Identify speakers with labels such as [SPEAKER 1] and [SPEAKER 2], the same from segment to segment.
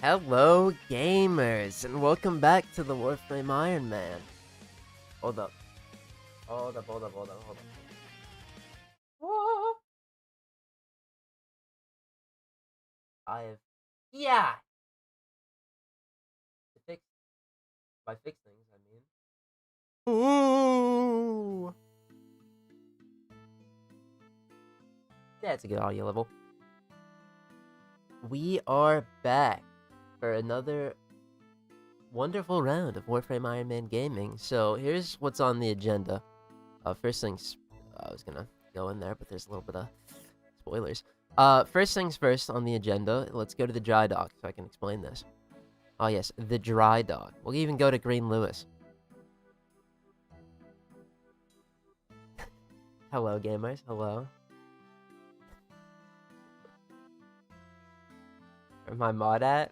[SPEAKER 1] Hello, gamers, and welcome back to the Warframe Iron Man. Hold up. Hold up. Whoa. Yeah! To fix, by fix things, I mean. Ooh! That's a good audio level. We are back for another wonderful round of Warframe Iron Man gaming. So, here's what's on the agenda. First things, I was gonna go in there, but there's a little bit of spoilers. First things first on the agenda, let's go to the dry dock so I can explain this. Oh yes, the dry dock. We'll even go to Green Lewis. Hello, gamers. Hello. Where my mod at?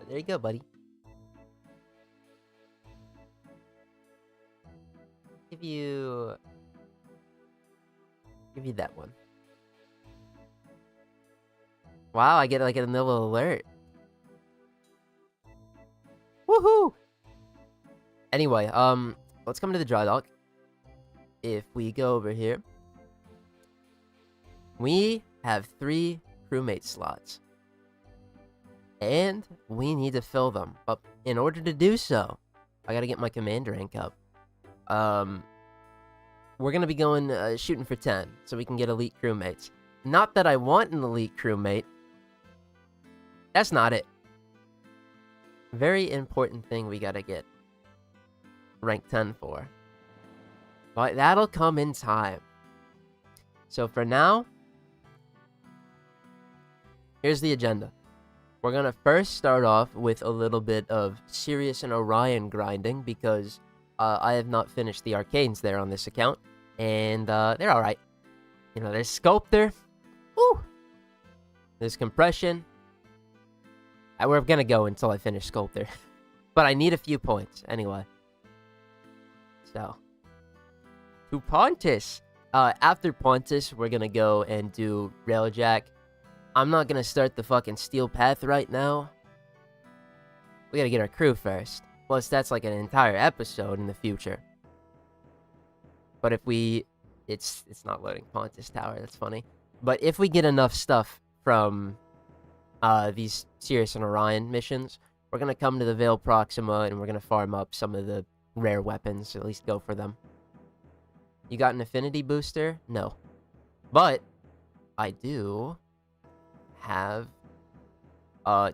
[SPEAKER 1] There you go, buddy. Give you that one. Wow, I get like a little alert. Woohoo! Anyway, let's come to the dry dock. If we go over here, we have 3 crewmate slots. And we need to fill them. But in order to do so, I gotta get my commander rank up. We're gonna be going shooting for 10, so we can get elite crewmates. Not that I want an elite crewmate. That's not it. Very important thing we gotta get rank 10 for. But that'll come in time. So for now, here's the agenda. We're gonna first start off with a little bit of Sirius and Orion grinding because I have not finished the arcanes there on this account, and they're alright. You know, there's Sculptor, woo! There's Compression. We're gonna go until I finish Sculptor, but I need a few points anyway. So, to Pontus. After Pontus, we're gonna go and do Railjack. I'm not gonna start the fucking Steel Path right now. We gotta get our crew first. Plus, that's like an entire episode in the future. But if we... It's not loading Pontus Tower, that's funny. But if we get enough stuff from these Sirius and Orion missions, we're gonna come to the Veil Proxima and we're gonna farm up some of the rare weapons, at least go for them. You got an affinity booster? No. But I do have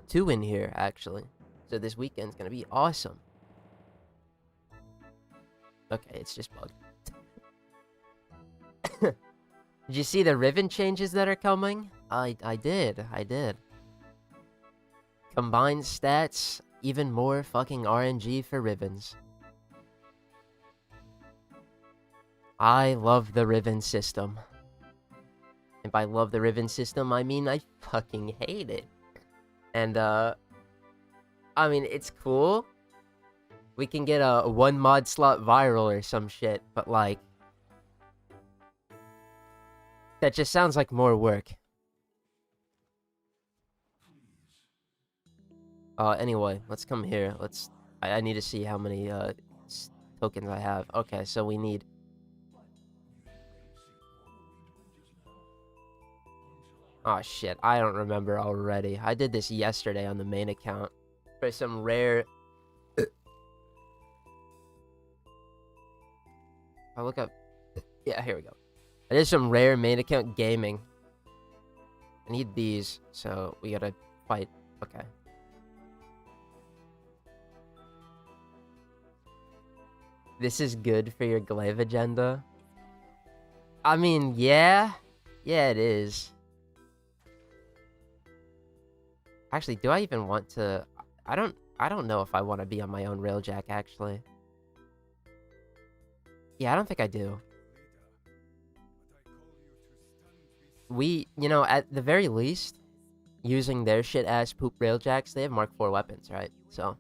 [SPEAKER 1] 2 in here, actually. So this weekend's gonna be awesome. Okay, it's just bugged. Did you see the ribbon changes that are coming? I did. Combined stats, even more fucking RNG for ribbons. I love the ribbon system. And by love the ribbon system, I mean I fucking hate it. And, I mean, it's cool. We can get a 1 mod slot viral or some shit, but, like... that just sounds like more work. Anyway, let's come here. I need to see how many, tokens I have. Okay, so we need... Oh shit, I don't remember already. I did this yesterday on the main account for some rare... I look up... Yeah, here we go. I did some rare main account gaming. I need these, so we gotta fight. Okay. This is good for your glaive agenda? I mean, yeah. Yeah, it is. Actually, do I even want to... I don't know if I want to be on my own Railjack, actually. Yeah, I don't think I do. We, you know, at the very least, using their shit-ass poop Railjacks, they have Mark IV weapons, right? So...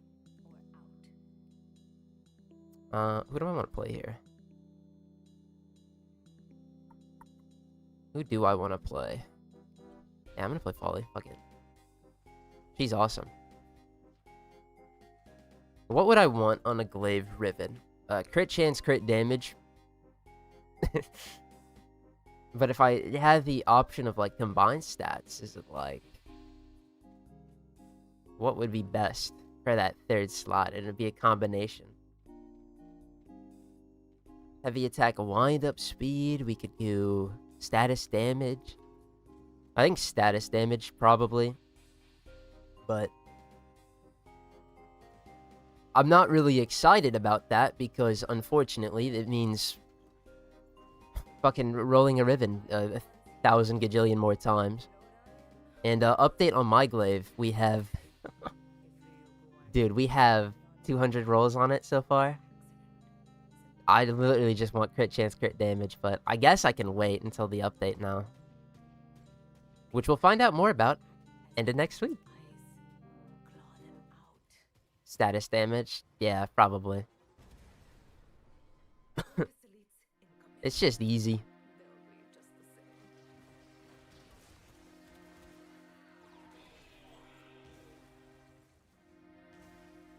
[SPEAKER 1] who do I want to play here? Who do I want to play? Yeah, I'm gonna play Folly. Fuck it. She's awesome. What would I want on a Glaive Riven? Crit chance, crit damage. But if I had the option of, like, combined stats, is it, like... What would be best for that third slot? It'd be a combination. Heavy attack, wind-up speed. We could do status damage. I think status damage, probably. But... I'm not really excited about that because, unfortunately, it means fucking rolling a Riven 1,000 gajillion more times. And update on my glaive, we have... Dude, we have 200 rolls on it so far. I literally just want crit chance, crit damage, but I guess I can wait until the update now. Which we'll find out more about end of next week. Status damage? Yeah, probably. It's just easy.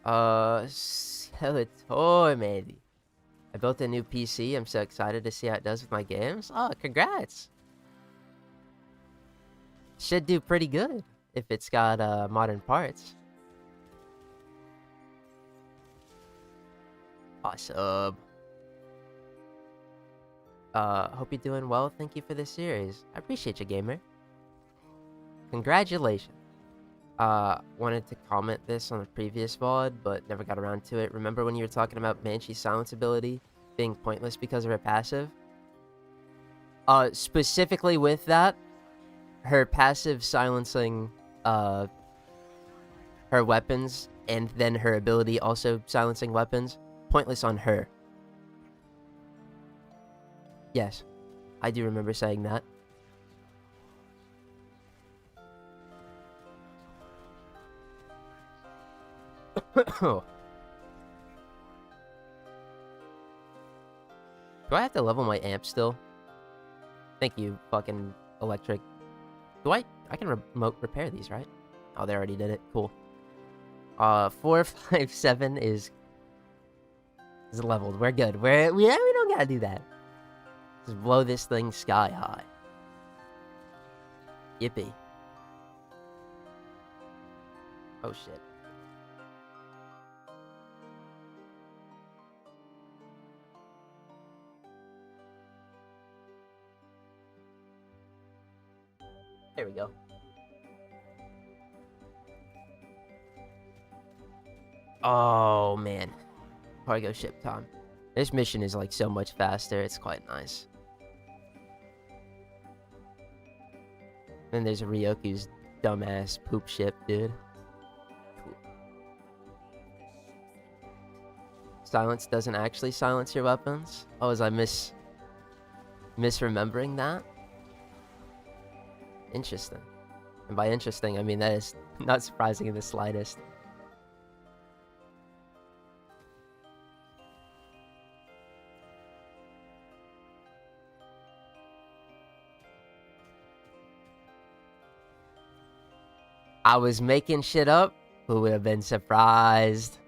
[SPEAKER 1] Skeletormandee. I built a new PC. I'm so excited to see how it does with my games. Oh, congrats. Should do pretty good if it's got modern parts. Awesome. Hope you're doing well. Thank you for the series. I appreciate you, gamer. Congratulations. Wanted to comment this on a previous VOD, but never got around to it. Remember when you were talking about Banshee's silence ability being pointless because of her passive? Specifically with that, her passive silencing, her weapons, and then her ability also silencing weapons, pointless on her. Yes, I do remember saying that. Do I have to level my amp still? Thank you, fucking electric. I can remote repair these, right? Oh, they already did it. Cool. 457 is leveled. We're good. We don't gotta do that. Just blow this thing sky high. Yippee. Oh shit. There we go. Oh, man. Cargo ship time. This mission is, like, so much faster. It's quite nice. Then there's Ryoku's dumbass poop ship, dude. Cool. Silence doesn't actually silence your weapons? Oh, was I misremembering that? Interesting. And by interesting, I mean that is not surprising in the slightest. I was making shit up. Who would have been surprised?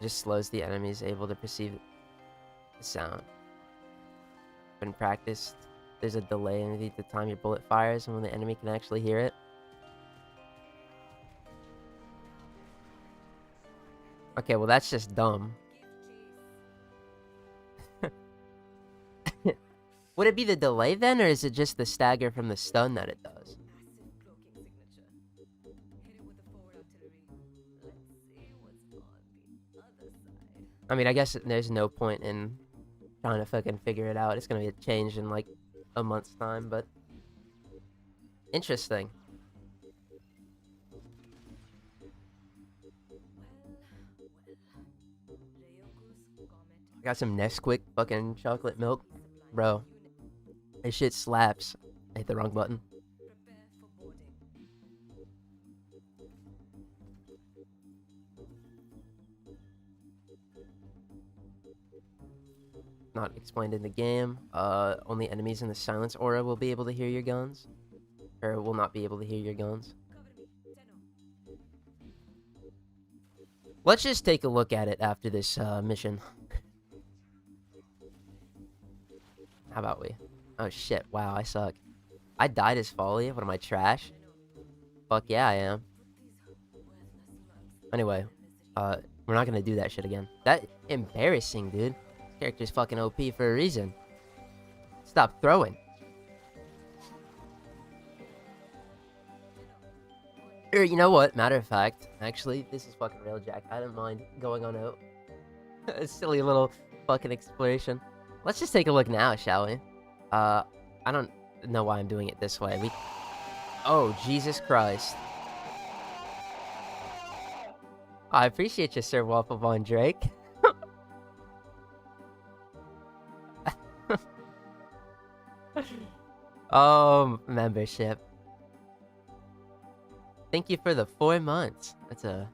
[SPEAKER 1] Just slows the enemies able to perceive the sound. When practiced, there's a delay in the time your bullet fires and when the enemy can actually hear it. Okay, well that's just dumb. Would it be the delay then, or is it just the stagger from the stun that it does? I mean, I guess there's no point in trying to fucking figure it out. It's gonna be a change in like a month's time, but interesting. Got some Nesquik fucking chocolate milk, bro. This shit slaps. I hit the wrong button. not explained in the game. Only enemies in the silence aura will be able to hear your guns. Or will not be able to hear your guns. Let's just take a look at it after this mission. How about we? Oh shit, wow, I suck. I died as Folly? What am I, trash? Fuck yeah, I am. Anyway, we're not gonna do that shit again. That embarrassing, dude. This character's fucking OP for a reason. Stop throwing. Or, you know what? Matter of fact, actually, this is fucking Railjack. I don't mind going on a silly little fucking exploration. Let's just take a look now, shall we? I don't know why I'm doing it this way. Oh, Jesus Christ. I appreciate you, Sir Waffle Von Drake. Membership. Thank you for the 4 months. That's a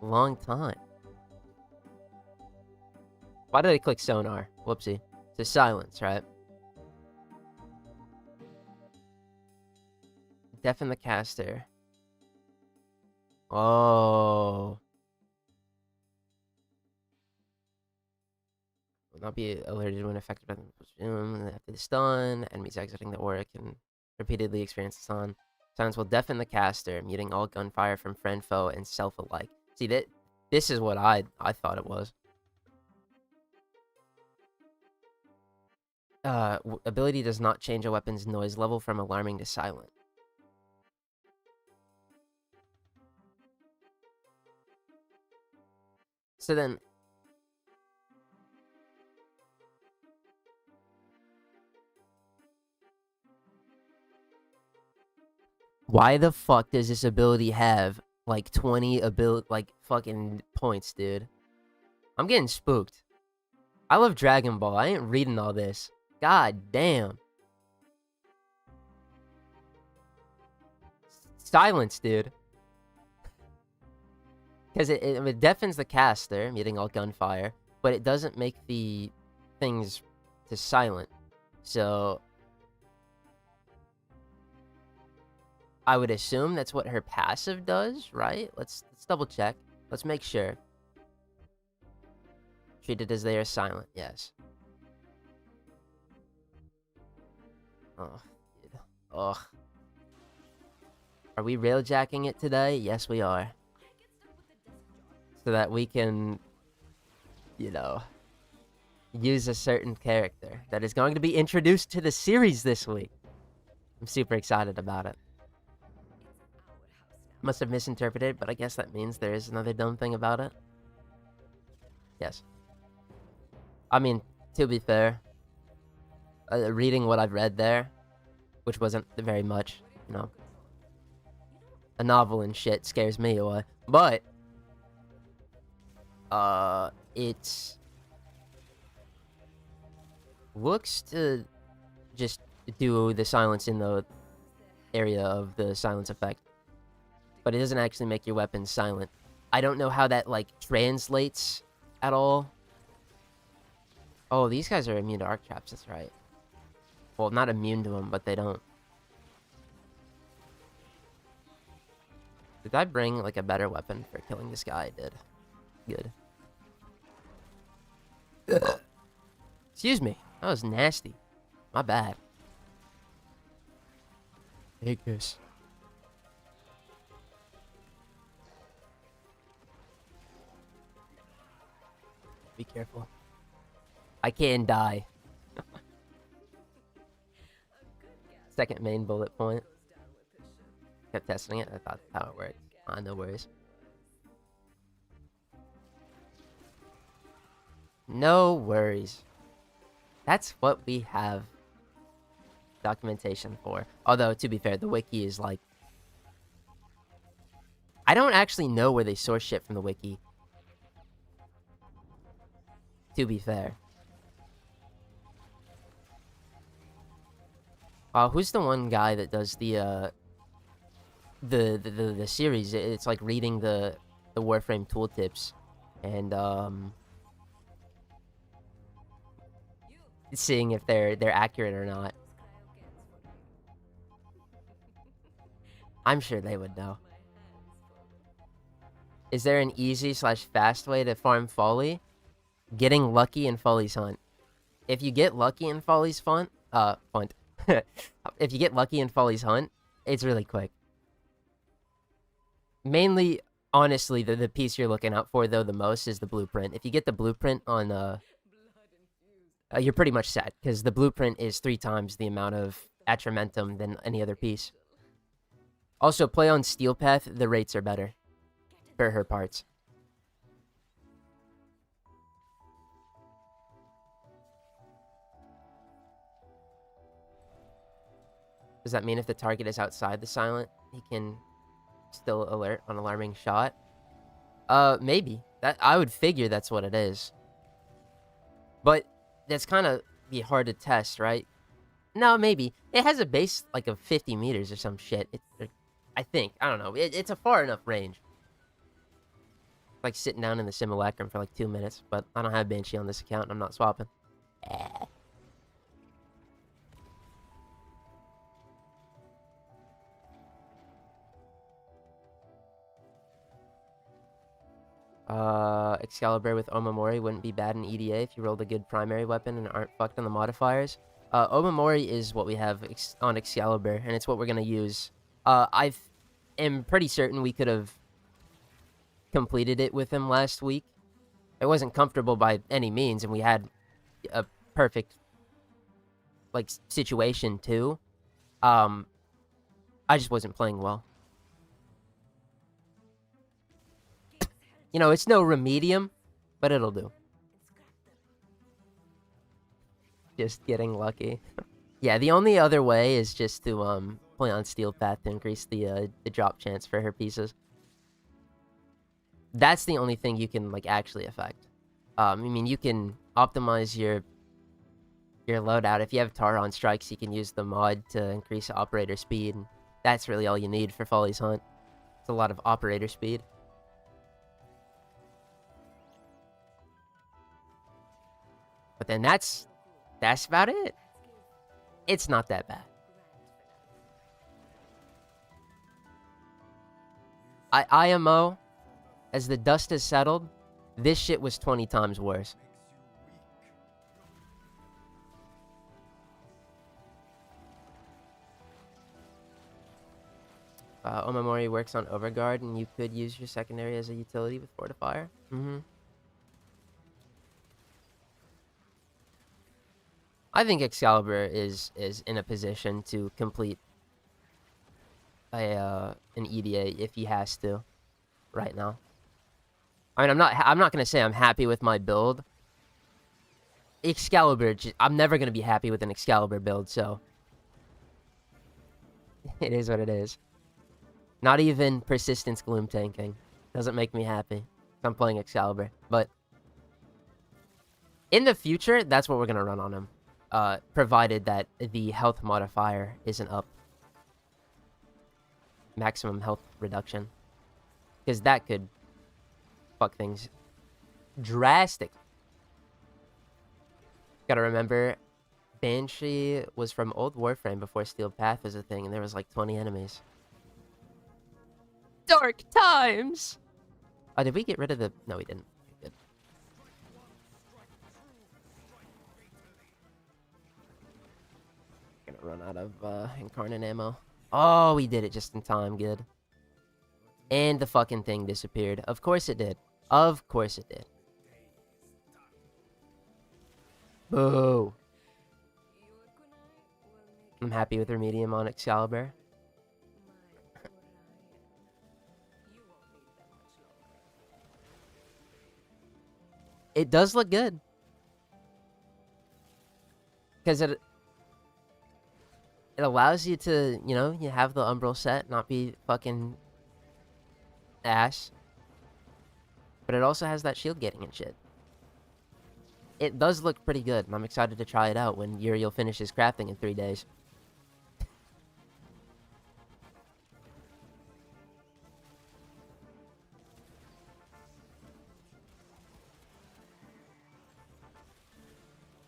[SPEAKER 1] long time. Why did I click sonar? Whoopsie. To silence, right? Deafen the caster. Oh. Will not be alerted when affected by the after the stun. Enemies exiting the aura can repeatedly experience the stun. Silence will deafen the caster, muting all gunfire from friend, foe, and self alike. See, this is what I thought it was. Ability does not change a weapon's noise level from alarming to silent. So then... why the fuck does this ability have, like, 20 fucking points, dude? I'm getting spooked. I love Dragon Ball. I ain't reading all this. God damn. Silence, dude. Because it deafens the caster, muting all gunfire, but it doesn't make the things to silent. So... I would assume that's what her passive does, right? Let's double check. Let's make sure. Treated as they are silent, yes. Oh, dude. Ugh. Are we railjacking it today? Yes, we are. So that we can, you know, use a certain character that is going to be introduced to the series this week. I'm super excited about it. Must have misinterpreted, but I guess that means there is another dumb thing about it. Yes. I mean, to be fair, reading what I've read there, which wasn't very much, you know. A novel and shit scares me away. But, it looks to just do the silence in the area of the silence effect. But it doesn't actually make your weapon silent. I don't know how that, like, translates at all. Oh, these guys are immune to arc traps, that's right. Well, not immune to them, but they don't. Did I bring, like, a better weapon for killing this guy? I did. Good. Ugh. Excuse me. That was nasty. My bad. Take this. Be careful. I can die. Second main bullet point. Kept testing it. I thought that's how it worked. No worries. No worries. That's what we have documentation for. Although, to be fair, the wiki is like... I don't actually know where they source shit from the wiki. To be fair. Who's the one guy that does the series? It's like reading the Warframe tooltips, and seeing if they're accurate or not. I'm sure they would know. Is there an easy / fast way to farm Folly? Getting lucky in Folly's hunt. If you get lucky in Folly's hunt, if you get lucky in Folly's hunt, it's really quick. Mainly, honestly, the piece you're looking out for, though, the most is the blueprint. If you get the blueprint on, you're pretty much set, because the blueprint is 3 times the amount of Atramentum than any other piece. Also, play on Steel Path, the rates are better for her parts. Does that mean if the target is outside the silent, he can still alert on alarming shot? Maybe. I would figure that's what it is. But that's kind of be hard to test, right? No, maybe. It has a base, like, of 50 meters or some shit. I think. I don't know. It's a far enough range. Like, sitting down in the simulacrum for, like, 2 minutes. But I don't have Banshee on this account, and I'm not swapping. Excalibur with Omamori wouldn't be bad in EDA if you rolled a good primary weapon and aren't fucked on the modifiers. Omamori is what we have on Excalibur, and it's what we're gonna use. I am pretty certain we could have completed it with him last week. It wasn't comfortable by any means, and we had a perfect, like, situation too. I just wasn't playing well. You know, it's no Remedium, but it'll do. Just getting lucky. Yeah, the only other way is just to play on Steel Path to increase the drop chance for her pieces. That's the only thing you can, like, actually affect. I mean, you can optimize your loadout. If you have Tar on strikes, you can use the mod to increase operator speed. And that's really all you need for Folly's Hunt. It's a lot of operator speed. But then that's about it. It's not that bad. IMO, as the dust has settled, this shit was 20 times worse. Omamori works on Overguard, and you could use your secondary as a utility with Fortifier. I think Excalibur is in a position to complete an EDA if he has to right now. I mean, I'm not gonna say I'm happy with my build. Excalibur, I'm never gonna be happy with an Excalibur build, so it is what it is. Not even Persistence Gloom tanking doesn't make me happy. I'm playing Excalibur, but in the future, that's what we're gonna run on him. Provided that the health modifier isn't up. Maximum health reduction. Because that could fuck things drastic. Gotta remember, Banshee was from old Warframe before Steel Path was a thing, and there was like 20 enemies. Dark times! Oh, did we get rid of the... No, we didn't. Good. Gonna run out of Incarnate ammo. Oh, we did it just in time. Good. And the fucking thing disappeared. Of course it did. Of course it did. Boo. I'm happy with Remedium on Excalibur. It does look good. Because it allows you to, you know, you have the Umbral set, not be fucking ass. But it also has that shield getting and shit. It does look pretty good, and I'm excited to try it out when Uriel finishes crafting in 3 days.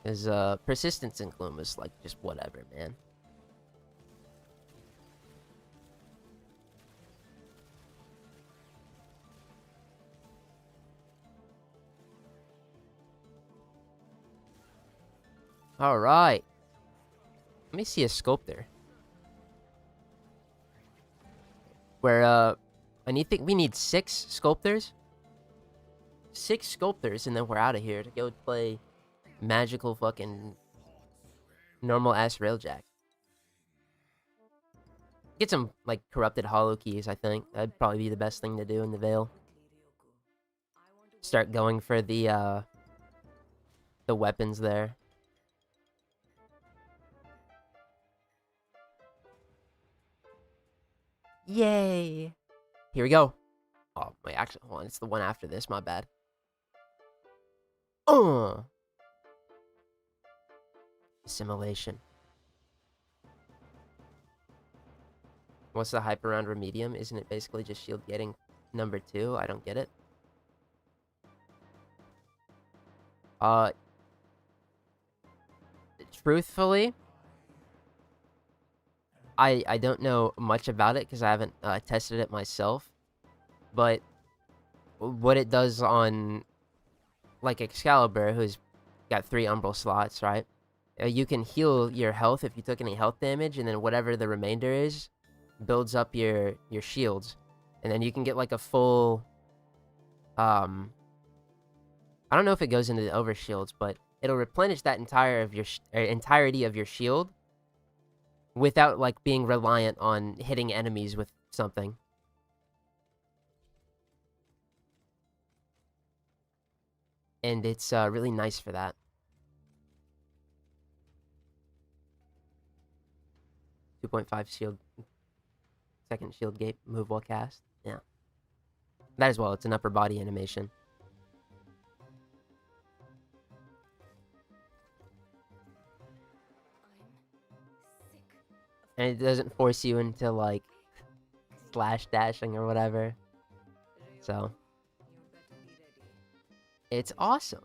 [SPEAKER 1] Because persistence and gloom is like just whatever, man. All right. Let me see a scope there. Where we need 6 sculptors. 6 sculptors, and then we're out of here to go play magical fucking normal ass Railjack. Get some like corrupted hollow keys, I think. That'd probably be the best thing to do in the Vale. Start going for the weapons there. Yay! Here we go. Oh, wait, actually, hold on. It's the one after this. My bad. Assimilation. What's the hype around Remedium? Isn't it basically just shield getting number 2? I don't get it. Truthfully, I don't know much about it because I haven't tested it myself. But what it does on, like, Excalibur, who's got 3 Umbral slots, right? You can heal your health if you took any health damage, and then whatever the remainder is builds up your shields. And then you can get, like, a full... I don't know if it goes into the overshields, but it'll replenish that entirety of your shield without, like, being reliant on hitting enemies with something. And it's really nice for that. 2.5 shield, second shield gate move while cast. Yeah. That as well, it's an upper body animation. And it doesn't force you into, like, slash dashing or whatever. So, it's awesome.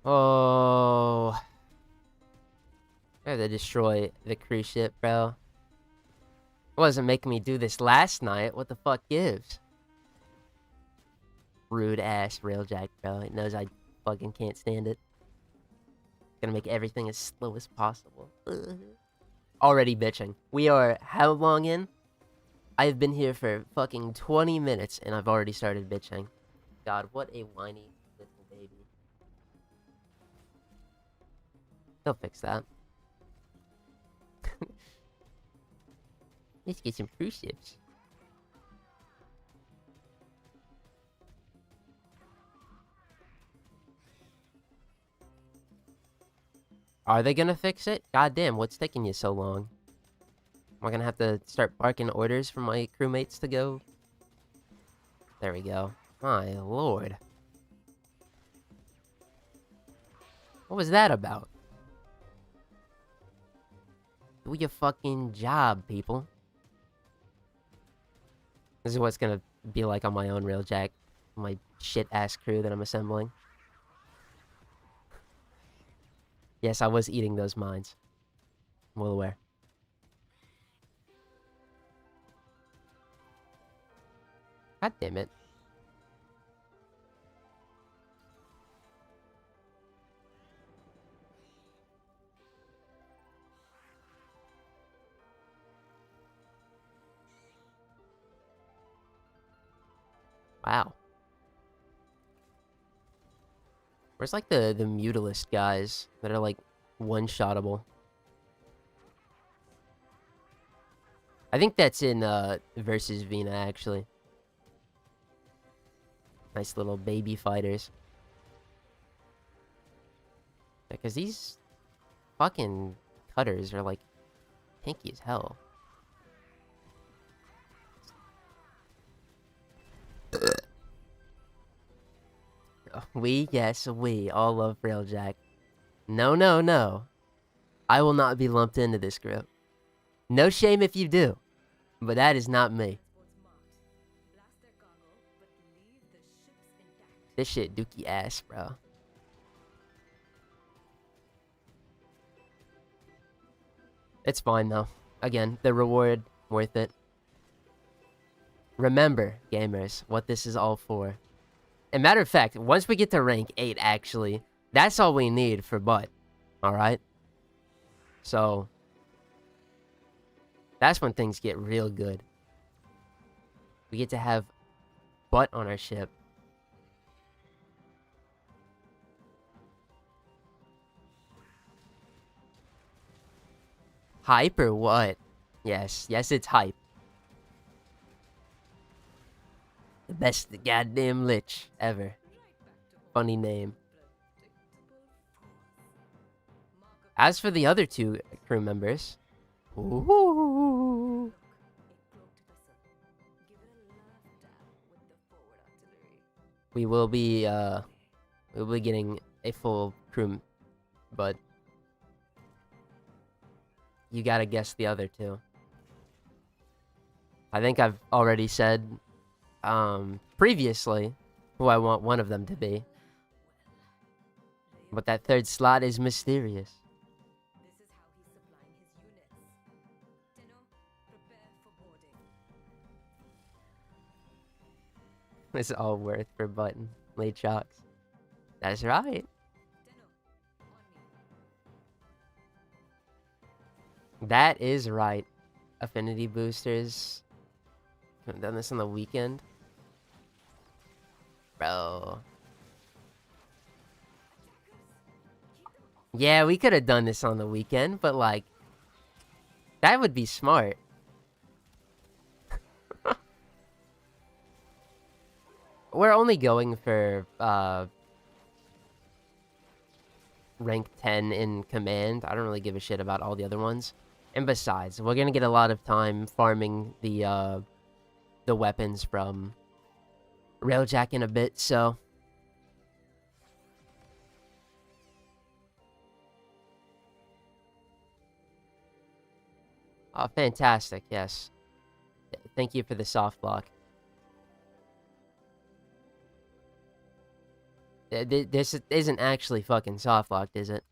[SPEAKER 1] Oh, I had to destroy the cruise ship, bro. It wasn't making me do this last night. What the fuck gives? Rude ass Railjack, bro. It knows I fucking can't stand it. Gonna make everything as slow as possible. Already bitching. We are how long in? I've been here for fucking 20 minutes and I've already started bitching. God, what a whiny little baby. They'll fix that. Let's get some cruise ships. Are they gonna fix it? God damn, what's taking you so long? Am I gonna have to start barking orders for my crewmates to go? There we go. My lord. What was that about? Do your fucking job, people. This is what's gonna be like on my own Railjack. My shit-ass crew that I'm assembling. Yes, I was eating those mines. I'm well aware. God damn it. Wow. Where's, like, the mutalist guys that are, like, one-shottable? I think that's in, versus Vina, actually. Nice little baby fighters. Because these fucking cutters are, like, pinky as hell. Yes, we all love Railjack. No, no, no. I will not be lumped into this group. No shame if you do, but that is not me. This shit dookie ass, bro. It's fine, though. Again, the reward, worth it. Remember, gamers, what this is all for. And matter of fact, once we get to rank 8, actually, that's all we need for butt. Alright? So, that's when things get real good. We get to have butt on our ship. Hype or what? Yes, it's hype. The best goddamn lich ever. Funny name. As for the other 2 crew members, ooh, we will be getting a full crew, but you gotta guess the other 2. I think I've already said previously who I want one of them to be, but that 3rd slot is mysterious. It's all worth for button. Late shocks. That's right. That is right. Affinity boosters. Could have done this on the weekend. Bro. Yeah, we could have done this on the weekend, but like, that would be smart. We're only going for rank 10 in command. I don't really give a shit about all the other ones. And besides, we're gonna get a lot of time farming the weapons from Railjack in a bit, so fantastic, yes. Thank you for the soft block. This isn't actually fucking soft locked, is it?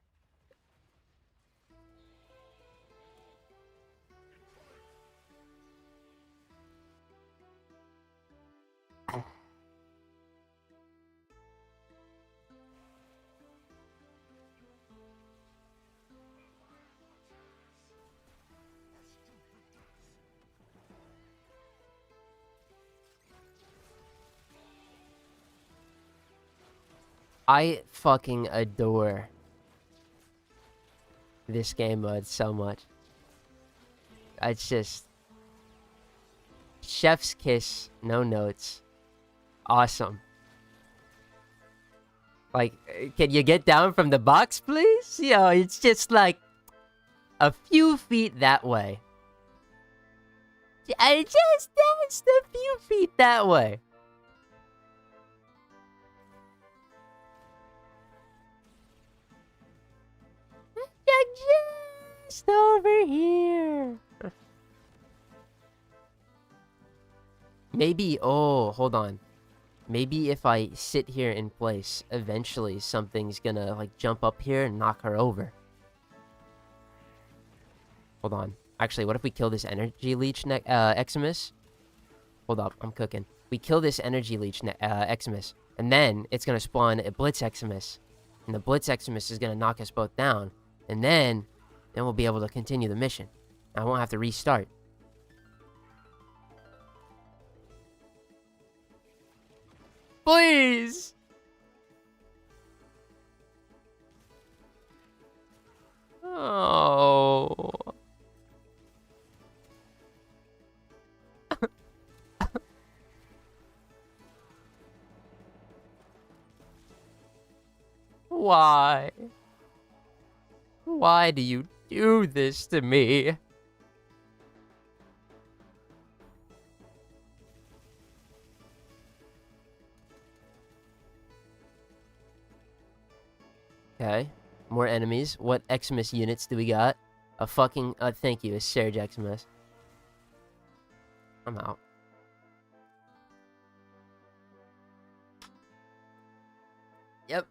[SPEAKER 1] I fucking adore this game mode so much. It's just chef's kiss, no notes. Awesome. Like, can you get down from the box, please? Yo, it's just like a few feet that way. Just a few feet that way. Just over here. Maybe, oh, hold on. Maybe if I sit here in place, eventually something's gonna, like, jump up here and knock her over. Hold on. Actually, what if we kill this energy leech Eximus? Hold up, I'm cooking. We kill this energy leech Eximus, and then it's gonna spawn a Blitz Eximus. And the Blitz Eximus is gonna knock us both down. And then we'll be able to continue the mission. I won't have to restart. Please! Oh. Why? Why do you do this to me? Okay. More enemies. What Xmas units do we got? A fucking... thank you, a Surge Xmas. I'm out. Yep.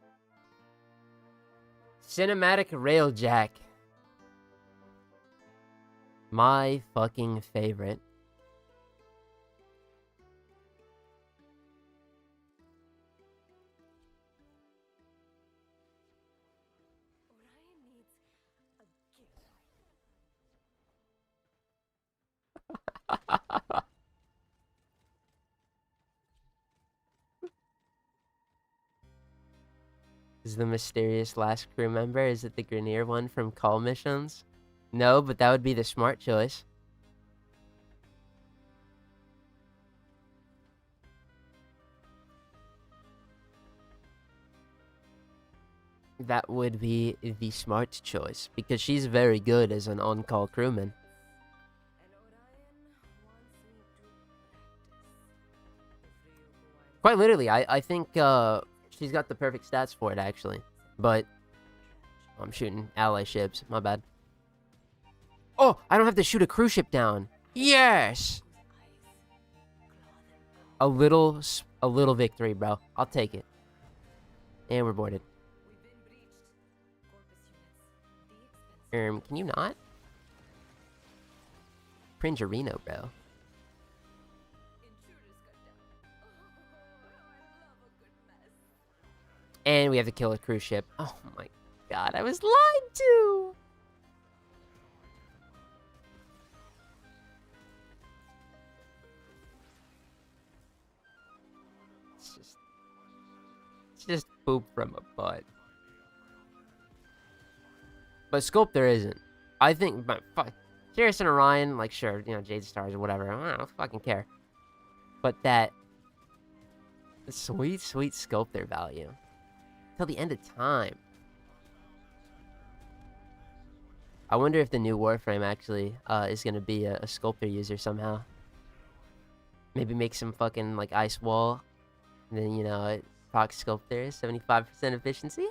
[SPEAKER 1] Cinematic Railjack. My fucking favorite. Is the mysterious last crew member? Is it the Grenier one from Call Missions? No, but that would be the smart choice. That would be the smart choice, because she's very good as an on-call crewman. Quite literally, I think she's got the perfect stats for it, actually. But I'm shooting ally ships. My bad. Oh, I don't have to shoot a cruise ship down. Yes! A little victory, bro. I'll take it. And we're boarded. Can you not? Pringerino, bro. And we have to kill a cruise ship. Oh my god, I was lied to! It's just poop from a butt. But Sculptor isn't. I think, but fuck. Sirius and Orion, like, sure, you know, Jade Stars or whatever. I don't fucking care. But that sweet, sweet Sculptor value. Till the end of time. I wonder if the new Warframe actually is going to be a Sculptor user somehow. Maybe make some fucking, like, ice wall. And then, you know, proc Sculptor, 75% efficiency.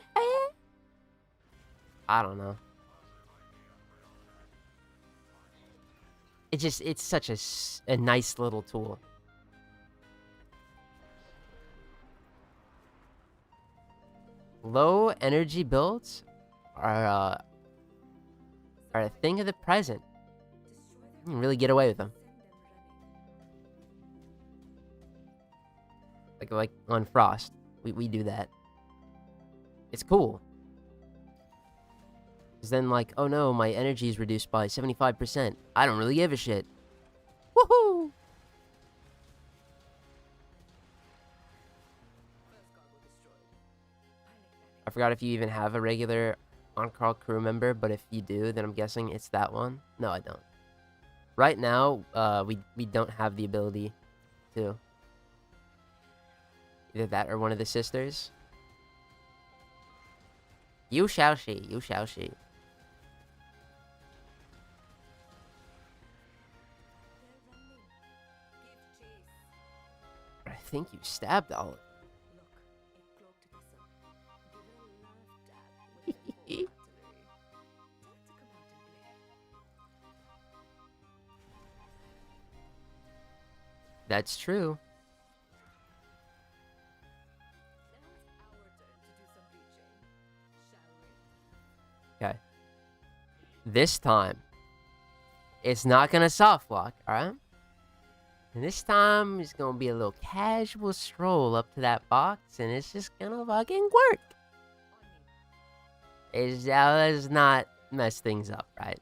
[SPEAKER 1] I don't know. It's such a nice little tool. Low energy builds are a thing of the present. You can really get away with them. Like on Frost, we do that. It's cool. Because then, like, oh no, my energy is reduced by 75%. I don't really give a shit. Woohoo! I forgot if you even have a regular on-call crew member, but if you do, then I'm guessing it's that one. No, I don't. Right now, we don't have the ability to. Either that or one of the sisters. You shall see, you shall see. I think you stabbed all of it. That's true. Okay. This time, it's not gonna soft lock, alright? And this time, it's gonna be a little casual stroll up to that box, and it's just gonna fucking work. Let's not mess things up, right?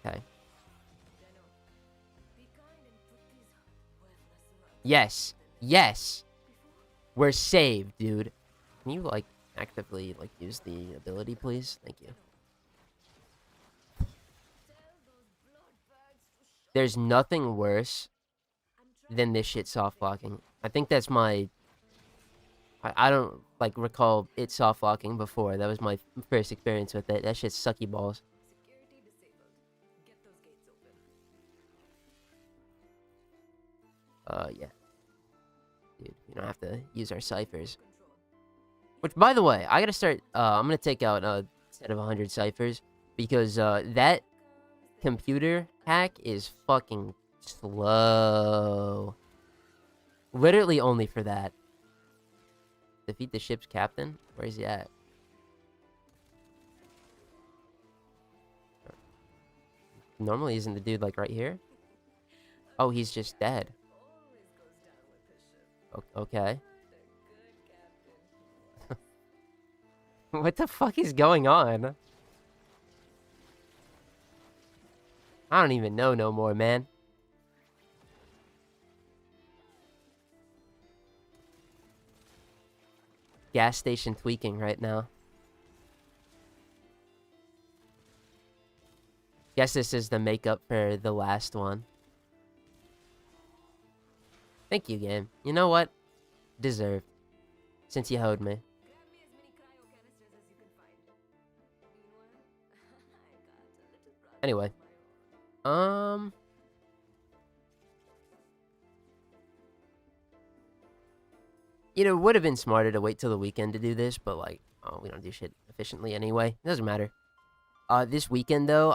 [SPEAKER 1] Okay. Yes. Yes. We're saved, dude. Can you, like, actively, like, use the ability, please? Thank you. There's nothing worse than this shit soft locking. I think that's my... I don't, like, recall it soft locking before. That was my first experience with it. That shit's sucky balls. Yeah. Dude, we don't have to use our ciphers. Which, by the way, I gotta start. I'm gonna take out a set of 100 ciphers because that computer hack is fucking slow. Literally only for that. Defeat the ship's captain? Where is he at? Normally, isn't the dude like right here? Oh, he's just dead. Okay. What the fuck is going on? I don't even know no more, man. Gas station tweaking right now. Guess this is the makeup for the last one. Thank you, game. You know what? Deserved. Since you hoed me. Anyway. You know, it would have been smarter to wait till the weekend to do this, but, like, oh, we don't do shit efficiently anyway. It doesn't matter. This weekend, though,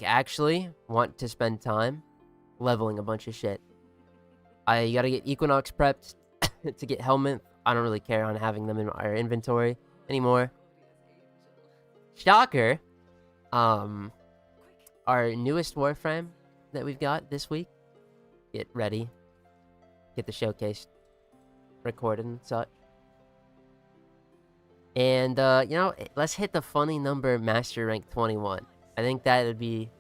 [SPEAKER 1] actually want to spend time leveling a bunch of shit. I gotta get Equinox prepped to get helmet. I don't really care on having them in our inventory anymore. Shocker! Our newest Warframe that we've got this week. Get ready. Get the showcase recorded and such. And, you know, let's hit the funny number Master Rank 21. I think that would be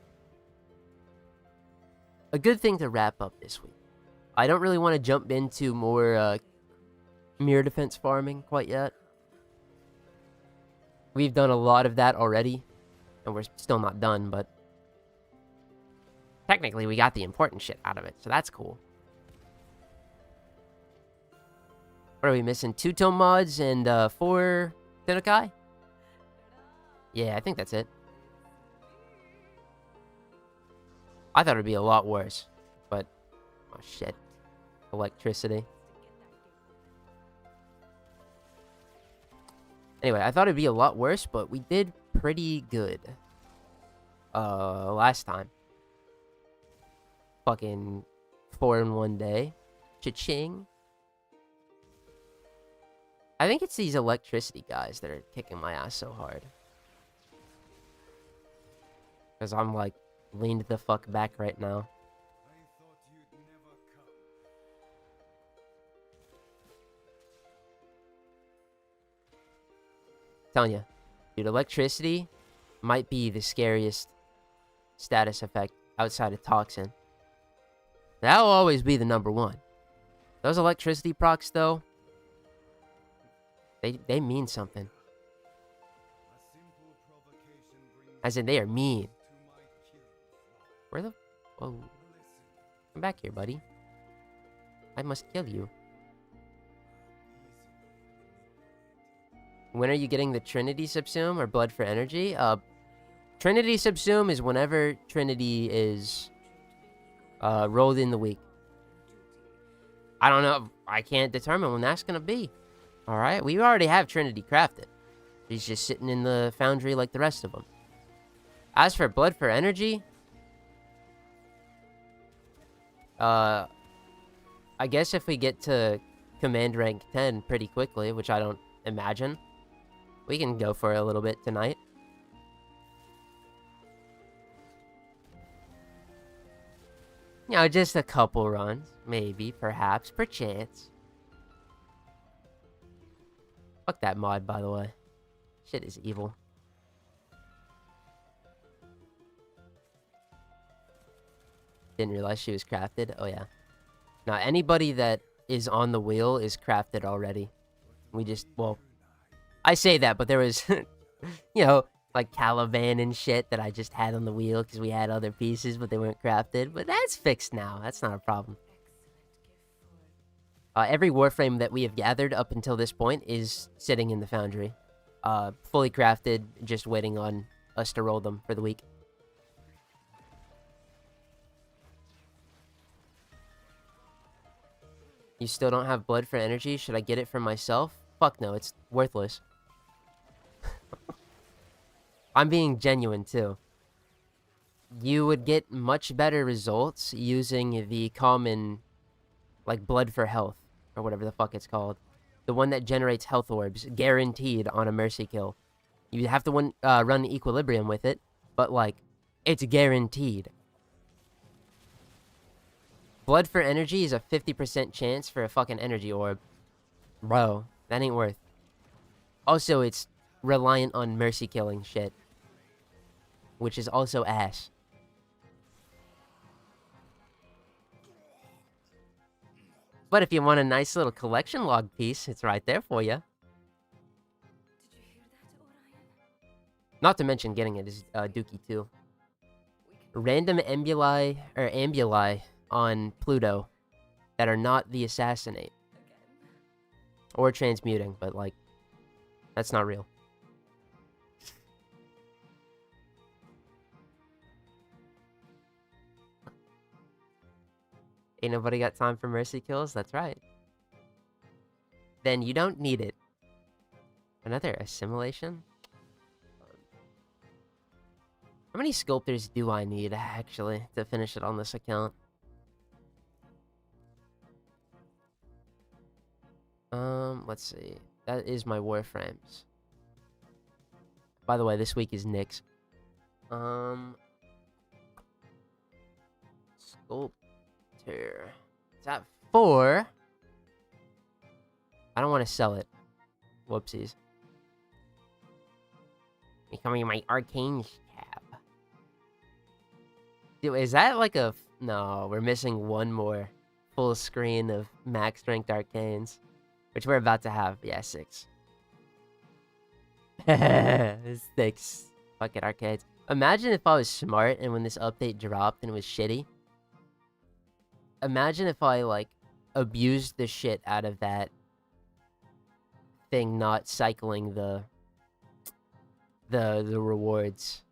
[SPEAKER 1] a good thing to wrap up this week. I don't really want to jump into more mirror defense farming quite yet. We've done a lot of that already, and we're still not done, but technically we got the important shit out of it, so that's cool. What are we missing? 2 tome mods and 4 Tenukai? Yeah, I think that's it. I thought it'd be a lot worse, but oh shit. Electricity. Anyway, I thought it'd be a lot worse, but we did pretty good. Last time. Fucking 4 in 1 day. Cha-ching. I think it's these electricity guys that are kicking my ass so hard. Because I'm, like, leaned the fuck back right now. Telling you, dude, electricity might be the scariest status effect outside of toxin. That'll always be the #1. Those electricity procs, though, they mean something. As in, they are mean. Where the... Whoa. Come back here, buddy. I must kill you. When are you getting the Trinity subsume or Blood for Energy? Trinity subsume is whenever Trinity is rolled in the week. I don't know. I can't determine when that's going to be. Alright, we already have Trinity crafted. He's just sitting in the foundry like the rest of them. As for Blood for Energy, I guess if we get to Command Rank 10 pretty quickly, which I don't imagine, we can go for a little bit tonight. You know, just a couple runs. Maybe, perhaps, perchance. Fuck that mod, by the way. Shit is evil. Didn't realize she was crafted. Oh, yeah. Now, anybody that is on the wheel is crafted already. We just, well... I say that, but there was, you know, like Caliban and shit that I just had on the wheel because we had other pieces, but they weren't crafted. But that's fixed now. That's not a problem. Every Warframe that we have gathered up until this point is sitting in the foundry. Fully crafted, just waiting on us to roll them for the week. You still don't have Blood for Energy? Should I get it for myself? Fuck no, it's worthless. I'm being genuine, too. You would get much better results using the common, like, blood for health, or whatever the fuck it's called. The one that generates health orbs, guaranteed on a mercy kill. You have to run equilibrium with it, but, like, it's guaranteed. Blood for energy is a 50% chance for a fucking energy orb. Bro, that ain't worth. Also, it's reliant on mercy killing shit, which is also ass. But if you want a nice little collection log piece, it's right there for you.
[SPEAKER 2] Did you hear that, Orion?
[SPEAKER 1] Not to mention getting it is dookie too. Random ambuli on Pluto that are not the assassinate.
[SPEAKER 2] Again.
[SPEAKER 1] Or transmuting, but like, that's not real. Ain't nobody got time for mercy kills? That's right. Then you don't need it. Another assimilation? How many sculptors do I need, actually, to finish it on this account? Let's see. That is my Warframes. By the way, this week is Nick's. Sculptor. It's at 4. I don't want to sell it. Whoopsies. Becoming my arcanes tab. Dude, is that like a... No, we're missing one more full screen of max strength arcanes. Which we're about to have. Yeah, 6. 6. Fucking arcades. Imagine if I was smart and when this update dropped and it was shitty. Imagine if I, like, abused the shit out of that thing not cycling the rewards.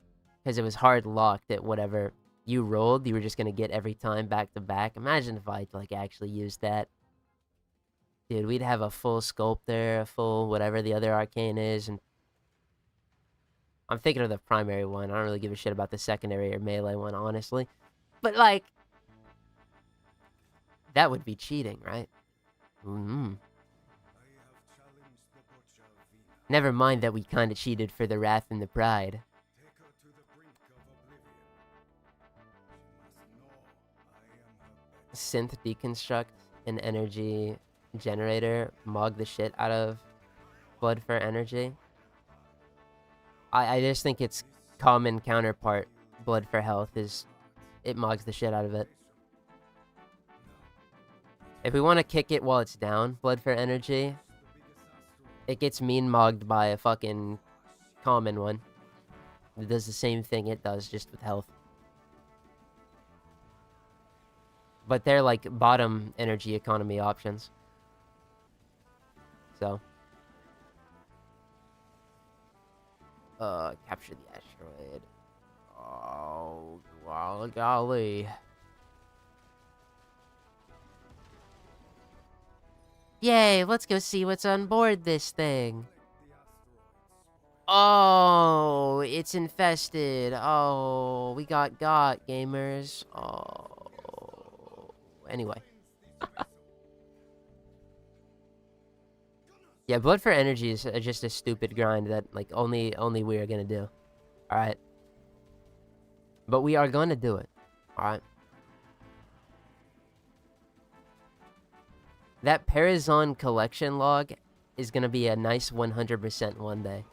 [SPEAKER 1] Because it was hard locked at whatever you rolled, you were just gonna get every time back to back. Imagine if I, like, actually used that. Dude, we'd have a full sculptor, a full whatever the other arcane is, and I'm thinking of the primary one. I don't really give a shit about the secondary or melee one, honestly. But, like, that would be cheating, right? Never mind that we kind of cheated for the Wrath and the Pride. Synth deconstruct an energy generator, mog the shit out of blood for energy. I just think its common counterpart, blood for health, is it mogs the shit out of it. If we want to kick it while it's down, blood for energy, it gets mean mogged by a fucking common one. It does the same thing it does, just with health. But they're like bottom energy economy options. So. Capture the asteroid. Oh, wow, golly. Yay, let's go see what's on board this thing. Oh, it's infested. Oh, we got gamers. Oh. Anyway. Yeah, blood for energy is just a stupid grind that, like, only we are gonna do. Alright? But we are gonna do it. Alright? That Parazon collection log is gonna be a nice 100% one day.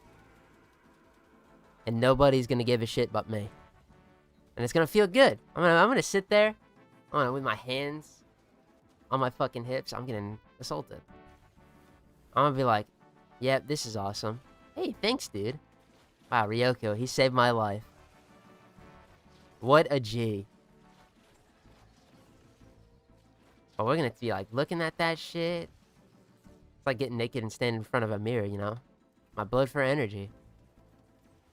[SPEAKER 1] And nobody's gonna give a shit but me. And it's gonna feel good. I'm gonna sit there, with my hands on my fucking hips. I'm getting assaulted. I'm gonna be like, yep, this is awesome. Hey, thanks, dude. Wow, Ryoko, he saved my life. What a G. Oh, we're gonna be like looking at that shit. It's like getting naked and standing in front of a mirror, you know? My blood for energy.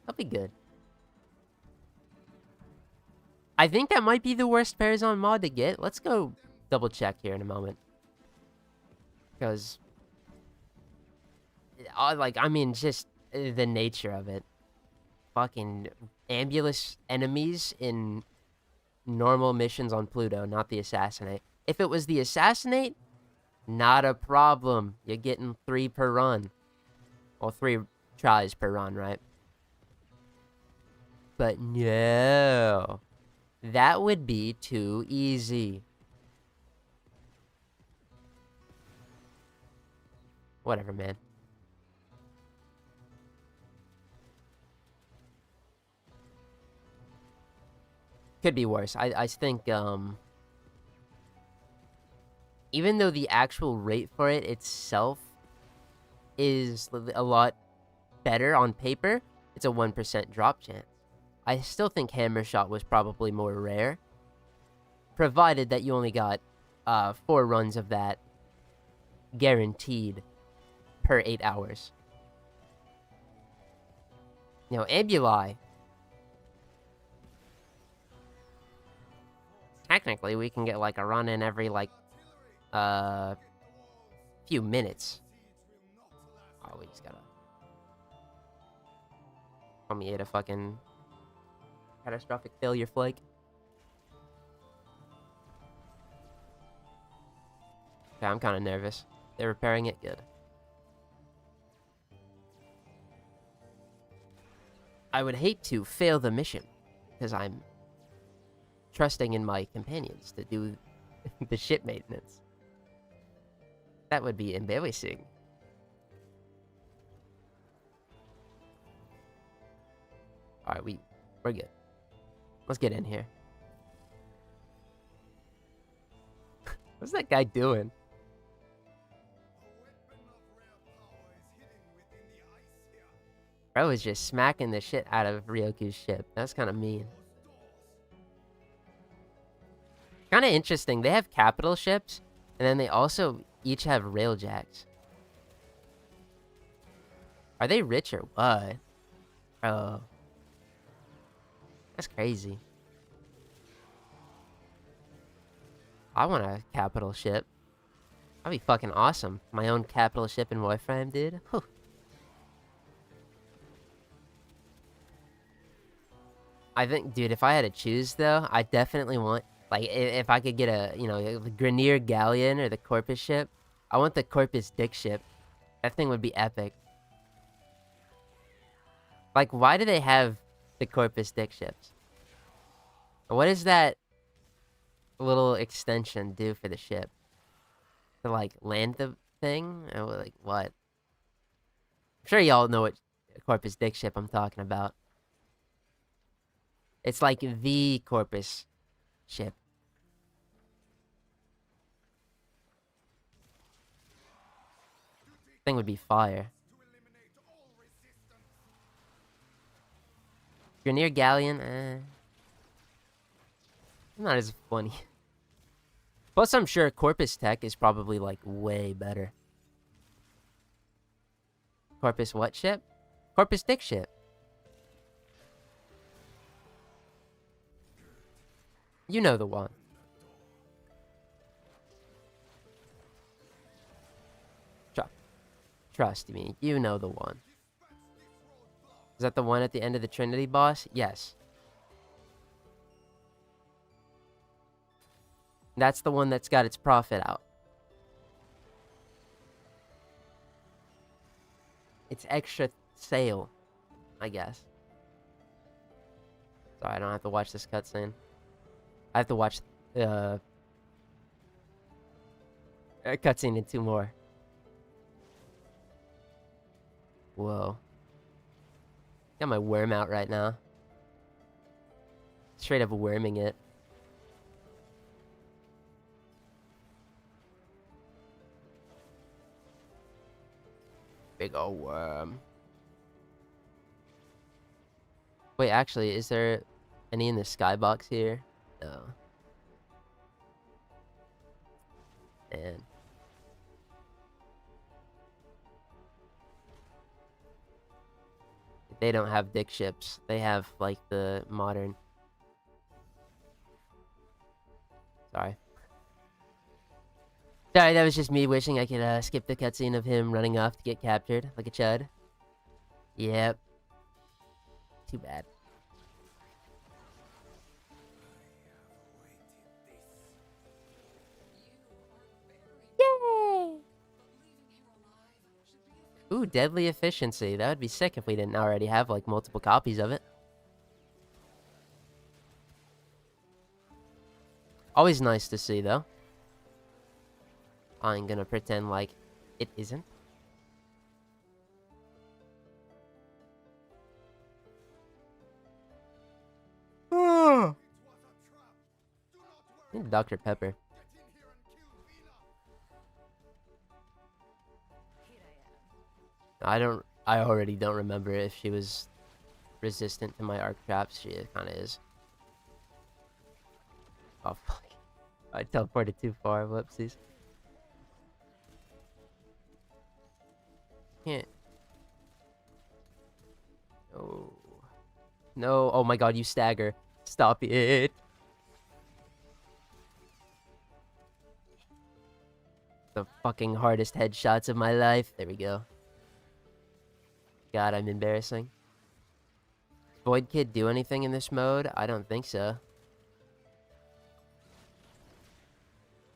[SPEAKER 1] That'll be good. I think that might be the worst Parazon mod to get. Let's go double check here in a moment. Because like, I mean, just the nature of it. Fucking ambulance enemies in normal missions on Pluto, not the assassinate. If it was the assassinate, not a problem. You're getting 3 per run. Well, 3 tries per run, right? But no. That would be too easy. Whatever, man. Could be worse. I think, even though the actual rate for it itself is a lot better on paper, it's a 1% drop chance. I still think hammer shot was probably more rare, provided that you only got 4 runs of that guaranteed per 8 hours. You know, ambuli, technically we can get like a run in every like few minutes. Oh, we just gotta tell me a fucking catastrophic failure flake. Okay, I'm kind of nervous. They're repairing it. Good. I would hate to fail the mission because I'm trusting in my companions to do the ship maintenance. That would be embarrassing. Alright, we're good. Let's get in here. What's that guy doing? Bro is just smacking the shit out of Ryoku's ship. That's kind of mean. Kind of interesting. They have capital ships, and then they also each have Railjacks. Are they rich or what? Oh. That's crazy. I want a capital ship. That'd be fucking awesome. My own capital ship in Warframe, dude. Whew. I think, dude, if I had to choose, though, I definitely want, like, if I could get a, you know, the Grenier Galleon or the Corpus ship, I want the Corpus Dick ship. That thing would be epic. Like, why do they have the Corpus Dick ships? What does that little extension do for the ship? To, like, land the thing? Or, like, what? I'm sure y'all know what Corpus Dick ship I'm talking about. It's like the Corpus ship. Thing would be fire. Grenier Galleon, not as funny. Plus, I'm sure Corpus Tech is probably, like, way better. Corpus what ship? Corpus Dick ship. You know the one. Trust me, you know the one. Is that the one at the end of the Trinity boss? Yes. That's the one that's got its profit out. It's extra sale, I guess. Sorry, I don't have to watch this cutscene. I have to watch a cutscene and 2 more. Whoa. Got my worm out right now. Straight up worming it. Big ol' worm. Wait, actually, is there any in the skybox here? No. Man. They don't have dick ships. They have, like, the modern... Sorry. Sorry, that was just me wishing I could skip the cutscene of him running off to get captured like a chud. Yep. Too bad. Yay! Ooh, deadly efficiency. That would be sick if we didn't already have, like, multiple copies of it. Always nice to see, though. I'm gonna pretend like it isn't. Dr. Pepper. I already don't remember if she was resistant to my arc traps. She kind of is. Oh, fuck. I teleported too far. Whoopsies. Can't. No. No. Oh my god, you stagger. Stop it. The fucking hardest headshots of my life. There we go. God, I'm embarrassing. Void Kid do anything in this mode? I don't think so.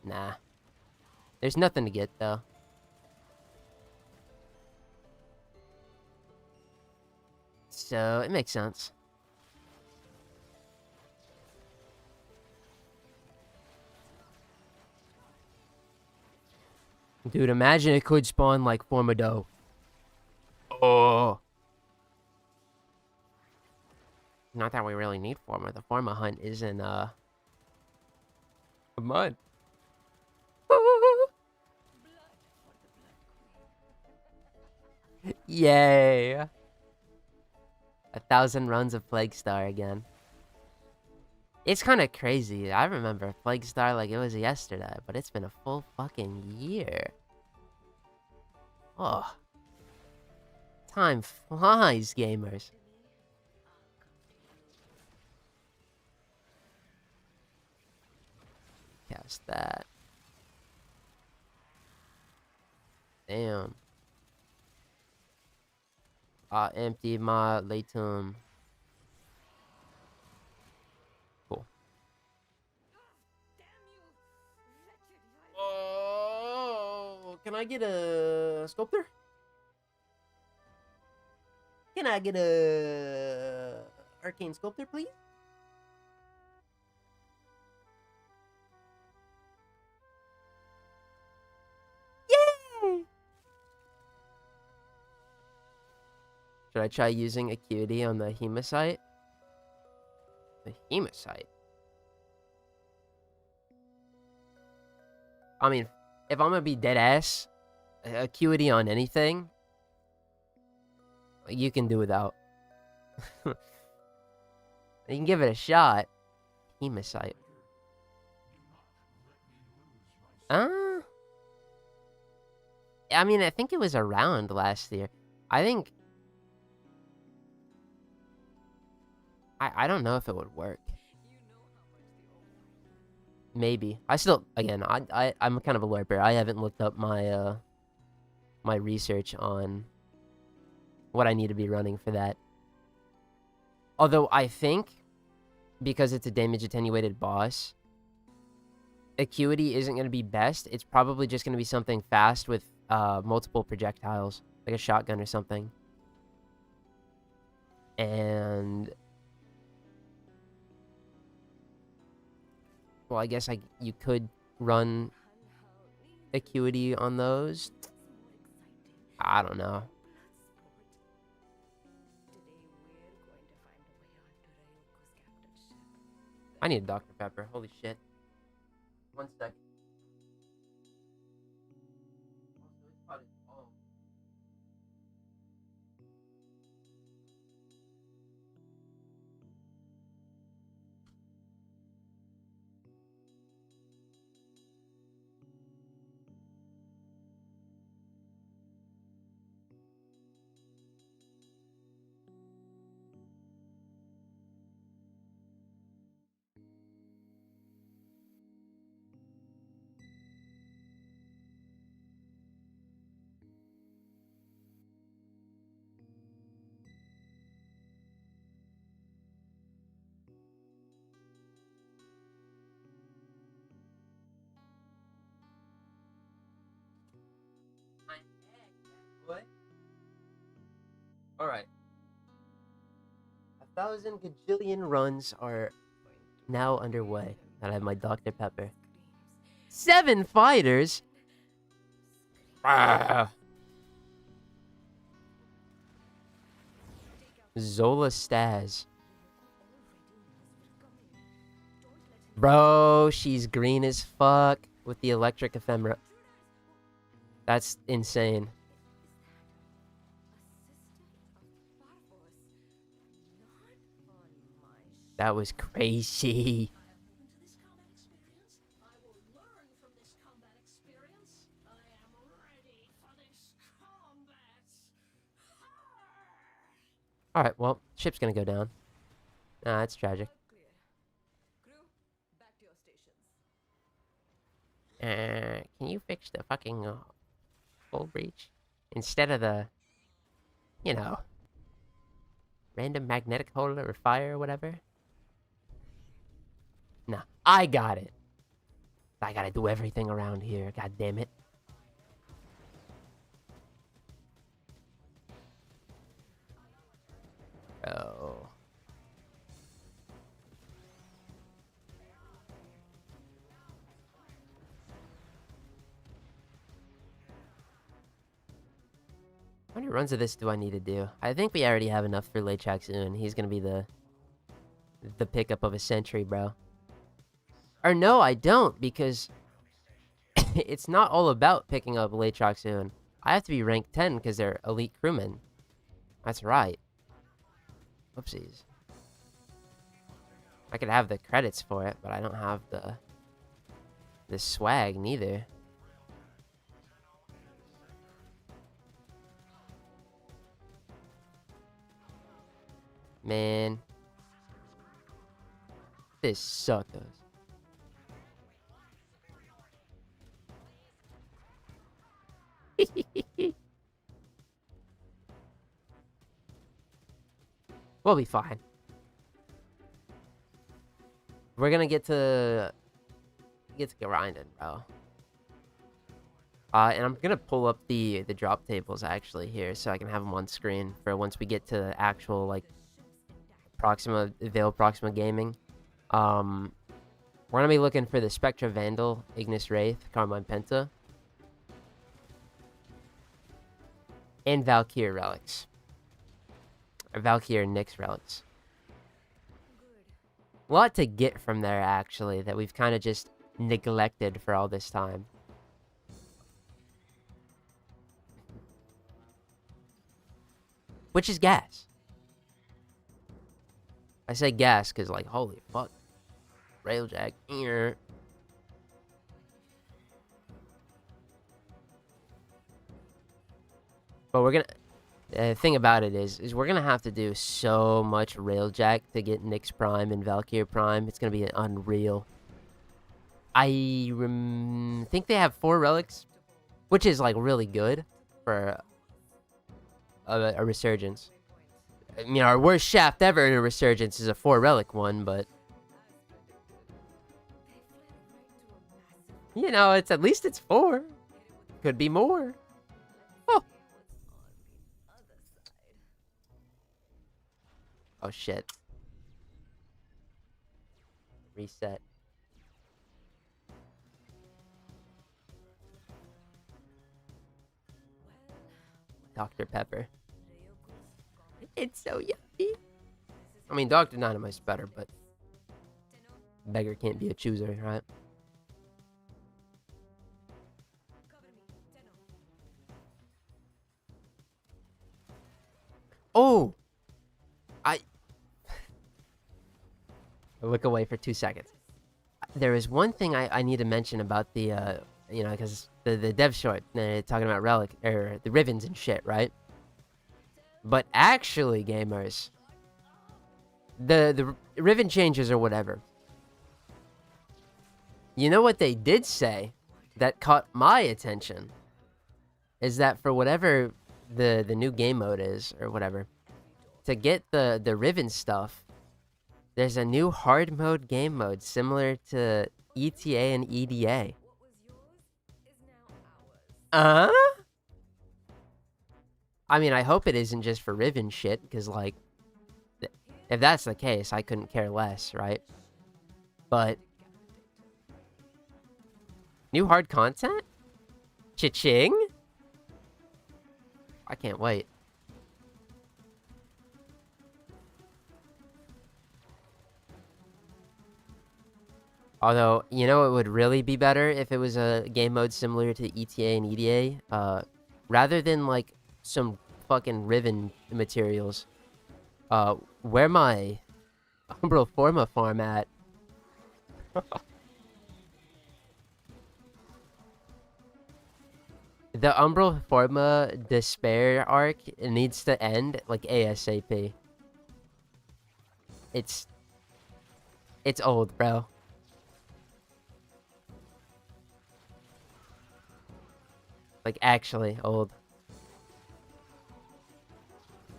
[SPEAKER 1] Nah. There's nothing to get, though. So, it makes sense. Dude, imagine it could spawn, like, Formido. Oh. Not that we really need Forma. The Forma hunt is in, a mud. Yay! 1,000 runs of Plague Star again. It's kind of crazy. I remember Plague Star like it was yesterday, but it's been a full fucking year. Oh. Time flies, gamers. Cast that. Damn. Empty my latum. Cool. Oh, can I get a sculptor? Can I get a arcane sculptor, please? Yay! Should I try using Acuity on the Hematite? The Hematite? I mean, if I'm gonna be dead ass, Acuity on anything, you can do without. You can give it a shot. Hematite. I mean, I think it was around last year. I think... I don't know if it would work. Maybe. I still... Again, I'm kind of a LARPer. I haven't looked up my, my research on what I need to be running for that. Although, I think, because it's a damage-attenuated boss, Acuity isn't going to be best. It's probably just going to be something fast with multiple projectiles, like a shotgun or something. And... Well, I guess you could run Acuity on those. I don't know. I need a Dr. Pepper. Holy shit. 1 second. 1,000 gajillion runs are now underway. And I have my Dr. Pepper. 7 fighters? Ah. Zola Staz. Bro, she's green as fuck with the electric ephemera. That's insane. That was crazy. Alright, well, ship's gonna go down. Nah, that's tragic. Can you fix the fucking full breach? Instead of the, you know, random magnetic hole or fire or whatever? Nah, I got it. I gotta do everything around here, god damn it. Oh. How many runs of this do I need to do? I think we already have enough for Railjack soon. He's gonna be the pickup of a century, bro. Or no, I don't, because it's not all about picking up Railjack soon. I have to be rank 10 because they're elite crewmen. That's right. Whoopsies. I could have the credits for it, but I don't have the swag neither. Man. This suckers. We'll be fine. We're gonna get to grinding, bro. And I'm gonna pull up the drop tables actually here, so I can have them on screen for once we get to actual like Proxima Proxima gaming. We're gonna be looking for the Spectra Vandal, Ignis Wraith, Carmine Penta, and Valkyrie relics. Or Valkyrie and Nyx relics. A lot to get from there, actually, that we've kind of just neglected for all this time. Which is gas. I say gas because, like, holy fuck. Railjack. But we're gonna... The thing about it is we're gonna have to do so much Railjack to get Nyx Prime and Valkyrie Prime. It's gonna be unreal. I think they have 4 relics, which is like really good for a resurgence. I mean, our worst shaft ever in a resurgence is a 4 relic one, but you know, it's at least it's 4. Could be more. Oh. Oh shit. Reset. Dr. Pepper. It's so yummy. I mean, Dr. Dynamite's better, but beggar can't be a chooser, right? Oh! I look away for 2 seconds. There is one thing I need to mention about the, you know, because the dev short, talking about relic, or the Rivens and shit, right? But actually, gamers, the Riven changes or whatever, you know what they did say that caught my attention is that for whatever the new game mode is, or whatever, to get the Riven stuff, there's a new hard mode game mode similar to ETA and EDA. I mean, I hope it isn't just for Riven shit, because, like, If that's the case, I couldn't care less, right? But new hard content? Cha-ching? I can't wait. Although, you know, it would really be better if it was a game mode similar to ETA and EDA. Rather than, like, some fucking Riven materials. Where my Umbral Forma farm at? The Umbral Forma Despair arc needs to end, like, ASAP. It's old, bro. Like, actually old.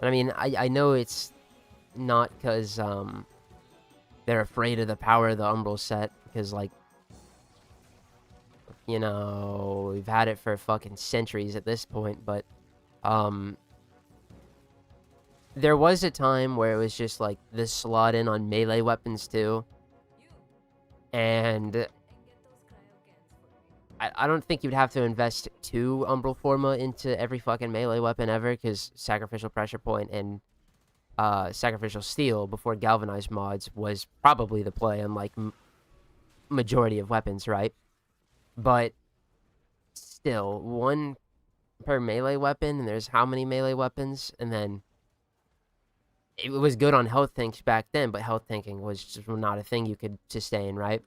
[SPEAKER 1] And I mean, I know it's not because, they're afraid of the power of the Umbral set, because, like, you know, we've had it for fucking centuries at this point, but, there was a time where it was just, like, the slot in on melee weapons, too. And I don't think you'd have to invest 2 Umbral Forma into every fucking melee weapon ever, because Sacrificial Pressure Point and Sacrificial Steel before galvanized mods was probably the play on, like, majority of weapons, right? But still, 1 per melee weapon, and there's how many melee weapons? And then it was good on health tanks back then, but health tanking was just not a thing you could sustain, right?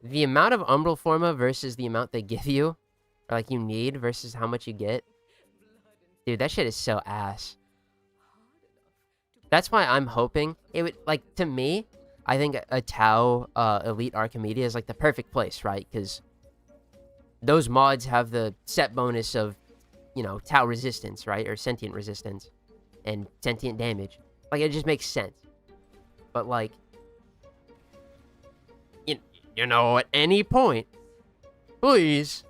[SPEAKER 1] The amount of Umbral Forma versus the amount they give you, or, like, you need versus how much you get, dude, that shit is so ass. That's why I'm hoping it would, like, to me, I think a Tau Elite Archimedes is, like, the perfect place, right? Because those mods have the set bonus of, you know, Tau resistance, right? Or sentient resistance and sentient damage. Like, it just makes sense. But, like, you know, at any point, please.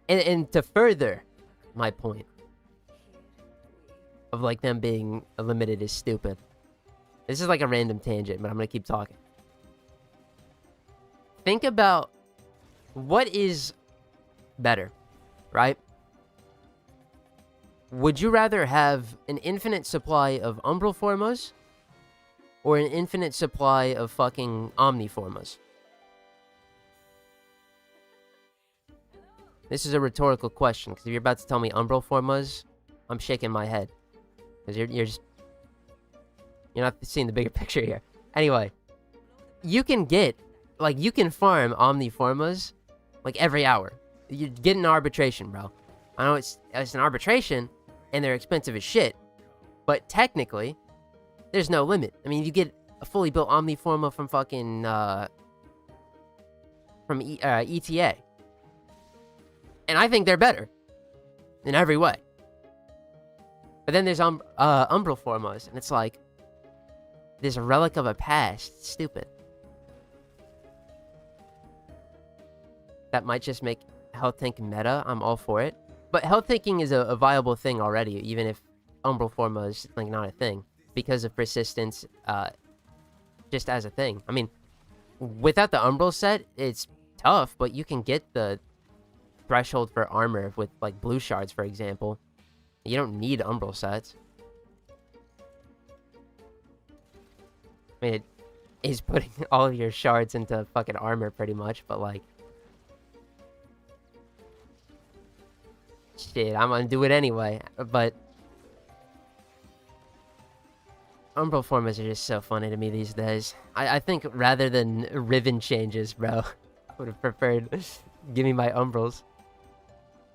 [SPEAKER 1] And to further my point of, like, them being limited is stupid. This is like a random tangent, but I'm gonna keep talking. Think about what is better, right? Would you rather have an infinite supply of Umbral Formas or an infinite supply of fucking Omniformas? This is a rhetorical question, because if you're about to tell me Umbral Formas, I'm shaking my head. Because you're not seeing the bigger picture here. Anyway, you can get, like, you can farm Omniformas, like, every hour. You get an arbitration, bro. I know it's an arbitration, and they're expensive as shit, but technically, there's no limit. I mean, you get a fully built Omniforma from fucking, ETA. And I think they're better. In every way. But then there's, Umbral Formas, and it's like, there's a relic of a past. It's stupid. That might just make health tank meta. I'm all for it. But health tanking is a viable thing already, even if Umbral Forma is, like, not a thing. Because of persistence, just as a thing. I mean, without the Umbral set, it's tough, but you can get the threshold for armor with, like, blue shards, for example. You don't need Umbral sets. I mean, it is putting all of your shards into fucking armor, pretty much, but, like, shit, I'm gonna do it anyway. But Umbral Formas are just so funny to me these days. I think rather than Riven changes, bro, I would have preferred give me my Umbrals.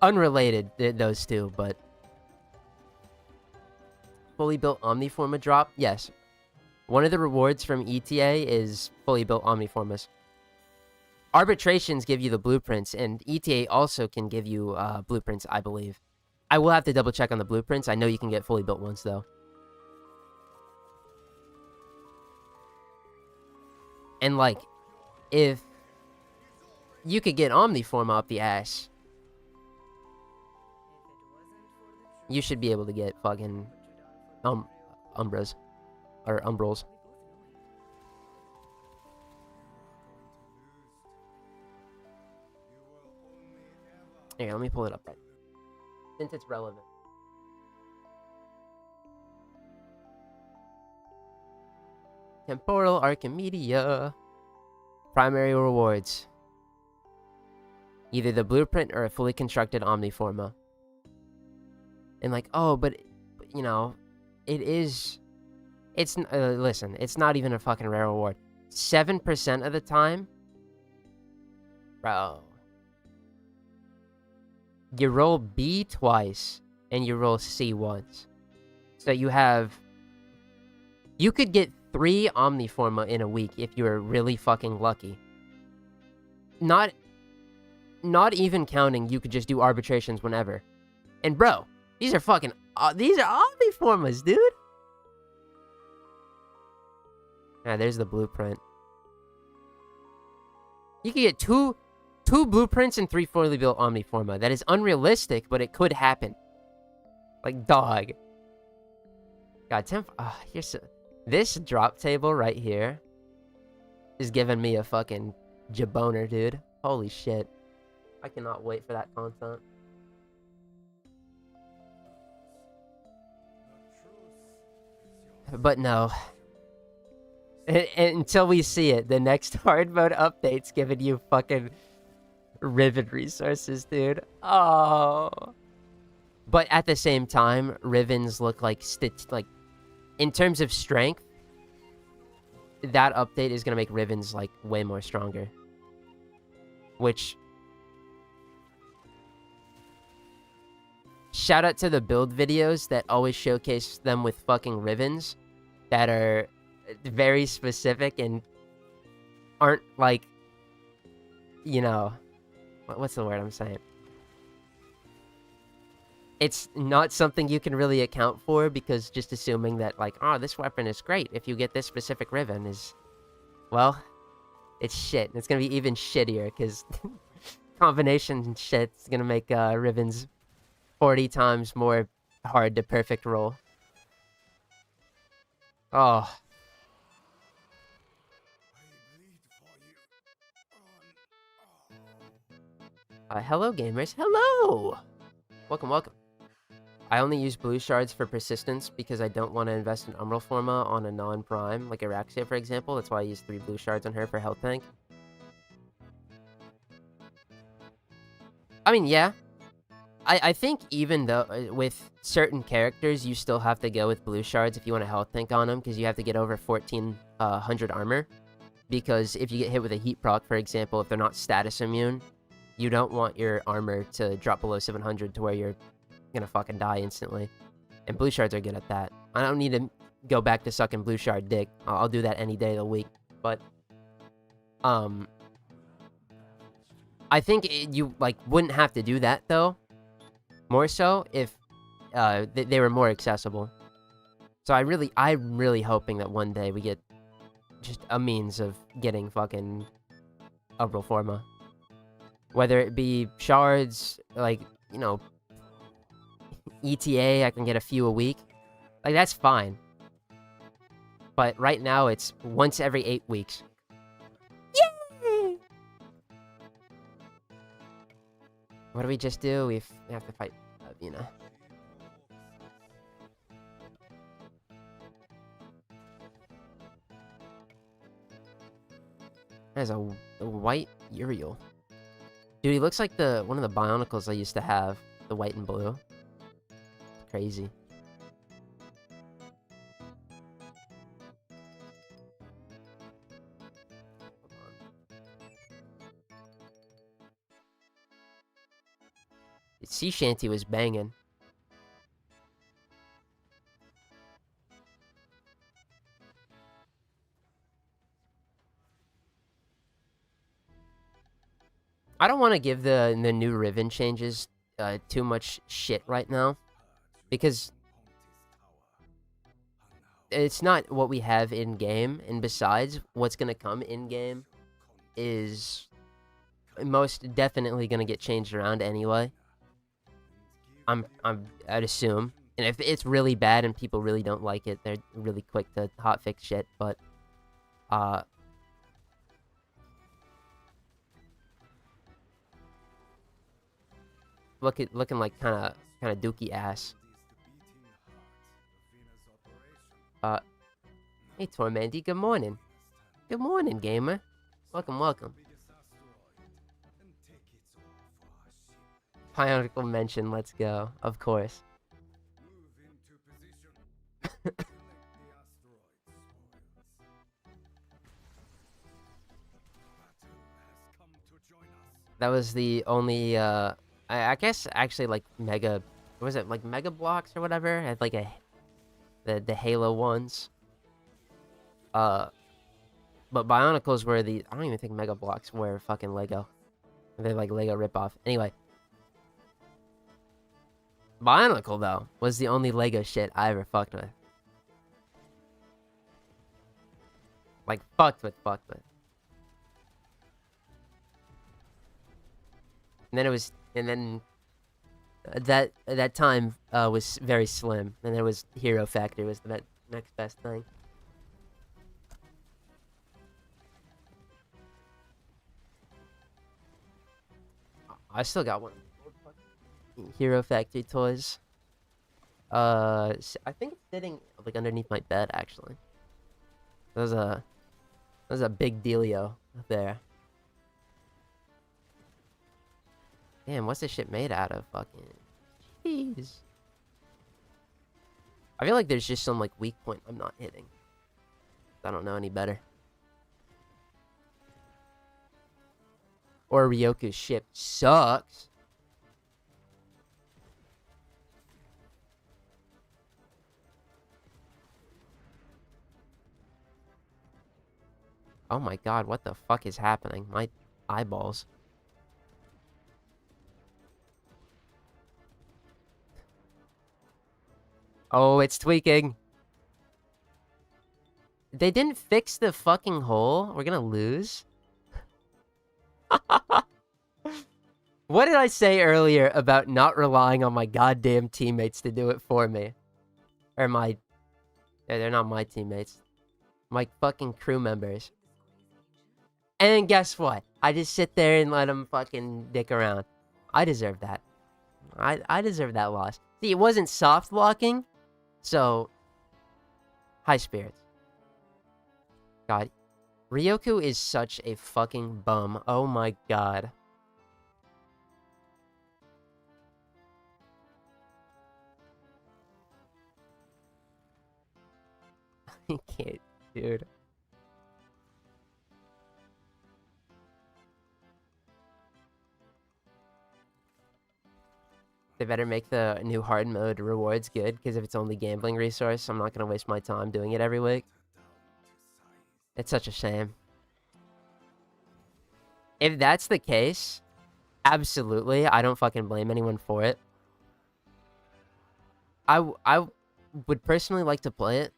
[SPEAKER 1] Unrelated, those two, but fully built Omniforma drop? Yes. One of the rewards from ETA is fully built Omniformas. Arbitrations give you the blueprints, and ETA also can give you blueprints, I believe. I will have to double check on the blueprints. I know you can get fully built ones, though. And, like, if you could get Omniforma up the ass, You should be able to get fucking umbras or umbrals. Here, let me pull it up right since it's relevant. Temporal Archimedia. Primary rewards. Either the blueprint or a fully constructed Omniforma. And like, oh, but you know, listen, it's not even a fucking rare reward. 7% of the time, bro, you roll B twice and you roll C once. So you could get 3 Omniforma in a week if you're really fucking lucky. Not even counting, you could just do arbitrations whenever. And bro, these are fucking, these are Omniformas, dude. Ah, there's the blueprint. You could get two blueprints and 3 fully built Omniforma. That is unrealistic, but it could happen. Like, dog. God, this drop table right here is giving me a fucking jaboner, dude. Holy shit. I cannot wait for that content. But no. Until we see it, the next hard mode update's giving you fucking Riven resources, dude. Oh. But at the same time, Rivens look like in terms of strength, that update is gonna make Rivens like way more stronger. Which, shout out to the build videos that always showcase them with fucking Rivens that are very specific and aren't like, you know, what's the word I'm saying? It's not something you can really account for, because just assuming that like, oh, this weapon is great if you get this specific Riven is, well, it's shit. It's gonna be even shittier because combination shit's gonna make Rivens 40 times more hard to perfect roll. Oh. Hello, gamers. Hello! Welcome, welcome. I only use blue shards for persistence because I don't want to invest in Umbral Forma on a non-prime, like Araxia, for example. That's why I use 3 blue shards on her for health tank. I mean, yeah. I think even though, with certain characters, you still have to go with blue shards if you want a health tank on them, because you have to get over 1400 armor. Because if you get hit with a heat proc, for example, if they're not status immune, you don't want your armor to drop below 700 to where you're gonna fucking die instantly. And blue shards are good at that. I don't need to go back to sucking blue shard dick. I'll do that any day of the week. But, I think you, like, wouldn't have to do that, though. More so if they were more accessible. So I'm really hoping that one day we get just a means of getting fucking Umbral Forma. Whether it be shards, like, you know, ETA, I can get a few a week. Like, that's fine. But right now, it's once every 8 weeks. Yay! What do we just do? We have to fight Vina. There's a white Uriel. Dude, he looks like one of the Bionicles I used to have. The white and blue. It's crazy. Sea Shanty was banging. I don't want to give the new Riven changes too much shit right now, because it's not what we have in game, and besides, what's gonna come in game is most definitely gonna get changed around anyway. I'd assume. And if it's really bad and people really don't like it, they're really quick to hotfix shit. But uh, looking like kind of dookie ass. Hey Tormandee, good morning. Good morning, gamer. Welcome, welcome. Pionical mention, let's go. Of course. That was the only, I guess actually like mega, was it like mega blocks or whatever? Had like the Halo ones. But Bionicles were I don't even think mega blocks were fucking Lego. They're like Lego ripoff. Anyway. Bionicle, though, was the only Lego shit I ever fucked with. Like, fucked with. And then that time was very slim. And there was Hero Factory was the next best thing. I still got one. Hero Factory toys. I think it's sitting like underneath my bed actually. There's a big dealio there. Damn, what's this shit made out of? Fucking jeez. I feel like there's just some like weak point I'm not hitting. I don't know any better. Or Ryoku's ship sucks. Oh my god, what the fuck is happening? My eyeballs. Oh, it's tweaking. They didn't fix the fucking hole? We're gonna lose? What did I say earlier about not relying on my goddamn teammates to do it for me? Or my... they're not my teammates. My fucking crew members. And guess what? I just sit there and let them fucking dick around. I deserve that. I deserve that loss. See, it wasn't soft locking, so... high spirits. God. Ryoku is such a fucking bum. Oh my god. I can't, dude. They better make the new hard mode rewards good, because if it's only gambling resource, I'm not going to waste my time doing it every week. It's such a shame. If that's the case, absolutely, I don't fucking blame anyone for it. I would personally like to play it,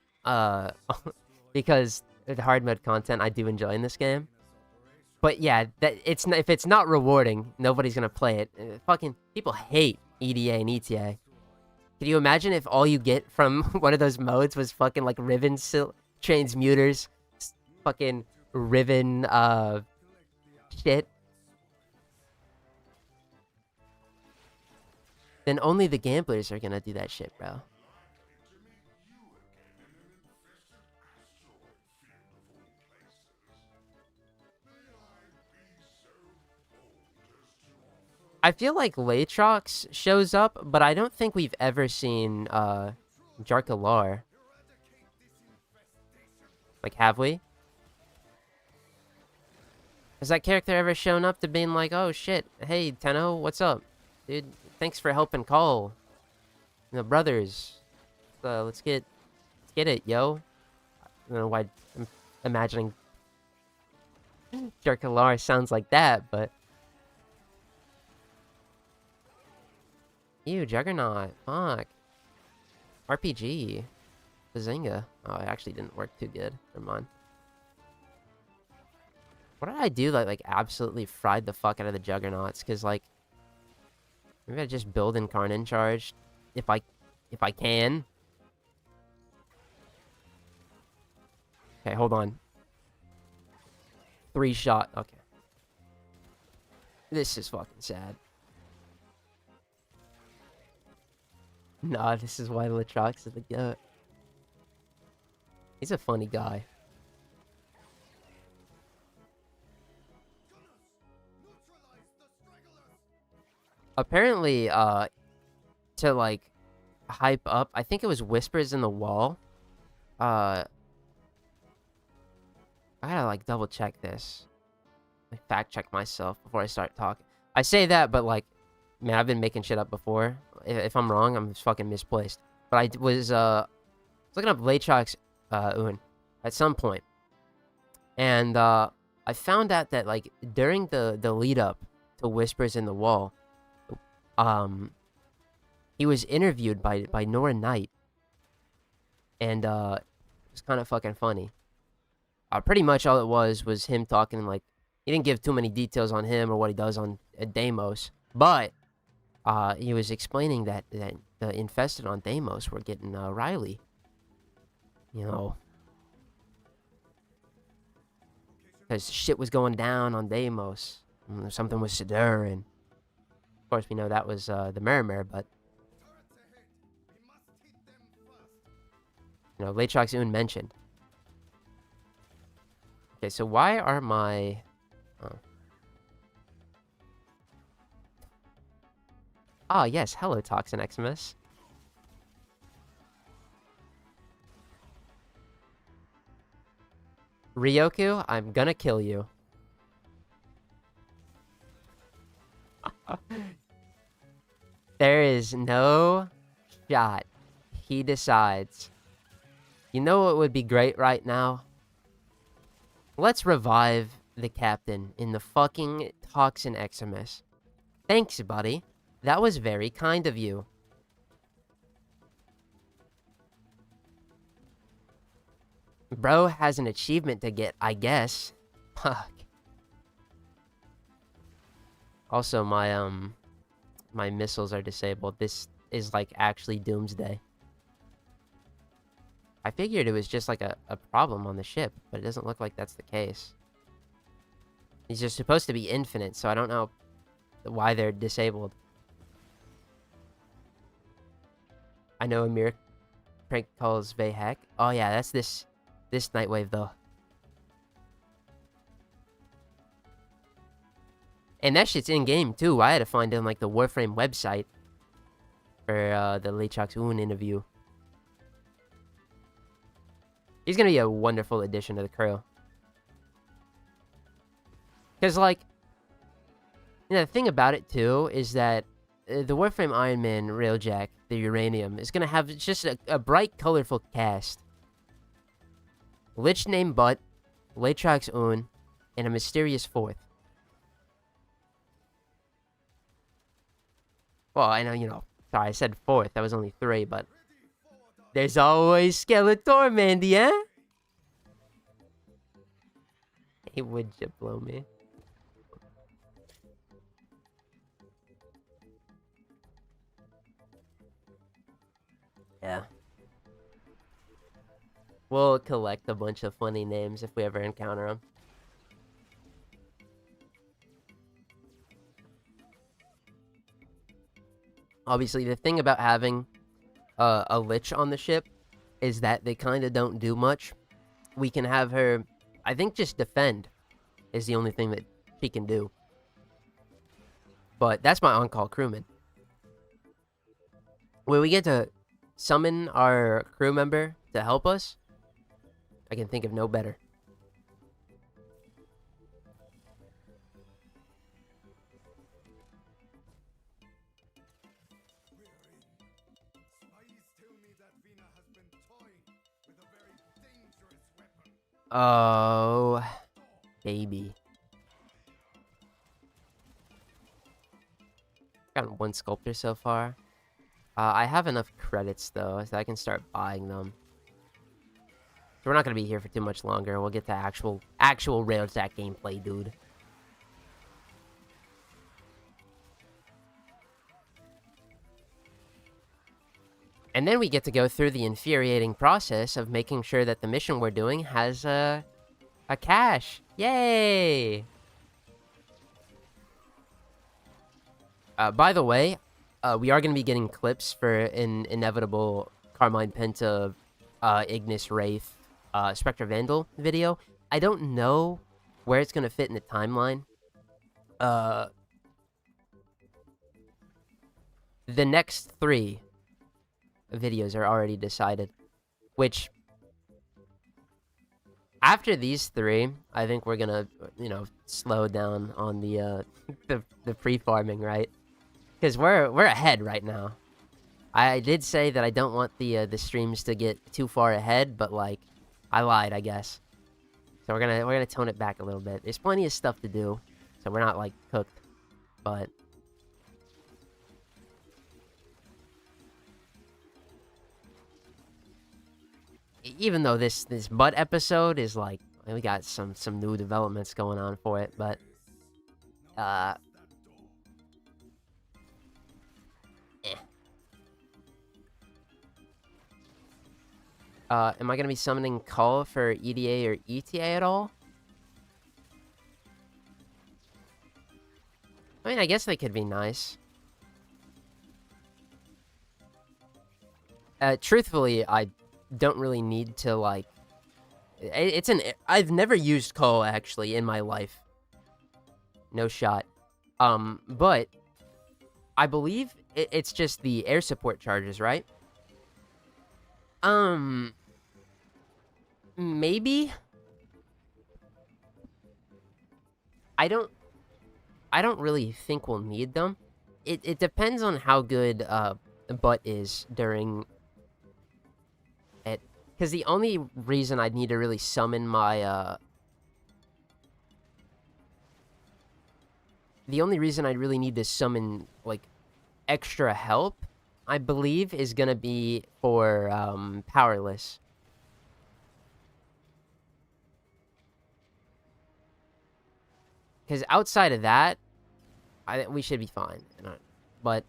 [SPEAKER 1] because the hard mode content I do enjoy in this game. But yeah, if it's not rewarding, nobody's gonna play it. Fucking people hate EDA and ETA. Can you imagine if all you get from one of those modes was fucking like Riven transmuters, fucking Riven shit? Then only the gamblers are gonna do that shit, bro. I feel like Latrox shows up, but I don't think we've ever seen Jarkalar. Like, have we? Has that character ever shown up to being like, oh shit, hey Tenno, what's up? Dude, thanks for helping Call. You know, brothers. Let's get it, yo. I don't know why I'm imagining Jarkalar sounds like that, but... Ew, Juggernaut. Fuck. RPG. Bazinga. Oh, it actually didn't work too good. Never mind. What did I do that, like, absolutely fried the fuck out of the Juggernauts? Because, like... Maybe I just build Incarnate Charge if I can. Okay, hold on. 3 shot. Okay. This is fucking sad. Nah, this is why Latrox is the goat. He's a funny guy. Apparently, to like hype up, I think it was Whispers in the Wall. I gotta like double check this. Like fact check myself before I start talking. I say that, but like, man, I've been making shit up before. If I'm wrong, I'm fucking misplaced. But I was looking up Latrox Un at some point, and I found out that like during the lead up to Whispers in the Wall, he was interviewed by Nora Knight, and it was kind of fucking funny. Pretty much all it was him talking. Like, he didn't give too many details on him or what he does on Deimos, but he was explaining that the infested on Deimos were getting Riley. You know, because shit was going down on Deimos. Something was stirring. Of course, we know that was the Merrimere, but you know, Latrox Un mentioned. Okay, so why are my... Ah, yes. Hello, Toxin Eximus. Ryoku, I'm gonna kill you. There is no shot he decides. You know what would be great right now? Let's revive the captain in the fucking Toxin Eximus. Thanks, buddy. That was very kind of you. Bro has an achievement to get, I guess. Fuck. Also, my missiles are disabled. This is like actually doomsday. I figured it was just like a problem on the ship, but it doesn't look like that's the case. These are supposed to be infinite, so I don't know why they're disabled. I know Amir prank calls Vayhek. Oh yeah, that's this Nightwave though. And that shit's in game too. I had to find it on like the Warframe website for the Latrox Un interview. He's gonna be a wonderful addition to the crew. Because, like, you know, the thing about it, too, is that the Warframe Iron Man Railjack, the Uranium, is gonna have just a bright, colorful cast. Lich named Butt, Latrox Un, and a mysterious fourth. Well, I know, you know, sorry, I said fourth. That was only 3, but... There's always Skeletormandee, eh? Hey, would you blow me? Yeah. We'll collect a bunch of funny names if we ever encounter them. Obviously, the thing about having a Lich on the ship is that they kind of don't do much. We can have her, I think, just defend is the only thing that she can do. But that's my on-call crewman. When we get to summon our crew member to help us, I can think of no better. Oh, baby. Got 1 sculptor so far. I have enough credits, though, so I can start buying them. So we're not going to be here for too much longer. We'll get to actual Railjack gameplay, dude. And then we get to go through the infuriating process of making sure that the mission we're doing has a cache. Yay! By the way, we are going to be getting clips for an inevitable Carmine Penta, Ignis Wraith, Spectre Vandal video. I don't know where it's going to fit in the timeline. The next 3 videos are already decided, which after these 3, I think we're gonna, slow down on the the pre-farming, right? Because we're ahead right now. I did say that I don't want the streams to get too far ahead, but like, I lied, I guess. So we're gonna tone it back a little bit. There's plenty of stuff to do, so we're not like cooked, but. Even though this butt episode is like, we got some new developments going on for it, but am I gonna be summoning Call for EDA or ETA at all? I mean, I guess they could be nice. Truthfully, I don't really need to, like... I've never used Call, actually, in my life. No shot. But I believe it's just the air support charges, right? Maybe? I don't really think we'll need them. It depends on how good, Butt is during... Because the only reason I'd need to really summon my, The only reason I'd really need to summon, like, extra help, I believe, is gonna be for, Powerless. Because outside of that, we should be fine. But,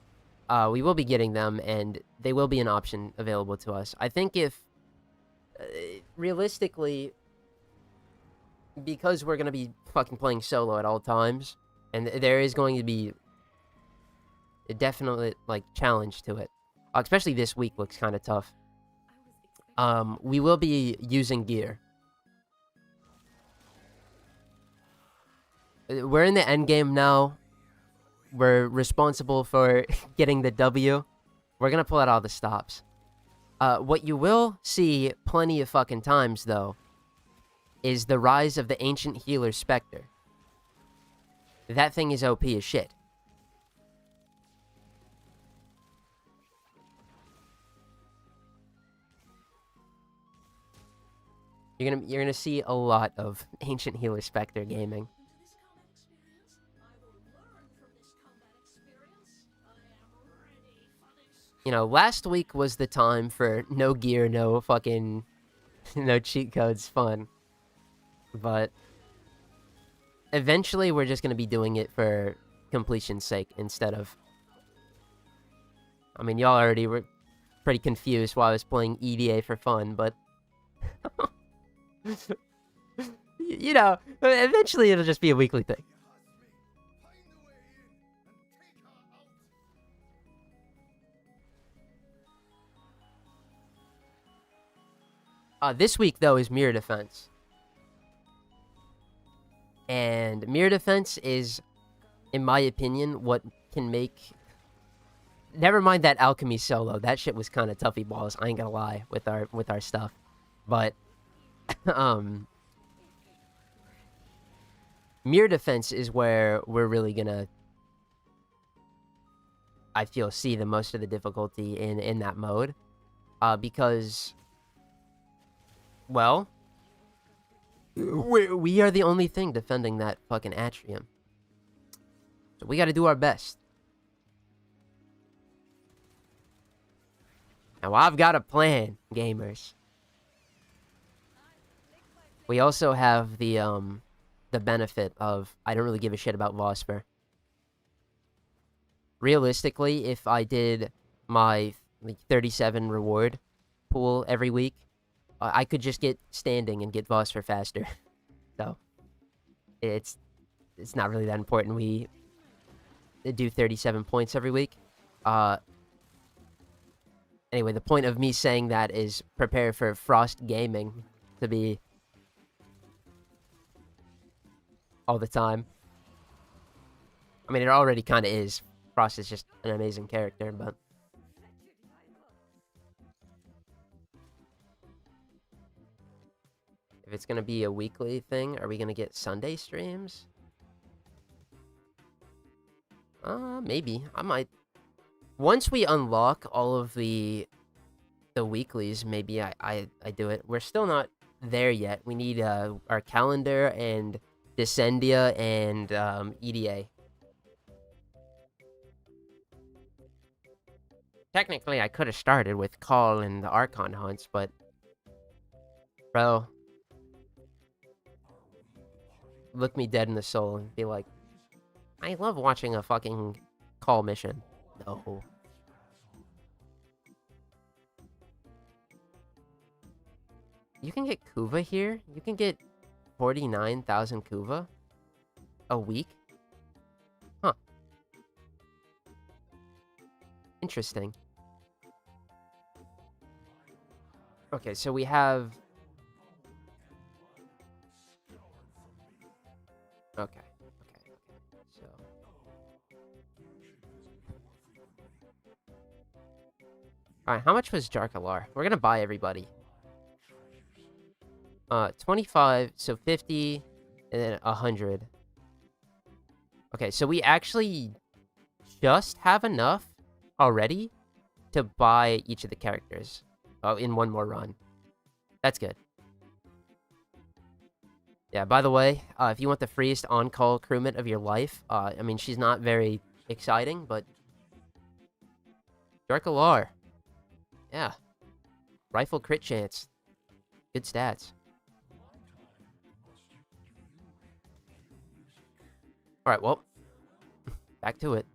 [SPEAKER 1] we will be getting them, and they will be an option available to us. I think if... realistically, because we're gonna be fucking playing solo at all times, and there is going to be a definite, like, challenge to it. Especially this week looks kind of tough. We will be using gear. We're in the end game now. We're responsible for getting the W. We're gonna pull out all the stops. What you will see plenty of fucking times, though, is the rise of the Ancient Healer Spectre. That thing is OP as shit. You're gonna see a lot of Ancient Healer Spectre gaming. You know, last week was the time for no gear, no fucking... no cheat codes fun. But... eventually, we're just gonna be doing it for completion's sake instead of... I mean, y'all already were pretty confused while I was playing EDA for fun, but... you know, eventually it'll just be a weekly thing. This week, though, is Mirror Defense. And Mirror Defense is, in my opinion, what can make... Never mind that Alchemy solo. That shit was kind of toughy balls, I ain't gonna lie, with our stuff. But, Mirror Defense is where we're really gonna, I feel, see the most of the difficulty in that mode. Because... well, we are the only thing defending that fucking atrium. So we gotta do our best. Now, I've got a plan, gamers. We also have the benefit of, I don't really give a shit about Vosper. Realistically, if I did my like 37 reward pool every week, I could just get standing and get boss for faster. So it's not really that important. We do 37 points every week. Anyway, the point of me saying that is prepare for Frost Gaming to be all the time. I mean, it already kind of is. Frost is just an amazing character, but... If it's going to be a weekly thing, are we going to get Sunday streams? Maybe. I might. Once we unlock all of the weeklies, maybe I do it. We're still not there yet. We need our calendar and Descendia and EDA. Technically, I could have started with Call and the Archon hunts, but... Bro... Look me dead in the soul and be like, I love watching a fucking Call mission. No. You can get Kuva here? You can get 49,000 Kuva a week? Huh. Interesting. Okay, so we have... Okay. So... Alright, how much was Jarkalar? We're gonna buy everybody. 25, so 50, and then 100. Okay, so we actually just have enough already to buy each of the characters in one more run. That's good. Yeah, by the way, if you want the freest on-call crewmate of your life, I mean, she's not very exciting, but... Jarkalar. Yeah. Rifle crit chance. Good stats. Alright, well. Back to it.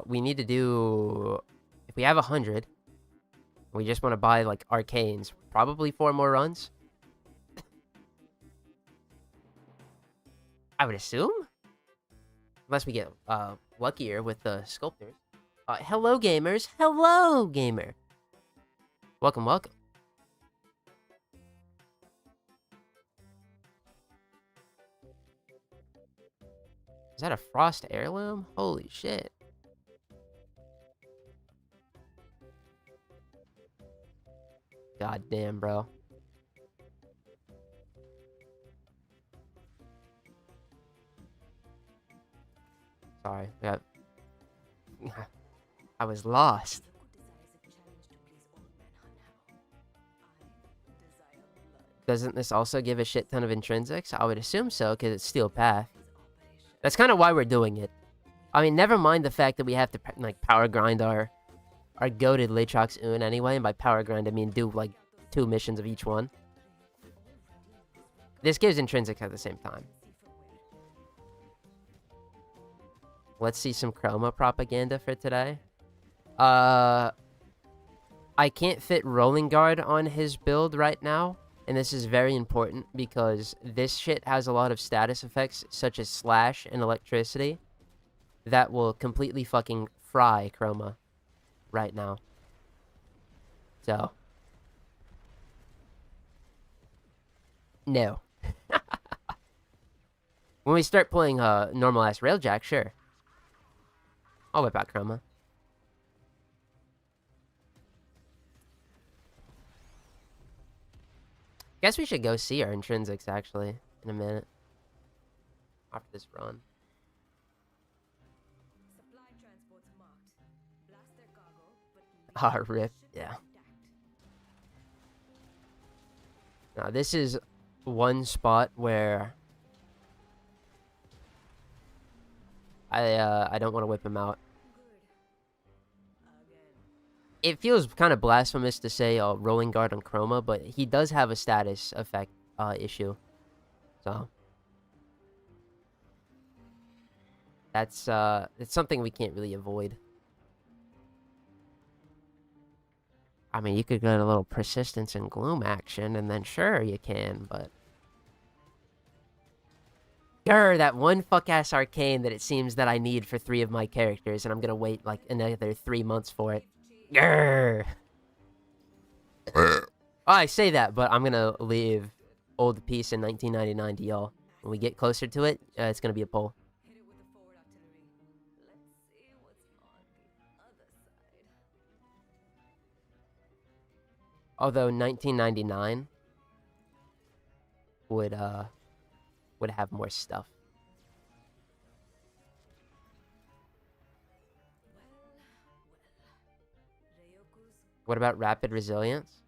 [SPEAKER 1] We need to do... If we have 100, we just want to buy, like, arcanes. Probably 4 more runs. I would assume? Unless we get luckier with the sculptors. Hello, gamers. Hello, gamer. Welcome, welcome. Is that a Frost heirloom? Holy shit. God damn, bro. Sorry, I was lost. Doesn't this also give a shit ton of intrinsics? I would assume so, because it's Steel Path. That's kind of why we're doing it. I mean, never mind the fact that we have to, like, power grind our goated Latrox Un anyway, and by power grind, I mean do, like, 2 missions of each one. This gives intrinsics at the same time. Let's see some chroma propaganda for today. I can't fit Rolling Guard on his build right now. And this is very important because this shit has a lot of status effects such as Slash and Electricity that will completely fucking fry chroma right now. So. No. When we start playing normal-ass Railjack, sure. I'll whip out chroma. Guess we should go see our intrinsics, actually, in a minute. After this run. Ah, rip, yeah. Now, this is one spot where... I don't want to whip him out. It feels kind of blasphemous to say Rolling Guard on Chroma, but he does have a status effect issue. So that's it's something we can't really avoid. I mean, you could get a little persistence and gloom action, and then sure, you can, but... Grr, that one fuck-ass arcane that it seems that I need for 3 of my characters, and I'm gonna wait, like, another 3 months for it. Grr! Oh, I say that, but I'm gonna leave Old Peace in 1999 to y'all. When we get closer to it, it's gonna be a poll.
[SPEAKER 2] Hit it with the forward artillery. Let's see what's on the other side.
[SPEAKER 1] Although 1999 would have more stuff.
[SPEAKER 2] Ryoku's.
[SPEAKER 1] What about rapid resilience?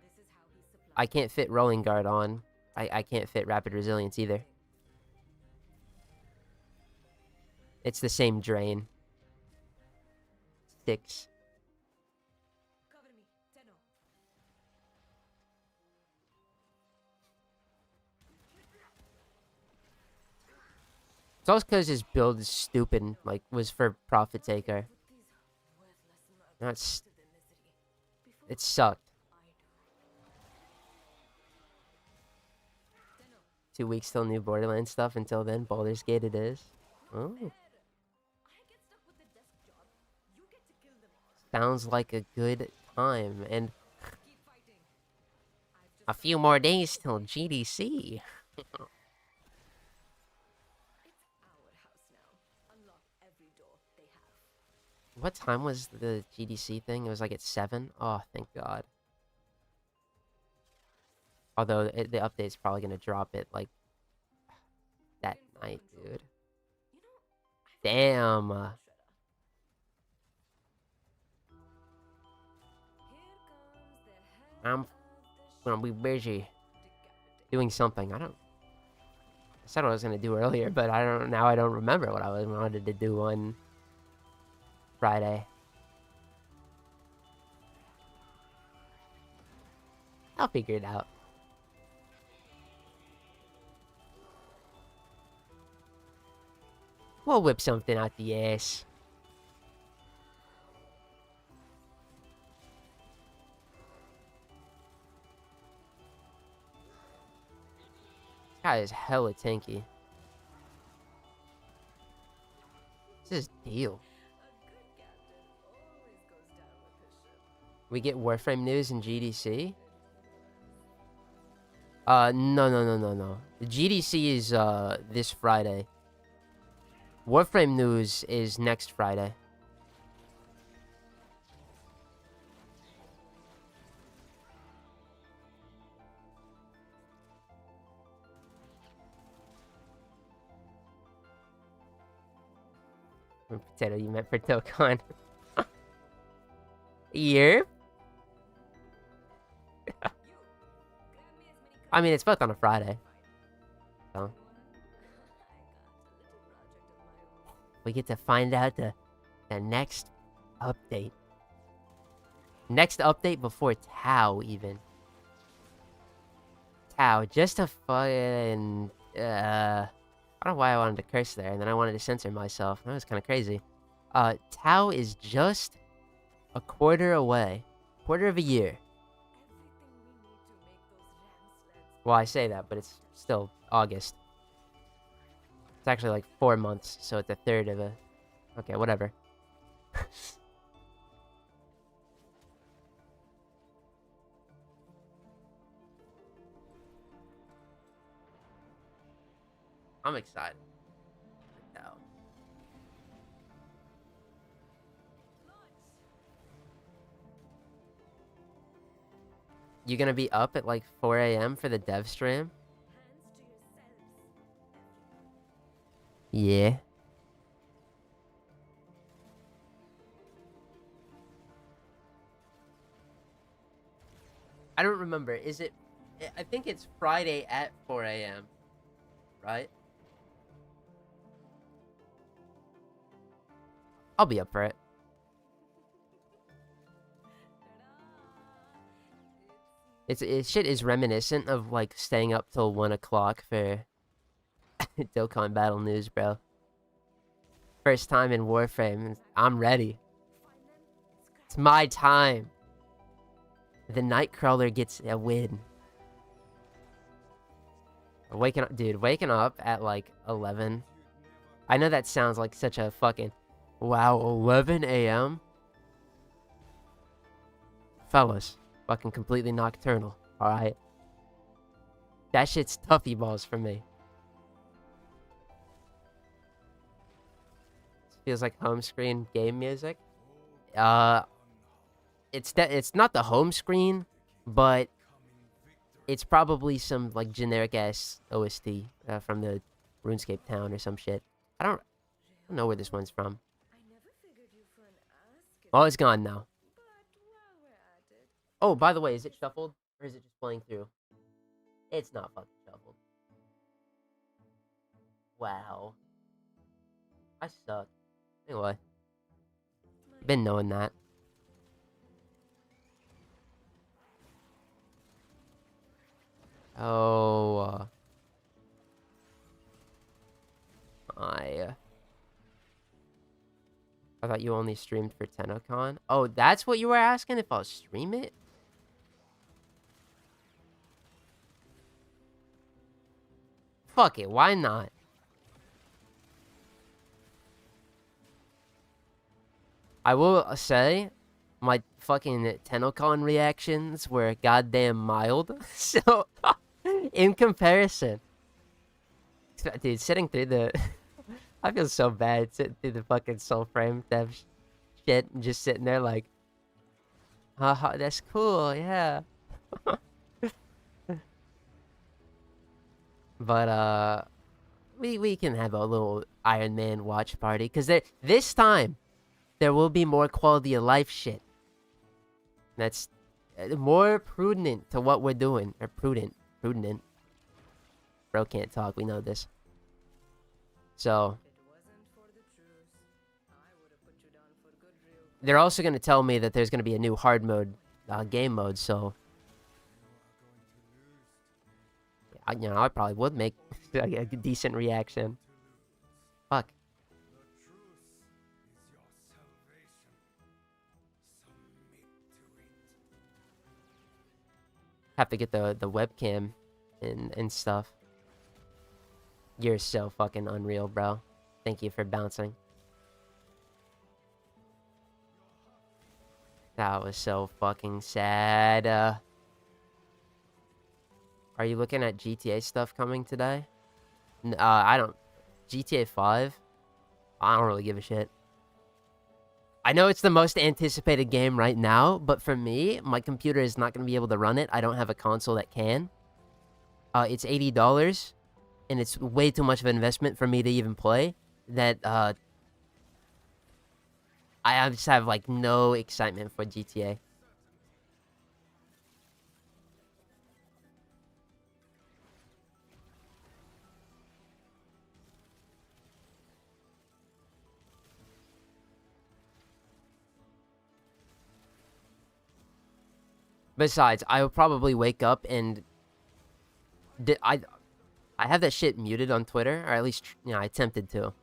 [SPEAKER 2] This is how he supplies.
[SPEAKER 1] I can't fit rolling guard on. I can't fit rapid resilience either. It's the same drain. 6.
[SPEAKER 2] Cover me, Tenno.
[SPEAKER 1] It's also because his build is stupid, and, like, was for Profit Taker.
[SPEAKER 2] Put these worthless
[SPEAKER 1] No,
[SPEAKER 2] murderers to the misery. Before
[SPEAKER 1] it sucked.
[SPEAKER 2] I do. Tenno,
[SPEAKER 1] 2 weeks till new Borderlands stuff. Until then, Baldur's Gate it is. Oh,
[SPEAKER 2] I get stuck with the desk job. You get to kill them all.
[SPEAKER 1] sounds like a good time. And
[SPEAKER 2] Keep fighting. I've
[SPEAKER 1] a
[SPEAKER 2] just
[SPEAKER 1] few more days till GDC.
[SPEAKER 2] It's our house now. Unlock every door they have.
[SPEAKER 1] What time was the GDC thing? It was like at 7? Oh, thank God. Although the update's probably gonna drop it like that night, dude.
[SPEAKER 2] You know,
[SPEAKER 1] Damn.
[SPEAKER 2] Shredder. Here comes the head
[SPEAKER 1] I'm
[SPEAKER 2] of
[SPEAKER 1] gonna be busy
[SPEAKER 2] decapitate.
[SPEAKER 1] doing something. I said what I was gonna do earlier, but I don't remember what I wanted to do on Friday. I'll figure it out. We'll whip something out the ass. Guy is hella tanky. What's his deal?
[SPEAKER 2] A good captain always goes down with his ship.
[SPEAKER 1] We get Warframe news in GDC? No. The GDC is, this Friday. Warframe news is next Friday. Potato, you meant for Tokon. Yep. I mean, it's both on a Friday. So we get to find out the next update. Next update before Tau, even. Tau, just to fucking... I don't know why I wanted to curse there, and then I wanted to censor myself. That was kind of crazy. Tau is just a quarter away. Quarter of a year. Well, I say that, but it's still August. It's actually like 4 months, so it's a third of a... Okay, whatever. I'm excited. No. You gonna be up at like 4 a.m. for the dev stream? Yeah. I don't remember. Is it... I think it's Friday at 4 a.m. Right? I'll be up for it. Shit is reminiscent of like staying up till 1 o'clock for Dokkan Battle News, bro. First time in Warframe. I'm ready. It's my time. The Nightcrawler gets a win. Waking up, dude, waking up at like 11. I know that sounds like such a fucking... Wow, 11 a.m.? Fellas, fucking completely nocturnal, alright? That shit's toughy balls for me. Feels like home screen game music. It's not the home screen, but it's probably some like generic ass OST from the RuneScape town or some shit. I don't know where this one's from.
[SPEAKER 2] I never figured you for an ass.
[SPEAKER 1] Oh, it's gone now.
[SPEAKER 2] But while we're at it,
[SPEAKER 1] Oh, by the way, is it shuffled or is it just playing through? It's not fucking shuffled. Wow. I suck. Anyway, been knowing that. Oh, I thought you only streamed for TennoCon. Oh, that's what you were asking, if I'll stream it? Fuck it, why not? I will say, my fucking TennoCon reactions were goddamn mild. So, in comparison, dude, sitting through the... I feel so bad sitting through the fucking Soulframe dev shit and just sitting there like, haha, that's cool, yeah. But, we can have a little Iron Man watch party, because this time, there will be more quality of life shit. That's more prudent to what we're doing. Or prudent. Bro can't talk, we know this. So,
[SPEAKER 2] if it wasn't for the truce, I would have put you down for good real.
[SPEAKER 1] they're also going to tell me that there's going to be a new hard mode, game mode, so... I probably would make a decent reaction. Fuck. Have to get the webcam and stuff. You're so fucking unreal, bro. Thank you for bouncing. That was so fucking sad. Are you looking at GTA stuff coming today? I don't... GTA 5? I don't really give a shit. I know it's the most anticipated game right now, but for me, my computer is not going to be able to run it. I don't have a console that can. It's $80, and it's way too much of an investment for me to even play. That, I just have, like, no excitement for GTA. Besides, I will probably wake up and... I have that shit muted on Twitter, or at least, I attempted to.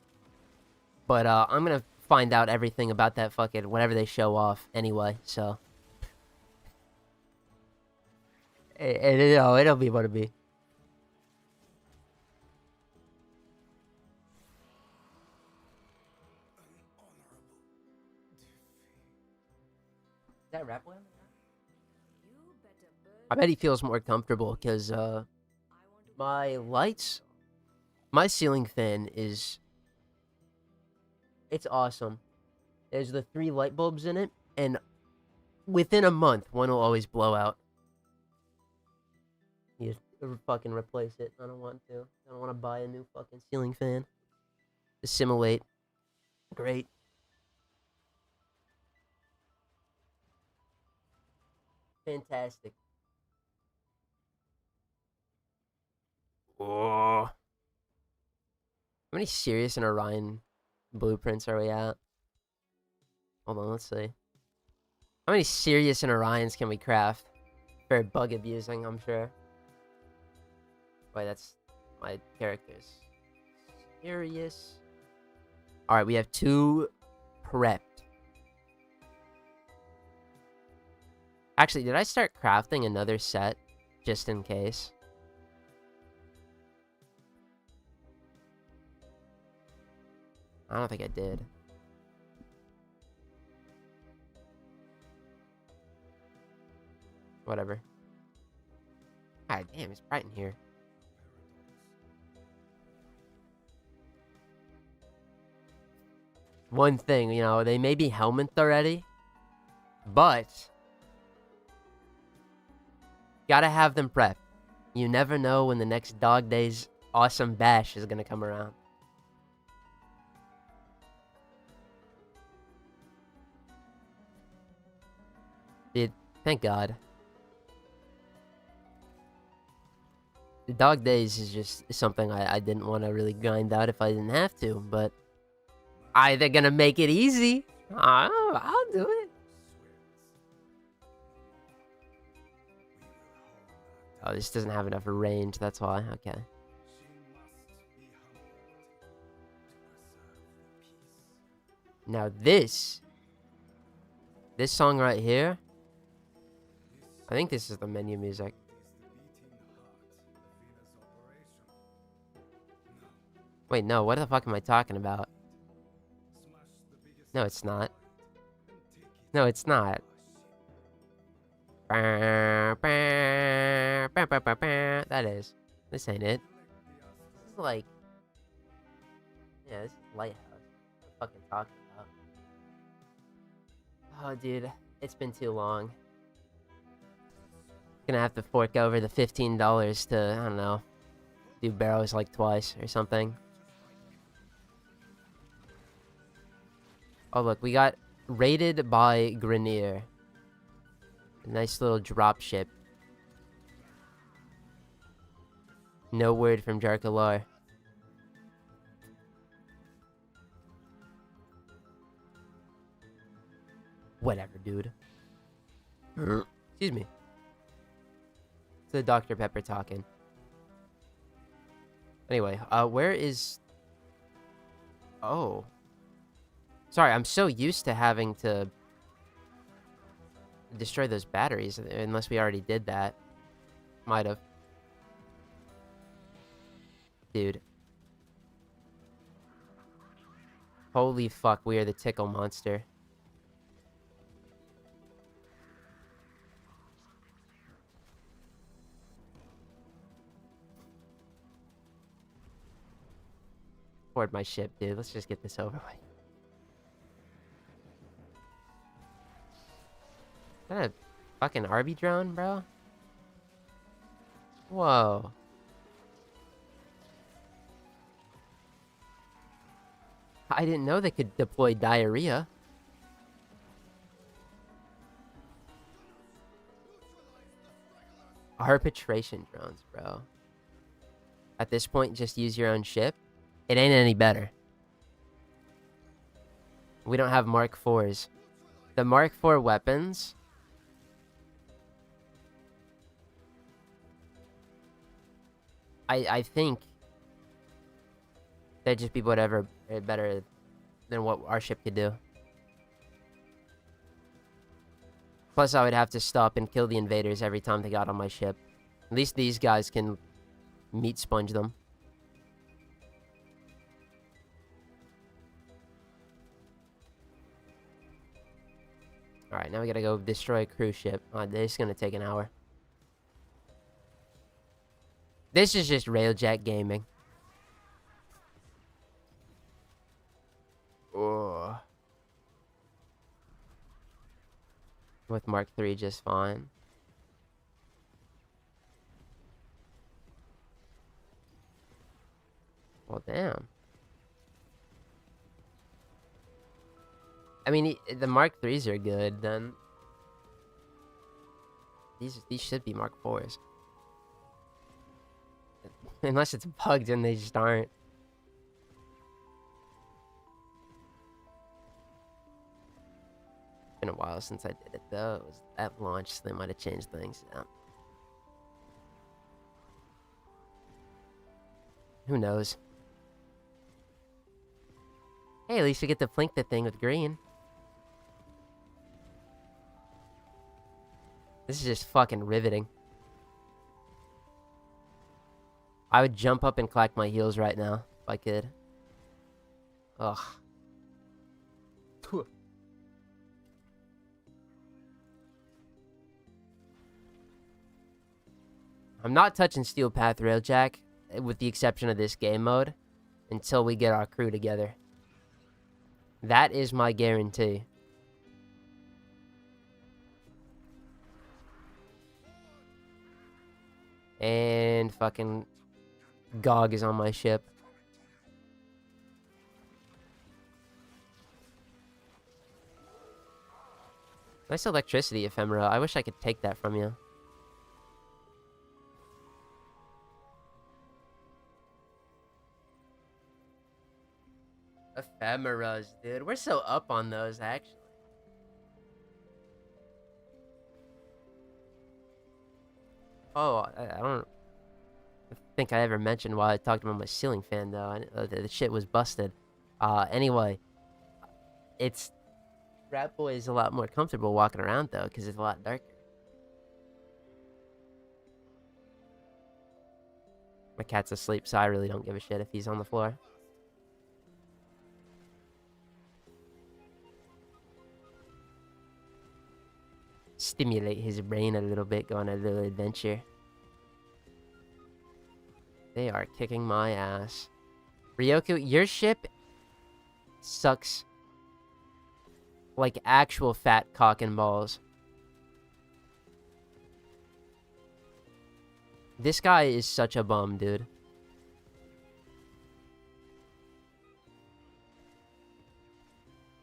[SPEAKER 1] But, I'm gonna find out everything about that fucking whatever they show off anyway, so... It'll be what it be. Is that rap one? I bet he feels more comfortable because my lights, my ceiling fan is, it's awesome. There's the 3 light bulbs in it, and within a month, one will always blow out. You just fucking replace it. I don't want to. I don't want to buy a new fucking ceiling fan. Assimilate. Great. Fantastic. Oh. How many Sirius and Orion blueprints are we at? Hold on, let's see. How many Sirius and Orions can we craft? Very bug abusing, I'm sure. Wait, that's my characters. Sirius. Alright, we have 2 prepped. Actually, did I start crafting another set just in case? I don't think I did. Whatever. God damn, it's bright in here. One thing, you know, they may be helmets already, but gotta have them prepped. You never know when the next Dog Days awesome bash is gonna come around. Dude, thank God. The Dog Days is just something I didn't want to really grind out if I didn't have to, but they're gonna make it easy. I'll do it. Oh, this doesn't have enough range, that's why. Okay. Now this song right here, I think this is the menu music. Wait, no, what the fuck am I talking about? No, it's not. No, it's not. That is. This ain't it. This is like... Yeah, this is Lighthouse. What the fuck am I talking about? Oh, dude. It's been too long. Gonna have to fork over the $15 to, I don't know, do barrows like twice or something. Oh, look, we got raided by Grenier. A nice little drop ship. No word from Jarkalar. Whatever, dude. Excuse me. It's the Dr. Pepper talking. Anyway, where is... Oh. Sorry, I'm so used to having to destroy those batteries, unless we already did that. Might have. Dude. Holy fuck, we are the tickle monster. Board my ship, dude. Let's just get this over with. Is that a fucking Arby drone, bro? Whoa. I didn't know they could deploy diarrhea. Arbitration drones, bro. At this point, just use your own ship. It ain't any better. We don't have Mark IVs. The Mark IV weapons... I think... they'd just be whatever better than what our ship could do. Plus, I would have to stop and kill the invaders every time they got on my ship. At least these guys can meat sponge them. Alright, now we gotta go destroy a cruise ship. This is gonna take an hour. This is just Railjack gaming. Ugh. With Mark III just fine. Well, damn. I mean, the Mark IIIs are good, then. These should be Mark IVs. Unless it's bugged and they just aren't. Been a while since I did it, though. It was at launch, so they might have changed things. Yeah. Who knows? Hey, at least we get to plink the thing with green. This is just fucking riveting. I would jump up and clack my heels right now if I could. Ugh. Phew. I'm not touching Steel Path Railjack, with the exception of this game mode, until we get our crew together. That is my guarantee. And fucking Gog is on my ship. Nice electricity ephemera. I wish I could take that from you. Ephemeras, dude. We're so up on those, actually. Oh, I don't think I ever mentioned why I talked about my ceiling fan, though. The shit was busted. Anyway, it's... Rat Boy is a lot more comfortable walking around, though, because it's a lot darker. My cat's asleep, so I really don't give a shit if he's on the floor. Stimulate his brain a little bit, go on a little adventure. They are kicking my ass. Ryoku, your ship sucks like actual fat cock and balls. This guy is such a bum, dude.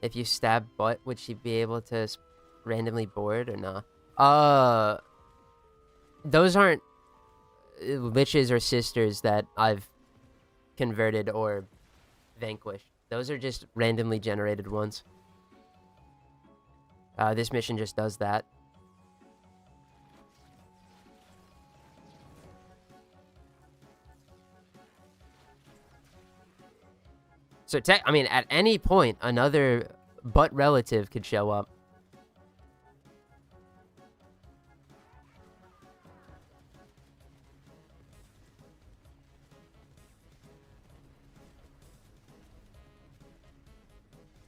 [SPEAKER 1] If you stab butt, would she be able to randomly board or not? Those aren't liches or sisters that I've converted or vanquished. Those are just randomly generated ones. This mission just does that. So, I mean, at any point, another butt relative could show up.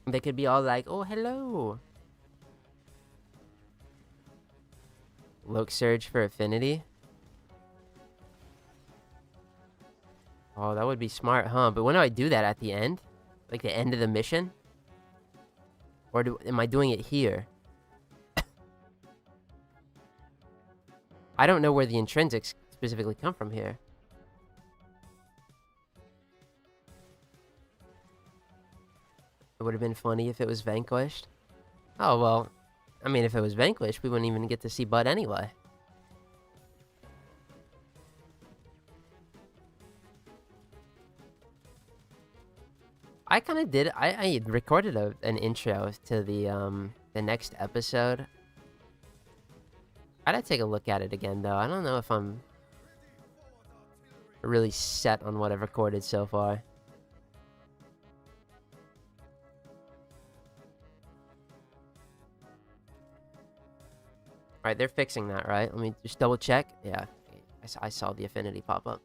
[SPEAKER 1] They could be all like, oh, hello. Loke Surge for Affinity. Oh, that would be smart, huh? But when do I do that? At the end? Like the end of the mission? Or am I doing it here? I don't know where the intrinsics specifically come from here. It would have been funny if it was vanquished. Oh, well. I mean, if it was vanquished, we wouldn't even get to see Bud anyway. I kind of did. I recorded an intro to the next episode. I'd take a look at it again, though. I don't know if I'm really set on what I've recorded so far. Alright, they're fixing that, right? Let me just double check. Yeah, I saw the affinity pop up.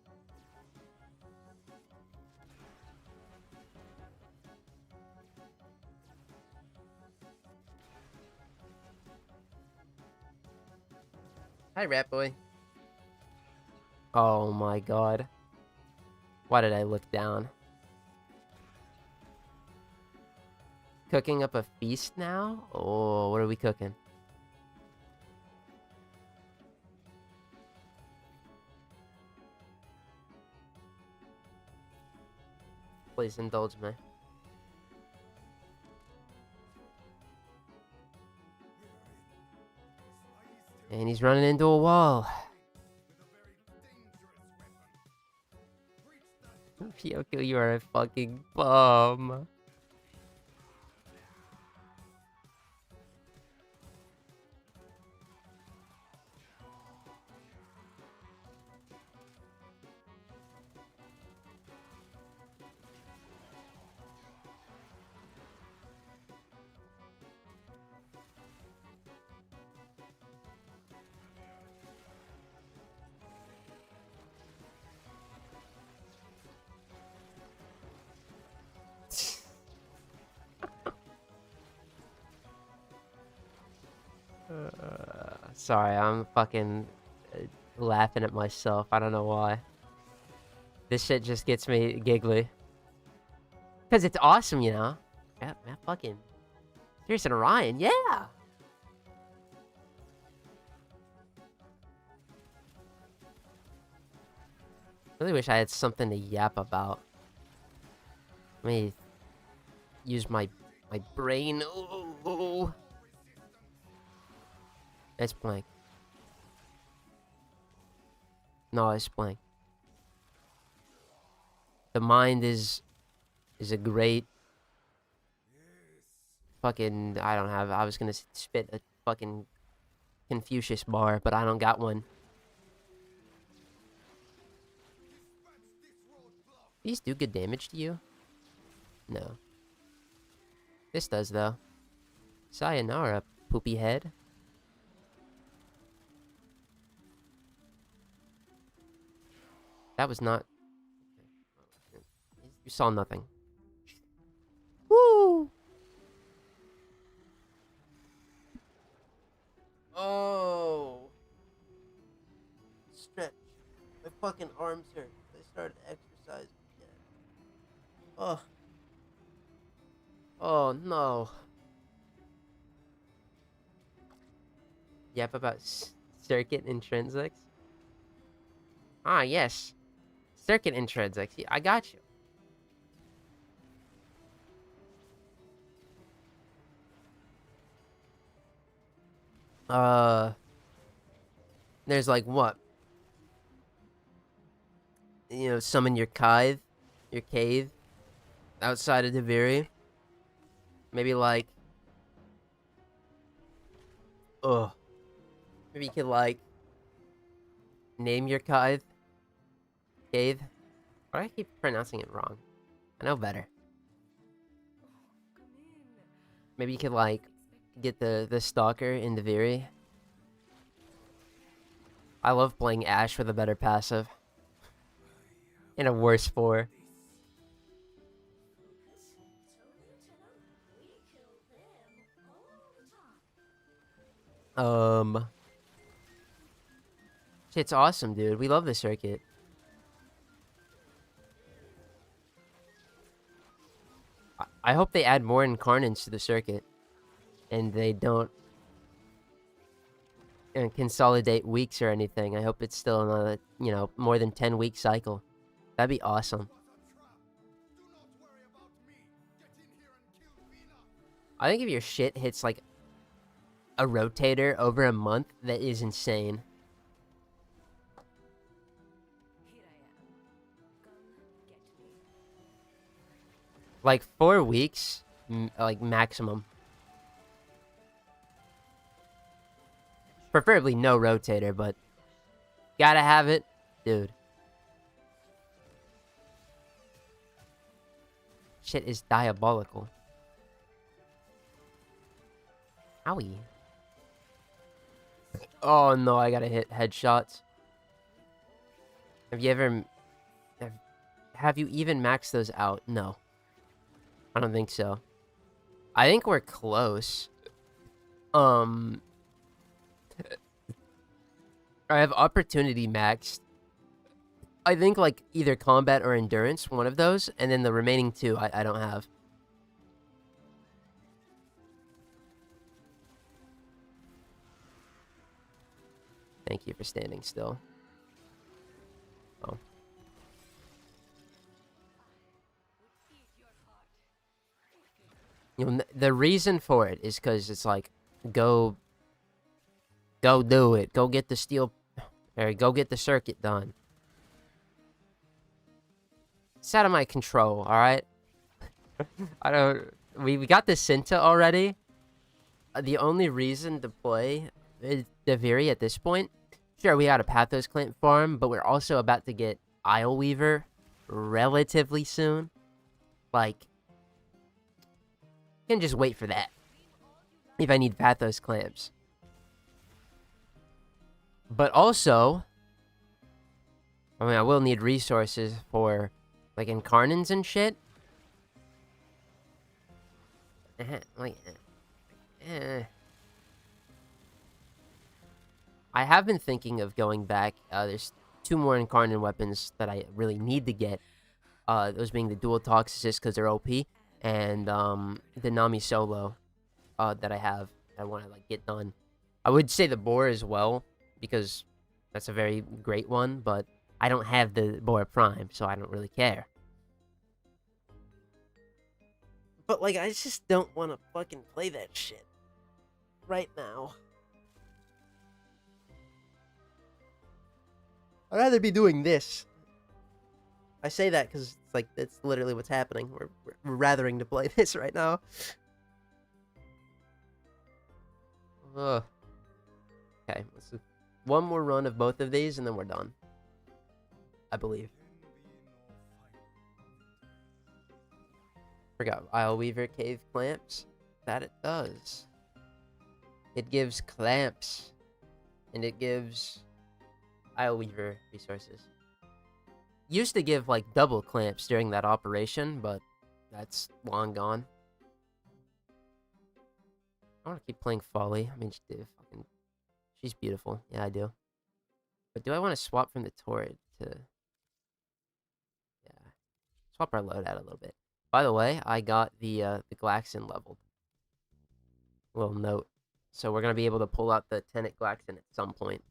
[SPEAKER 1] Hi, Rat Boy. Oh my god. Why did I look down? Cooking up a feast now? Oh, what are we cooking? Please indulge me. And he's running into a wall. Pyoko, you are a fucking bum. Sorry, I'm fucking laughing at myself. I don't know why. This shit just gets me giggly. Because it's awesome, you know? Yeah, fucking... Here's an Orion, yeah! Really wish I had something to yap about. Let me use my brain. Ooh. It's blank. No, it's blank. The mind is a great fucking... I don't have... I was gonna spit a fucking Confucius bar, but I don't got one. These do good damage to you? No. This does, though. Sayonara, poopy head. That was not... You saw nothing. Woo! Oh! Stretch. My fucking arms hurt. I started exercising again. Oh. Oh, no. Yep, about circuit intrinsics. Ah, yes. Circuit intrinsics. Yeah, I got you. There's like what? You know, summon your cave, outside of Deviri. Maybe like, maybe you could like name your cave. Why do I keep pronouncing it wrong? I know better. Maybe you could like get the stalker in Deviri. I love playing Ash with a better passive. In a worse 4. Shit's awesome, dude. We love this circuit. I hope they add more incarnates to the circuit. And they don't consolidate weeks or anything. I hope it's still another, you know, more than 10-week cycle. That'd be awesome. I think if your shit hits like a rotator over a month, that is insane. Like 4 weeks, like maximum. Preferably no rotator, but gotta have it, dude. Shit is diabolical. Owie. Oh no, I gotta hit headshots. Have you ever... Have you even maxed those out? No. I don't think so. I think we're close. I have opportunity maxed. I think like either combat or endurance, one of those, and then the remaining 2 I don't have. Thank you for standing still. Oh. You know, the reason for it is because it's like, go do it. Go get the steel, or go get the circuit done. It's out of my control, alright? I don't... We got the Cinta already. The only reason to play Deviri at this point... Sure, we got a Pathos Clamp farm, but we're also about to get Isle Weaver relatively soon. Like... Can just wait for that. If I need Pathos Clamps. But also... I mean, I will need resources for... like incarnans and shit. I have been thinking of going back. There's 2 more incarnate weapons that I really need to get. Those being the dual toxicist because they're OP, and the Nami solo that I have. I want to like get done. I would say the boar as well because that's a very great one, but I don't have the boar prime, so I don't really care. But like, I just don't want to fucking play that shit right now. I'd rather be doing this. I say that because it's like that's literally what's happening. We're rathering to play this right now. Ugh. Okay, let's do one more run of both of these and then we're done. I believe. Forgot Isle Weaver cave clamps. That it does. It gives clamps. And it gives Isle Weaver resources. Used to give like double clamps during that operation, but that's long gone. I want to keep playing Folly. I mean, she's beautiful. Yeah, I do. But do I want to swap from the Torrid to... Yeah. Swap our loadout a little bit. By the way, I got the Glaxon leveled. Little note. So we're going to be able to pull out the Tenet Glaxon at some point.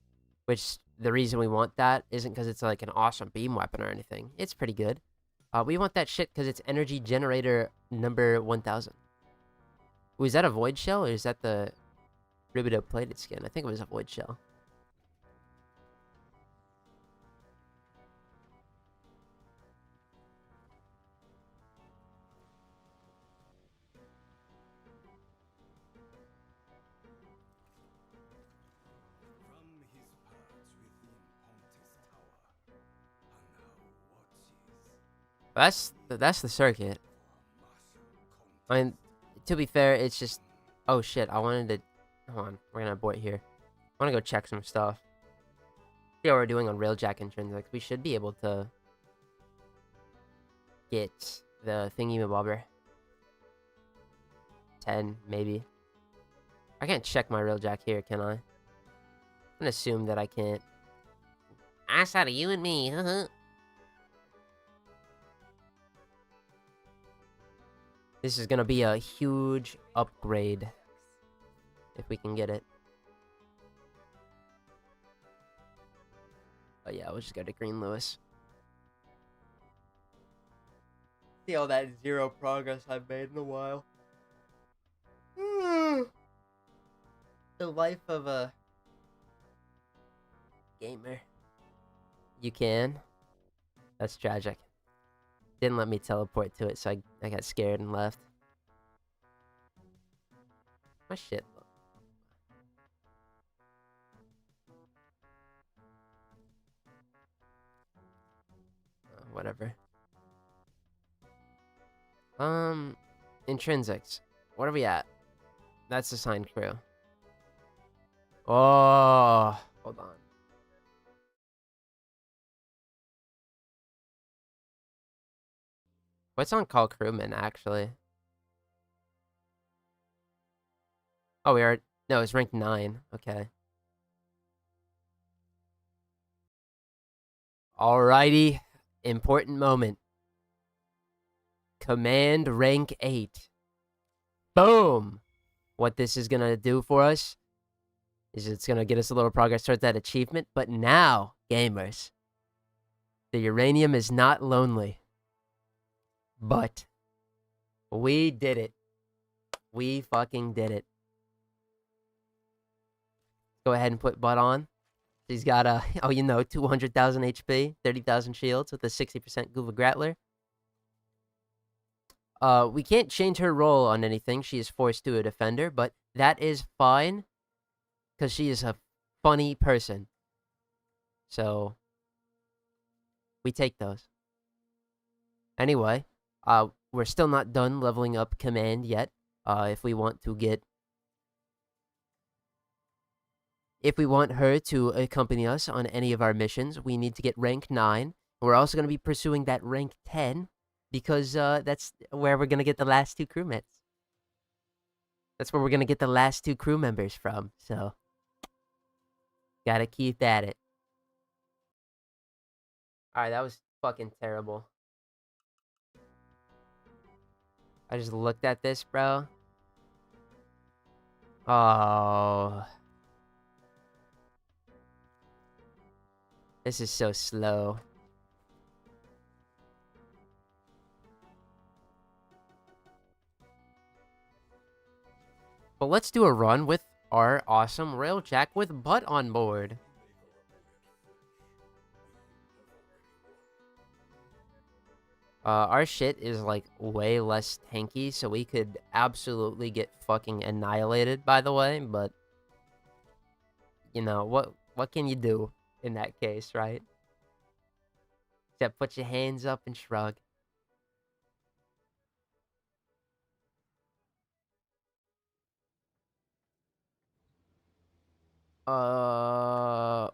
[SPEAKER 1] Which, the reason we want that isn't because it's like an awesome beam weapon or anything. It's pretty good. We want that shit because it's energy generator number 1000. Ooh, is that a void shell or is that the Ribido plated skin? I think it was a void shell. That's the circuit. I mean, to be fair, it's just... Oh shit, I wanted to... Hold on, we're gonna abort here. I wanna go check some stuff. See how we're doing on Railjack intrinsics. We should be able to... get the thingy-mabobber. 10, maybe. I can't check my Railjack here, can I? I'm gonna assume that I can't. Ass out of you and me, This is gonna be a huge upgrade. If we can get it. But yeah, we'll just go to Green Lewis. See all that 0 progress I've made in a while. The life of a gamer. You can. That's tragic. Didn't let me teleport to it, so I got scared and left. My shit. Whatever. Intrinsics. What are we at? That's assigned crew. Oh, hold on. What's on call crewman, actually? Oh, we are... No, it's ranked 9. Okay. Alrighty. Important moment. Command rank 8. Boom! What this is gonna do for us is it's gonna get us a little progress towards that achievement. But now, gamers, the uranium is not lonely. But we did it. We fucking did it. Go ahead and put Butt on. She's got a, 200,000 HP, 30,000 shields with a 60% Guva Grattler. We can't change her role on anything. She is forced to a defender, but that is fine. Because she is a funny person. So, we take those. Anyway, we're still not done leveling up command yet. If we want her to accompany us on any of our missions, we need to get rank 9. We're also going to be pursuing that rank 10. Because that's where we're going to get the last 2 crewmates. That's where we're going to get the last 2 crew members from, so. Gotta keep at it. Alright, that was fucking terrible. I just looked at this, bro. Oh. This is so slow. But let's do a run with our awesome Railjack with Butt on board. Our shit is like way less tanky, so we could absolutely get fucking annihilated, by the way, but you know, what can you do in that case, right? Except put your hands up and shrug.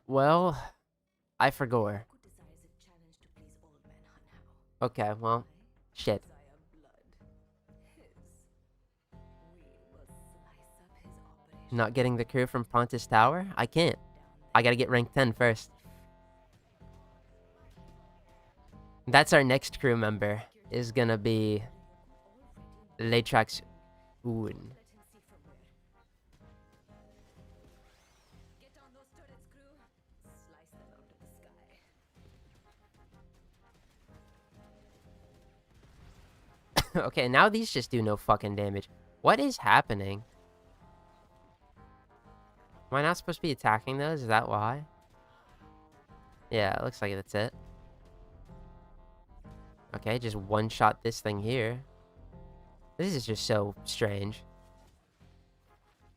[SPEAKER 1] Well, I forgot. Okay, well, shit. Not getting the crew from Pontus Tower? I can't. I gotta get rank 10 first. That's our next crew member. Is gonna be Latrax Oon. Okay, now these just do no fucking damage. What is happening? Am I not supposed to be attacking those? Is that why? Yeah, it looks like that's it. Okay, just one-shot this thing here. This is just so strange.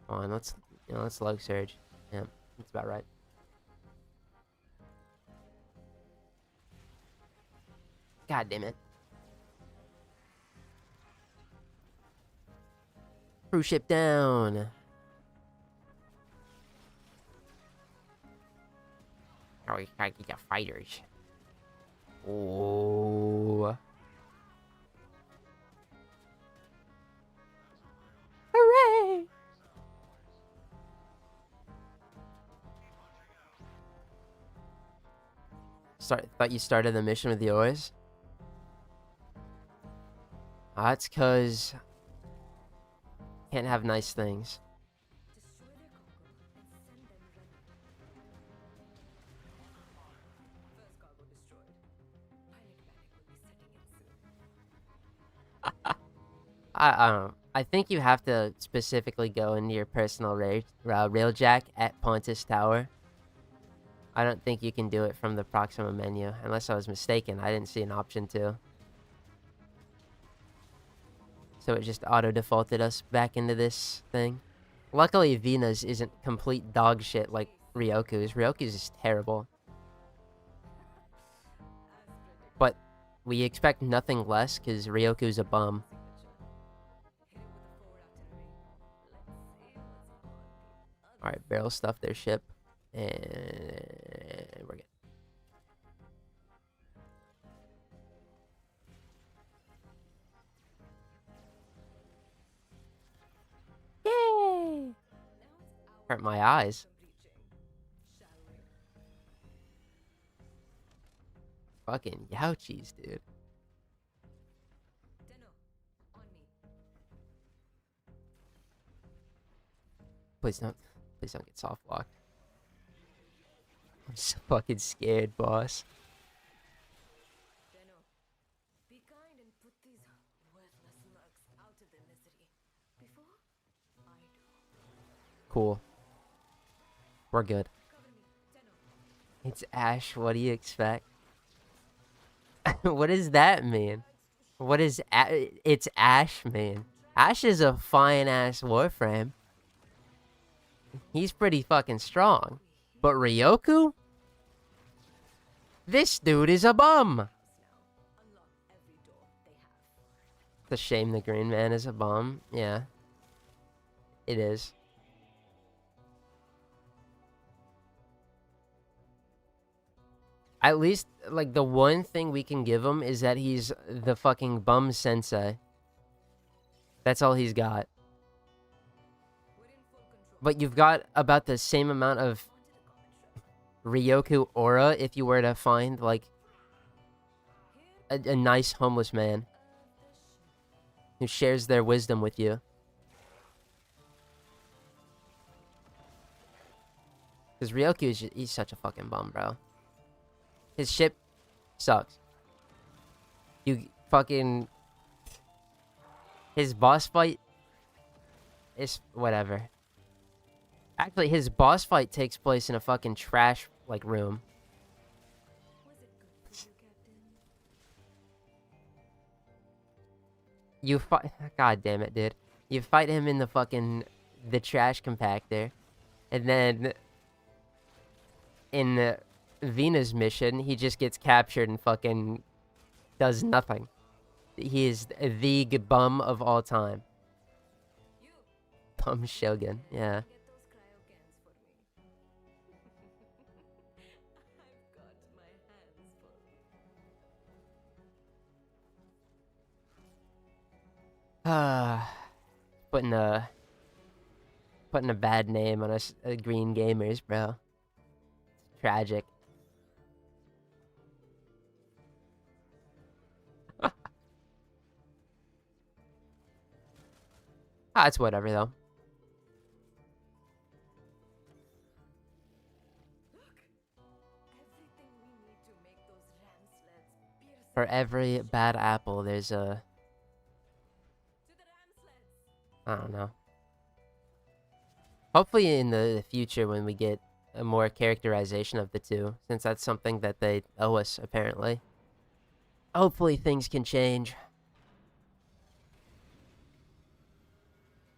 [SPEAKER 1] Come on, let's lug surge. Yeah, that's about right. God damn it. Crew ship down. Oh, you gotta get fighters. Oh. Hooray! Thought you started the mission with the oars? That's cause can't have nice things. I don't know. I think you have to specifically go into your personal Railjack at Pontus Tower. I don't think you can do it from the Proxima menu, unless I was mistaken. I didn't see an option to. So it just auto-defaulted us back into this thing. Luckily, Vena's isn't complete dog shit like Ryoku's. Ryoku's is terrible. But we expect nothing less, because Ryoku's a bum. Alright, barrel stuff their ship. And we're good. Yay! Hurt my eyes. Fucking Youchies, dude. Please don't get soft locked. I'm so fucking scared, boss. Be kind and put these worthless mercs out of their misery before I do. Cool. We're good. It's Ash. What do you expect? What does that mean? What is it's Ash, man? Ash is a fine ass Warframe. He's pretty fucking strong. But Ryoku? This dude is a bum! It's a shame the green man is a bum. Yeah. It is. At least, like, the one thing we can give him is that he's the fucking bum sensei. That's all he's got. But you've got about the same amount of Ryoku aura if you were to find, like, a nice homeless man who shares their wisdom with you. Because Ryoku is he's such a fucking bum, bro. His ship sucks. You fucking... His boss fight is whatever. Actually, his boss fight takes place in a fucking trash, like, room.
[SPEAKER 2] Was it good for you, Captain?
[SPEAKER 1] You fight... God damn it, dude. You fight him in the trash compactor. And then... in Vena's mission, he just gets captured and fucking does nothing. He is the bum of all time.
[SPEAKER 2] You
[SPEAKER 1] Bum Shogun, yeah.
[SPEAKER 2] get those cryo cans for me. I've got my hands full.
[SPEAKER 1] Putting a bad name on us green gamers, bro. It's tragic. It's whatever though.
[SPEAKER 2] Look! Everything we need to make those ram sleds pierce
[SPEAKER 1] For every bad apple, there's a...
[SPEAKER 2] to the ram sleds.
[SPEAKER 1] I don't know. Hopefully in the future when we get a more characterization of the two, since that's something that they owe us, apparently. Hopefully things can change.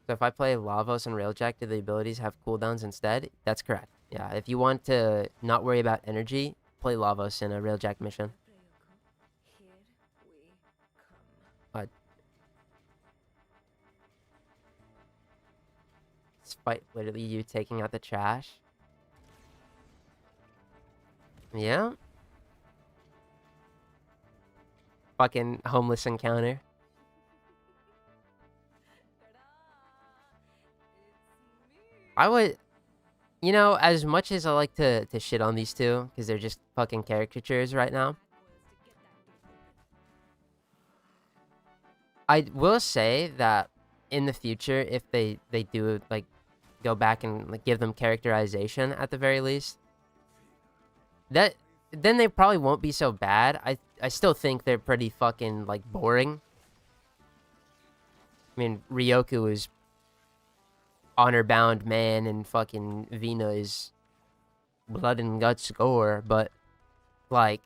[SPEAKER 1] So if I play Lavos and Railjack, do the abilities have cooldowns instead? That's correct. Yeah, if you want to not worry about energy, play Lavos in a Railjack mission.
[SPEAKER 2] Ryoko, here we come.
[SPEAKER 1] Despite literally you taking out the trash. Yeah. Fucking homeless encounter.
[SPEAKER 2] Ta-da! It's me.
[SPEAKER 1] I would... You know, as much as I like to shit on these two, because they're just fucking caricatures right now, I will say that in the future, if they do, like, go back and, like, give them characterization at the very least, that then they probably won't be so bad. I still think they're pretty fucking, like, boring. I mean, Ryoku is honor-bound man, and fucking Vina is blood and guts gore, but, like,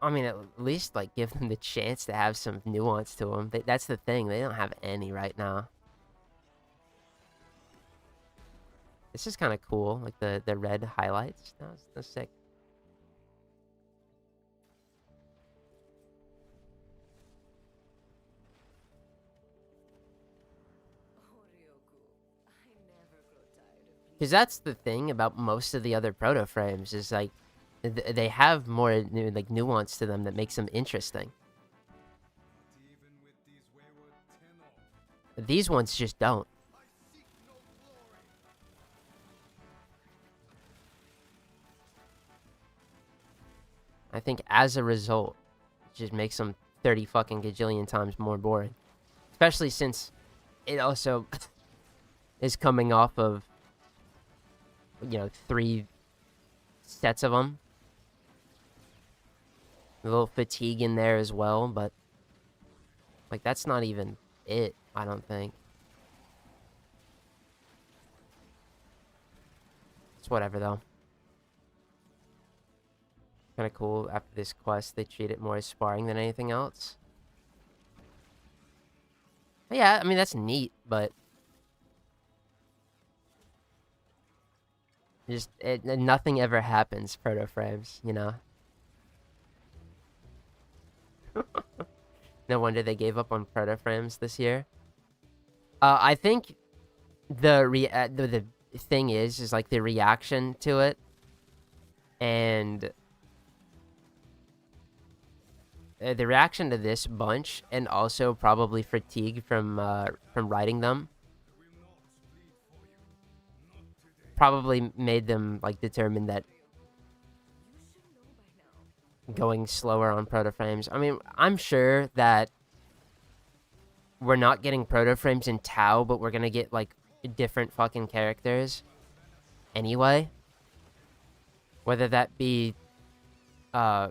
[SPEAKER 1] I mean, at least, like, give them the chance to have some nuance to them. That's the thing. They don't have any right now. This is kind of cool, like the red highlights. That's sick.
[SPEAKER 2] Oh, Ryoku, I never grow tired of
[SPEAKER 1] Because that's the thing about most of the other proto frames is, like, they have more like nuance to them that makes them interesting. These ones just don't. I think as a result, it just makes them 30 fucking gajillion times more boring. Especially since it also is coming off of, you know, 3 sets of them. A little fatigue in there as well, but, like, that's not even it, I don't think. It's whatever, though. Kind of cool. After this quest, they treat it more as sparring than anything else. But yeah, I mean, that's neat, but just nothing ever happens, proto frames, you know? No wonder they gave up on proto frames this year. I think the thing is like the reaction to it, and the reaction to this bunch, and also probably fatigue from writing them, probably made them, like, determine that going slower on proto-frames. I mean, I'm sure that we're not getting proto-frames in Tau, but we're gonna get, like, different fucking characters anyway. Whether that be, uh...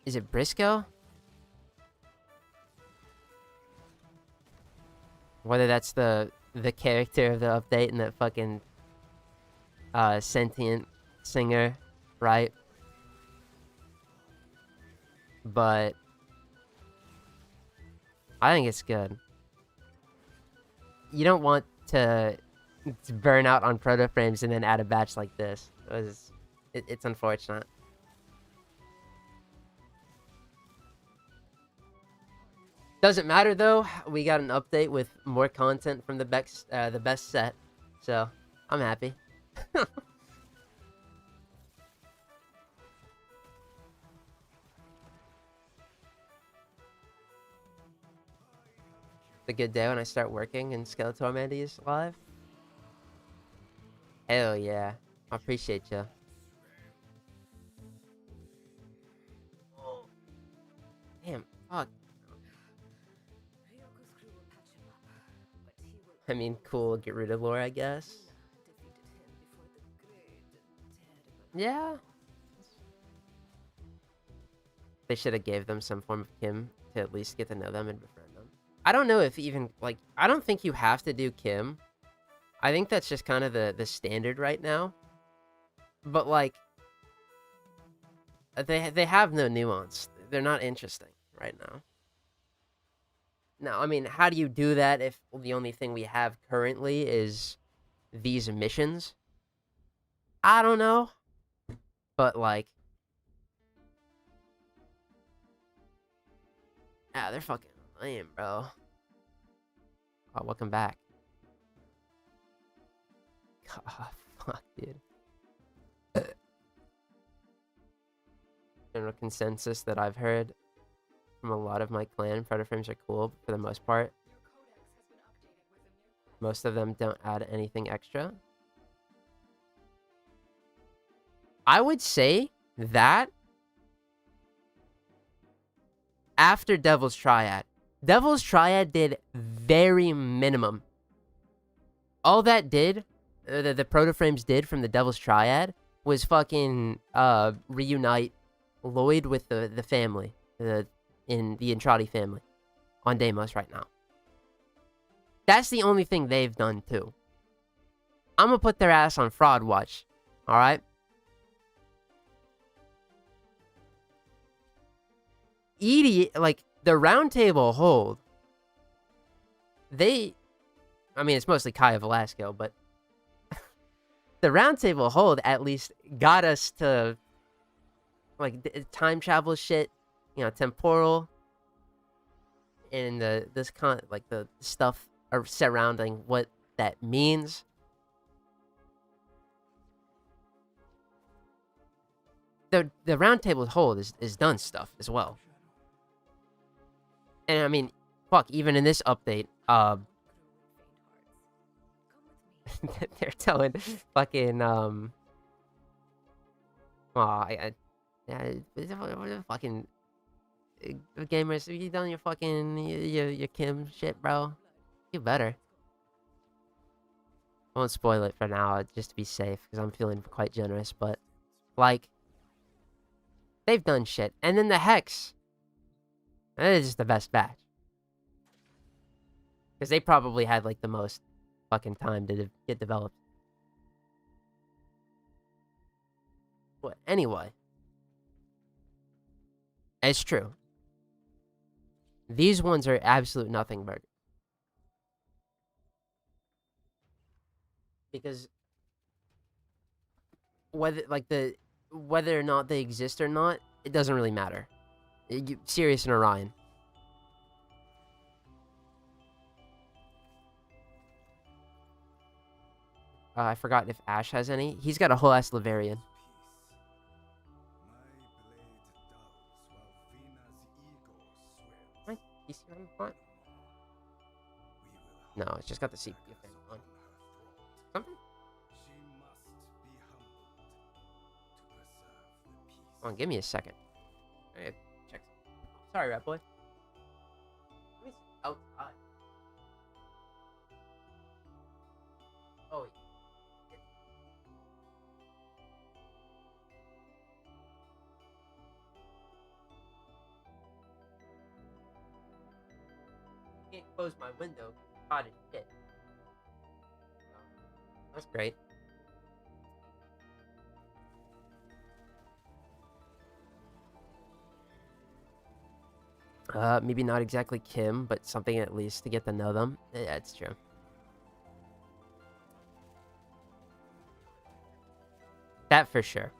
[SPEAKER 1] is it Briscoe? Whether that's the character of the update and that fucking, sentient singer, right? But I think it's good. You don't want to burn out on proto-frames and then add a batch like this. It's unfortunate. Doesn't matter though. We got an update with more content from the best set, so I'm happy. It's a good day when I start working and Skeletormandee is live. Hell yeah, I appreciate you. Damn, fuck. I mean, cool, get rid of lore, I guess. Yeah. They should have gave them some form of Kim to at least get to know them and befriend them. I don't know if even, like, I don't think you have to do Kim. I think that's just kind of the standard right now. But, like, they have no nuance. They're not interesting right now. Now, I mean, how do you do that if the only thing we have currently is these missions? I don't know. But, like... ah, they're fucking lame, bro. Oh, welcome back. God, fuck, dude. General consensus that I've heard from a lot of my clan, proto-frames are cool for the most part. Most of them don't add anything extra. I would say that after Devil's Triad. Devil's Triad did very minimum. All that did, the proto-frames did from the Devil's Triad, was fucking reunite Lloyd with the family, in the Entrati family, on Deimos right now. That's the only thing they've done too. I'm gonna put their ass on fraud watch, alright? Like, the Round Table hold, I mean, it's mostly Kaya Velasco, but the Round Table hold at least got us to, like, time travel shit, you know, temporal, and the stuff surrounding what that means. The Round Table hold is done stuff as well. And I mean, fuck, even in this update, they're telling fucking, fucking gamers, have you done your fucking, your Kim shit, bro? You better. I won't spoil it for now, just to be safe, because I'm feeling quite generous, but, like, they've done shit. And then the Hex, that is just the best batch. Because they probably had, like, the most fucking time to get developed. But anyway. It's true. These ones are absolute nothing burger. Because whether or not they exist or not, it doesn't really matter. Sirius and Orion. I forgot if Ash has any. He's got a whole ass Laverian. What? You see what I'm on? No, it's just got the CPU fan on. Something? Come on, give me a second. I gotta check. Sorry, Rat Boy. Let me see outside. Oh, can't close my window. It's hot as shit. That's great. Maybe not exactly Kim, but something at least to get to know them. Yeah, it's true. That for sure.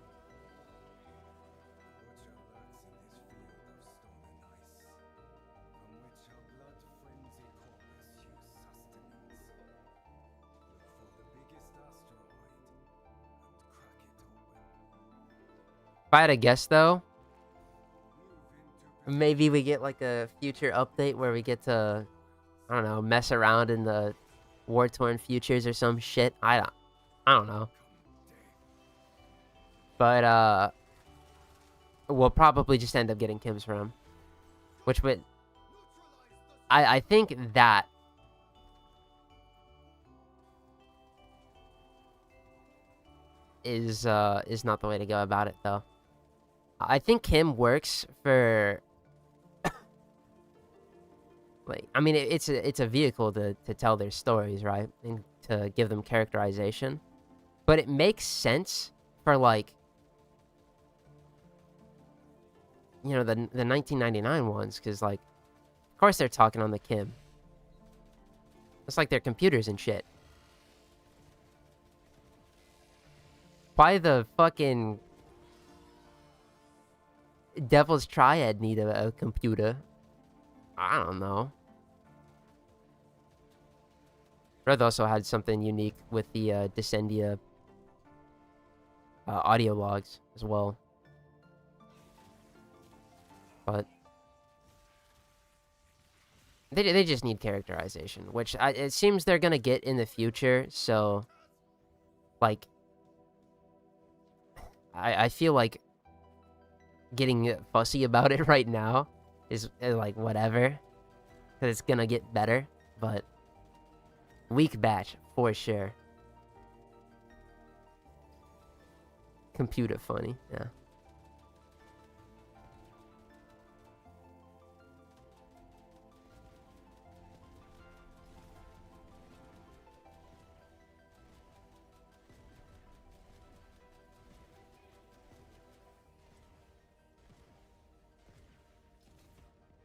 [SPEAKER 1] If I had to guess, though, maybe we get like a future update where we get to, I don't know, mess around in the war-torn futures or some shit. I don't know. But we'll probably just end up getting Kim's room, which would, I think that is not the way to go about it, though. I think Kim works for, like, I mean, it's a vehicle to tell their stories, right, and to give them characterization, but it makes sense for, like, you know, the 1999 ones, because, like, of course they're talking on the Kim. It's like they're computers and shit. Why the fucking Devil's Triad need a computer? I don't know. Red also had something unique with the Descendia audio logs as well. But they just need characterization, which it seems they're gonna get in the future. So, like, I feel like getting fussy about it right now is like whatever, because it's gonna get better. But weak batch for sure. Computer funny, yeah.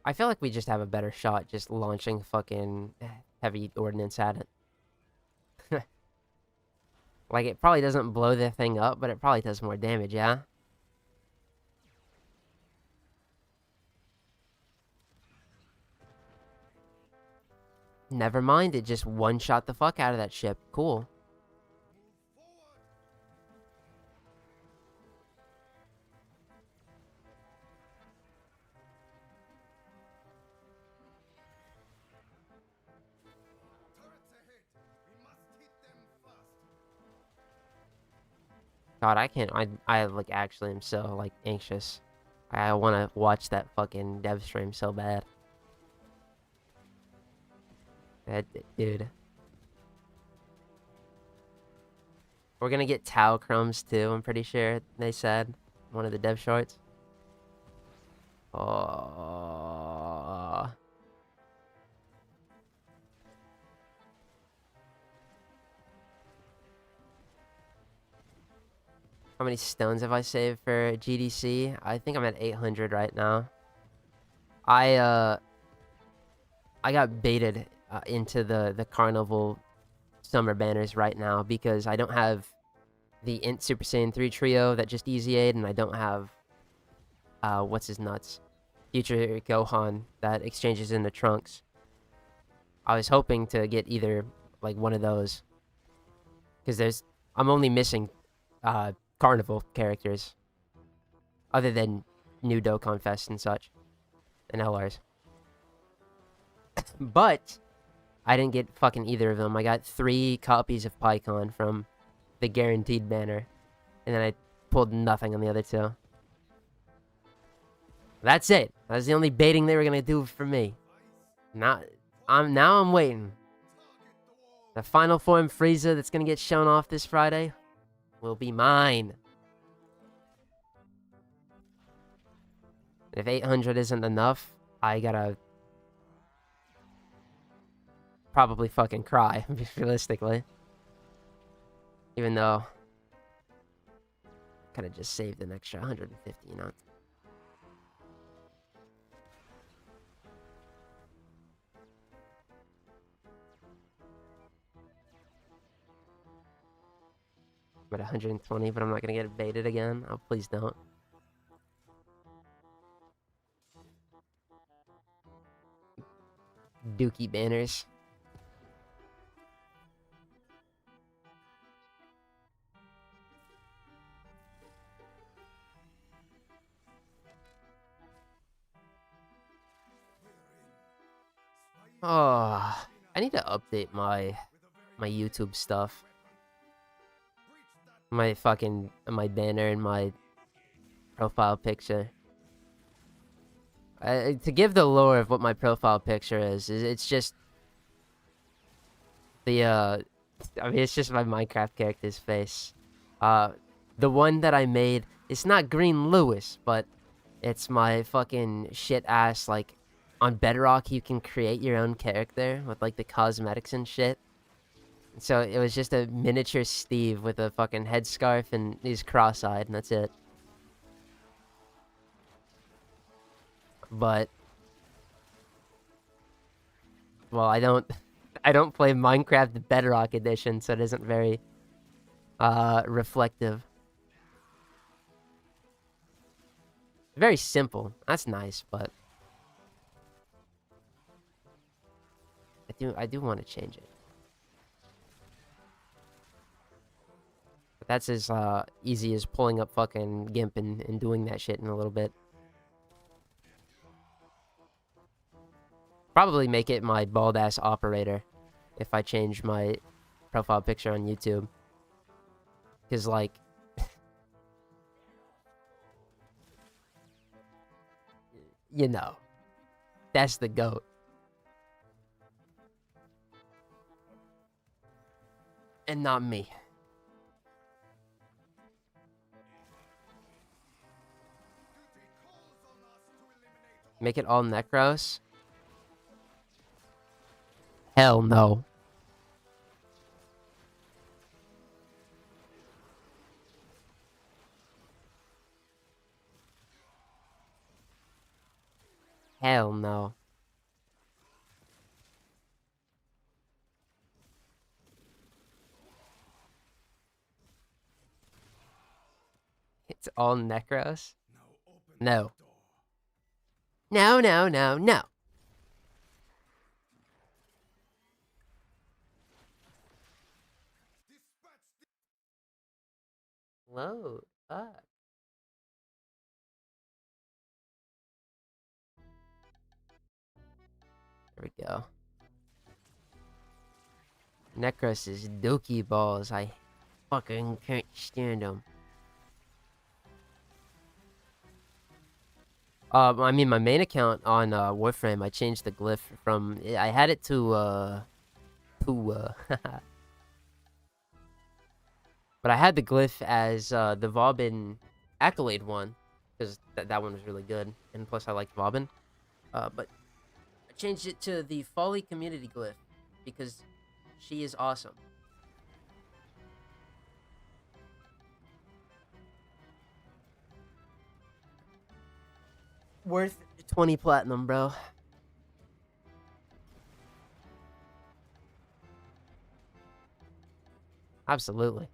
[SPEAKER 1] I feel like we just have a better shot just launching fucking heavy ordnance at it. Like, it probably doesn't blow the thing up, but it probably does more damage, yeah? Never mind, it just one-shot the fuck out of that ship. Cool. God, I can't. I like actually am so like anxious. I want to watch that fucking dev stream so bad. That dude. We're gonna get Tau crumbs too. I'm pretty sure they said one of the dev shorts. Oh. How many stones have I saved for GDC? I think I'm at 800 right now. I got baited into the carnival summer banners right now because I don't have the Int Super Saiyan 3 trio that just easy aid, and I don't have what's his nuts, Future Gohan that exchanges in the trunks. I was hoping to get either like one of those because I'm only missing carnival characters other than new Dokkan Fest and such and LRs. But I didn't get fucking either of them. I got 3 copies of PyCon from the guaranteed banner, and then I pulled nothing on the other 2. That's it. That's the only baiting they were gonna do for me. Now I'm waiting. The final form Frieza that's gonna get shown off this Friday will be mine. If 800 isn't enough, I gotta probably fucking cry, realistically. Even though I could've just saved an extra 150, you know? I'm at 120, but I'm not gonna get baited again. Oh, please don't. Dookie banners. Oh, I need to update my YouTube stuff. My banner and my profile picture. To give the lore of what my profile picture is it's just the I mean, it's just my Minecraft character's face. The one that I made, it's not Green Lewis, but it's my fucking shit ass, like, on Bedrock you can create your own character with, like, the cosmetics and shit. So it was just a miniature Steve with a fucking headscarf and he's cross-eyed and that's it. But, well, I don't play Minecraft Bedrock Edition, so it isn't very reflective. Very simple. That's nice, but I do want to change it. But that's as easy as pulling up fucking GIMP and doing that shit in a little bit. Probably make it my bald ass operator if I change my profile picture on YouTube. Cause like you know, that's the GOAT. And not me. Make it all Necros? Hell no. Hell no. It's all Necros? No. No, no, no, no. Load up. There we go. Necros is dookie balls. I fucking can't stand them. I mean, my main account on Warframe, I changed the glyph from... I had it to but I had the glyph as the Vauban Accolade one, because that one was really good, and plus I liked Vauban. But I changed it to the Folly Community glyph, because she is awesome. Worth 20 platinum, bro. Absolutely.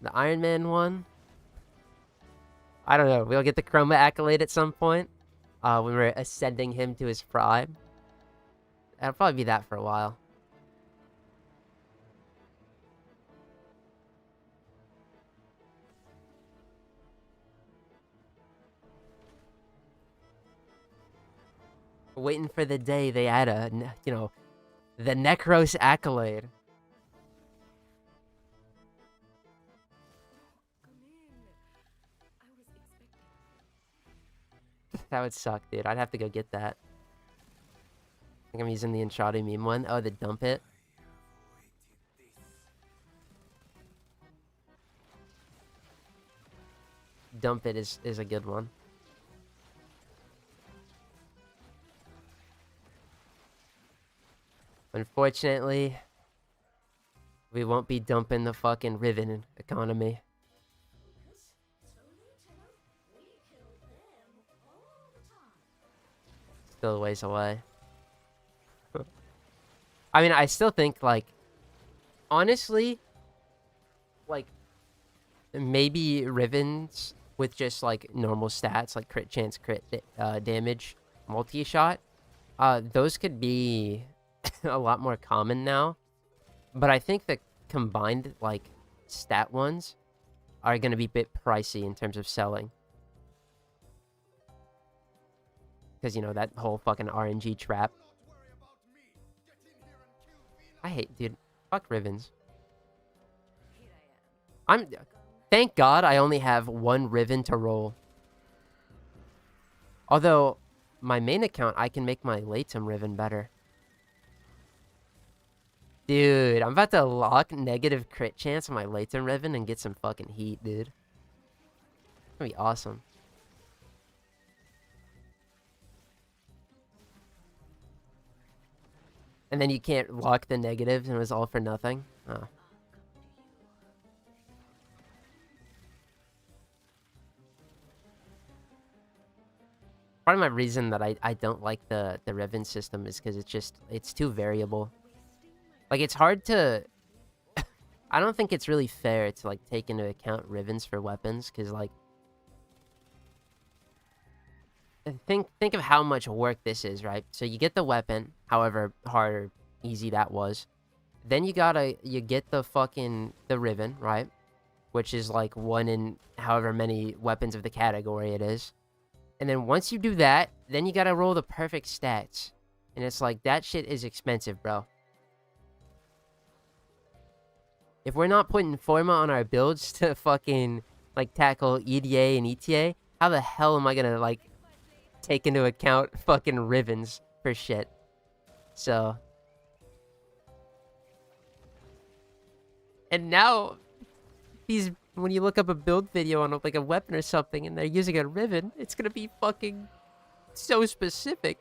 [SPEAKER 1] The Iron Man one? I don't know. We'll get the Chroma Accolade at some point. When we're ascending him to his prime. It'll probably be that for a while. Waiting for the day they add a, you know, the Necros Accolade.
[SPEAKER 2] Come in.
[SPEAKER 1] That would suck, dude. I'd have to go get that. I think I'm using the Enshadi meme one. Oh, the dump it. Dump it is a good one. Unfortunately, we won't be dumping the fucking Riven economy. Still a ways away. I mean, I still think, like, honestly, like, maybe Rivens with just, like, normal stats, like crit chance, crit damage, multi-shot, those could be a lot more common now. But I think the combined, like, stat ones are going to be a bit pricey in terms of selling. Because, you know, that whole fucking RNG trap. I hate, dude. Fuck Rivens. Thank God I only have one Riven to roll. Although, my main account, I can make my Latem Riven better. Dude, I'm about to lock negative crit chance on my Latem Riven and get some fucking heat, dude. It's gonna be awesome. And then you can't lock the negatives and it was all for nothing. Oh. Part of my reason that I don't like the Riven system is because it's too variable. Like, it's hard to... I don't think it's really fair to, like, take into account Rivens for weapons, because, like... Think of how much work this is, right? So you get the weapon, however hard or easy that was. Then you get the Riven, right? Which is, like, one in however many weapons of the category it is. And then once you do that, then you gotta roll the perfect stats. And it's like, that shit is expensive, bro. If we're not putting Forma on our builds to fucking, like, tackle EDA and ETA, how the hell am I gonna, like, take into account fucking Rivens for shit? So. And now, when you look up a build video on, like, a weapon or something, and they're using a Riven, it's gonna be fucking so specific.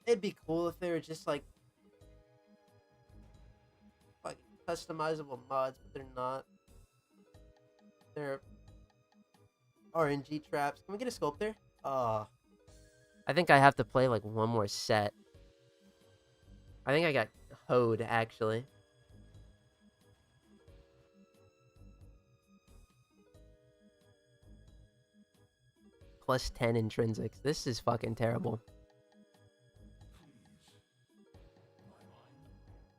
[SPEAKER 1] It'd be cool if they were just, like customizable mods, but they're not. They're RNG traps. Can we get a sculptor? I think I have to play, like, one more set. I think I got hoed, actually. Plus 10 intrinsics. This is fucking terrible.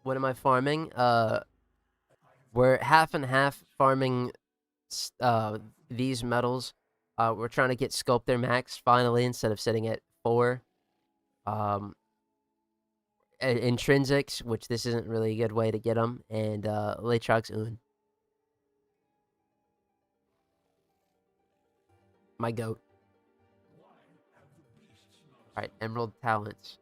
[SPEAKER 1] What am I farming? We're half and half farming these metals. We're trying to get Sculptor max finally instead of sitting at 4. Intrinsics, which this isn't really a good way to get them, and Latrox Un. My goat. Alright, Emerald Talents.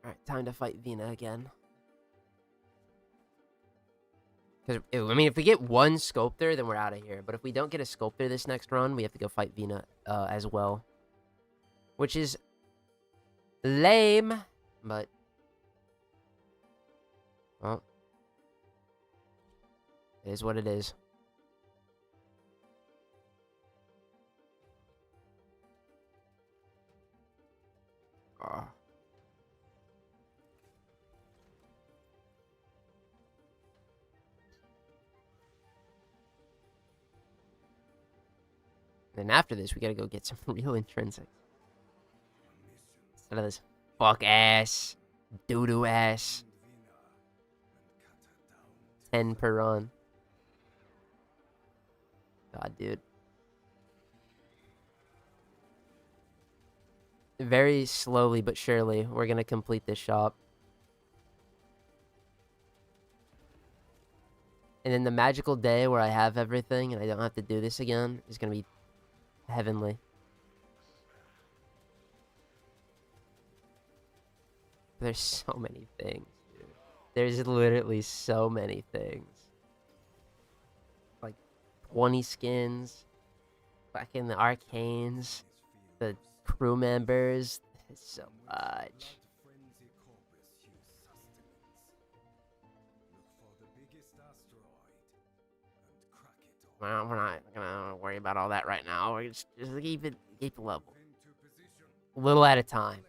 [SPEAKER 1] Alright, time to fight Vina again. Because, I mean, if we get one Sculptor, then we're out of here. But if we don't get a Sculptor this next run, we have to go fight Vina as well. Which is lame, but... well, it is what it is. Then after this, we gotta go get some real intrinsic. Instead of this fuck ass, doo-doo ass. 10 per run. God, dude. very slowly but surely, we're gonna complete this shop. And then the magical day where I have everything and I don't have to do this again is gonna be heavenly. There's so many things, dude. There's literally so many things. Like 20 skins, fucking the arcanes, the crew members. It's so much. Well, we're not gonna worry about all that right now. We're just keep it level. A little at a time.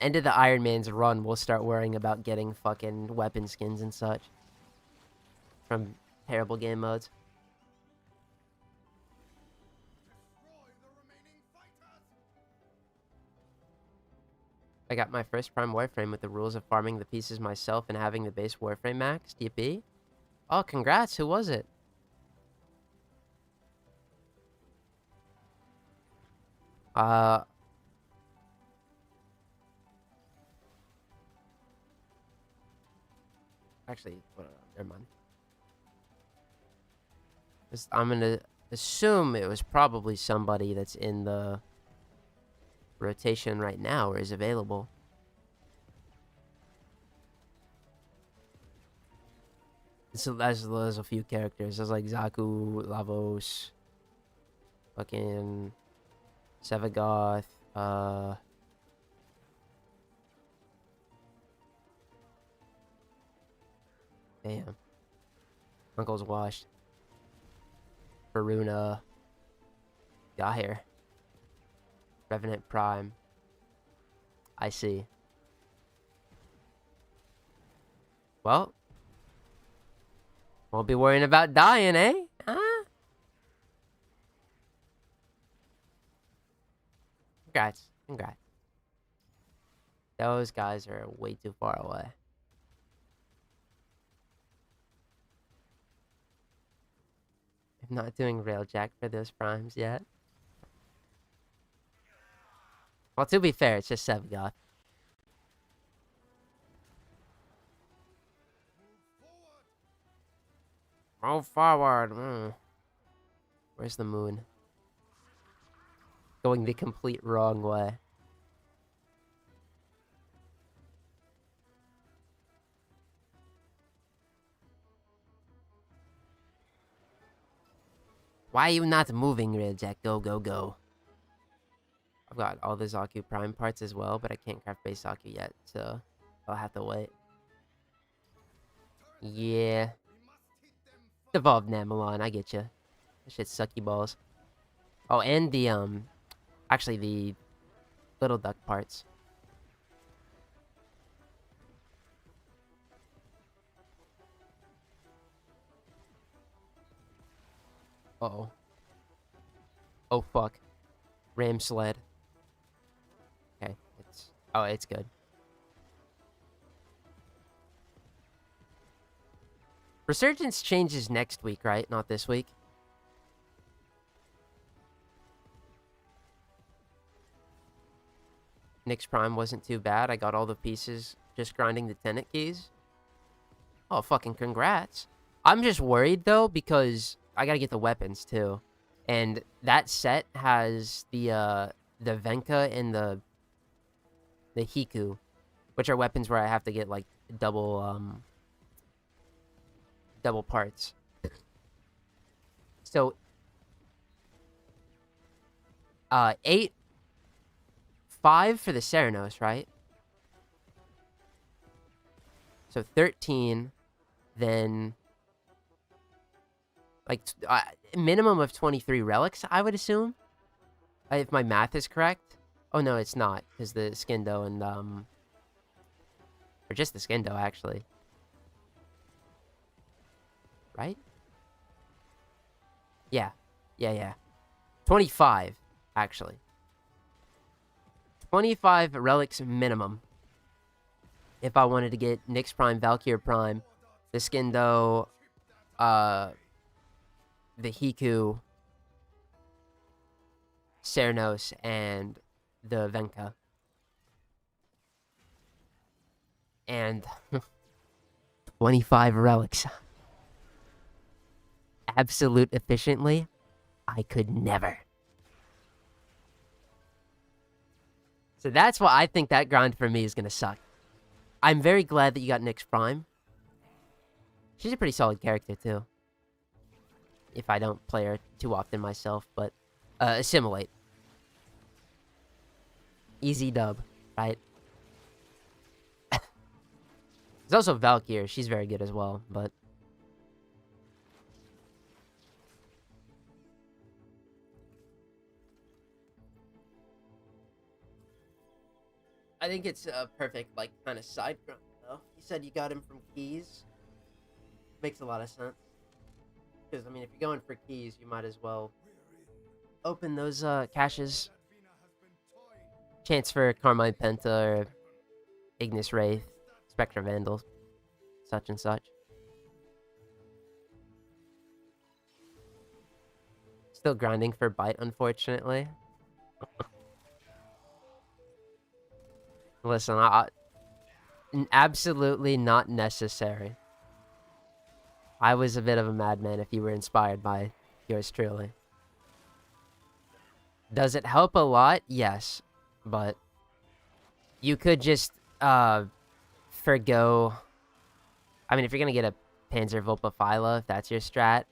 [SPEAKER 1] End of the Iron Man's run, we'll start worrying about getting fucking weapon skins and such. From terrible game modes. I got my first Prime Warframe with the rules of farming the pieces myself and having the base Warframe max. DP? Oh, congrats. Who was it? Actually, never mind. I'm gonna assume it was probably somebody that's in the rotation right now or is available. So there's a few characters. There's like Zaku, Lavos, fucking Sevagoth, damn. Uncle's washed. Faruna. Gaher. Revenant Prime. I see. Well, won't be worrying about dying, eh? Huh? Congrats. Congrats. Those guys are way too far away. I'm not doing Railjack for those primes yet. Well, to be fair, it's just Sevagoth. Move forward. Where's the moon? Going the complete wrong way. Why are you not moving, Railjack? Go, go, go. I've got all the Zaku Prime parts as well, but I can't craft base Zaku yet, so I'll have to wait. Yeah. Evolved Namelon, I get you. That shit's sucky balls. Oh, and the, actually the little duck parts. Uh-oh. Oh, fuck. Ram sled. Okay, it's good. Resurgence changes next week, right? Not this week. Nyx Prime wasn't too bad. I got all the pieces just grinding the tenant keys. Oh, fucking congrats. I'm just worried, though, because I gotta get the weapons, too. And that set has the Venka and the Hiku, which are weapons where I have to get, like, double parts. So, 5 for the Serenos, right? So 13, then like minimum of 23 relics, I would assume, if my math is correct. Oh no, it's not, because the Skindo and or just the Skindo actually, right? Yeah, 25 actually. 25 relics minimum. If I wanted to get Nyx Prime, Valkyr Prime, the Skindo, the Hiku, Cernos and the Venka. And 25 relics. Absolute efficiently, I could never. So that's why I think that grind for me is going to suck. I'm very glad that you got Nyx Prime. She's a pretty solid character, too. If I don't play her too often myself, but assimilate. Easy dub, right? There's also Valkyrie. She's very good as well, but... I think it's a perfect, like, kind of side grind, though. You said you got him from keys. Makes a lot of sense. Because, I mean, if you're going for keys, you might as well open those caches. Chance for Carmine Penta or Ignis Wraith, Spectre Vandal, such and such. Still grinding for Bite, unfortunately. Listen, absolutely not necessary. I was a bit of a madman if you were inspired by yours truly. Does it help a lot? Yes. But you could just forgo... I mean, if you're going to get a Panzer Volpaphyla, if that's your strat,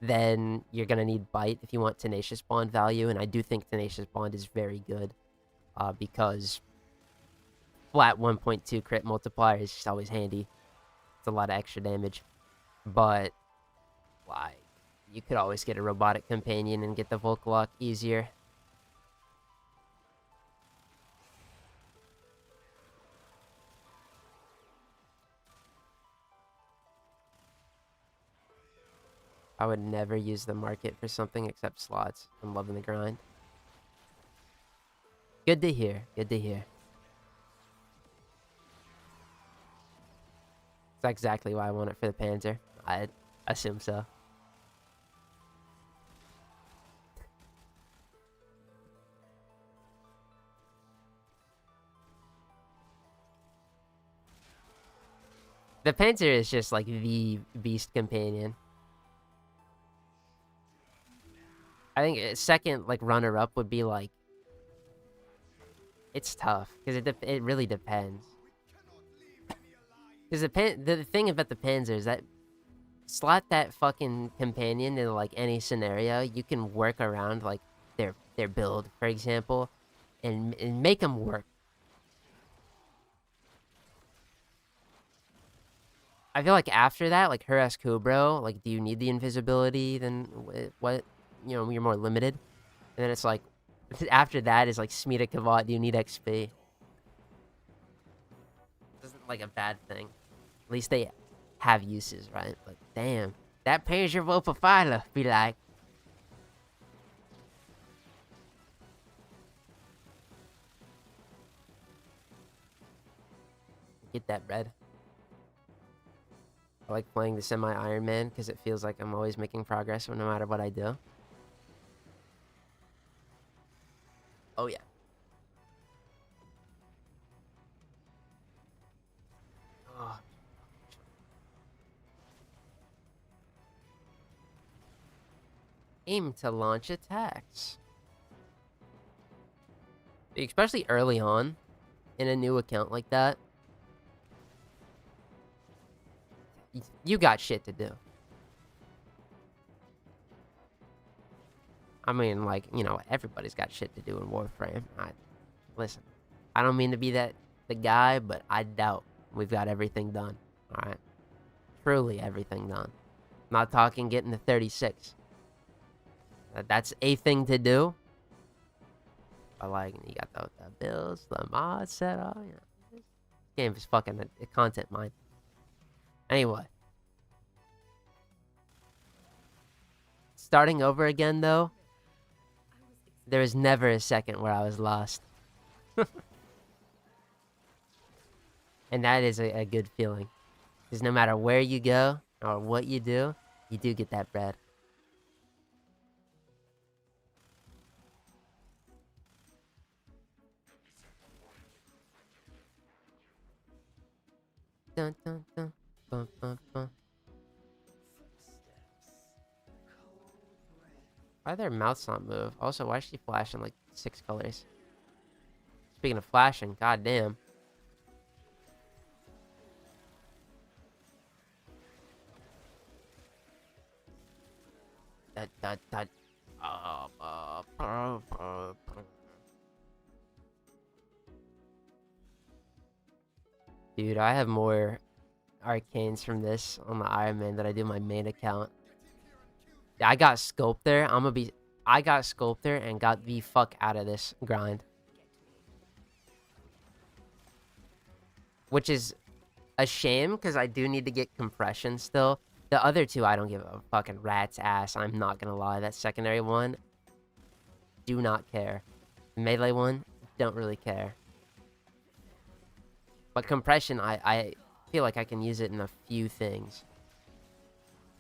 [SPEAKER 1] then you're going to need Bite if you want Tenacious Bond value. And I do think Tenacious Bond is very good because flat 1.2 crit multiplier is just always handy. It's a lot of extra damage. But, like, you could always get a Robotic Companion and get the Volklock easier. I would never use the market for something except slots. I'm loving the grind. Good to hear. Good to hear. That's exactly why I want it for the Panzer. I assume so. The Panzer is just like the beast companion. I think a second like runner-up would be like... It's tough because it really depends. Because the thing about the Panzer is that slot that fucking companion in like any scenario, you can work around like their build, for example, and make them work. I feel like after that, like Harass Kubro, like do you need the invisibility? Then what? You know, you're more limited. And then it's like after that is like Smita Kavat, do you need XP? This isn't like a bad thing. At least they have uses, right? But damn, that pays your Volpaphyla, be like. Get that bread. I like playing the semi-Iron Man because it feels like I'm always making progress no matter what I do. Oh yeah. Oh. Aim to launch attacks. Especially early on in a new account like that. You got shit to do. I mean, like, you know, everybody's got shit to do in Warframe. Listen, I don't mean to be the guy, but I doubt we've got everything done. Alright? Truly everything done. I'm not talking getting to 36. That's a thing to do. But, like, you got the builds, the mods set up. You know, this game is fucking a content mine. Anyway. Starting over again, though, there was never a second where I was lost. And that is a good feeling. Because no matter where you go or what you do get that bread. dun, dun, dun. Bum, bum, bum. Why their mouths not move? Also, why is she flashing like 6 colors? Speaking of flashing, goddamn. That. Dude, I have more arcanes from this on the Iron Man than I do my main account. Yeah, I got Sculptor. I got Sculptor and got the fuck out of this grind. Which is a shame, because I do need to get compression still. The other two, I don't give a fucking rat's ass. I'm not gonna lie. That secondary one, do not care. The melee one, don't really care. But compression, I feel like I can use it in a few things.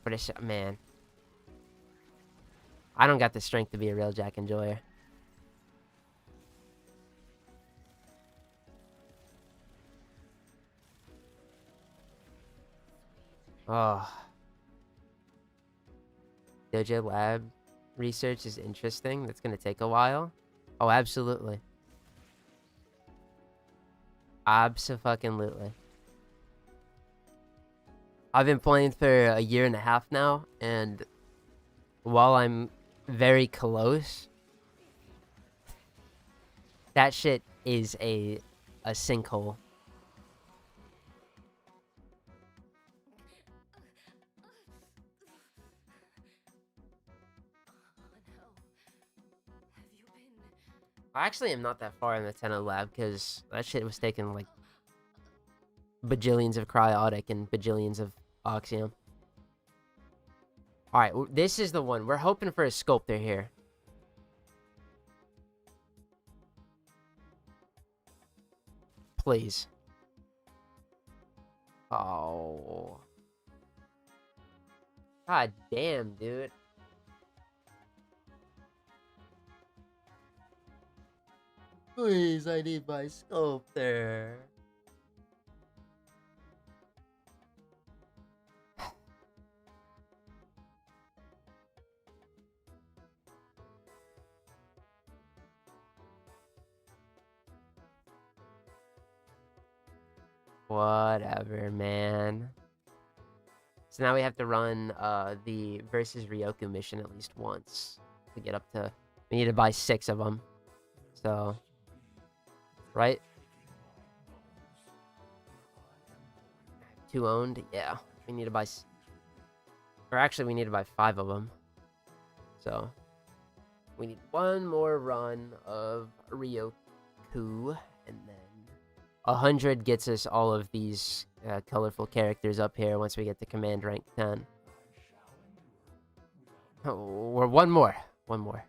[SPEAKER 1] But it's, man. I don't got the strength to be a Railjack enjoyer. Oh. Dojo lab research is interesting. That's going to take a while. Oh, absolutely. Abso-fucking-lutely. I've been playing for a year and a half now, and while I'm very close, that shit is a sinkhole. I actually am not that far in the Tenno lab, because that shit was taking like bajillions of cryotic and bajillions of oxium. Alright, this is the one. We're hoping for a sculptor here. Please. Oh. God damn, dude. Please, I need my sculptor. Whatever, man. So now we have to run the versus Ryoku mission at least once to get up to... We need to buy 6 of them. So... Right? 2 owned? Yeah. We need to buy... Or actually, we need to buy 5 of them. So... We need one more run of Ryoku. And then... 100 gets us all of these colorful characters up here once we get to command rank 10. Oh, or one more. One more.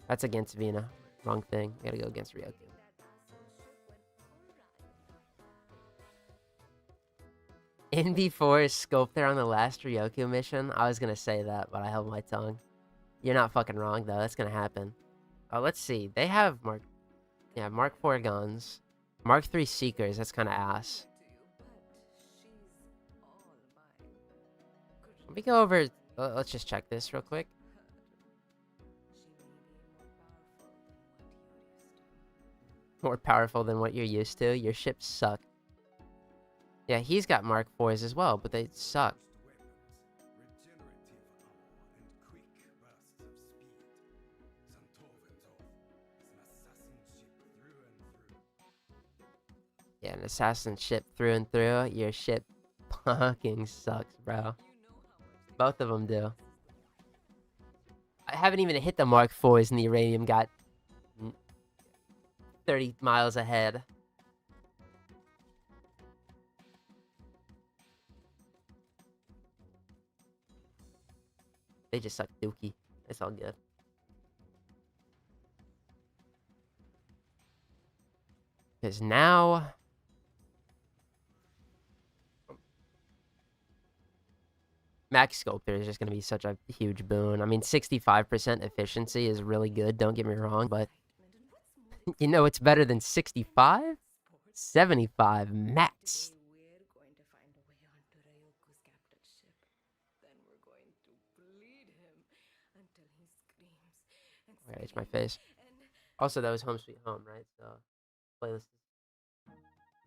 [SPEAKER 1] That's against Vina. Wrong thing. Gotta go against Ryoku. In before Sculptor on the last Ryoku mission? I was gonna say that, but I held my tongue. You're not fucking wrong, though. That's gonna happen. Oh, let's see. They have Mark 4 guns. Mark 3 Seekers. That's kind of ass. Let me go over... let's just check this real quick. More powerful than what you're used to. Your ships suck. Yeah, he's got Mark 4s as well, but they suck. Yeah, an assassin ship through and through. Your ship fucking sucks, bro. Both of them do. I haven't even hit the Mark 4s and the uranium got 30 miles ahead. They just suck dookie. It's all good. Because now... Max Sculptor is just going to be such a huge boon. I mean, 65% efficiency is really good, don't get me wrong, but... You know it's better than 65? 75 max.
[SPEAKER 2] Today we're going to find a way onto Ryuko's captain ship. Then we're going to bleed him until he screams and
[SPEAKER 1] Okay, it's my
[SPEAKER 2] screams
[SPEAKER 1] face.
[SPEAKER 2] and
[SPEAKER 1] Also, that was Home Sweet Home, right? So, playlist is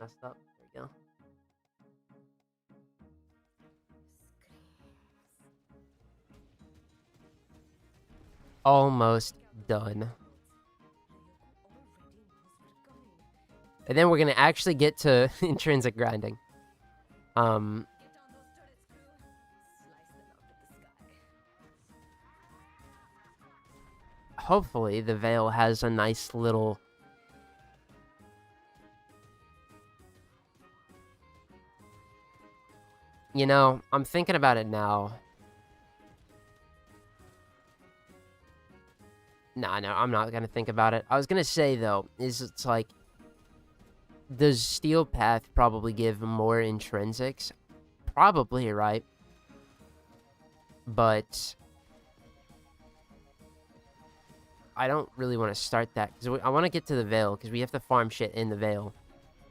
[SPEAKER 1] messed up. There we go. Almost done. And then we're gonna actually get to intrinsic grinding.
[SPEAKER 2] get on those turrets, crew. Slice them out of the sky.
[SPEAKER 1] Hopefully the Veil has a nice little... You know, I'm thinking about it now. Nah, no, I'm not gonna think about it. I was gonna say, though, is it's like... Does Steel Path probably give more intrinsics? Probably, right? But... I don't really want to start that, because I want to get to the Veil, because we have to farm shit in the Veil.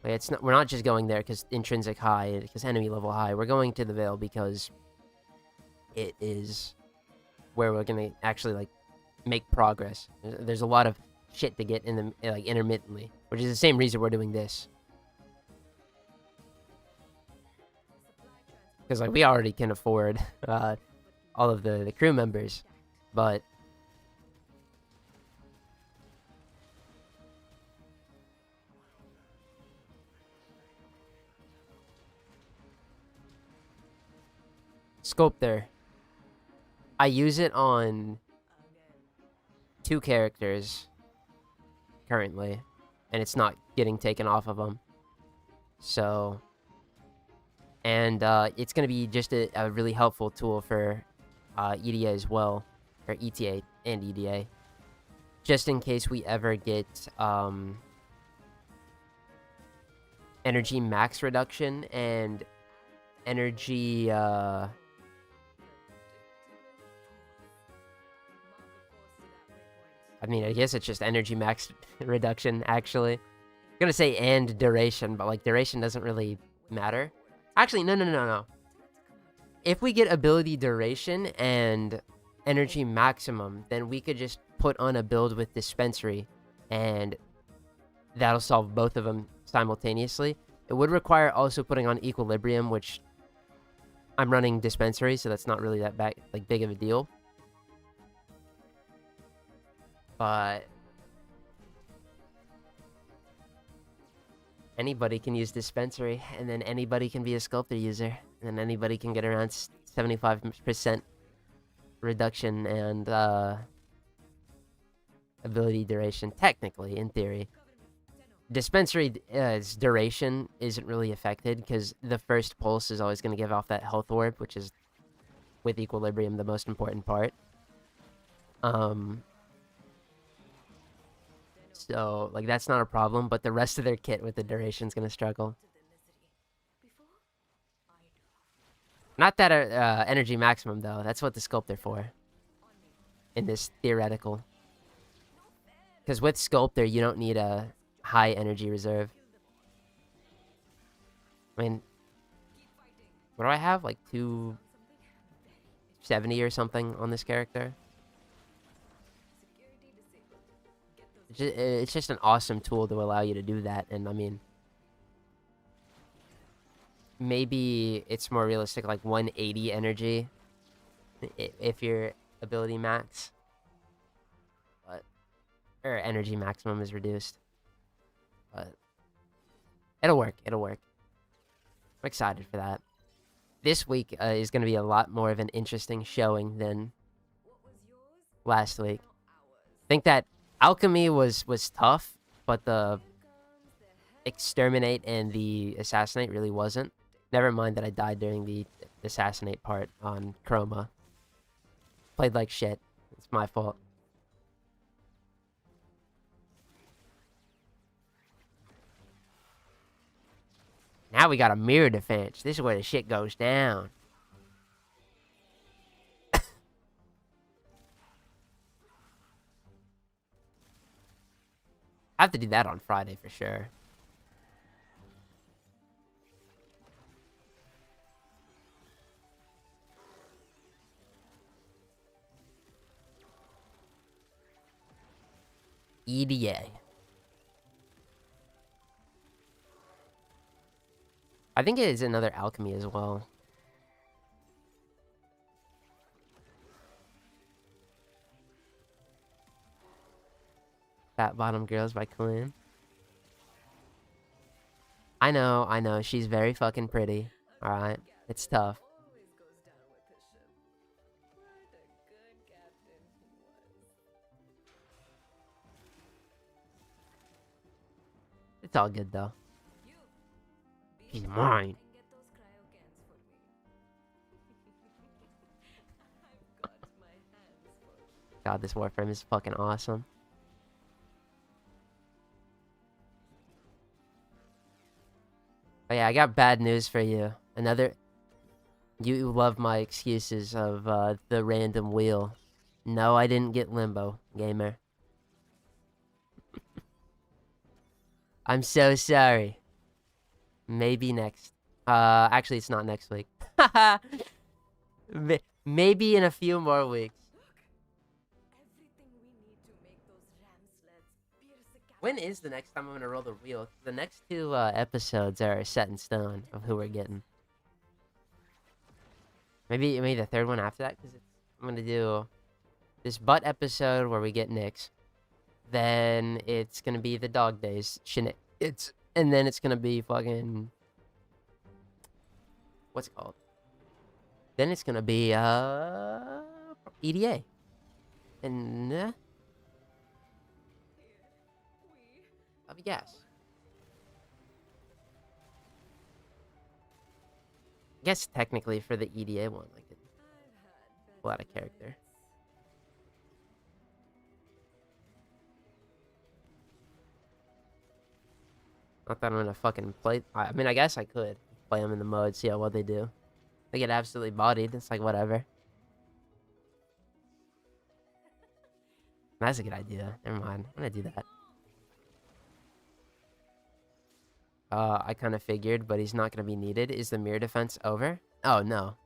[SPEAKER 1] Like, it's not, we're not just going there because intrinsic high, because enemy level high. We're going to the Veil because it is where we're gonna actually, like, make progress. There's a lot of shit to get in the, like, intermittently, which is the same reason we're doing this. Because, like, we already can afford all of the crew members, but... Sculptor. I use it on 2 characters currently, and it's not getting taken off of them. So, and it's going to be just a really helpful tool for EDA as well, or ETA and EDA, just in case we ever get energy max reduction and energy... I mean, I guess it's just energy max reduction, actually. I'm gonna say and duration, but, like, duration doesn't really matter. Actually, no. If we get ability duration and energy maximum, then we could just put on a build with dispensary, and that'll solve both of them simultaneously. It would require also putting on equilibrium, which I'm running dispensary, so that's not really that big of a deal. But anybody can use dispensary, and then anybody can be a sculptor user, and then anybody can get around 75% reduction and ability duration, technically, in theory. Dispensary's duration isn't really affected, because the first pulse is always going to give off that health orb, which is, with equilibrium, the most important part. So, like, that's not a problem, but the rest of their kit with the duration's gonna struggle. Not that energy maximum, though. That's what the Sculptor for. In this theoretical. Because with Sculptor, you don't need a high energy reserve. I mean, what do I have? Like 270 or something on this character? It's just an awesome tool to allow you to do that, and I mean, maybe it's more realistic, like 180 energy, if your ability max, but or energy maximum is reduced, but it'll work. I'm excited for that. This week is going to be a lot more of an interesting showing than last week. I think that Alchemy was tough, but the Exterminate and the Assassinate really wasn't. Never mind that I died during the Assassinate part on Chroma. Played like shit. It's my fault. Now we got a mirror defense. This is where the shit goes down. I have to do that on Friday for sure. EDA. I think it is another alchemy as well. Fat Bottom Girls by Quinn. I know. She's very fucking pretty. Alright. It's tough.
[SPEAKER 2] Always goes down with his ship. What a good captain he was.
[SPEAKER 1] It's all good though.
[SPEAKER 2] You,
[SPEAKER 1] She's
[SPEAKER 2] be
[SPEAKER 1] mine.
[SPEAKER 2] and get those cryo cans for me. I've got my hands full.
[SPEAKER 1] God, this Warframe is fucking awesome. Oh yeah, I got bad news for you. You love my excuses of the random wheel. No, I didn't get Limbo, gamer. I'm so sorry. Maybe next. Actually, it's not next week. Maybe in a few more weeks.
[SPEAKER 2] Everything we need to make those ram sleds pierce a cap.
[SPEAKER 1] When is the next time I'm gonna roll the wheel? The next two episodes are set in stone of who we're getting. Maybe the third one after that, because I'm gonna do this butt episode where we get Nyx. Then it's gonna be the dog days and then it's gonna be fucking what's it called? Then it's gonna be EDA, and yes. I guess technically for the EDA one, like it's a lot of character. Not that I'm gonna fucking play. I mean, I guess I could play them in the mode, see how well they do. They get absolutely bodied. It's like whatever. That's a good idea. Never mind. I'm gonna do that. I kind of figured, but he's not gonna be needed. Is the mirror defense over? Oh no.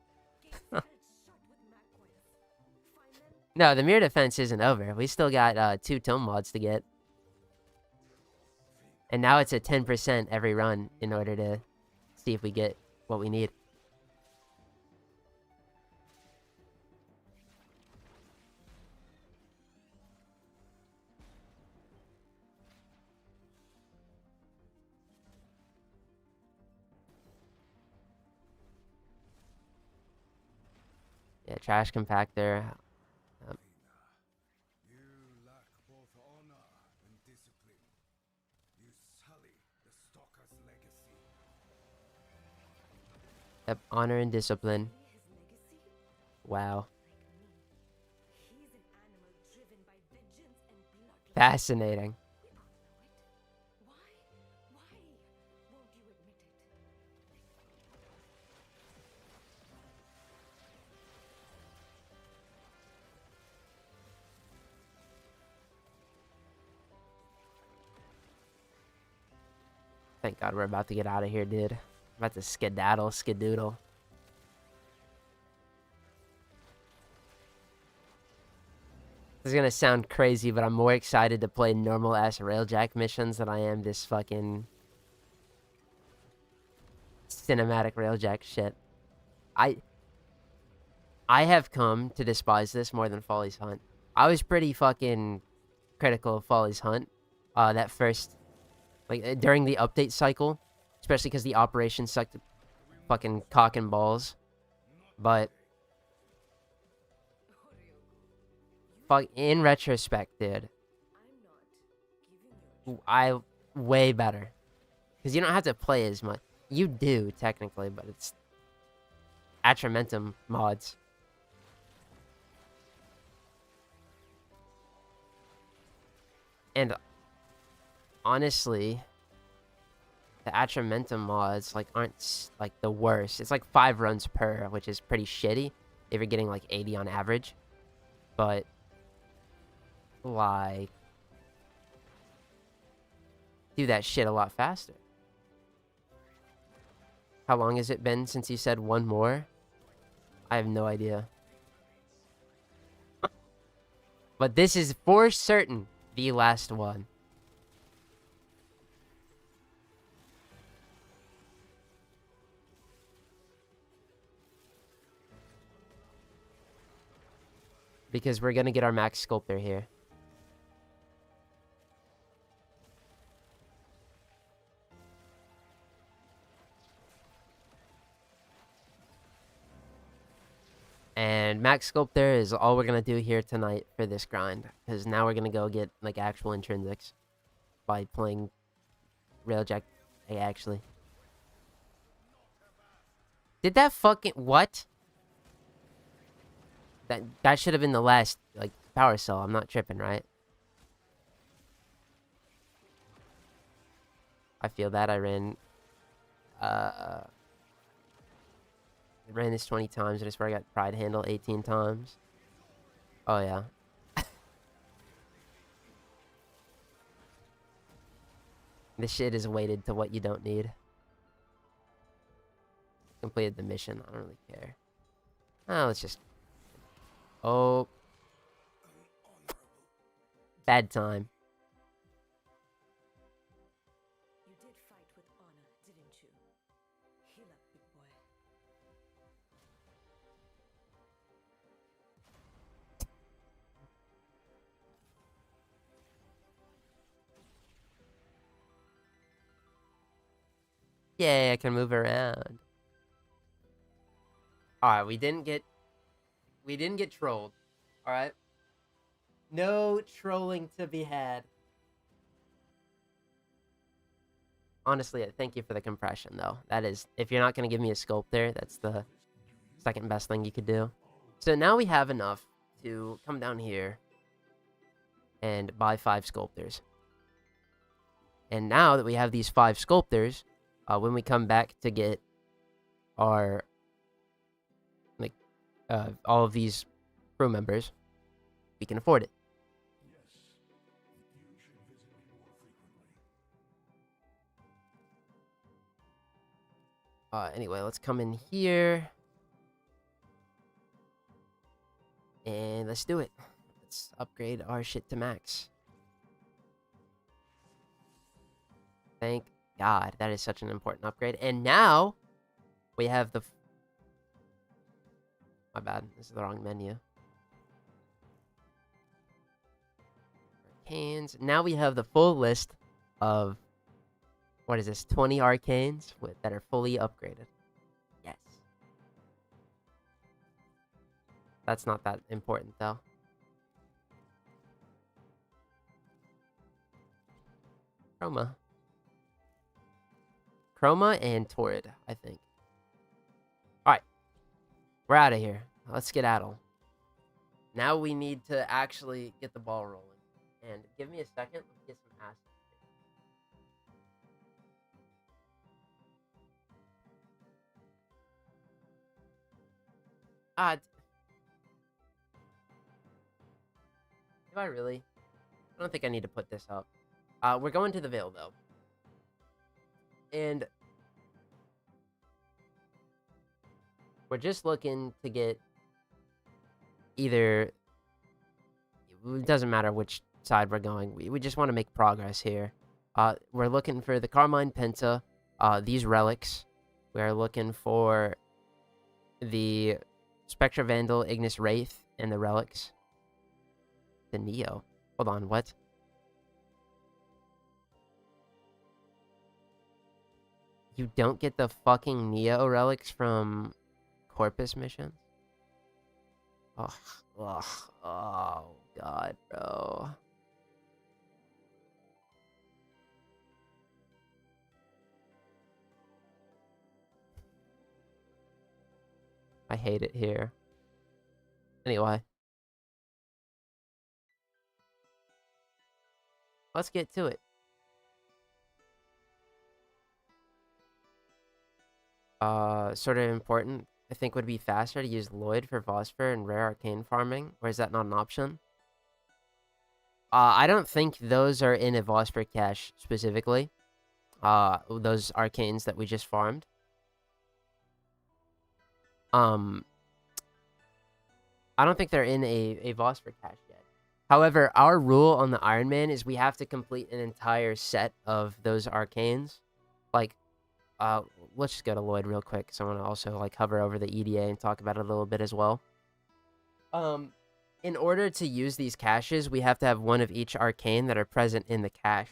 [SPEAKER 1] No, the mirror defense isn't over. We still got 2 tome mods to get. And now it's at 10% every run in order to see if we get what we need. Yeah, trash compactor.
[SPEAKER 3] You lack both honor and discipline. You sully the Stalker's legacy.
[SPEAKER 1] Yep, honor and discipline.
[SPEAKER 2] His legacy?
[SPEAKER 1] Wow.
[SPEAKER 2] Like me. He's an animal driven by vengeance and bloodlust.
[SPEAKER 1] Fascinating.
[SPEAKER 2] We both know it. Why? Why won't you admit it?
[SPEAKER 1] Thank God we're about to get out of here, dude. About to skedoodle. This is gonna sound crazy, but I'm more excited to play normal ass Railjack missions than I am this fucking cinematic Railjack shit. I have come to despise this more than Folly's Hunt. I was pretty fucking critical of Folly's Hunt. That first, like during the update cycle, especially because the operation sucked fucking cock and balls. But fuck, in retrospect, dude,
[SPEAKER 2] I'm not giving you a
[SPEAKER 1] I way better. Because you don't have to play as much. You do, technically, but it's Atramentum mods. And honestly, the Atramentum mods like aren't like the worst. It's like 5 runs per, which is pretty shitty if you're getting like 80 on average. But like do that shit a lot faster. How long has it been since you said one more? I have no idea. But this is for certain The last one. Because we're gonna get our max sculptor here. And max sculptor is all we're gonna do here tonight for this grind. Because now we're gonna go get like actual intrinsics by playing Railjack. Hey, actually. Did that fucking what? That should have been the last like power cell. I'm not tripping, right? I feel that I ran this 20 times. I just swear I got pride handle 18 times. Oh yeah. This shit is weighted to what you don't need. Completed the mission. I don't really care. Oh, let's just... Oh. Bad time.
[SPEAKER 2] You did fight with honor, didn't you? Heal up, big boy.
[SPEAKER 1] Yay, I can move around. Alright, we didn't get trolled. Alright? No trolling to be had. Honestly, thank you for the compression, though. That is, if you're not going to give me a sculptor, that's the second best thing you could do. So now we have enough to come down here and buy 5 sculptors. And now that we have these 5 sculptors, when we come back to get our, like, all of these crew members, we can afford it. Anyway, let's come in here. And let's do it. Let's upgrade our shit to max. Thank God. That is such an important upgrade. And now, we have the... My bad. This is the wrong menu. Arcanes. Now we have the full list of... What is this? 20 arcanes that are fully upgraded. Yes. That's not that important, though. Chroma. Chroma and Torrid, I think. Alright. We're out of here. Let's skedaddle. Now we need to actually get the ball rolling. And give me a second. Let's get some acid. Do I really? I don't think I need to put this up. We're going to the Vale, though. And we're just looking to get either... It doesn't matter which side we're going. We just want to make progress here. We're looking for the Carmine Penta, these relics. We're looking for the Spectra Vandal, Ignis Wraith, and the relics. The Neo. Hold on, what? You don't get the fucking Neo relics from Corpus missions? Ugh, ugh, oh god, bro. I hate it here. Anyway. Let's get to it. Sort of important, I think, would be faster to use Lloyd for Phosphor and rare arcane farming, or is that not an option? I don't think those are in a Phosphor cache specifically. Those arcanes that we just farmed. I don't think they're in a Phosphor cache yet. However, our rule on the Iron Man is we have to complete an entire set of those arcanes. Like, let's just go to Lloyd real quick. So I want to also like hover over the EDA and talk about it a little bit as well. In order to use these caches, we have to have one of each arcane that are present in the cache,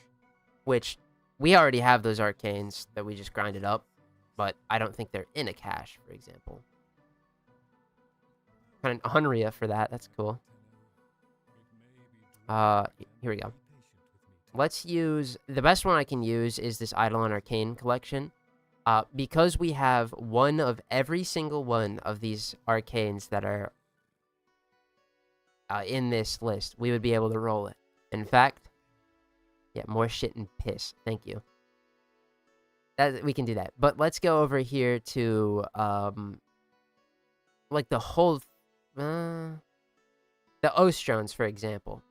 [SPEAKER 1] which we already have those arcanes that we just grinded up, but I don't think they're in a cache, for example. Kind of Unria for that. That's cool. Here we go. Let's use... The best one I can use is this Eidolon Arcane collection. Because we have one of every single one of these arcanes that are in this list, we would be able to roll it. In fact, yeah, more shit and piss. Thank you. We can do that. But let's go over here to, like the whole... the Ostrones, for example.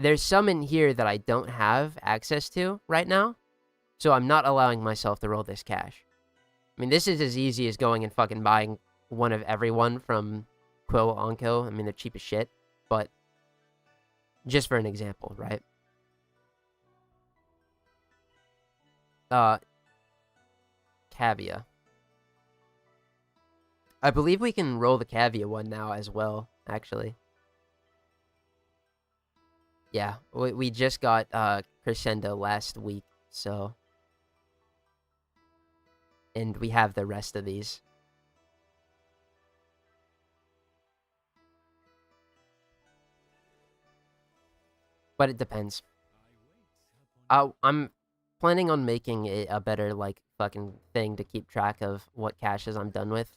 [SPEAKER 1] There's some in here that I don't have access to right now, so I'm not allowing myself to roll this cache. I mean, this is as easy as going and fucking buying one of everyone from Quill Onco. I mean, they're cheap as shit, but just for an example, right? Cavia. I believe we can roll the Cavia one now as well, actually. Yeah, we just got Crescendo last week, so... And we have the rest of these. But it depends. I'm planning on making it a better, like, fucking thing to keep track of what caches I'm done with.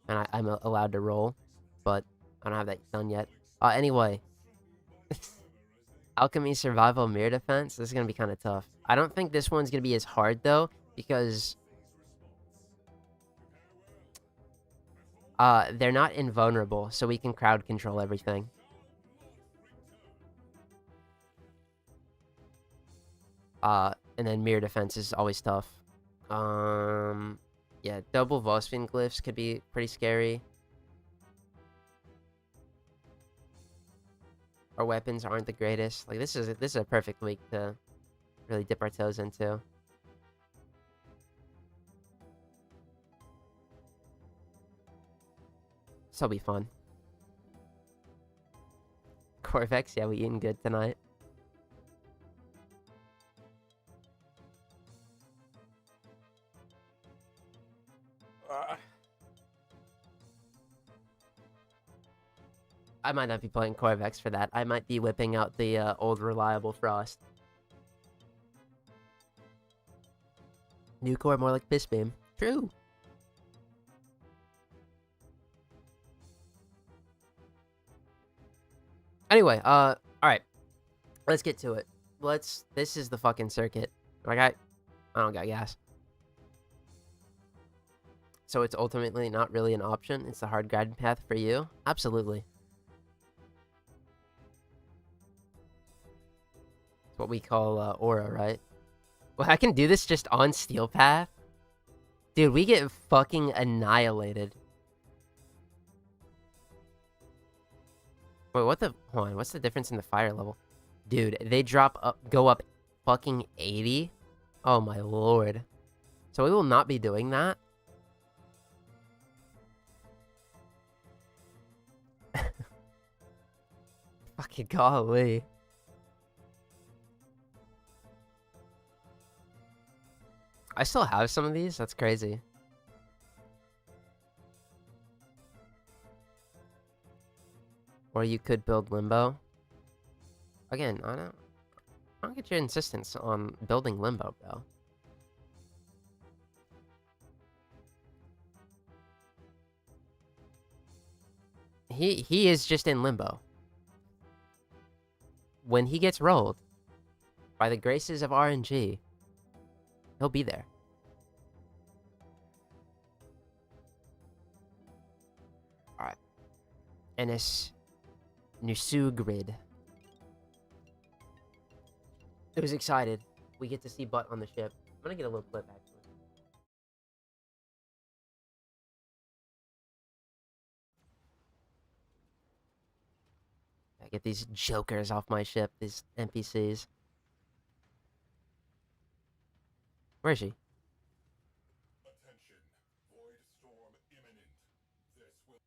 [SPEAKER 1] And I'm allowed to roll. But I don't have that done yet. Anyway. Alchemy Survival Mirror Defense. This is going to be kind of tough. I don't think this one's going to be as hard, though. Because... they're not invulnerable. So we can crowd control everything. And then mirror defense is always tough. Yeah, double Vosfin glyphs could be pretty scary. Our weapons aren't the greatest. Like this is a perfect week to really dip our toes into. This'll be fun. Corvex, yeah, we eating good tonight. I might not be playing Corvex for that. I might be whipping out the old reliable Frost. New core more like Piss Beam. True. Anyway, alright. Let's get to it. This is the fucking circuit. I don't got gas. So it's ultimately not really an option. It's the hard grinding path for you. Absolutely. It's what we call aura, right? Well, I can do this just on Steel Path? Dude, we get fucking annihilated. Wait, hold on, what's the difference in the fire level? Dude, they go up fucking 80? Oh my lord. So we will not be doing that? Fucking golly. I still have some of these? That's crazy. Or you could build Limbo. Again, I don't get your insistence on building Limbo, bro. He is just in Limbo. When he gets rolled, by the graces of RNG, he'll be there. Alright. Ennis Nusugrid. I was excited. We get to see Butt on the ship. I'm gonna get a little clip, actually. Yeah, Get these jokers off my ship, these NPCs. Where is she?
[SPEAKER 3] Attention. Void storm imminent. This will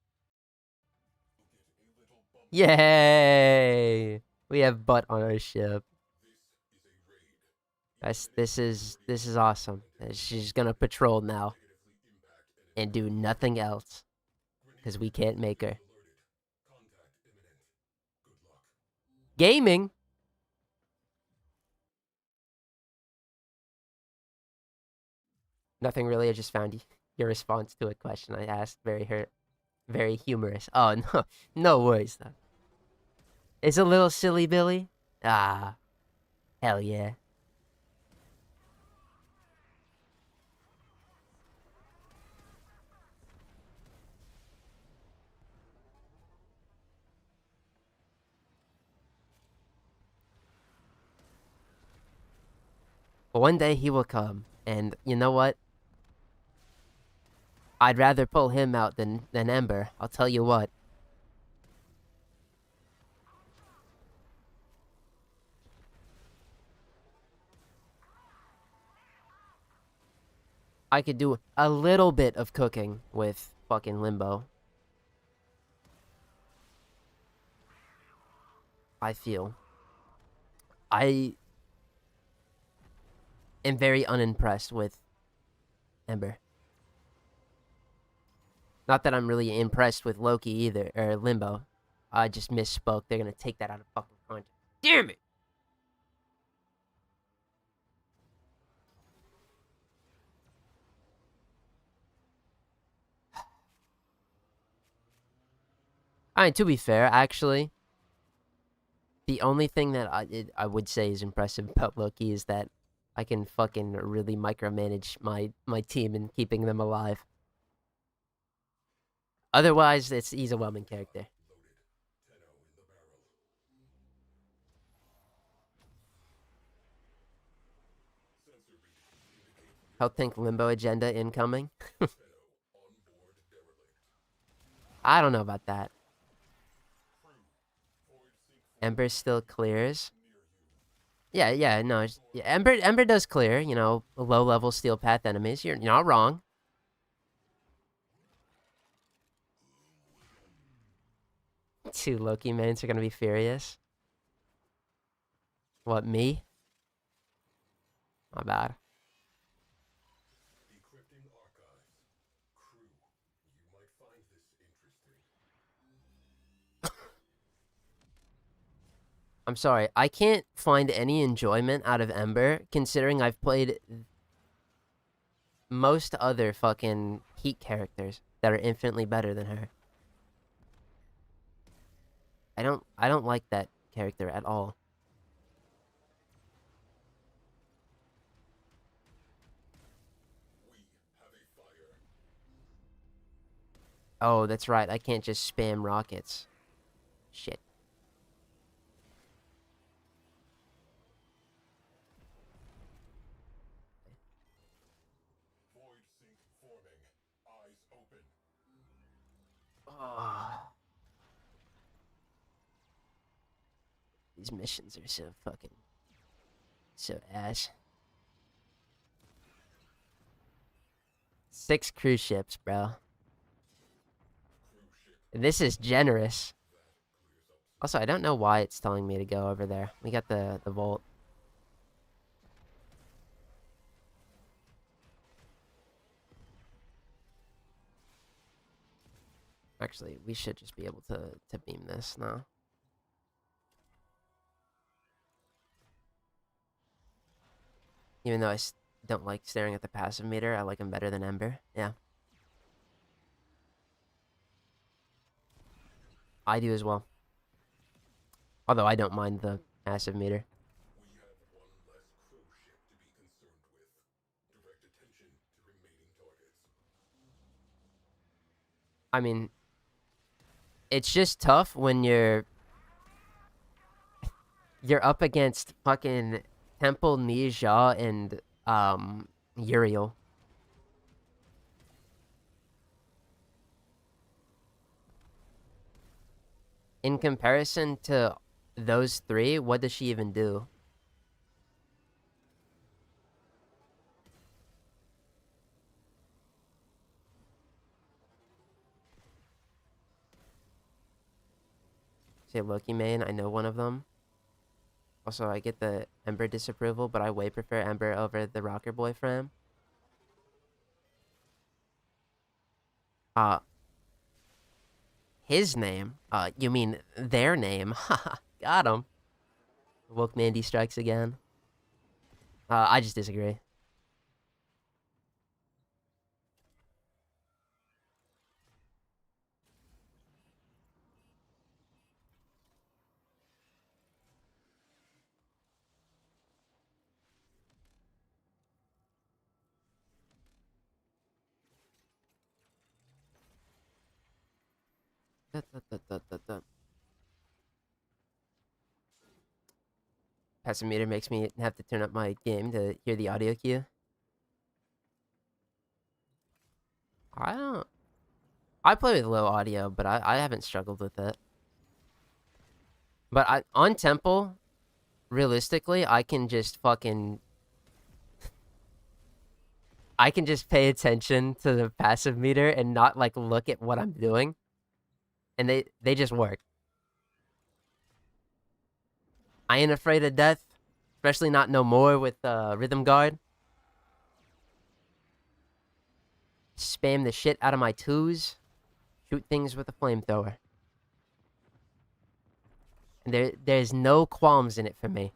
[SPEAKER 3] get a little bumpy.
[SPEAKER 1] Yay! We have butt on our ship.
[SPEAKER 3] This is a raid.
[SPEAKER 1] This is awesome. She's gonna patrol now
[SPEAKER 3] Negatively impact
[SPEAKER 1] and do nothing else because we can't make her.
[SPEAKER 3] alerted. Contact imminent. Good luck.
[SPEAKER 1] Gaming. Nothing really. I just found your response to a question I asked. Very humorous. Oh no, no worries though. It's a little silly, Billy. Ah, hell yeah. But one day he will come, and you know what? I'd rather pull him out than Ember. I'll tell you what. I could do a little bit of cooking with fucking Limbo. I feel. I am very unimpressed with Ember. Not that I'm really impressed with Loki either, or Limbo. I just misspoke. They're gonna take that out of fucking context. Damn it! I mean, to be fair, actually, the only thing that I would say is impressive about Loki is that I can fucking really micromanage my team and keeping them alive. Otherwise, he's a whelming character. Health tank Limbo agenda incoming. I don't know about that. Ember still clears. Yeah, no. Yeah, Ember does clear, you know, low-level steel path enemies. You're not wrong. Two Loki mains are gonna be furious. What, me? My bad.
[SPEAKER 3] Decrypting archives. Crew, you might find this interesting.
[SPEAKER 1] I'm sorry, I can't find any enjoyment out of Ember, considering I've played most other fucking Heat characters that are infinitely better than her. I don't like that character at all.
[SPEAKER 3] We have a fire.
[SPEAKER 1] Oh, that's right, I can't just spam rockets. Shit.
[SPEAKER 3] Void sink forming. Eyes open.
[SPEAKER 1] Oh. These missions are so ass. 6 cruise ships, bro. This is generous. Also, I don't know why it's telling me to go over there. We got the vault. Actually, we should just be able to beam this now. Even though I don't like staring at the passive meter, I like him better than Ember. Yeah. I do as well. Although I don't mind the passive meter.
[SPEAKER 3] We have one less crew ship to be concerned with. Direct attention to remaining targets.
[SPEAKER 1] I mean, it's just tough when you're up against fucking Temple, Nija, and Uriel. in comparison to those three, what does she even do? Say Loki main, I know one of them. Also, I get the Ember disapproval, but I way prefer Ember over the Rocker Boy frame. His name? You mean their name? Haha, got him. Woke Mandy strikes again. I just disagree. Passive makes me have to turn up my game to hear the audio cue. I play with low audio, but I haven't struggled with it. But on Temple, realistically, I can just pay attention to the passive meter and not like look at what I'm doing. And they just work. I ain't afraid of death, especially not no more with Rhythm Guard. Spam the shit out of my twos. Shoot things with a flamethrower. And there's no qualms in it for me.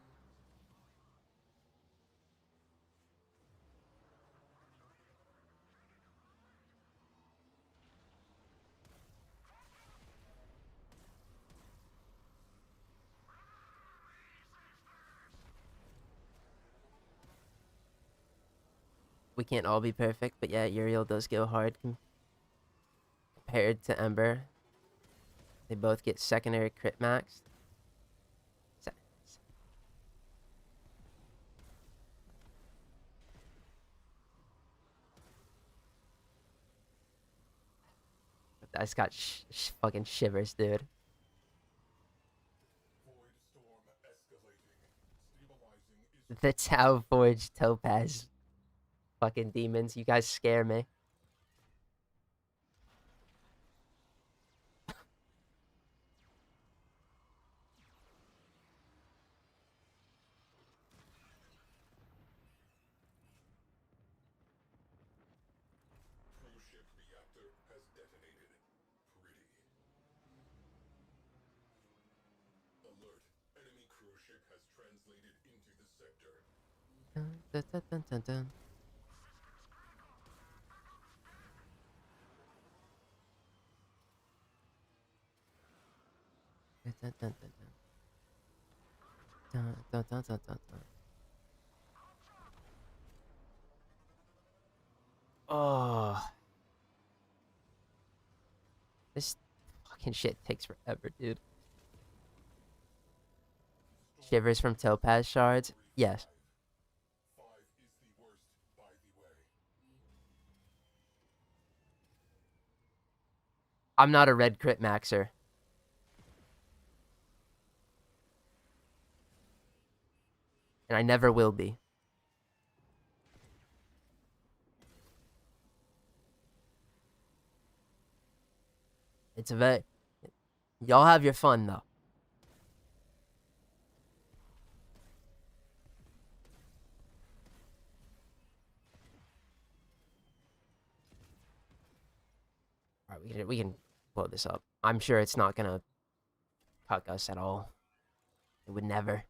[SPEAKER 1] We can't all be perfect, but yeah, Uriel does go hard compared to Ember. They both get secondary crit maxed. I just got fucking shivers, dude. The Tau Forge Topaz fucking demons. You guys scare me. Dun, dun, dun, dun, dun. Dun, dun, dun, dun, dun. Dun, dun, dun, dun, dun, dun. Oh. This fucking shit takes forever, dude. Shivers from Topaz shards? Yes. I'm not a red crit maxer. And I never will be. It's a very... Y'all have your fun, though. Alright, we can blow this up. I'm sure it's not gonna cuck us at all. It would never.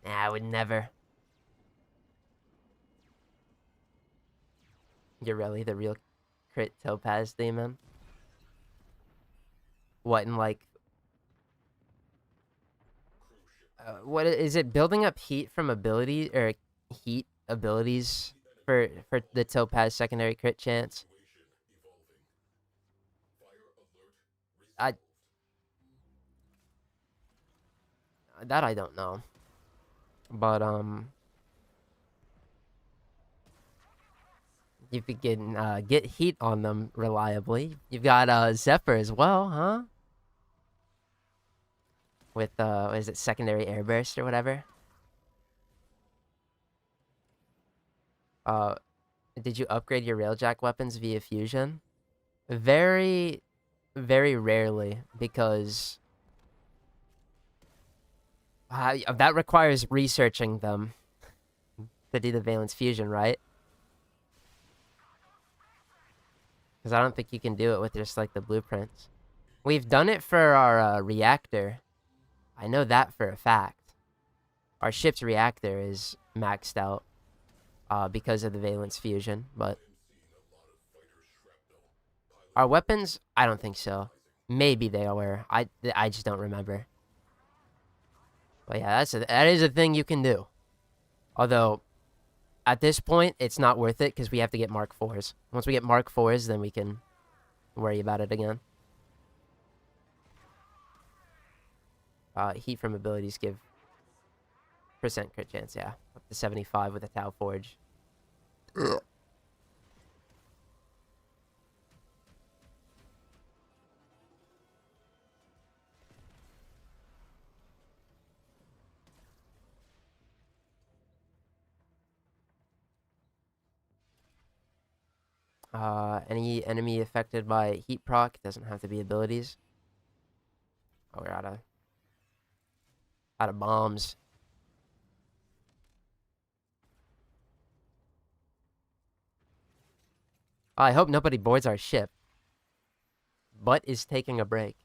[SPEAKER 1] Nah, it would never. You're really the real crit Topaz demon? What, in like... what is it? Building up heat from ability or heat abilities for the Topaz secondary crit chance? That I don't know. But if you can get heat on them reliably, you've got Zephyr as well, huh? with what is it, secondary airburst or whatever. Did you upgrade your Railjack weapons via fusion? Very, very rarely, because that requires researching them to do the valence fusion, right? Because I don't think you can do it with just like the blueprints. We've done it for our reactor. I know that for a fact. Our ship's reactor is maxed out because of the valence fusion, but our weapons, I don't think so. Maybe they were. I just don't remember. But yeah, that is a thing you can do. Although, at this point, it's not worth it because we have to get Mark 4s. Once we get Mark 4s, then we can worry about it again. Heat from abilities give % crit chance, yeah. Up to 75 with a Tau Forge. Any enemy affected by heat proc doesn't have to be abilities. Oh, we're out of bombs. I hope nobody boards our ship. But is taking a break.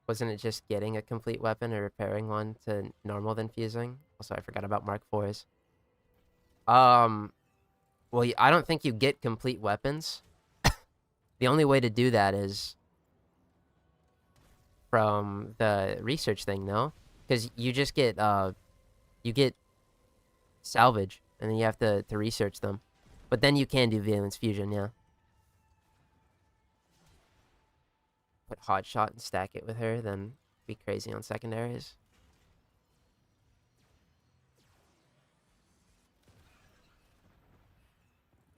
[SPEAKER 1] Wasn't it just getting a complete weapon or repairing one to normal then fusing? Also, I forgot about Mark 4s. Well, I don't think you get complete weapons. The only way to do that is from the research thing, no? Because you just get, you get salvage, and then you have to research them. But then you can do valence fusion, yeah. Put hot shot and stack it with her, then be crazy on secondaries.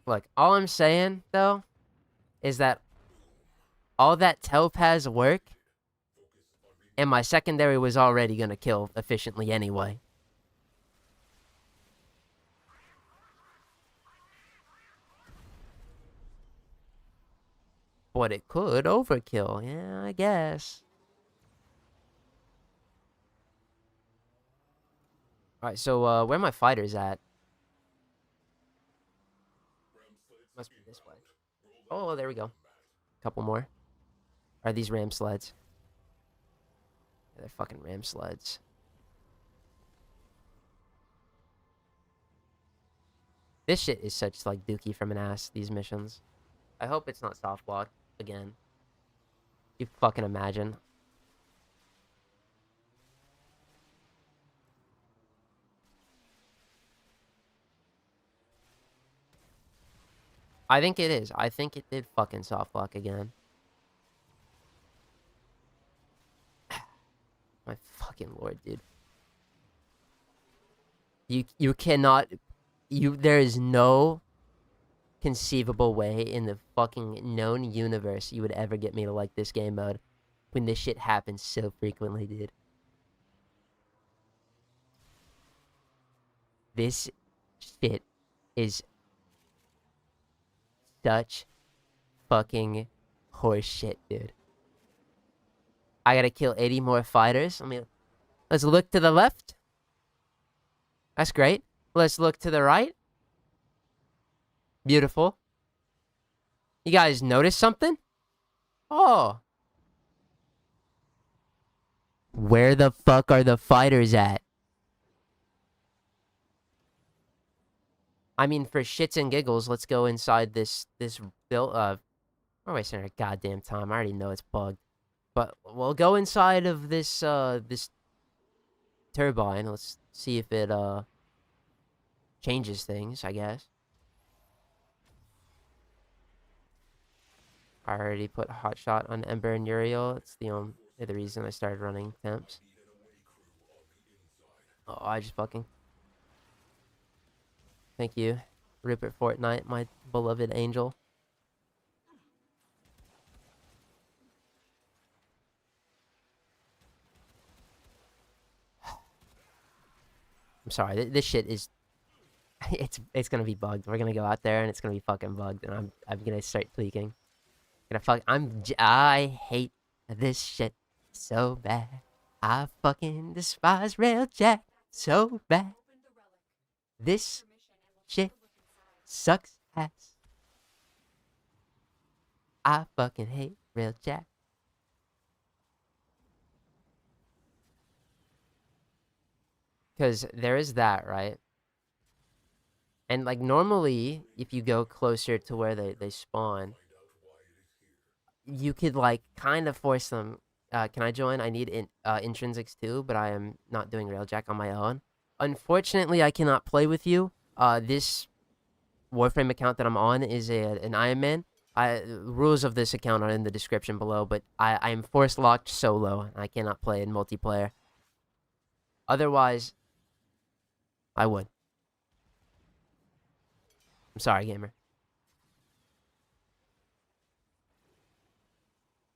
[SPEAKER 1] Look, all I'm saying, though, is that all that topaz work, and my secondary was already gonna kill efficiently anyway. But it could overkill, yeah, I guess. Alright, so, where are my fighters at? Must be this way. Oh, there we go. Couple more. Are these ram sleds? Yeah, they're fucking ram sleds. This shit is such, like, dookie from an ass, these missions. I hope it's not soft block again. You fucking imagine. I think it is. I think it did fucking soft block again. My fucking lord, dude. You cannot... There is no conceivable way in the fucking known universe you would ever get me to like this game mode when this shit happens so frequently, dude. This shit is such fucking horse shit, dude. I gotta kill 80 more fighters. Let's look to the left. That's great. Let's look to the right. Beautiful. You guys notice something? Oh. Where the fuck are the fighters at? I mean, for shits and giggles, let's go inside this build. Where am I wasting our goddamn time? I already know it's bugged. But we'll go inside of this this turbine. Let's see if it changes things, I guess. I already put hot shot on Ember and Uriel. It's the reason I started running temps. Oh, I just fucking... Thank you, Rupert Fortnite, my beloved angel. sorry. This shit is it's gonna be bugged. We're gonna go out there and it's gonna be fucking bugged, and I'm gonna start tweaking. I hate this shit so bad. I fucking despise Railjack so bad. This shit sucks ass. I fucking hate Railjack. Because there is that, right? And, like, normally, if you go closer to where they spawn, you could, like, kind of force them. Can I join? I need intrinsics too, but I am not doing Railjack on my own. Unfortunately, I cannot play with you. This Warframe account that I'm on is an Iron Man. Rules of this account are in the description below, but I am force locked solo. I cannot play in multiplayer. Otherwise, I would. I'm sorry, gamer.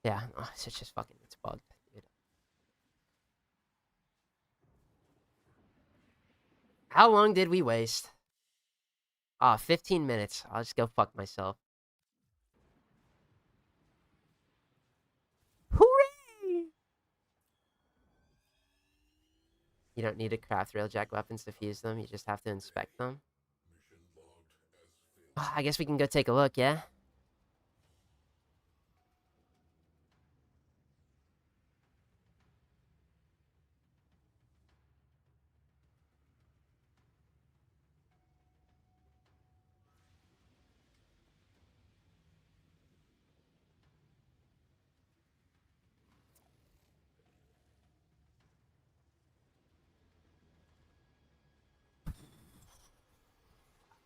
[SPEAKER 1] Yeah, it's just fucking, it's bugged, dude. How long did we waste? 15 minutes. I'll just go fuck myself. Hooray! You don't need to craft Railjack weapons to fuse them. You just have to inspect them. I guess we can go take a look, yeah?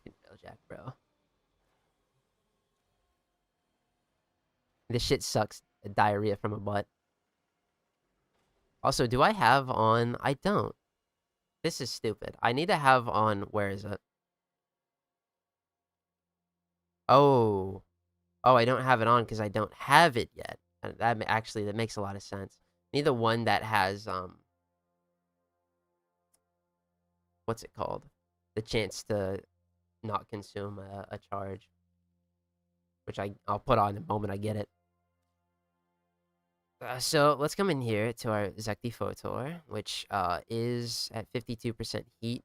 [SPEAKER 1] Railjack, bro. This shit sucks. Diarrhea from a butt. Also, do I have on... I don't. This is stupid. I need to have on... Where is it? Oh. Oh, I don't have it on because I don't have it yet. That makes a lot of sense. I need the one that has, what's it called? The chance to not consume a charge. Which I'll put on the moment I get it. So let's come in here to our Zekti Photor, which is at 52% heat.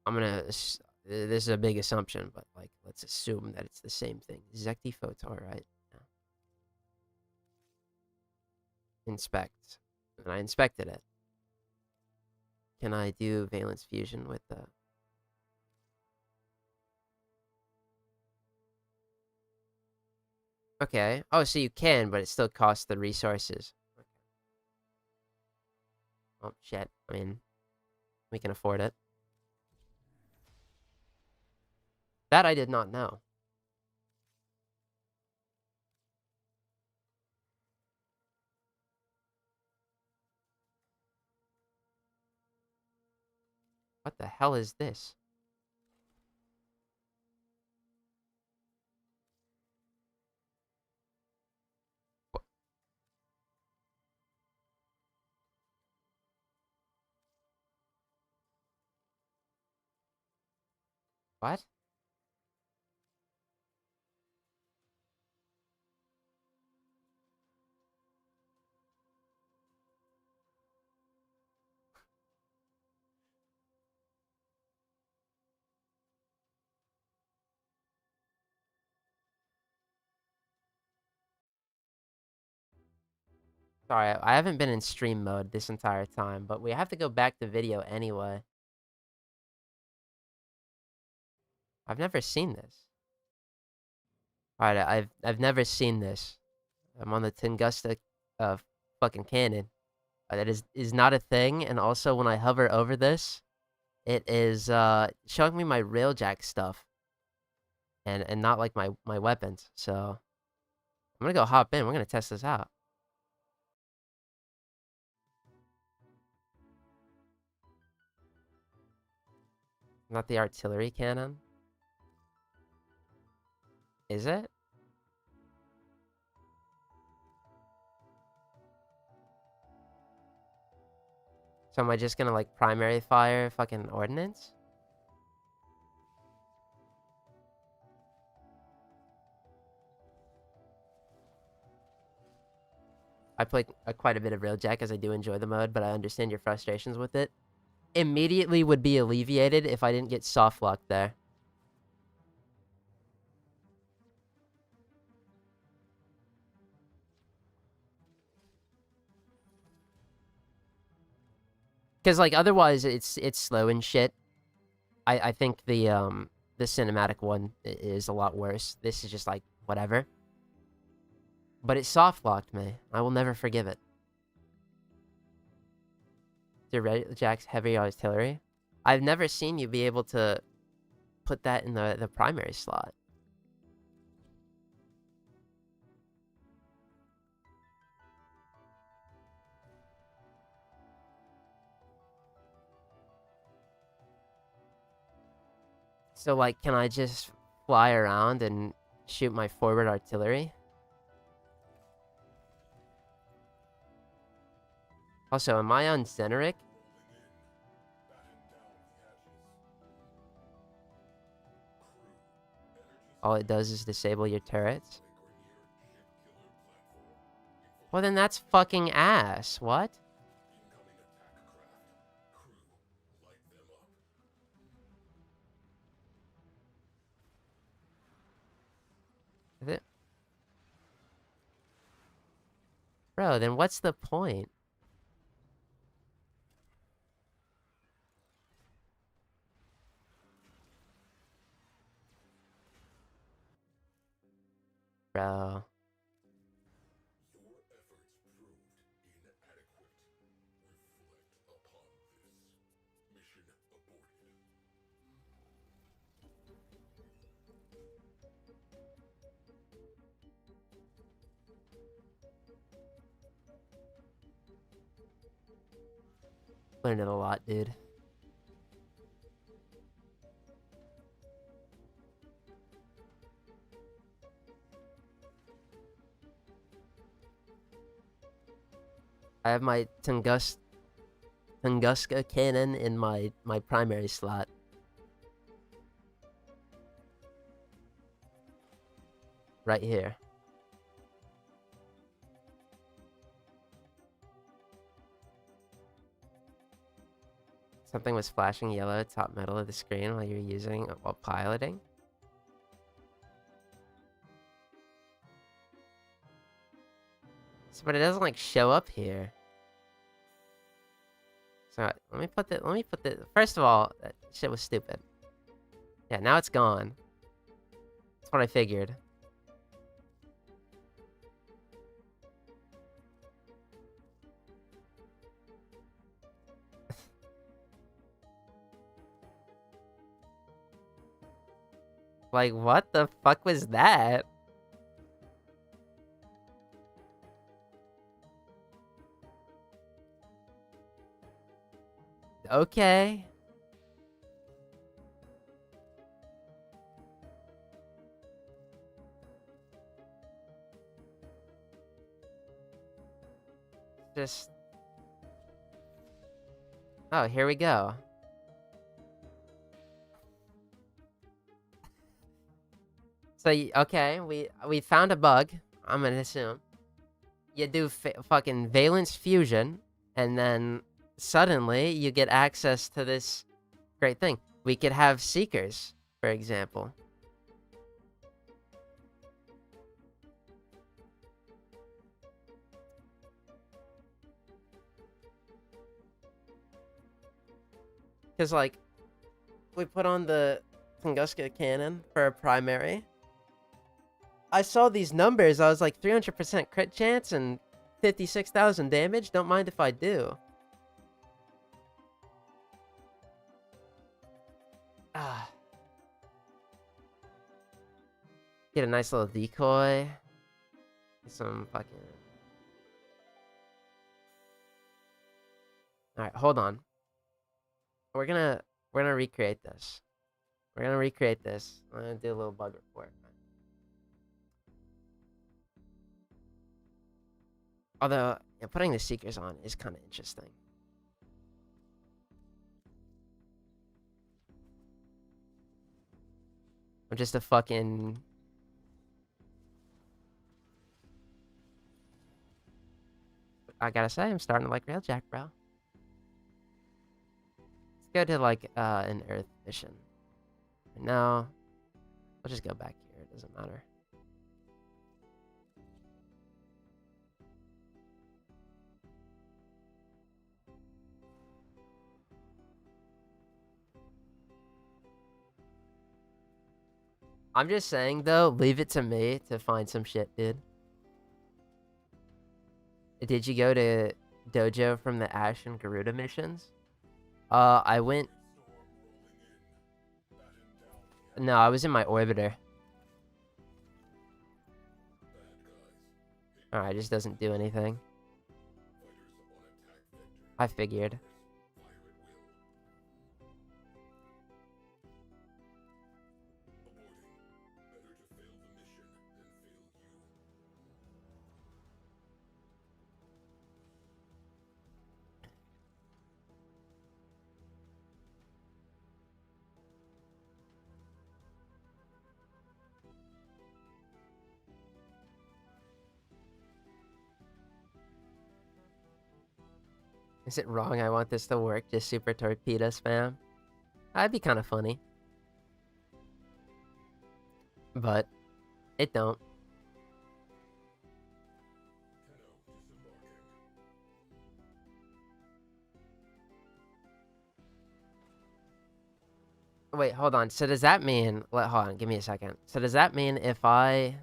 [SPEAKER 1] I'm gonna. This is a big assumption, but like, let's assume that it's the same thing. Zekti Photor, right? Yeah. Inspect, and I inspected it. Can I do valence fusion with the? Okay. Oh, so you can, but it still costs the resources. Okay. Oh shit. I mean, we can afford it. That I did not know. What the hell is this? What? Sorry, I haven't been in stream mode this entire time, but we have to go back to video anyway. I've never seen this. Alright, I've never seen this. I'm on the Tunguska fucking cannon. That is not a thing, and also when I hover over this, it is showing me my Railjack stuff. And not like my weapons. So I'm gonna go hop in. We're gonna test this out. Not the artillery cannon. Is it? So am I just gonna, like, primary fire fucking ordnance? I played quite a bit of Railjack, as I do enjoy the mode, but I understand your frustrations with it. Immediately would be alleviated if I didn't get soft locked there. Because, like, otherwise it's slow and shit. I think the cinematic one is a lot worse. This is just like whatever. But it soft locked me. I will never forgive it. The Railjack's heavy artillery. I've never seen you be able to put that in the primary slot. So, like, can I just fly around and shoot my forward artillery? Also, am I on Xeneric? All it does is disable your turrets? Well, then that's fucking ass. What? Is it? Bro, then what's the point? Bro. Learned it a lot, dude. I have my Tunguska cannon in my primary slot. Right here. Something was flashing yellow top middle of the screen while you were using while piloting. So, but it doesn't like show up here. So let me put the first of all, that shit was stupid. Yeah, now it's gone. That's what I figured. Like, what the fuck was that? Okay. Just... Oh, here we go. So, okay, we found a bug, I'm gonna assume. You do fucking valence fusion, and then suddenly you get access to this great thing. We could have seekers, for example. Because, like, we put on the Tunguska cannon for a primary. I saw these numbers, I was like, 300% crit chance and 56,000 damage? Don't mind if I do. Ah. Get a nice little decoy. Some fucking... Alright, hold on. We're gonna recreate this. We're gonna recreate this. I'm gonna do a little bug report. Although, yeah, putting the Seekers on is kind of interesting. I'm just a fucking... I gotta say, I'm starting to like Railjack, bro. Let's go to, like, an Earth mission. No. I'll just go back here. It doesn't matter. I'm just saying, though, leave it to me to find some shit, dude. Did you go to Dojo from the Ash and Garuda missions? I went... No, I was in my orbiter. Alright, it just doesn't do anything. I figured. Is it wrong I want this to work? Just super torpedo spam? That'd be kind of funny. But it don't. Wait, hold on. So does that mean... Hold on, give me a second. So does that mean if I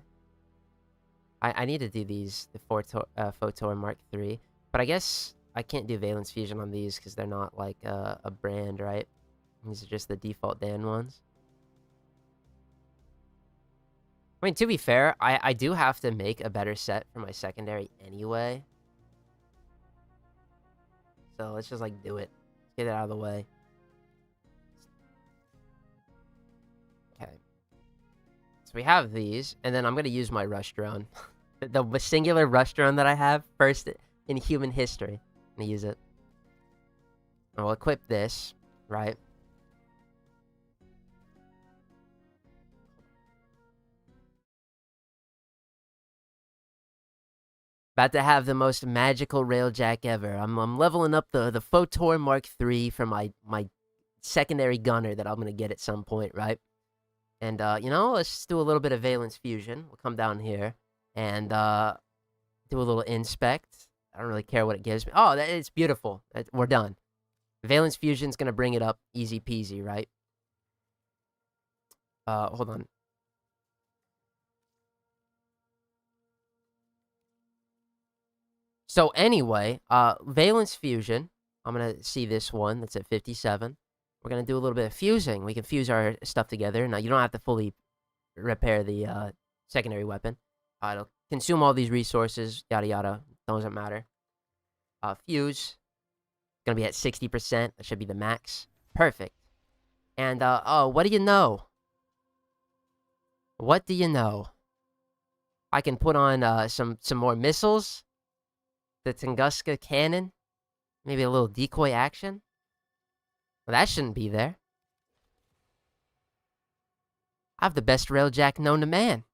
[SPEAKER 1] need to do these, the Photor Mark III. But I guess I can't do Valence Fusion on these because they're not like a brand, right? These are just the default Dan ones. I mean, to be fair, I do have to make a better set for my secondary anyway. So let's just, like, do it. Let's get it out of the way. Okay. So we have these, and then I'm going to use my rush drone. the singular rush drone that I have, first in human history. I'm going to use it. And we'll equip this, right? About to have the most magical Railjack ever. I'm leveling up the Photor Mark III for my secondary gunner that I'm going to get at some point, right? And, you know, let's just do a little bit of Valence Fusion. We'll come down here and do a little inspect. I don't really care what it gives me. Oh, it's beautiful. We're done. Valence Fusion's going to bring it up easy peasy, right? Hold on. So anyway, Valence Fusion. I'm going to see this one that's at 57. We're going to do a little bit of fusing. We can fuse our stuff together. Now, you don't have to fully repair the secondary weapon. It'll consume all these resources, yada yada. Doesn't matter. Fuse. Going to be at 60%. That should be the max. Perfect. And, oh, what do you know? What do you know? I can put on some more missiles. The Tunguska cannon. Maybe a little decoy action. Well, that shouldn't be there. I have the best Railjack known to man.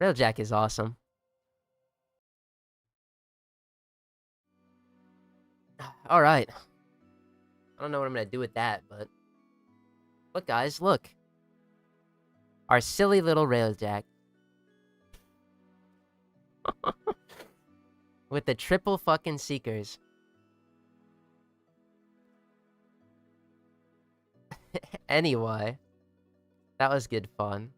[SPEAKER 1] Railjack is awesome. Alright. I don't know what I'm going to do with that, but... Look, guys, look. Our silly little Railjack. With the triple fucking Seekers. Anyway. That was good fun.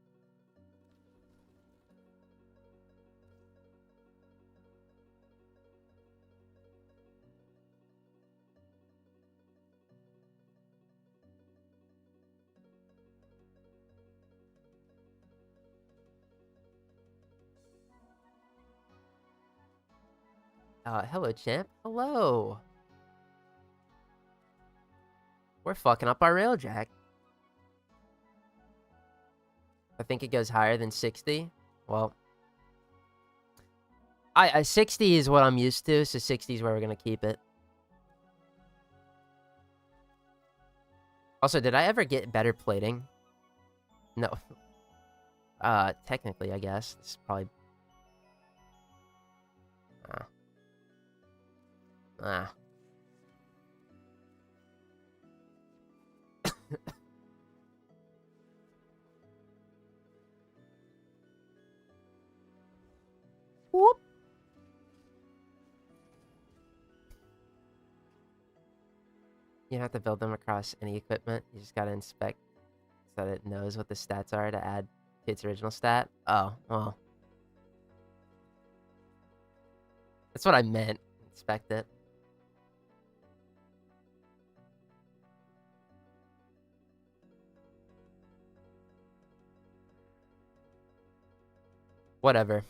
[SPEAKER 1] Hello, champ. Hello. We're fucking up our Railjack. I think it goes higher than 60. Well, 60 is what I'm used to, so 60 is where we're gonna keep it. Also, did I ever get better plating? No. Technically, I guess. This is probably... Ah. Whoop. You don't have to build them across any equipment. You just gotta inspect so that it knows what the stats are to add to its original stat. Oh, well. That's what I meant. Inspect it. Whatever.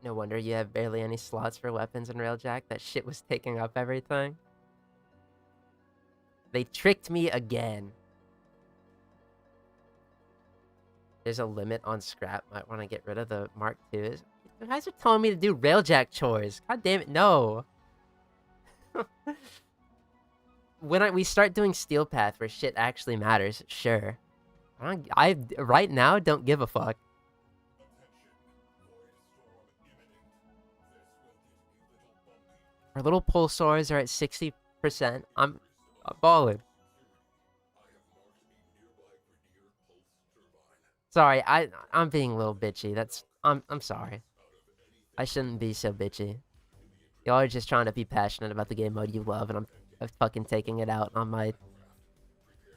[SPEAKER 1] No wonder you have barely any slots for weapons in Railjack. That shit was taking up everything. They tricked me again. There's a limit on scrap. Might want to get rid of the Mark IIs. You guys are telling me to do Railjack chores. God damn it, no. When we start doing Steel Path where shit actually matters, sure. I right now don't give a fuck. Our little pulsars are at 60%. I'm balling. Sorry, I'm being a little bitchy. I'm sorry. I shouldn't be so bitchy. Y'all are just trying to be passionate about the game mode you love, and I'm fucking taking it out on my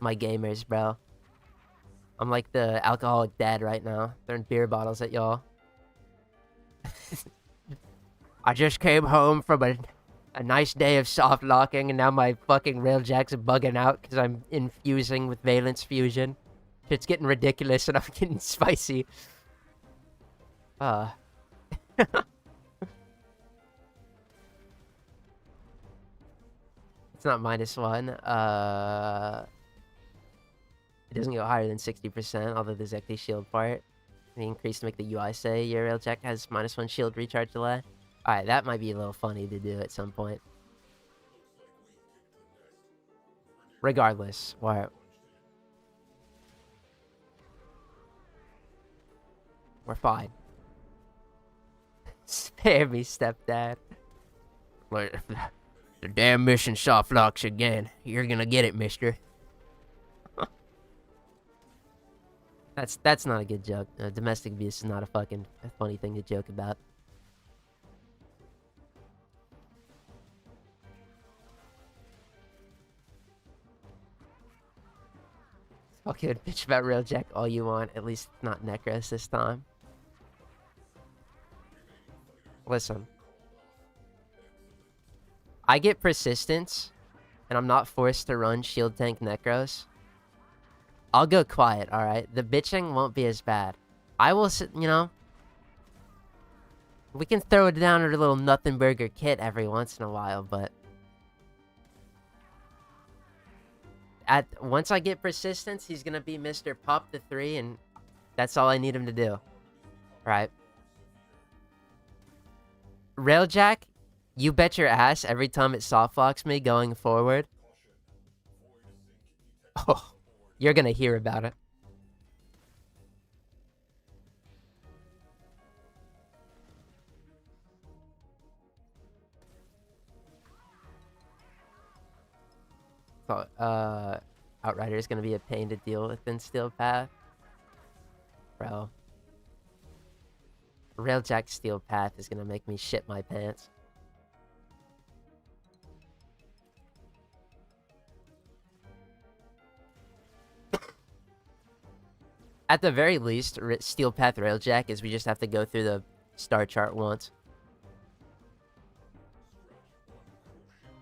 [SPEAKER 1] gamers, bro. I'm like the alcoholic dad right now, throwing beer bottles at y'all. I just came home from a nice day of soft locking, and now my fucking Railjack's bugging out because I'm infusing with valence fusion. It's getting ridiculous, and I'm getting spicy. It's not -1. It doesn't go higher than 60%, although there's actually shield part. The increase to make the UI say your Railjack has -1 shield recharge delay. Alright, that might be a little funny to do at some point. Regardless, we're fine. Spare me, stepdad. The damn mission soft locks again. You're gonna get it, mister. That's not a good joke. Domestic abuse is not a fucking funny thing to joke about. Fucking bitch about Railjack all you want. At least not Necros this time. Listen. I get persistence, and I'm not forced to run shield tank Necros. I'll go quiet, alright? The bitching won't be as bad. I will, you know... We can throw it down at a little nothing burger kit every once in a while, but... Once I get persistence, he's gonna be Mr. Pop the 3, and that's all I need him to do. Right? Railjack, you bet your ass every time it softlocks me going forward. Oh, you're gonna hear about it. So, Outrider is gonna be a pain to deal with in Steel Path. Bro. Railjack Steel Path is gonna make me shit my pants. At the very least, Steel Path Railjack is we just have to go through the star chart once.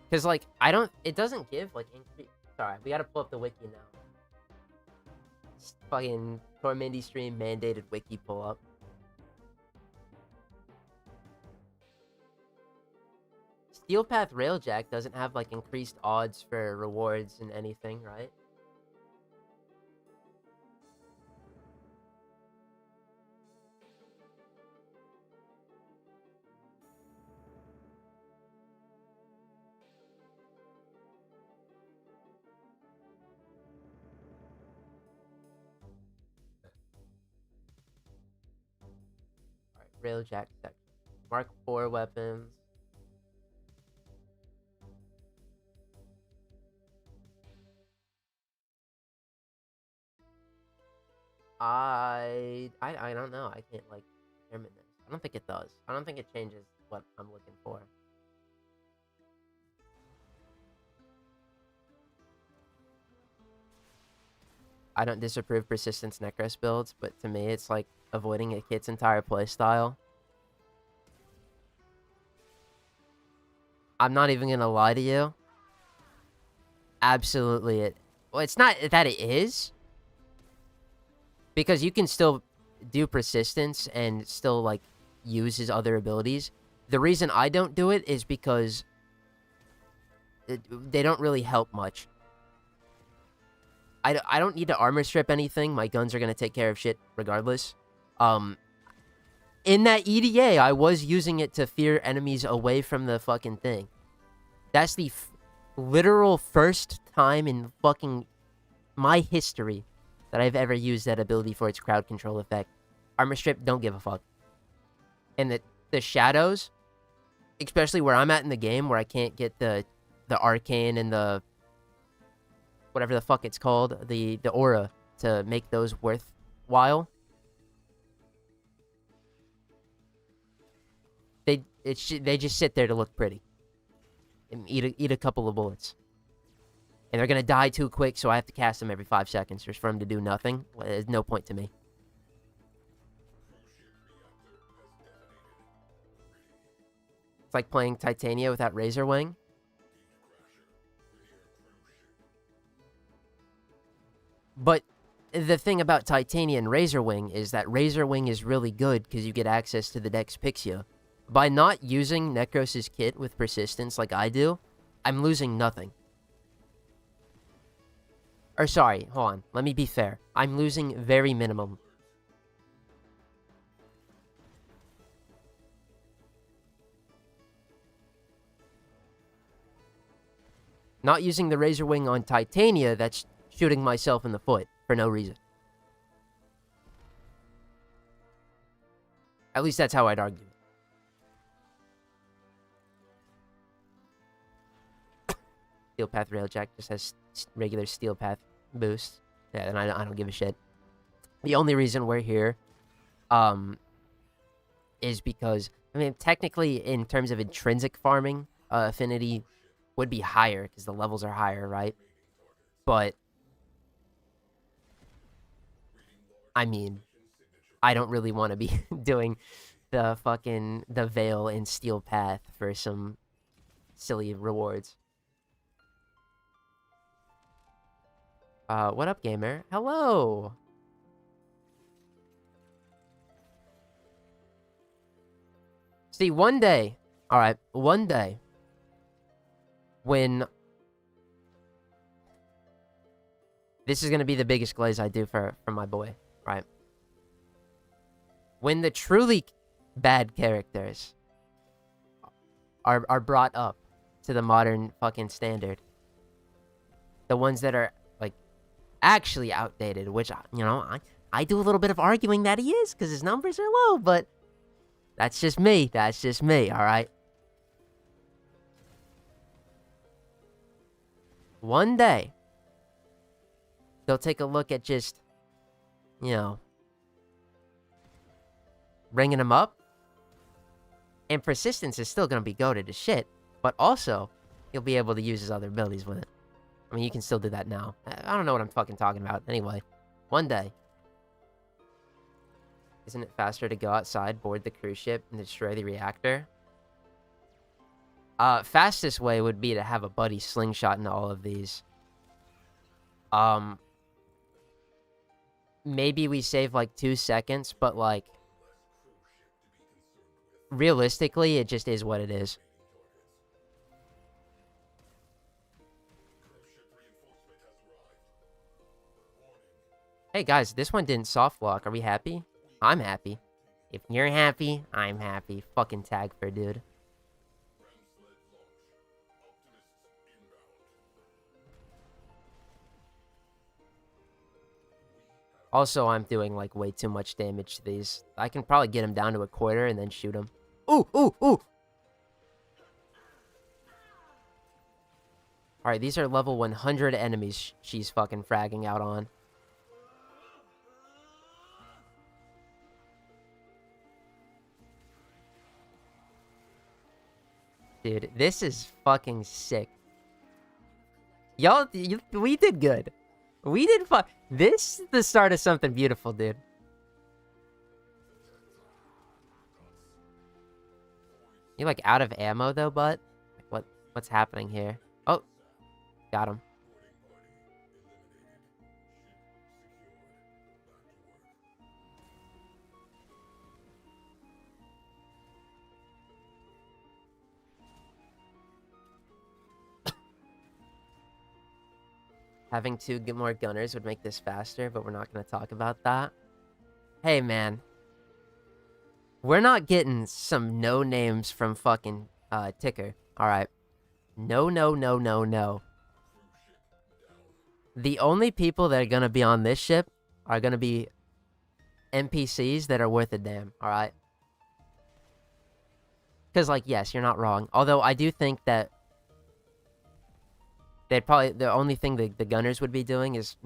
[SPEAKER 1] Because, like, it doesn't give, like, increase. Sorry, we gotta pull up the wiki now. Fucking Tormandee stream mandated wiki pull up. Steel Path Railjack doesn't have, like, increased odds for rewards and anything, right? Railjack section. Mark 4 weapons. I don't know. I can't like determine this. I don't think it does. I don't think it changes what I'm looking for. I don't disapprove persistence Necros builds, but to me it's like avoiding a kit's entire playstyle. I'm not even gonna lie to you. Absolutely it. Well, it's not that it is. Because you can still do persistence and still, like, use his other abilities. The reason I don't do it is because they don't really help much. I don't need to armor strip anything. My guns are going to take care of shit regardless. In that EDA, I was using it to fear enemies away from the fucking thing. That's the literal first time in fucking my history that I've ever used that ability for its crowd control effect. Armor strip, don't give a fuck. And the shadows, especially where I'm at in the game, where I can't get the arcane and the whatever the fuck it's called, the aura to make those worthwhile. They just sit there to look pretty and eat a couple of bullets. And they're going to die too quick, so I have to cast them every 5 seconds just for them to do nothing. Well, there's no point to me. It's like playing Titania without Razor Wing. But the thing about Titania and Razor Wing is that Razor Wing is really good because you get access to the Dex Pixia. By not using Necros' kit with persistence like I do, I'm losing nothing. Or sorry, hold on. Let me be fair. I'm losing very minimum. Not using the Razor Wing on Titania, that's shooting myself in the foot for no reason. At least that's how I'd argue. Steel Path Railjack just has regular Steel Path boost. Yeah, and I don't give a shit. The only reason we're here is because, I mean, technically in terms of intrinsic farming, affinity would be higher because the levels are higher, right? But I mean, I don't really want to be doing the Veil and Steel Path for some silly rewards. What up, gamer? Hello! See, one day, alright, one day, when... This is gonna be the biggest glaze I do for my boy, right? When the truly bad characters are brought up to the modern fucking standard, the ones that are, like, actually outdated, which, you know, I do a little bit of arguing that he is, because his numbers are low, but that's just me. That's just me, alright? One day, they'll take a look at just, you know, bringing him up, and persistence is still going to be goated to shit, but also, he'll be able to use his other abilities with it. I mean, you can still do that now. I don't know what I'm fucking talking about. Anyway, one day. Isn't it faster to go outside, board the cruise ship, and destroy the reactor? Fastest way would be to have a buddy slingshot into all of these. Maybe we save, like, 2 seconds, but, like, realistically, it just is what it is. Hey guys, this one didn't soft lock. Are we happy? I'm happy. If you're happy, I'm happy. Fucking tag for dude. Also, I'm doing, like, way too much damage to these. I can probably get him down to a quarter and then shoot him. Ooh, ooh, ooh! Alright, these are level 100 enemies she's fucking fragging out on. Dude, this is fucking sick. Y'all, we did good. We did This is the start of something beautiful, dude. You like out of ammo though, bud? What's happening here? Oh, got him. Having two more gunners would make this faster, but we're not going to talk about that. Hey, man. We're not getting some no names from fucking Ticker. Alright. No, no, no, no, no. The only people that are going to be on this ship are going to be NPCs that are worth a damn, alright? Because, like, yes, you're not wrong. Although, I do think that they'd probably, the only thing the gunners would be doing is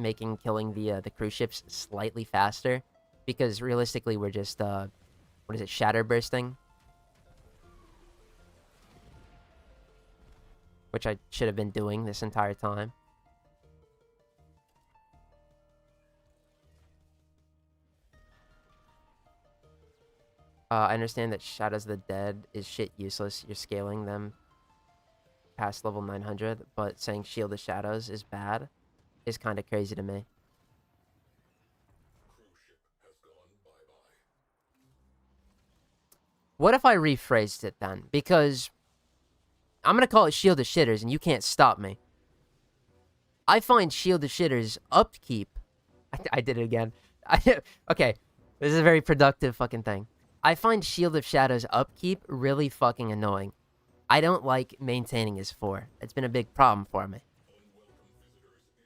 [SPEAKER 1] killing the cruise ships slightly faster, because realistically we're just what is it, shatter bursting, which I should have been doing this entire time. I understand that Shadows of the Dead is shit useless. You're scaling them past level 900, but saying Shield of Shadows is bad is kind of crazy to me. What if I rephrased it then? Because I'm going to call it Shield of Shitters and you can't stop me. I find Shield of Shitters upkeep. I did it again. Okay, this is a very productive fucking thing. I find Shield of Shadows upkeep really fucking annoying. I don't like maintaining his 4. It's been a big problem for me.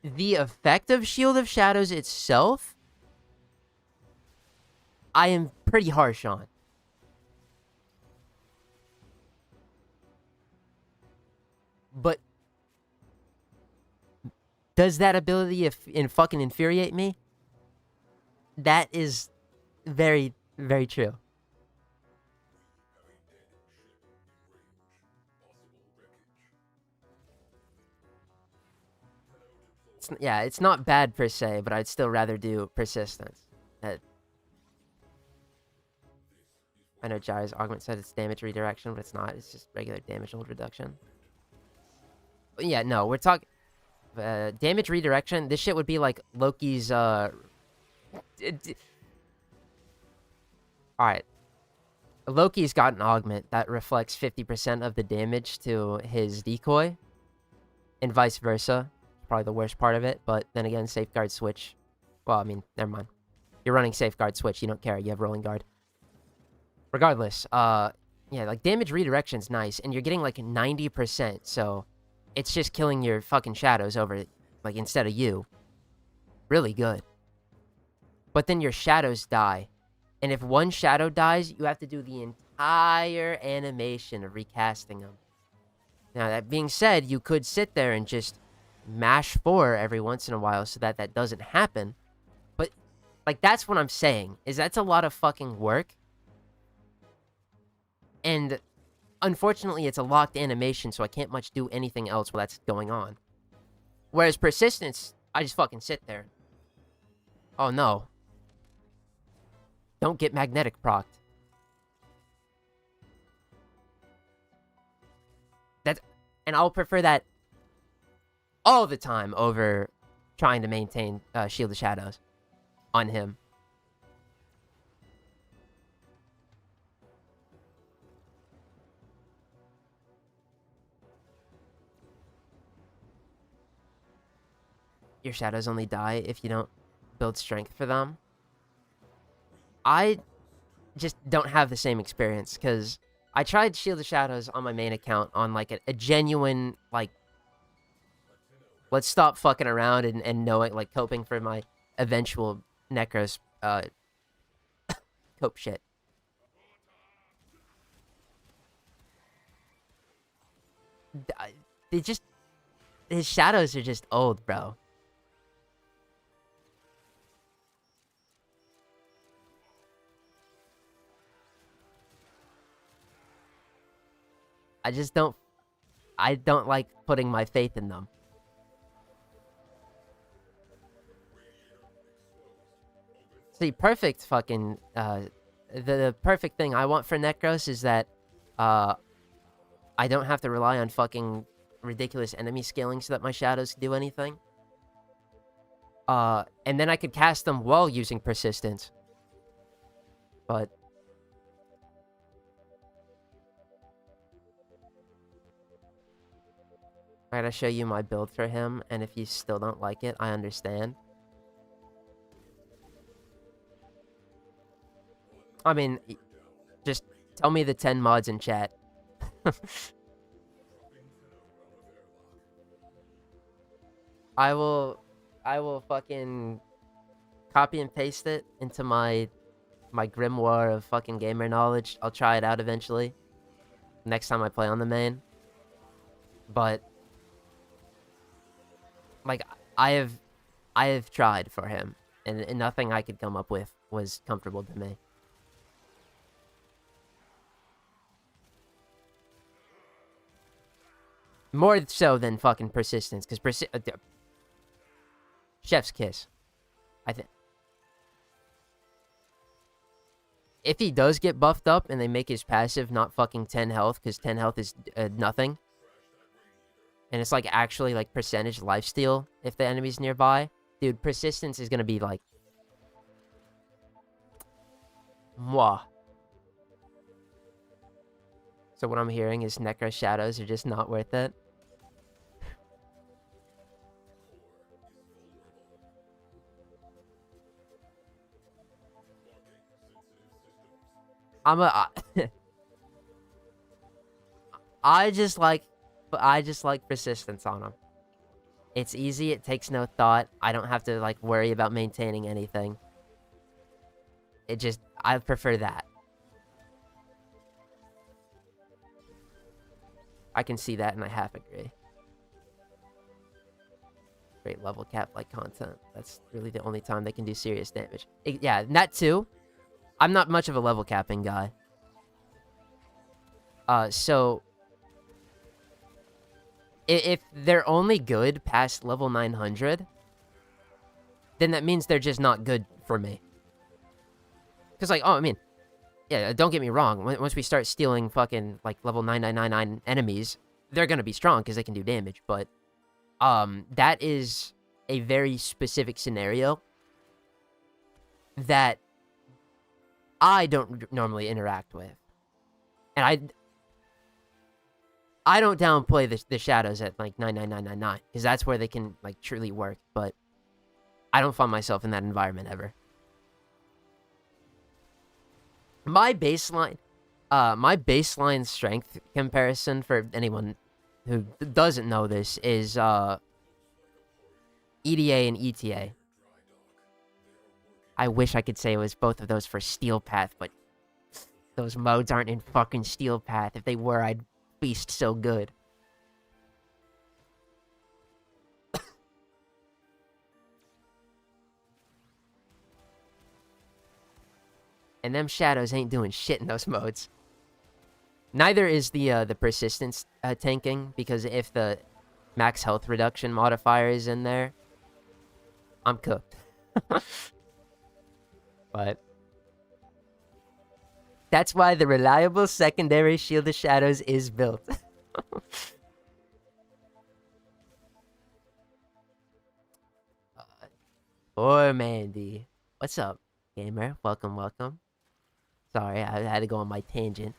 [SPEAKER 1] The effect of Shield of Shadows itself, I am pretty harsh on. But does that ability fucking infuriate me? That is very, very true. It's not bad per se, but I'd still rather do persistence. I know Gyro's augment said it's damage redirection, but it's not. It's just regular damage hold reduction. But yeah, no, we're talking damage redirection. This shit would be like Loki's. All right, Loki's got an augment that reflects 50% of the damage to his decoy, and vice versa. Probably the worst part of it, but then again, safeguard switch. Well, I mean, never mind. You're running safeguard switch. You don't care. You have rolling guard. Regardless, yeah, like damage redirection's nice, and you're getting like 90%, so it's just killing your fucking shadows over, like, instead of you. Really good. But then your shadows die, and if one shadow dies, you have to do the entire animation of recasting them. Now, that being said, you could sit there and just mash 4 every once in a while so that that doesn't happen. But, like, that's what I'm saying, is that's a lot of fucking work. And, unfortunately, it's a locked animation, so I can't much do anything else while that's going on. Whereas persistence, I just fucking sit there. Oh, no. Don't get magnetic procced. And I'll prefer that all the time over trying to maintain Shield of Shadows on him. Your shadows only die if you don't build strength for them. I just don't have the same experience, because I tried Shield of Shadows on my main account on, like, a genuine, like, let's stop fucking around and knowing, like, hoping for my eventual Necros cope shit. They just his shadows are just old, bro. I don't like putting my faith in them. See, perfect fucking the perfect thing I want for Necros is that I don't have to rely on fucking ridiculous enemy scaling so that my shadows can do anything. And then I could cast them while using persistence. But I gotta show you my build for him, and if you still don't like it, I understand. I mean, just tell me the 10 mods in chat. I will fucking copy and paste it into my grimoire of fucking gamer knowledge. I'll try it out eventually. Next time I play on the main. But like I have tried for him, and nothing I could come up with was comfortable to me. More so than fucking persistence, because chef's kiss. I think if he does get buffed up and they make his passive not fucking 10 health, because 10 health is nothing, and it's like actually like percentage lifesteal if the enemy's nearby, dude, persistence is gonna be like mwah. So what I'm hearing is Necro shadows are just not worth it. I just like persistence on them. It's easy, it takes no thought. I don't have to like worry about maintaining anything. I prefer that. I can see that and I half agree. Great level cap like content. That's really the only time they can do serious damage. Yeah, and that too. I'm not much of a level capping guy. So if they're only good past level 900, then that means they're just not good for me. Because, like, I mean, yeah, don't get me wrong. Once we start stealing fucking, like, level 9999 enemies, they're gonna be strong because they can do damage. But, that is a very specific scenario that I don't normally interact with. And I don't downplay the shadows at, like, 99999, because that's where they can, like, truly work, but I don't find myself in that environment ever. My baseline strength comparison, for anyone who doesn't know this, is, EDA and ETA. I wish I could say it was both of those for Steel Path, but those modes aren't in fucking Steel Path. If they were, I'd feast so good. And them shadows ain't doing shit in those modes. Neither is the persistence tanking, because if the max health reduction modifier is in there, I'm cooked. But that's why the reliable secondary Shield of Shadows is built. Mandee. What's up, gamer? Welcome, welcome. Sorry, I had to go on my tangent.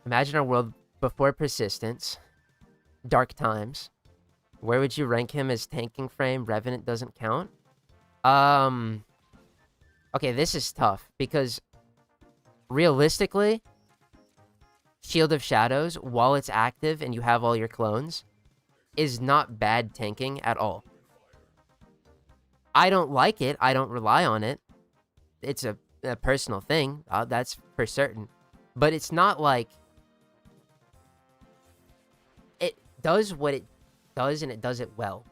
[SPEAKER 1] Imagine a world before persistence, dark times, Where would you rank him as tanking frame? Revenant doesn't count? Okay, this is tough, because realistically, Shield of Shadows, while it's active and you have all your clones, is not bad tanking at all. I don't like it. I don't rely on it. It's a personal thing. That's for certain. But it's not like... It does what it does, and it does it well.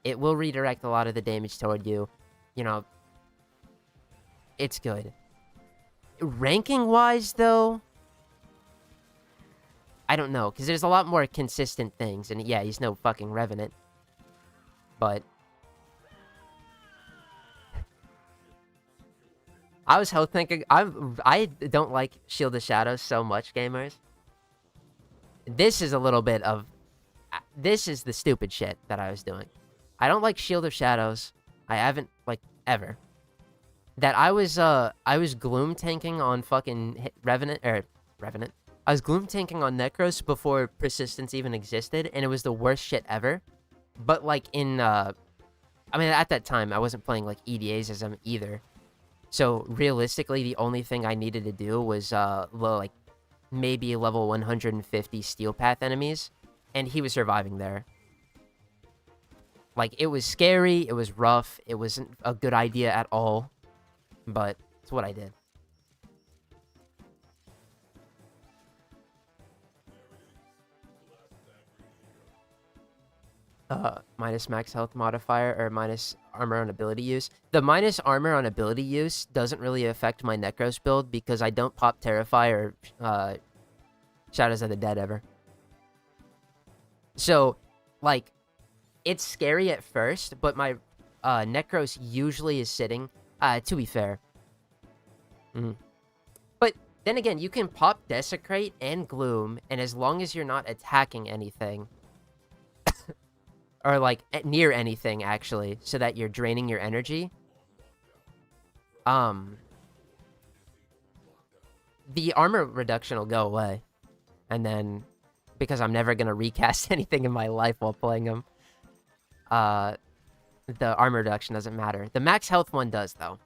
[SPEAKER 1] It will redirect a lot of the damage toward you. You know, it's good. Ranking-wise, though, I don't know, because there's a lot more consistent things. And yeah, he's no fucking Revenant. But... I was health thinking. I don't like Shield of Shadows so much, gamers. This is a little bit of... This is the stupid shit that I was doing. I don't like Shield of Shadows. I haven't, like, ever. That I was gloom tanking on fucking Revenant. I was gloom tanking on Necros before Persistence even existed, and it was the worst shit ever. But, like, I mean, at that time, I wasn't playing, like, EDAs as I'm either. So, realistically, the only thing I needed to do was, like, maybe level 150 Steel Path enemies, and he was surviving there. Like, it was scary, it was rough, it wasn't a good idea at all, but it's what I did. Minus max health modifier, or minus armor on ability use. The minus armor on ability use doesn't really affect my Necros build, because I don't pop Terrify or Shadows of the Dead ever. So, like, it's scary at first, but my Necros usually is sitting, to be fair. But then again, you can pop Desecrate and Gloom, and as long as you're not attacking anything, or, like, near anything, actually, so that you're draining your energy, the armor reduction will go away. And then, because I'm never gonna recast anything in my life while playing them, the armor reduction doesn't matter. The max health one does, though.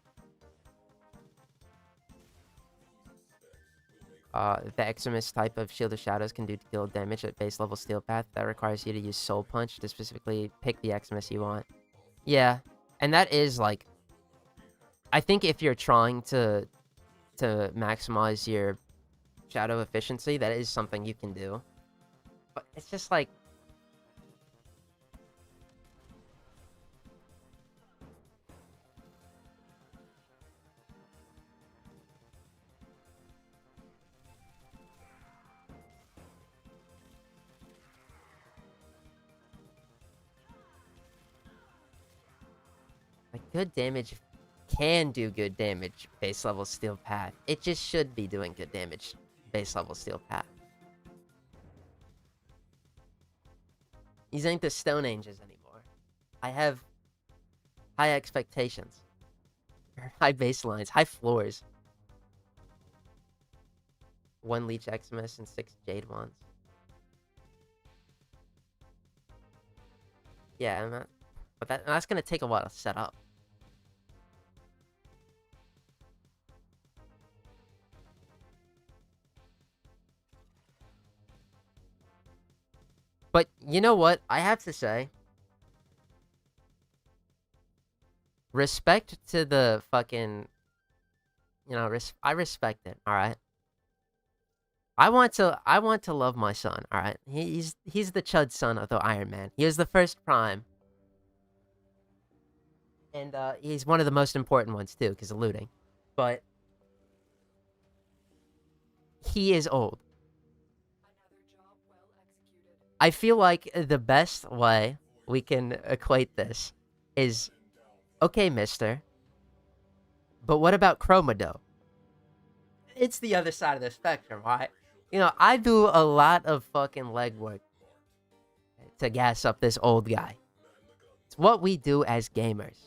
[SPEAKER 1] The Eximus type of Shield of Shadows can do deal damage at base level Steel Path. That requires you to use Soul Punch to specifically pick the Eximus you want. Yeah, and that is, like... I think if you're trying to maximize your Shadow efficiency, that is something you can do. But it's just, like... Like, good damage can do good damage base level Steel Path. It just should be doing good damage base level Steel Path. These ain't the Stone Ages anymore. I have high expectations. High baselines, high floors. 1 Leech Eximus and 6 Jade Wands. Yeah, but that's gonna take a while to set up. But you know what? I have to say, respect to the fucking, you know, I respect it. All right. I want to love my son. All right. He's the Chud son of the Iron Man. He was the first Prime, and he's one of the most important ones too, because of looting. But he is old. I feel like the best way we can equate this is, okay, mister, but what about Chromado? It's the other side of the spectrum, right? You know, I do a lot of fucking legwork to gas up this old guy. It's what we do as gamers.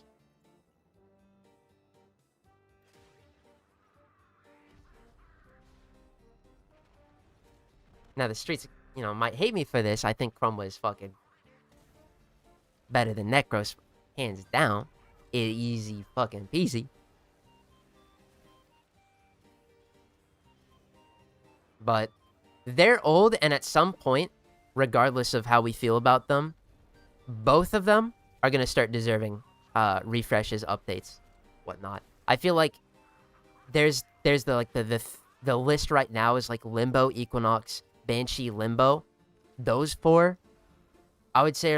[SPEAKER 1] Now, the streets, you know, might hate me for this. I think Chroma is fucking better than Necros, hands down. Easy fucking peasy. But they're old, and at some point, regardless of how we feel about them, both of them are gonna start deserving refreshes, updates, whatnot. I feel like there's the list right now is like Limbo, Equinox, Banshee, Limbo. Those four, I would say,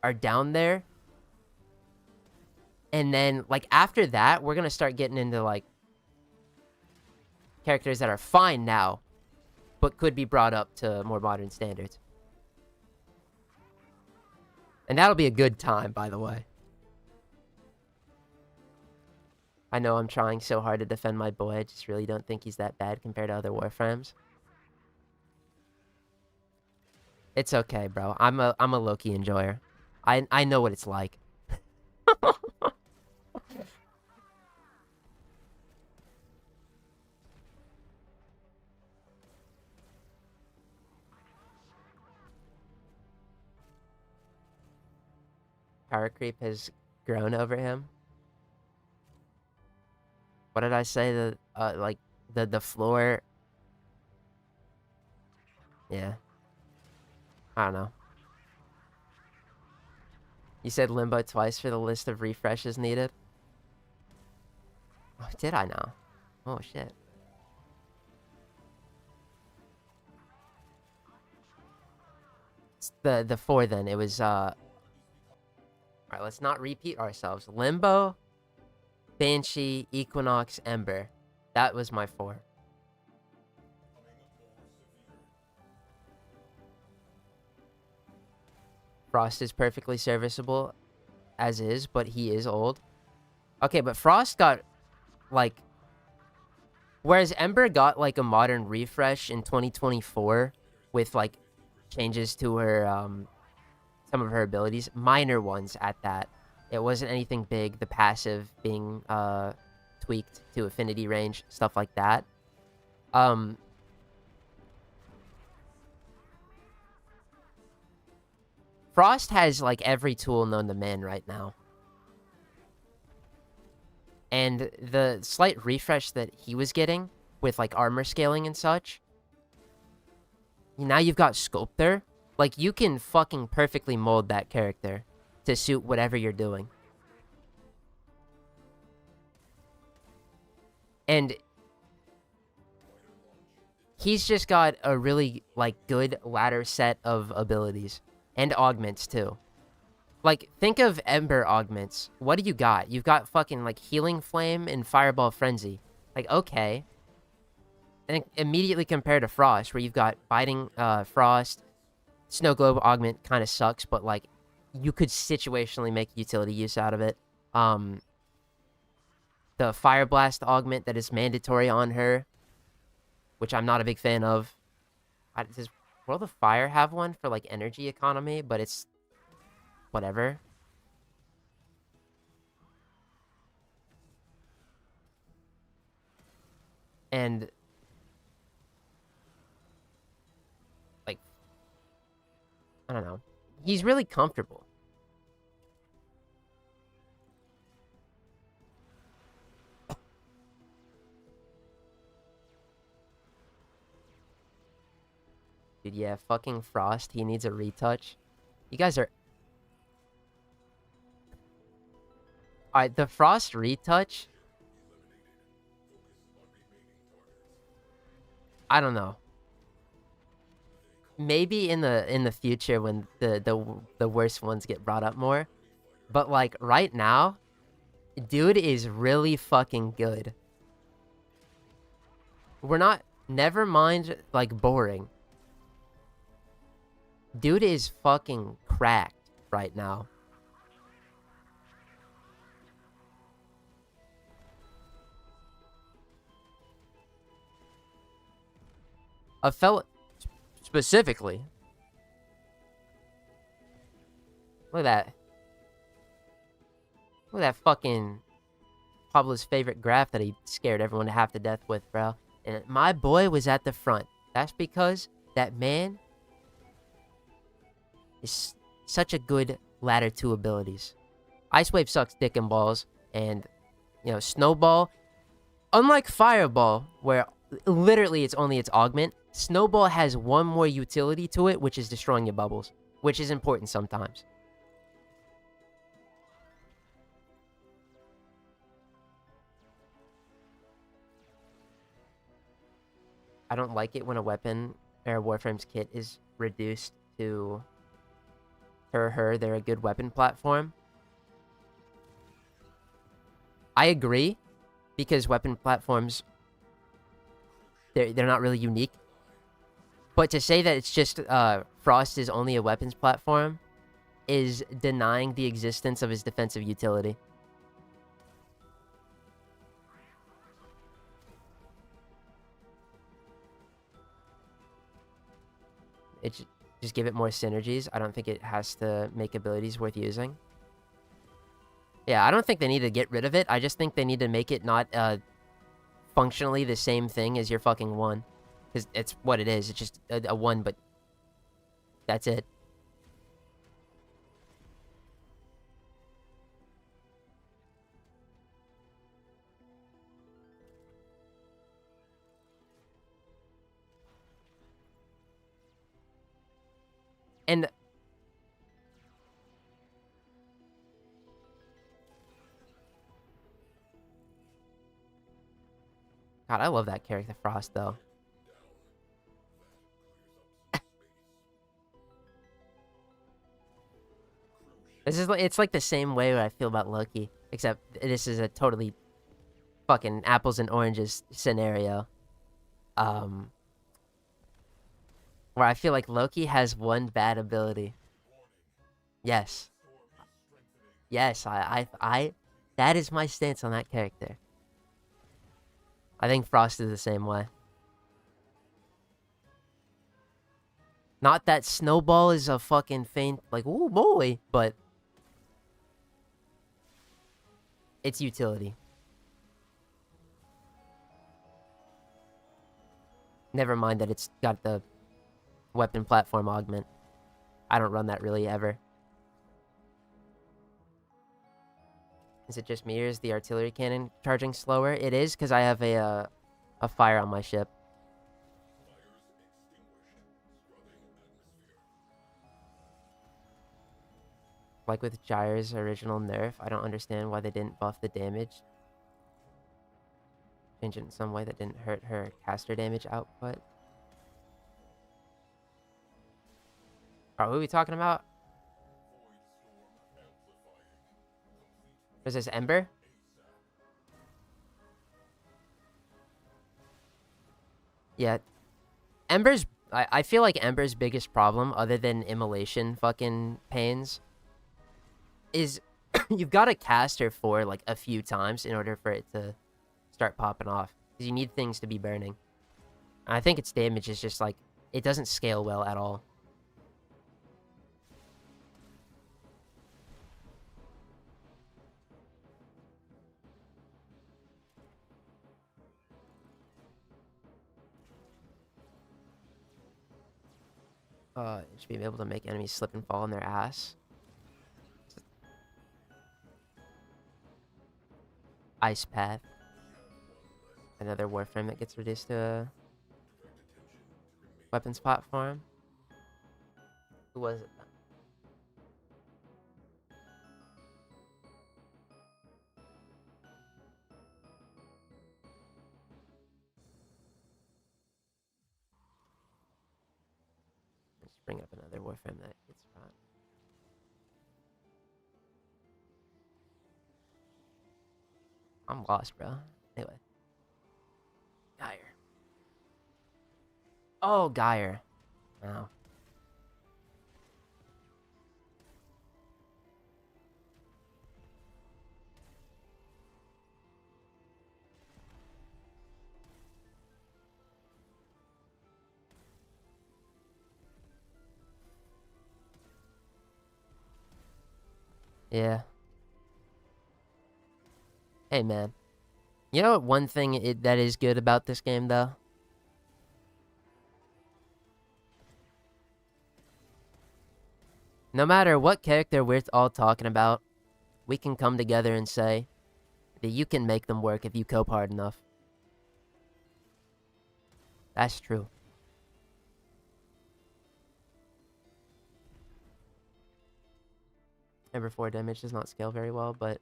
[SPEAKER 1] are down there. And then like after that, we're gonna start getting into like characters that are fine now, but could be brought up to more modern standards. And that'll be a good time, by the way. I know I'm trying so hard to defend my boy. I just really don't think he's that bad compared to other Warframes. It's okay, bro. I'm a low-key enjoyer. I know what it's like. Power creep has grown over him. What did I say? The floor. Yeah. I don't know. You said Limbo twice for the list of refreshes needed? Oh, did I now? Oh, shit. It's the four then. It was, Alright, let's not repeat ourselves. Limbo, Banshee, Equinox, Ember. That was my four. Frost is perfectly serviceable as is, but he is old. Okay, but Frost got, like... Whereas Ember got, like, a modern refresh in 2024 with, like, changes to her, some of her abilities. Minor ones at that. It wasn't anything big. The passive being, tweaked to affinity range, stuff like that. Frost has, like, every tool known to man right now. And the slight refresh that he was getting with, like, armor scaling and such. Now you've got Sculptor. Like, you can fucking perfectly mold that character to suit whatever you're doing. And he's just got a really, like, good ladder set of abilities. And augments, too. Like, think of Ember augments. What do you got? You've got fucking, like, Healing Flame and Fireball Frenzy. Like, okay. And immediately compared to Frost, where you've got Biting Frost. Snow Globe augment kind of sucks, but, like, you could situationally make utility use out of it. The Fire Blast augment that is mandatory on her, which I'm not a big fan of. Does World of Fire have one for, like, energy economy, but it's whatever. And, like, I don't know. He's really comfortable. Dude, yeah, fucking Frost, he needs a retouch. You guys are... Alright, the Frost retouch... I don't know. Maybe in the future when the worst ones get brought up more. But, like, right now, dude is really fucking good. We're not... Never mind, like, boring. Dude is fucking cracked right now. A fella... Specifically. Look at that. Look at that fucking... Pablo's favorite graph that he scared everyone to half to death with, bro. And my boy was at the front. That's because that man... is such a good latter two abilities. Ice Wave sucks dick and balls, and, you know, Snowball, unlike Fireball, where literally it's only its augment, Snowball has one more utility to it, which is destroying your bubbles, which is important sometimes. I don't like it when a weapon or a Warframes kit is reduced to her, they're a good weapon platform. I agree, because weapon platforms, they're not really unique. But to say that it's just Frost is only a weapons platform is denying the existence of his defensive utility. It just give it more synergies. I don't think it has to make abilities worth using. Yeah, I don't think they need to get rid of it. I just think they need to make it not functionally the same thing as your fucking 1. Because it's what it is. It's just a 1, but that's it. And God, I love that character, Frost, though. It's like the same way I feel about Loki, except this is a totally fucking apples and oranges scenario. Where I feel like Loki has one bad ability. Yes. Yes, that is my stance on that character. I think Frost is the same way. Not that Snowball is a fucking faint, like, ooh boy, but it's utility. Never mind that it's got the weapon platform augment. I don't run that really ever. Is it just me, or is the artillery cannon charging slower? It is, because I have a fire on my ship. Like with Gyre's original nerf, I don't understand why they didn't buff the damage. Change it in some way that didn't hurt her caster damage output. Oh, who are we talking about? Is this Ember? Yeah. Ember's... I feel like Ember's biggest problem, other than immolation fucking pains, is you've got to cast her for, like, a few times in order for it to start popping off. Because you need things to be burning. And I think its damage is just, like... It doesn't scale well at all. It should be able to make enemies slip and fall on their ass. Ice Path. Another Warframe that gets reduced to a weapons platform. Who was it? Let's bring up another Warframe that gets run. I'm lost, bro. Anyway. Gyre. Oh, Gyre. Oh. Yeah. Hey, man. You know what one thing that is good about this game, though? No matter what character we're all talking about, we can come together and say that you can make them work if you cope hard enough. That's true. Number 4 damage does not scale very well, but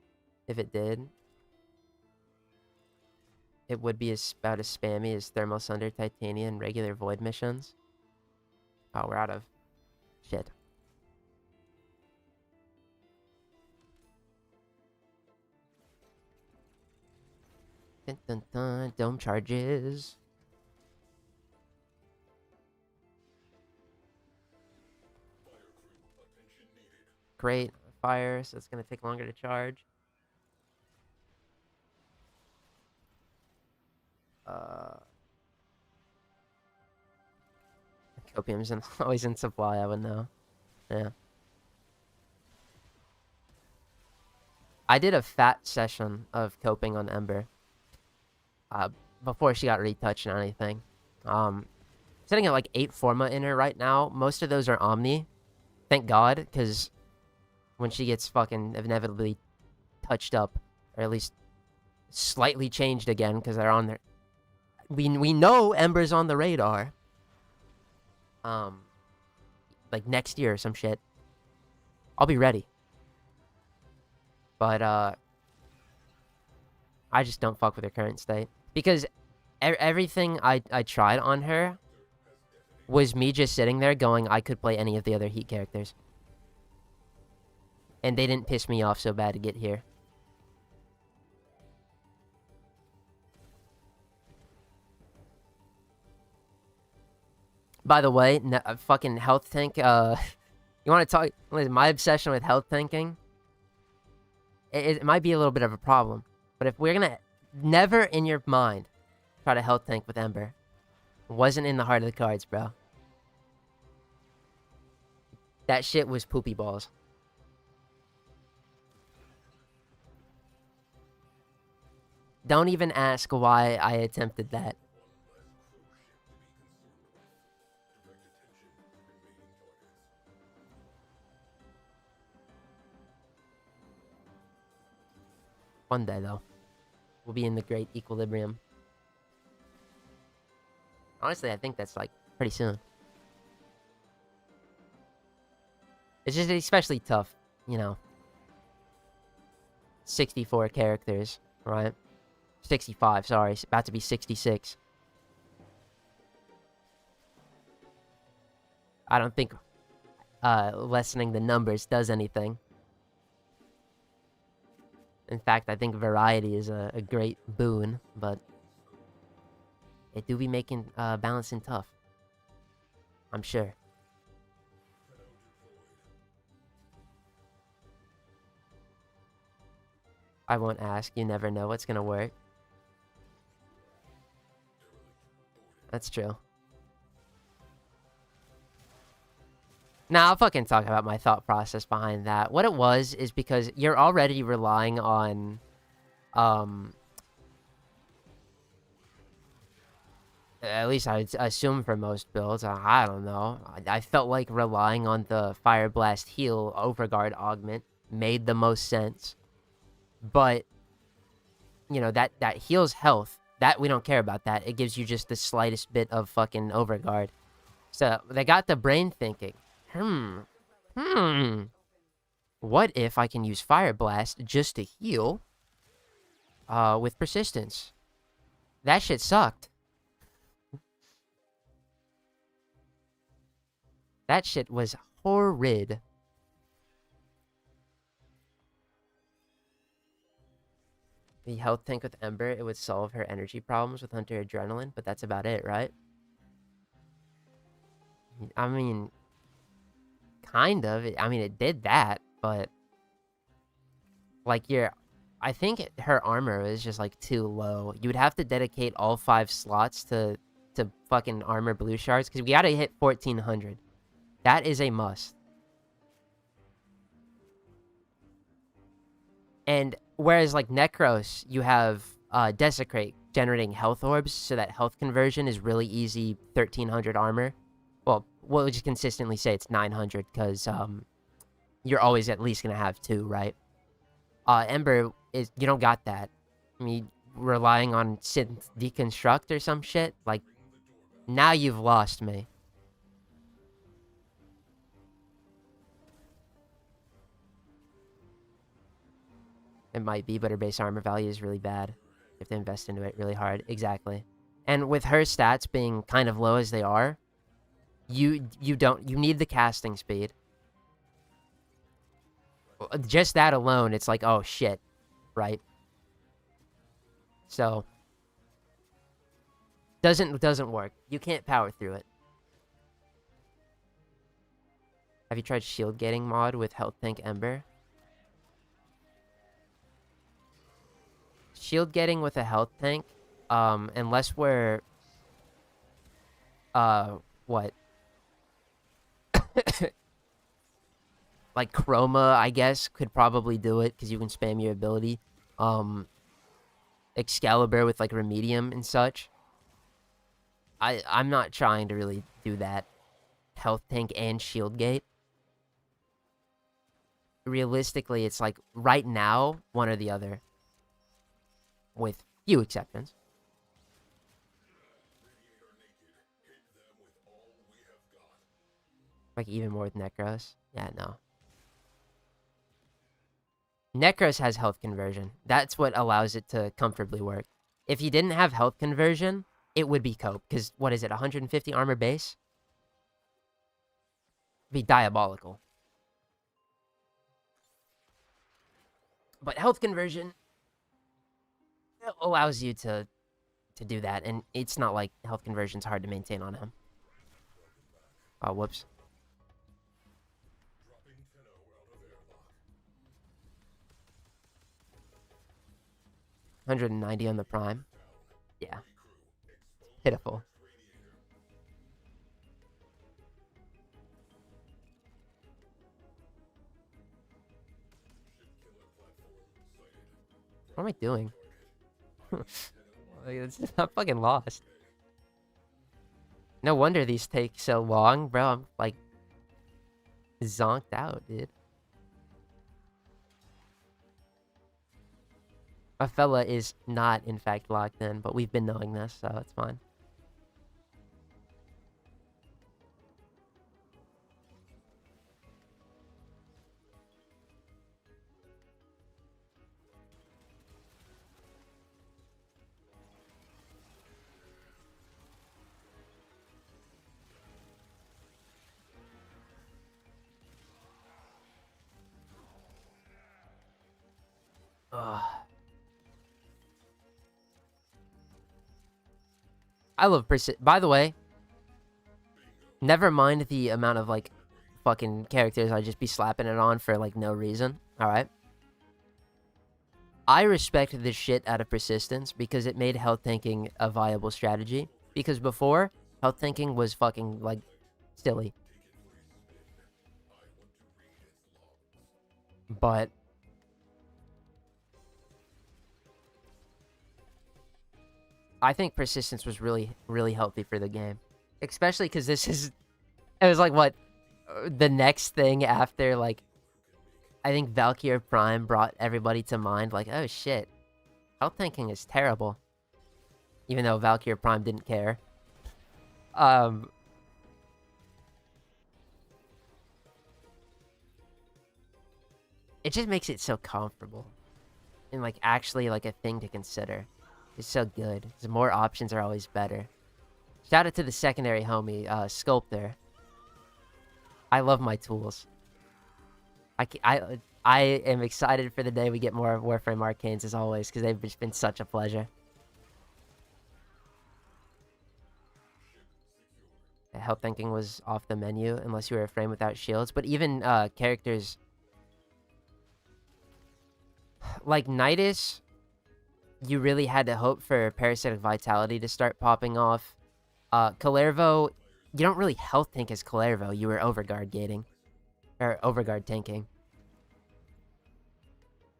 [SPEAKER 1] if it did, it would be about as spammy as Thermal Sunder, Titania, and regular Void missions. Oh, we're out of shit. Dun, dun, dun, dome charges. Great. Fire, so it's going to take longer to charge. Copium's always in supply, I would know. Yeah. I did a fat session of coping on Ember. Before she got retouched and anything. Sitting at like 8 Forma in her right now. Most of those are Omni. Thank God, because when she gets fucking inevitably touched up, or at least slightly changed again, because they're on there. We know Ember's on the radar. Like next year or some shit. I'll be ready. But, I just don't fuck with her current state. Because everything I tried on her was me just sitting there going, I could play any of the other Heat characters. And they didn't piss me off so bad to get here. By the way, fucking health tank, you want to talk, my obsession with health tanking, it might be a little bit of a problem. But if we're gonna, never in your mind, try to health tank with Ember. It wasn't in the heart of the cards, bro. That shit was poopy balls. Don't even ask why I attempted that. One day, though. We'll be in the great equilibrium. Honestly, I think that's, like, pretty soon. It's just especially tough, you know. 64 characters, right? 65, sorry. It's about to be 66. I don't think lessening the numbers does anything. In fact, I think variety is a great boon, but it do be making balancing tough. I'm sure. I won't ask. You never know what's gonna work. That's true. Now, I'll fucking talk about my thought process behind that. What it was is because you're already relying on, at least I would assume for most builds, I don't know. I felt like relying on the Fire Blast heal Overguard augment made the most sense. But, you know, that heals health. That, we don't care about that. It gives you just the slightest bit of fucking Overguard. So, they got the brain thinking. What if I can use Fire Blast just to heal with persistence? That shit sucked. That shit was horrid. The health tank with Ember, it would solve her energy problems with Hunter Adrenaline, but that's about it, right? I mean, kind of. I mean, it did that, but like I think her armor is just like too low. You would have to dedicate all 5 slots to fucking armor blue shards because we gotta hit 1400. That is a must. And whereas like Necros, you have Desecrate generating health orbs, so that health conversion is really easy. 1300 armor. Well, we'll just consistently say it's 900 because you're always at least gonna have 2, right? Ember is you don't got that. I mean, relying on synth deconstruct or some shit. Like, now you've lost me. It might be, but her base armor value is really bad. You have to invest into it really hard. Exactly. And with her stats being kind of low as they are, you need the casting speed. Just that alone, it's like, oh shit, right? So doesn't work. You can't power through it. Have you tried shield gating mod with health tank Ember? Shield getting with a health tank, unless we're, what? Like Chroma, I guess, could probably do it, because you can spam your ability. Excalibur with, like, Remedium and such. I'm not trying to really do that. Health tank and shield gate. Realistically, it's like, right now, one or the other. With few exceptions. Like, even more with Necros? Yeah, no. Necros has health conversion. That's what allows it to comfortably work. If you didn't have health conversion, it would be cope. Because, what is it, 150 armor base? It'd be diabolical. But health conversion allows you to do that. And it's not like health conversion's hard to maintain on him. Oh, whoops. $190 on the prime. Yeah. Pitiful. What am I doing? I'm fucking lost. No wonder these take so long, bro. I'm like zonked out, dude. A fella is not, in fact, locked in, but we've been knowing this, so it's fine. Ugh. I love By the way, never mind the amount of, like, fucking characters I'd just be slapping it on for, like, no reason. Alright? I respect the shit out of Persistence because it made health tanking a viable strategy. Because before, health tanking was fucking, like, silly. But I think Persistence was really, really healthy for the game. Especially because this is... It was like, what? The next thing after, like... I think Valkyrie Prime brought everybody to mind. Like, oh shit. Health tanking is terrible. Even though Valkyrie Prime didn't care. It just makes it so comfortable. And, like, actually, like, a thing to consider. It's so good. The more options are always better. Shout out to the secondary homie, Sculptor. I love my tools. I am excited for the day we get more Warframe Arcanes, as always, because they've just been such a pleasure. Health tanking was off the menu, unless you were a frame without shields. But even characters... like Nidus... You really had to hope for Parasitic Vitality to start popping off. Kalervo, you don't really health tank as Kalervo. You were overguard gating. Or overguard tanking.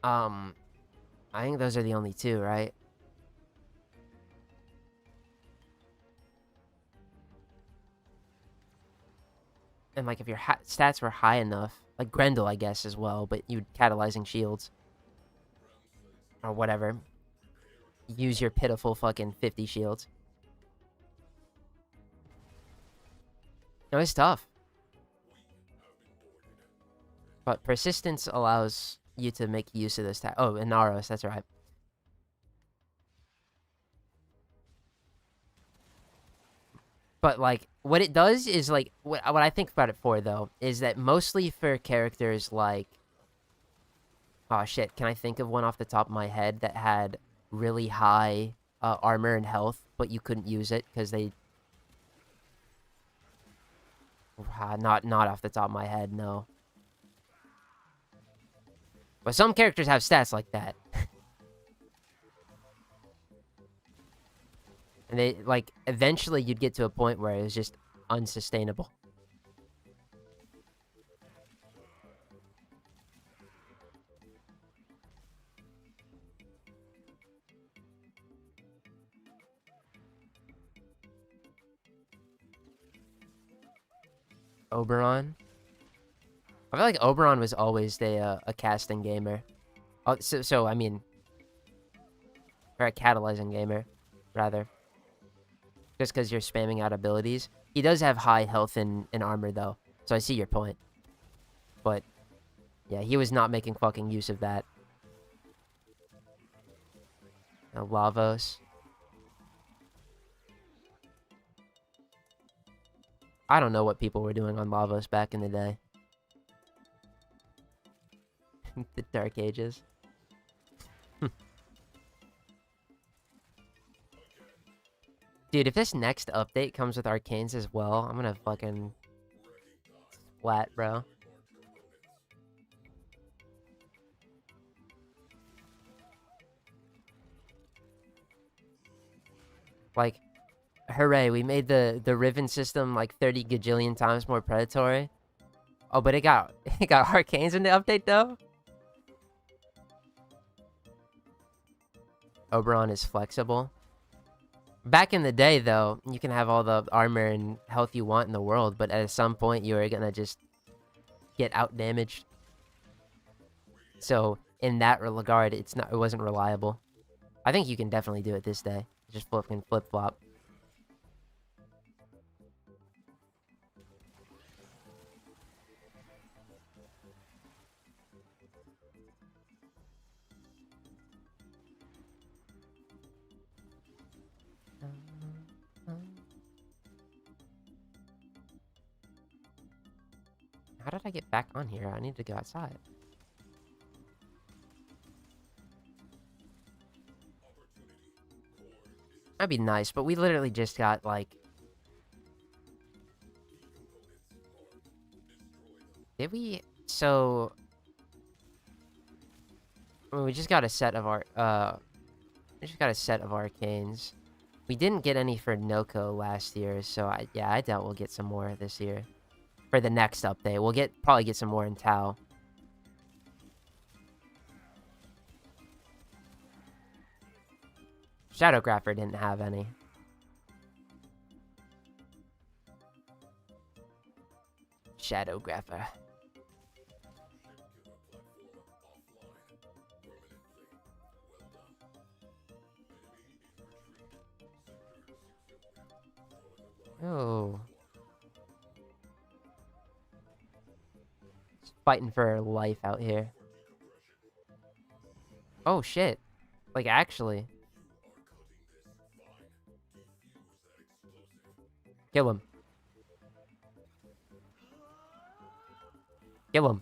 [SPEAKER 1] I think those are the only two, right? And, like, if your stats were high enough, like Grendel, I guess, as well, but you'd catalyzing shields. Or whatever. Use your pitiful fucking 50 shields. No, it's tough. But persistence allows you to make use of this oh, Inaros, that's right. But, like, what it does is, like, what I think about it for, though, is that mostly for characters like... Oh, shit, can I think of one off the top of my head that had really high armor and health, but you couldn't use it because they... Not off the top of my head, no. But some characters have stats like that. And they, like, eventually you'd get to a point where it was just unsustainable. Oberon. I feel like Oberon was always a casting gamer. Oh, so I mean... Or a catalyzing gamer, rather. Just because you're spamming out abilities. He does have high health and armor, though. So I see your point. But, yeah, he was not making fucking use of that. Lavos. I don't know what people were doing on Lavos back in the day. The Dark Ages. Dude, if this next update comes with arcanes as well, I'm gonna fucking splat, bro. Like, hooray, we made the Riven system like 30 gajillion times more predatory. Oh, but it got arcanes in the update though? Oberon is flexible. Back in the day, though, you can have all the armor and health you want in the world, but at some point you are gonna just get out-damaged. So, in that regard, it wasn't reliable. I think you can definitely do it this day. Just flip-flop. How did I get back on here? I need to go outside. That'd be nice, but we literally just got, like... Did we? So... I mean, we just got a set of We just got a set of arcanes. We didn't get any for Noko last year, so I doubt we'll get some more this year. For the next update. We'll probably get some more in Tau. Shadowgrapher didn't have any. Shadowgrapher. Oh. Fighting for life out here. Oh shit. Like actually. Kill him. Kill him.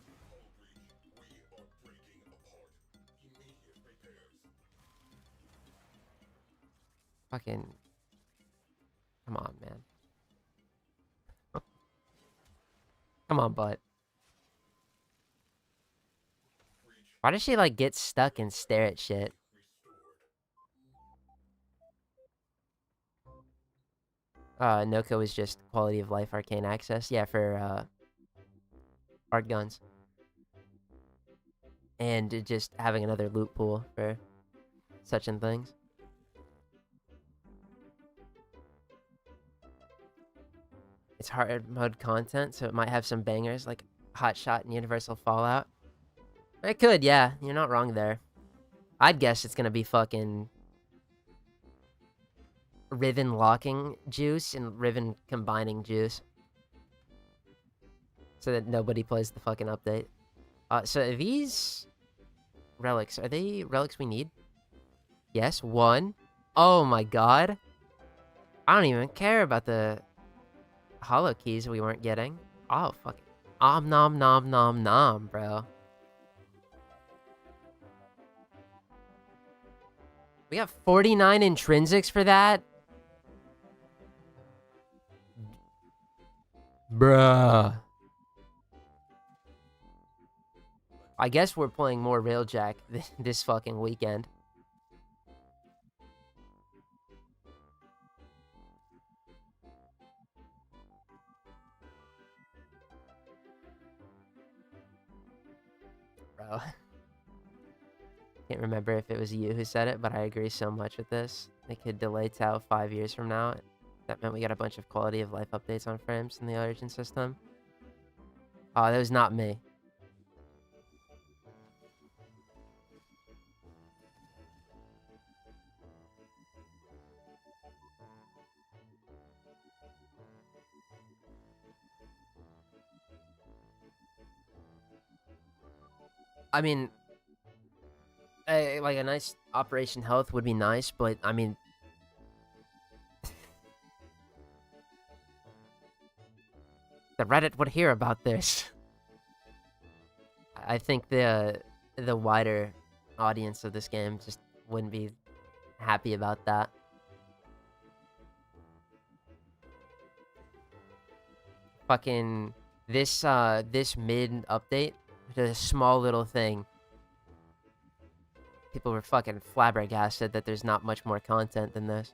[SPEAKER 1] Fucking. Come on, man. Come on, butt. Why does she, like, get stuck and stare at shit? Noko is just quality of life arcane access. Yeah, for, art guns. And just having another loot pool for such and things. It's hard mode content, so it might have some bangers like Hot Shot and Universal Fallout. It could, yeah. You're not wrong there. I'd guess it's gonna be fucking Riven locking juice and Riven combining juice. So that nobody plays the fucking update. So these relics, are they relics we need? Yes, one. Oh my god. I don't even care about the hollow keys we weren't getting. Oh, fuck it. Om nom nom nom nom, bro. We got 49 intrinsics for that? Bruh. I guess we're playing more Railjack this fucking weekend. Bro. Can't remember if it was you who said it, but I agree so much with this. They could delay Tau 5 years from now. That meant we got a bunch of quality of life updates on frames in the Origin system. Oh, that was not me. I mean, like a nice Operation Health would be nice, but I mean, the Reddit would hear about this. I think the wider audience of this game just wouldn't be happy about that. Fucking this mid update, the small little thing. People were fucking flabbergasted that there's not much more content than this.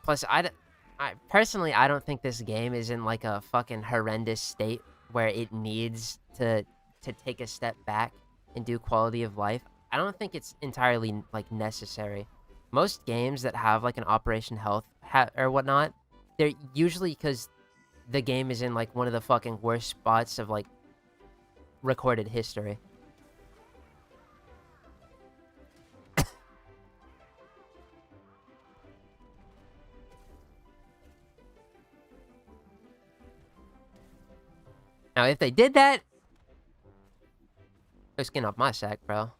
[SPEAKER 1] Plus, I personally, I don't think this game is in like a fucking horrendous state where it needs to take a step back and do quality of life. I don't think it's entirely like necessary. Most games that have like an Operation Health or whatnot, they're usually because the game is in like one of the fucking worst spots of like recorded history. Now, if they did that, no skin off my sack, bro.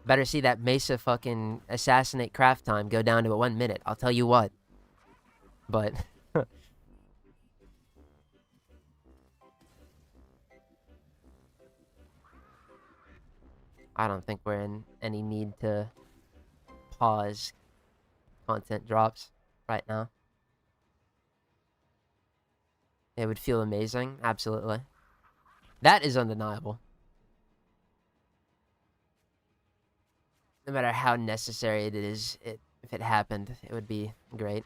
[SPEAKER 1] Better see that Mesa fucking assassinate craft time go down to a 1 minute. I'll tell you what. But I don't think we're in any need to pause content drops right now. It would feel amazing, absolutely. That is undeniable. No matter how necessary it is, if it happened, it would be great.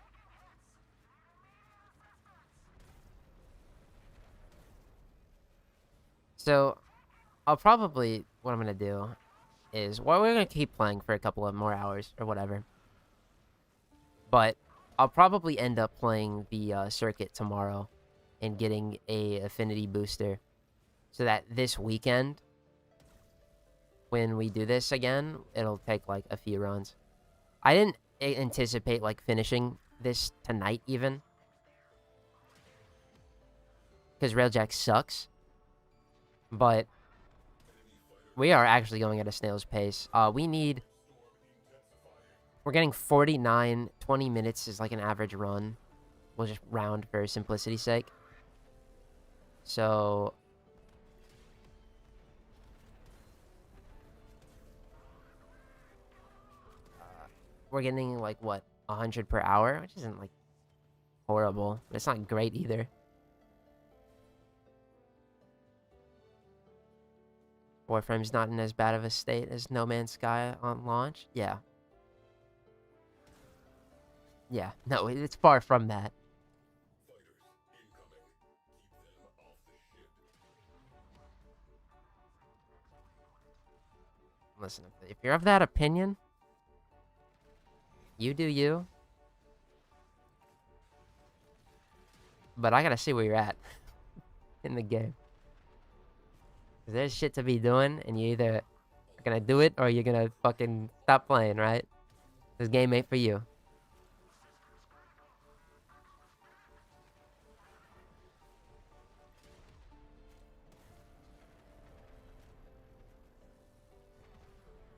[SPEAKER 1] So, I'll probably, what I'm going to do is, well, we're going to keep playing for a couple of more hours or whatever. But I'll probably end up playing the circuit tomorrow and getting a affinity booster so that this weekend, when we do this again, it'll take like a few runs. I didn't anticipate like finishing this tonight even, because Railjack sucks, but we are actually going at a snail's pace. We're getting 49, 20 minutes is like an average run. We'll just round for simplicity's sake. So we're getting like what, 100 per hour, which isn't like horrible, but it's not great either. Warframe's not in as bad of a state as No Man's Sky on launch. Yeah. Yeah, no, it's far from that. Listen, if you're of that opinion, you do you. But I gotta see where you're at in the game. 'Cause there's shit to be doing, and you either are gonna do it or you're gonna fucking stop playing, right? This game ain't for you.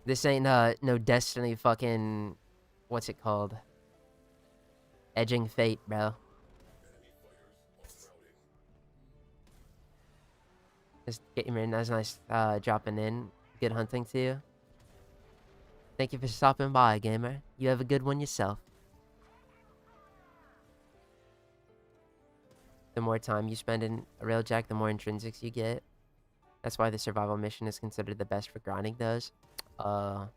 [SPEAKER 1] This ain't no Destiny fucking, what's it called? Edging Fate, bro. Just get you, man. That was nice dropping in. Good hunting to you. Thank you for stopping by, gamer. You have a good one yourself. The more time you spend in Railjack, the more intrinsics you get. That's why the survival mission is considered the best for grinding those. That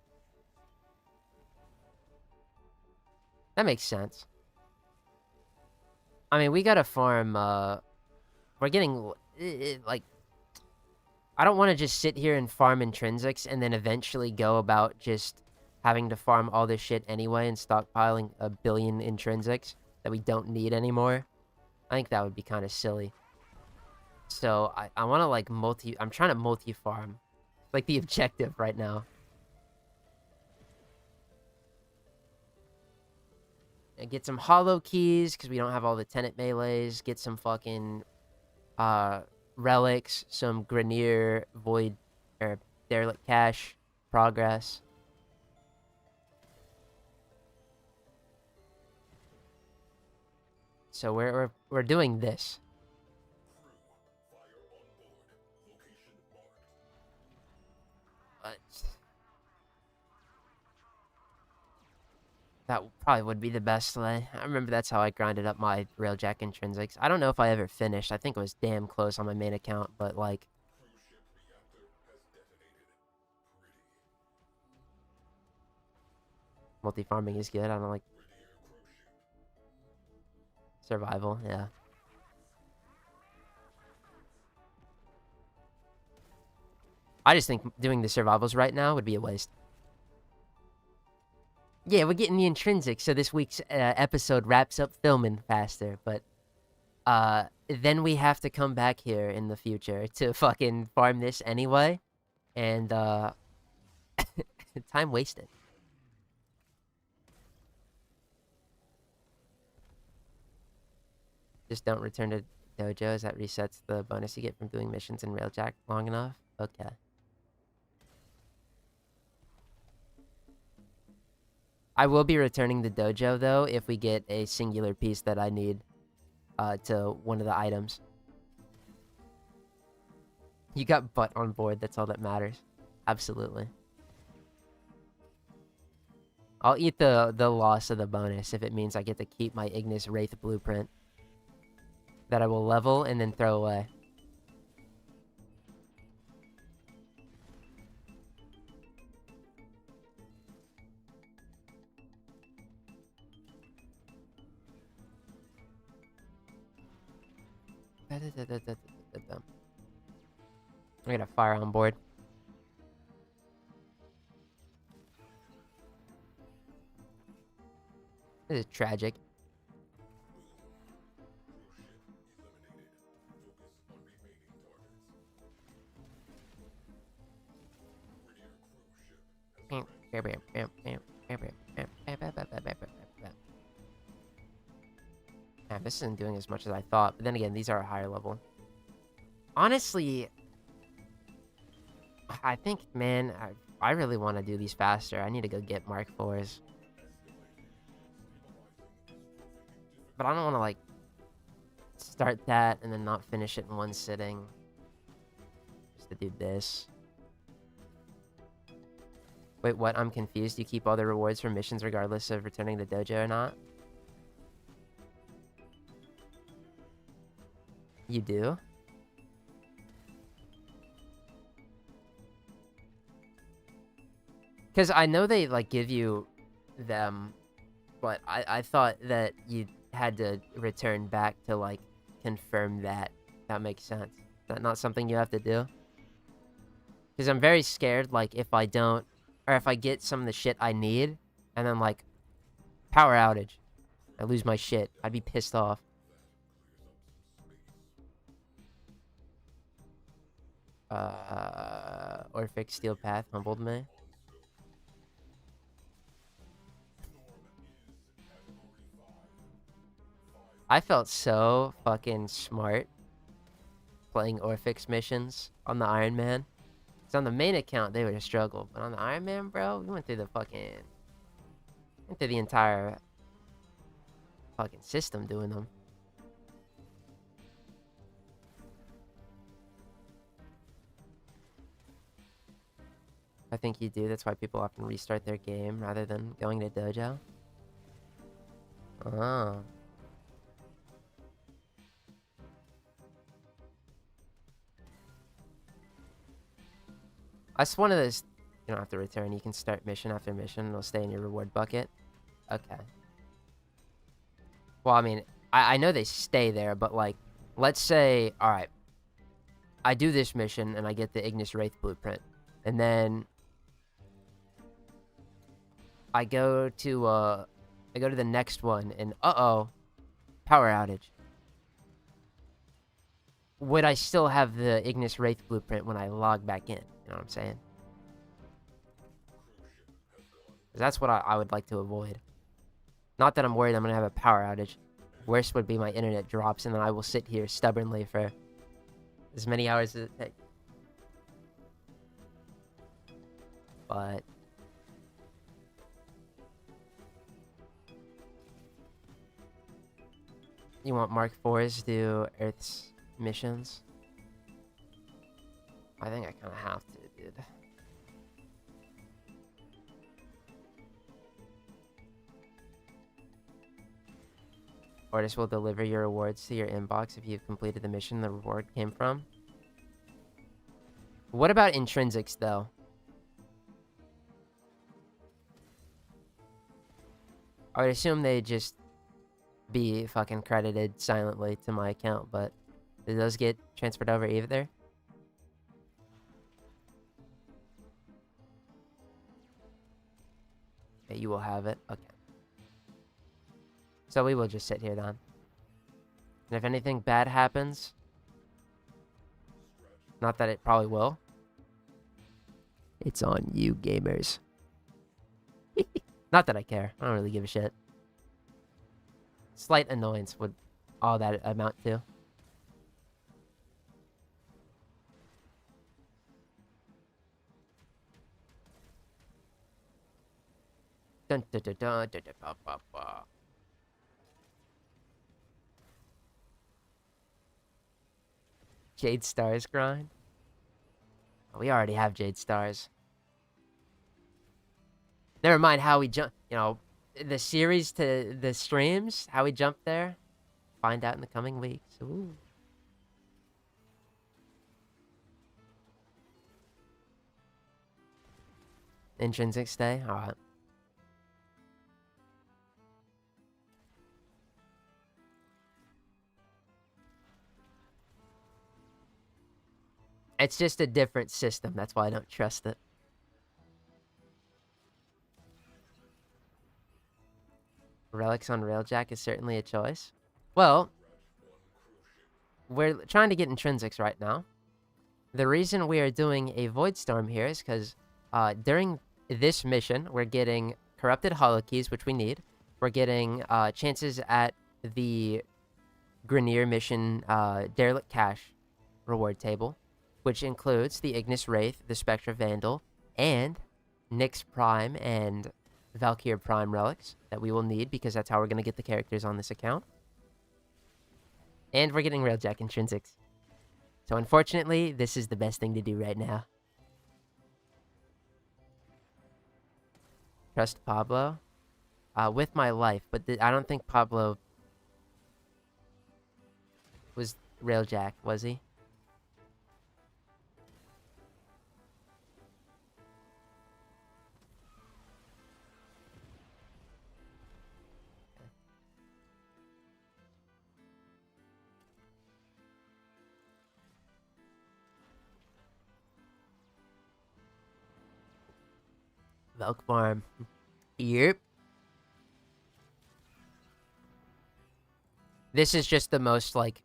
[SPEAKER 1] makes sense. I mean, we gotta farm, we're getting, like, I don't want to just sit here and farm intrinsics and then eventually go about just having to farm all this shit anyway and stockpiling a billion intrinsics that we don't need anymore. I think that would be kind of silly. So I want to like I'm trying to multi-farm. Like the objective right now. And get some hollow keys because we don't have all the tenant melees. Get some fucking relics, some Grenier, Void, or Derelict Cache, Progress. So we're doing this. But that probably would be the best way. I remember that's how I grinded up my Railjack intrinsics. I don't know if I ever finished. I think it was damn close on my main account, but like multi-farming is good. I don't like survival, yeah. I just think doing the survivals right now would be a waste. Yeah, we're getting the intrinsics, so this week's episode wraps up filming faster, but then we have to come back here in the future to fucking farm this anyway, and time wasted. Just don't return to dojo, as that resets the bonus you get from doing missions in Railjack long enough. Okay. I will be returning the dojo, though, if we get a singular piece that I need to one of the items. You got butt on board, that's all that matters. Absolutely. I'll eat the loss of the bonus if it means I get to keep my Ignis Wraith blueprint that I will level and then throw away. I got a fire on board. This is tragic. Man, this isn't doing as much as I thought, but then again, these are a higher level. Honestly, I think, man, I really want to do these faster. I need to go get Mark 4s. But I don't want to, like, start that and then not finish it in one sitting. Just to do this. Wait, what? I'm confused. You keep all the rewards for missions regardless of returning to dojo or not? You do? Because I know they, like, give you them But I thought that you had to return back to, like, confirm that. That makes sense. Is that not something you have to do? Because I'm very scared, like, if I don't... Or if I get some of the shit I need, and then, like, power outage. I lose my shit. I'd be pissed off. Orphic Steel Path humbled me. I felt so fucking smart playing Orphic's missions on the Iron Man. Because on the main account, they would have struggled. But on the Iron Man, bro, we went through the fucking... Went through the entire fucking system doing them. I think you do. That's why people often restart their game rather than going to dojo. Oh. That's one of those... You don't have to return. You can start mission after mission. It'll stay in your reward bucket. Okay. Well, I mean, I know they stay there, but, like, let's say... Alright. I do this mission, and I get the Ignis Wraith blueprint. And then... I go to the next one, and uh-oh, power outage. Would I still have the Ignis Wraith blueprint when I log back in? You know what I'm saying? 'Cause that's what I would like to avoid. Not that I'm worried I'm going to have a power outage. Worst would be my internet drops, and then I will sit here stubbornly for as many hours as it takes. But... You want Mark IVs to do Earth's missions? I think I kind of have to, dude. Artist will deliver your rewards to your inbox if you've completed the mission the reward came from. What about intrinsics, though? I would assume they just be fucking credited silently to my account, but do those get transferred over either? Okay, you will have it. Okay. So we will just sit here then. And if anything bad happens, not that it probably will, it's on you, gamers. Not that I care. I don't really give a shit. Slight annoyance would all that amount to. Dun, dun, dun, dun, dun, dun, ba, ba, ba. Jade Stars grind? We already have Jade Stars. Never mind how we jump, you know, the series to the streams, how we jump there. Find out in the coming weeks. Ooh. Intrinsic stay? Alright. It's just a different system. That's why I don't trust it. Relics on Railjack is certainly a choice. Well, we're trying to get intrinsics right now. The reason we are doing a Void Storm here is because during this mission, we're getting Corrupted Holokeys, which we need. We're getting chances at the Grineer mission Derelict Cache reward table, which includes the Ignis Wraith, the Spectra Vandal, and Nyx Prime and Valkyr Prime relics that we will need because that's how we're going to get the characters on this account. And we're getting Railjack intrinsics. So unfortunately, this is the best thing to do right now. Trust Pablo? With my life, but I don't think Pablo was Railjack, was he? Milk farm. Yep. This is just the most, like,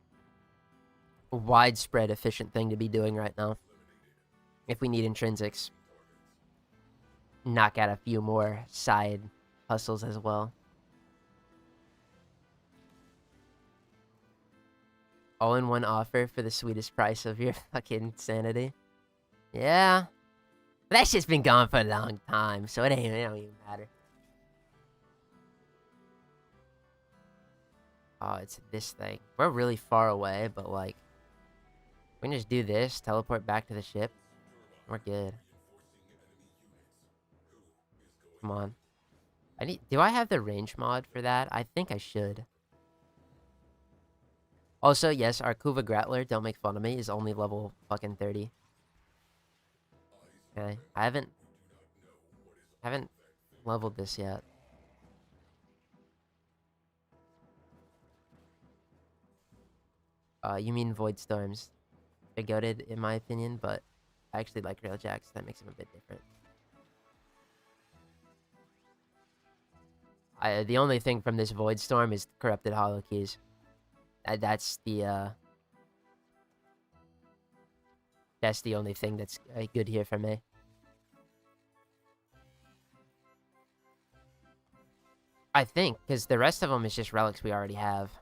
[SPEAKER 1] widespread efficient thing to be doing right now. If we need intrinsics. Knock out a few more side hustles as well. All-in-one offer for the sweetest price of your fucking sanity. Yeah. But that shit's been gone for a long time, so it don't even matter. Oh, it's this thing. We're really far away, but, like, we can just do this, teleport back to the ship. We're good. Come on. Do I have the range mod for that? I think I should. Also, yes, our Kuva Grattler, don't make fun of me, is only level fucking 30. Okay. I haven't leveled this yet. You mean Void Storms. They're goated in my opinion, but I actually like Railjacks. That makes them a bit different. The only thing from this Void Storm is corrupted Hollow Keys. That's the only thing that's good here for me. I think, because the rest of them is just relics we already have.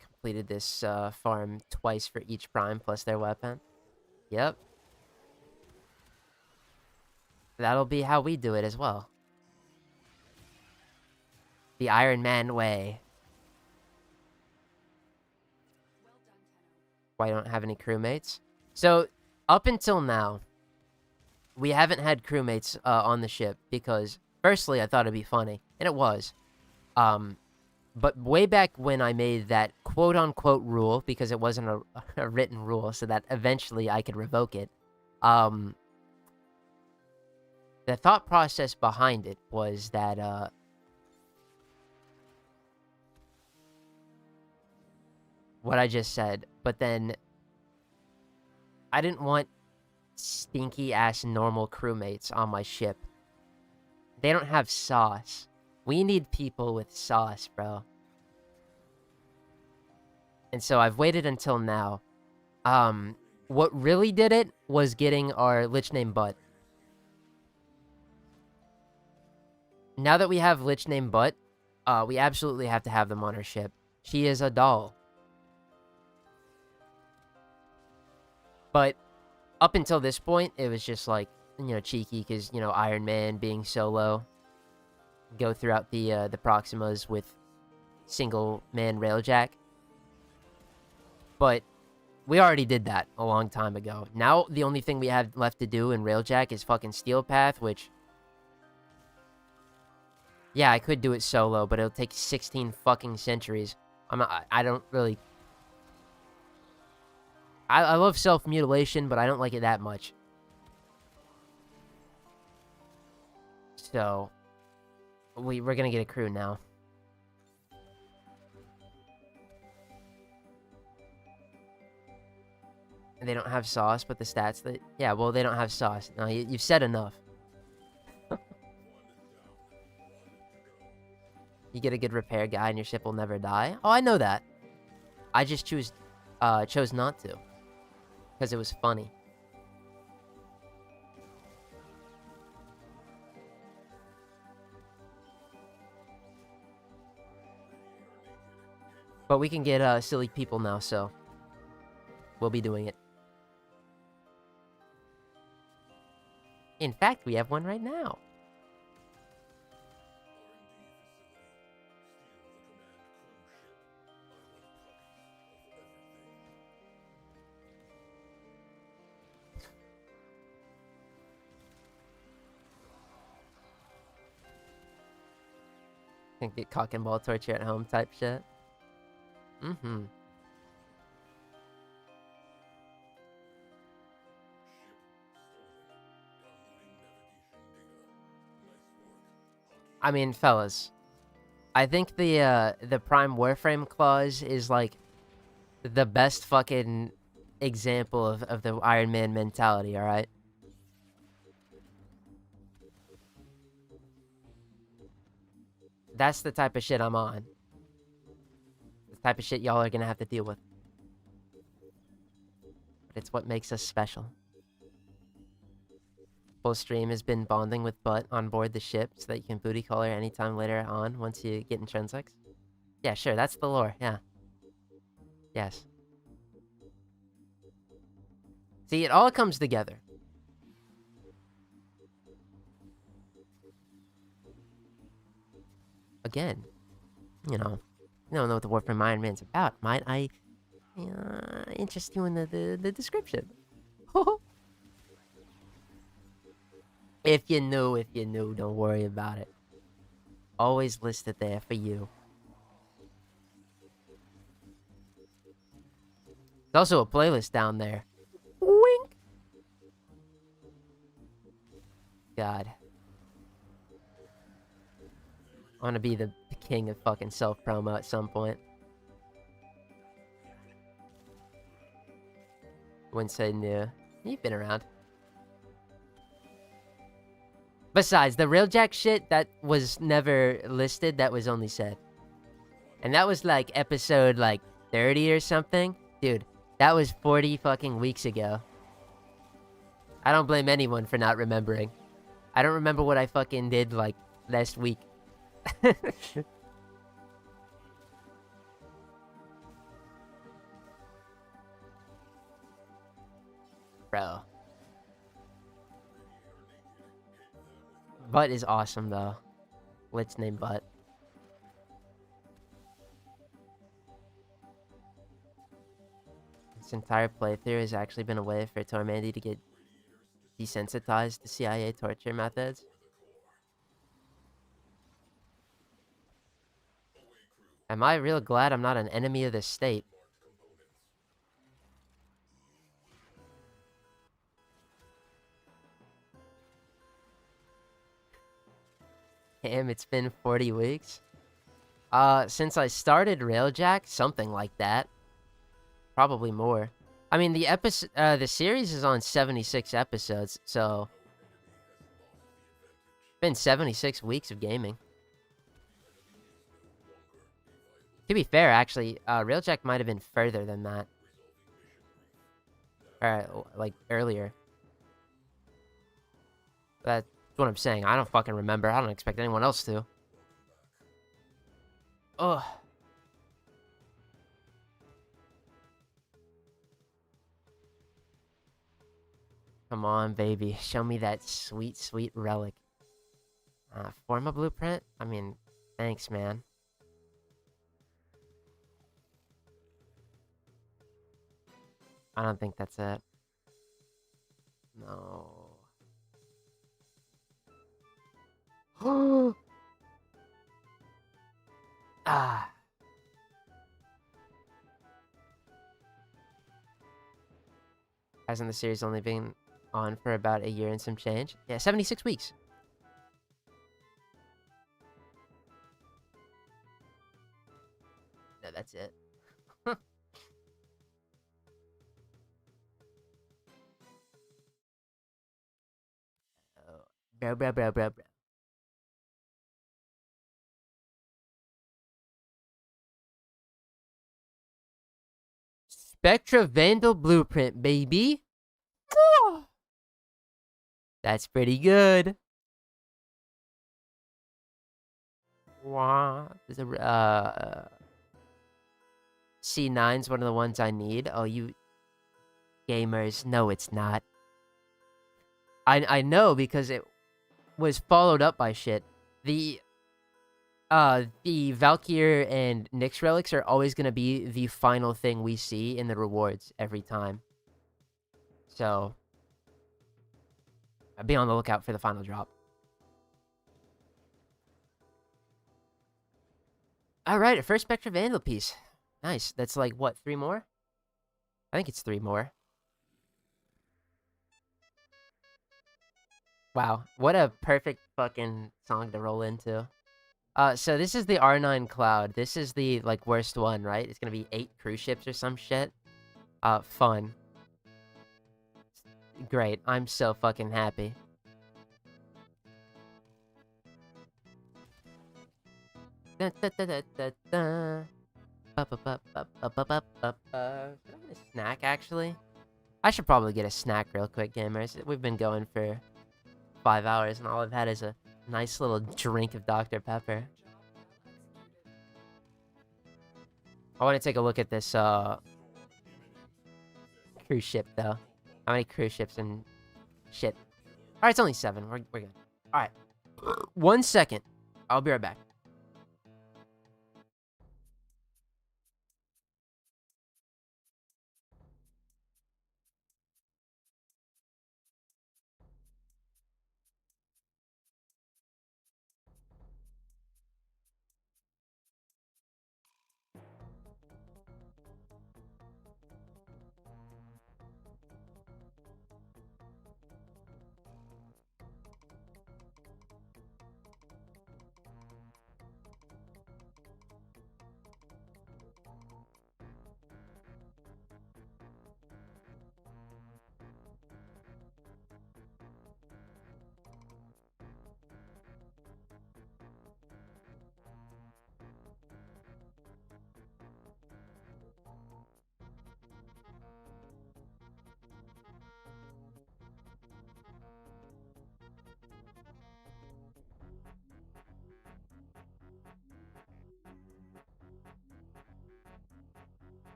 [SPEAKER 1] Completed this farm twice for each prime plus their weapon. Yep. That'll be how we do it as well. The Iron Man way. Why don't have any crewmates? So, up until now, we haven't had crewmates on the ship because, firstly, I thought it'd be funny, and it was. But way back when I made that quote-unquote rule, because it wasn't a written rule, so that eventually I could revoke it, the thought process behind it was that, what I just said, but then I didn't want stinky-ass normal crewmates on my ship. They don't have sauce. We need people with sauce, bro. And so I've waited until now. What really did it was getting our Lich named Butt. Now that we have Lich named Butt, we absolutely have to have them on our ship. She is a doll. But up until this point, it was just like, you know, cheeky because, you know, Iron Man being solo. Go throughout the Proximas with single man Railjack. But we already did that a long time ago. Now the only thing we have left to do in Railjack is fucking Steel Path, which, yeah, I could do it solo, but it'll take 16 fucking centuries. I don't really. I love self-mutilation, but I don't like it that much. So we're gonna get a crew now. They don't have sauce, but the stats that... Yeah, well, they don't have sauce. No, you've said enough. You get a good repair guy and your ship will never die. Oh, I know that. I just chose not to. Because it was funny. But we can get silly people now, so we'll be doing it. In fact, we have one right now. Can get cock and ball torture at home type shit. Mm-hmm. I mean, fellas, I think the Prime Warframe clause is like the best fucking example of the Iron Man mentality, alright? That's the type of shit I'm on. The type of shit y'all are gonna have to deal with. But it's what makes us special. Full stream has been bonding with Butt on board the ship so that you can booty call her anytime later on once you get intrinsics. Yeah, sure, that's the lore, yeah. Yes. See, it all comes together. Again, you don't know what the Warframe Iron Man's about. Might I interest you in the description? If you knew, don't worry about it. Always listed there for you. There's also a playlist down there. Wink! God. I want to be the king of fucking self-promo at some point. Wouldn't say new. You've been around. Besides, the Railjack shit, that was never listed, that was only said. And that was like episode like 30 or something. Dude, that was 40 fucking weeks ago. I don't blame anyone for not remembering. I don't remember what I fucking did like last week. Bro. Butt is awesome though. Let's name Butt. This entire playthrough has actually been a way for Tormandee to get desensitized to CIA torture methods. Am I real glad I'm not an enemy of the state? Damn, it's been 40 weeks? Since I started Railjack, something like that. Probably more. I mean, the series is on 76 episodes, so... It's been 76 weeks of gaming. To be fair, actually, Railjack might have been further than that. Like, earlier. That's what I'm saying. I don't fucking remember. I don't expect anyone else to. Ugh. Come on, baby. Show me that sweet, sweet relic. Form a blueprint? I mean, thanks, man. I don't think that's it. No. Ah. Hasn't the series only been on for about a year and some change? Yeah, 76 weeks. No, that's it. Oh. Bro. Spectra Vandal Blueprint, baby. That's pretty good. Wow. C9's one of the ones I need. Oh, you gamers. No, it's not. I know because it was followed up by shit. The Valkyr and Nyx relics are always gonna be the final thing we see in the rewards every time. So be on the lookout for the final drop. Alright, a first Spectra Vandal piece. Nice. That's like, what, 3 more? I think it's 3 more. Wow, what a perfect fucking song to roll into. So this is the R9 Cloud. This is the, like, worst one, right? It's gonna be 8 cruise ships or some shit. Fun. Great. I'm so fucking happy. Should I get a snack, actually? I should probably get a snack real quick, gamers. We've been going for 5 hours, and all I've had is a nice little drink of Dr. Pepper. I want to take a look at this, cruise ship, though. How many cruise ships and shit? Alright, it's only 7. We're good. Alright. 1 second. I'll be right back.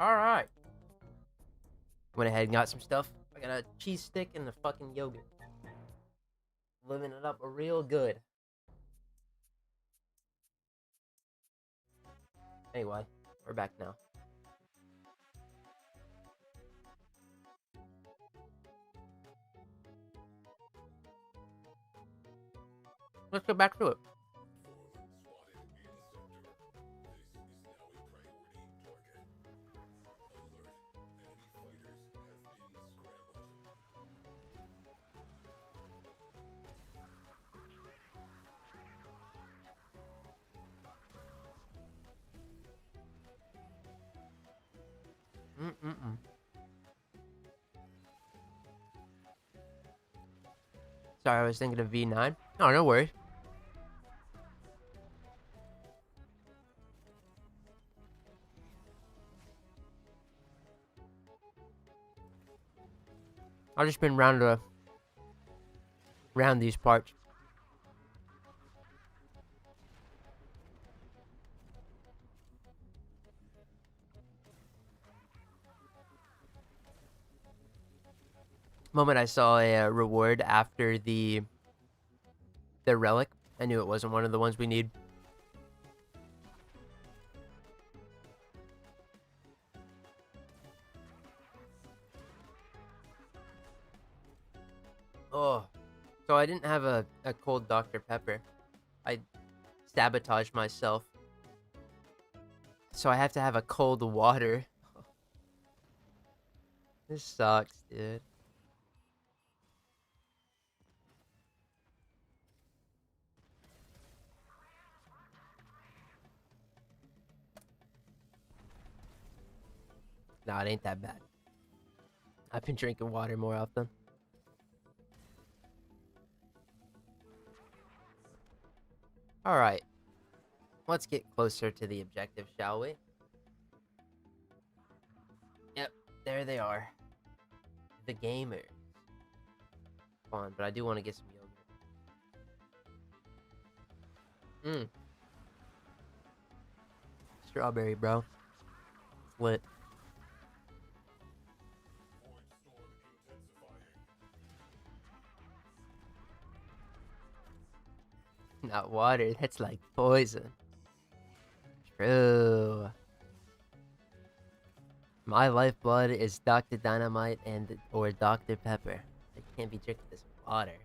[SPEAKER 1] Alright. Went ahead and got some stuff. I got a cheese stick and the fucking yogurt. Living it up real good. Anyway, we're back now. Let's go back to it. Sorry, I was thinking of V9. Oh, no worries. I've just been round these parts. Moment I saw a reward after the relic, I knew it wasn't one of the ones we need. Oh, so I didn't have a cold Dr. Pepper. I sabotaged myself. So I have to have a cold water. This sucks, dude. Nah, it ain't that bad. I've been drinking water more often. Alright. Let's get closer to the objective, shall we? Yep, there they are. The gamers. Fun, but I do want to get some yogurt. Strawberry, bro. Lit. Not water, that's like poison. True. My lifeblood is Dr. Dynamite or Dr. Pepper. I can't be drinking this water.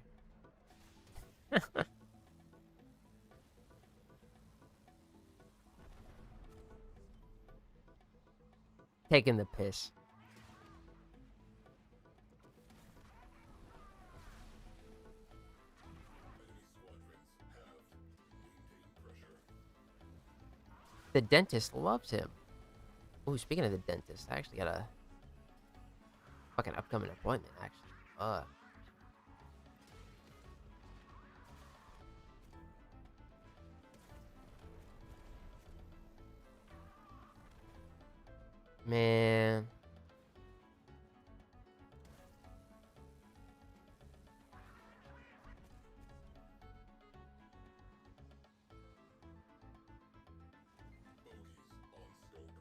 [SPEAKER 1] Taking the piss. The dentist loves him. Ooh, speaking of the dentist, I actually got a fucking upcoming appointment, actually. Man.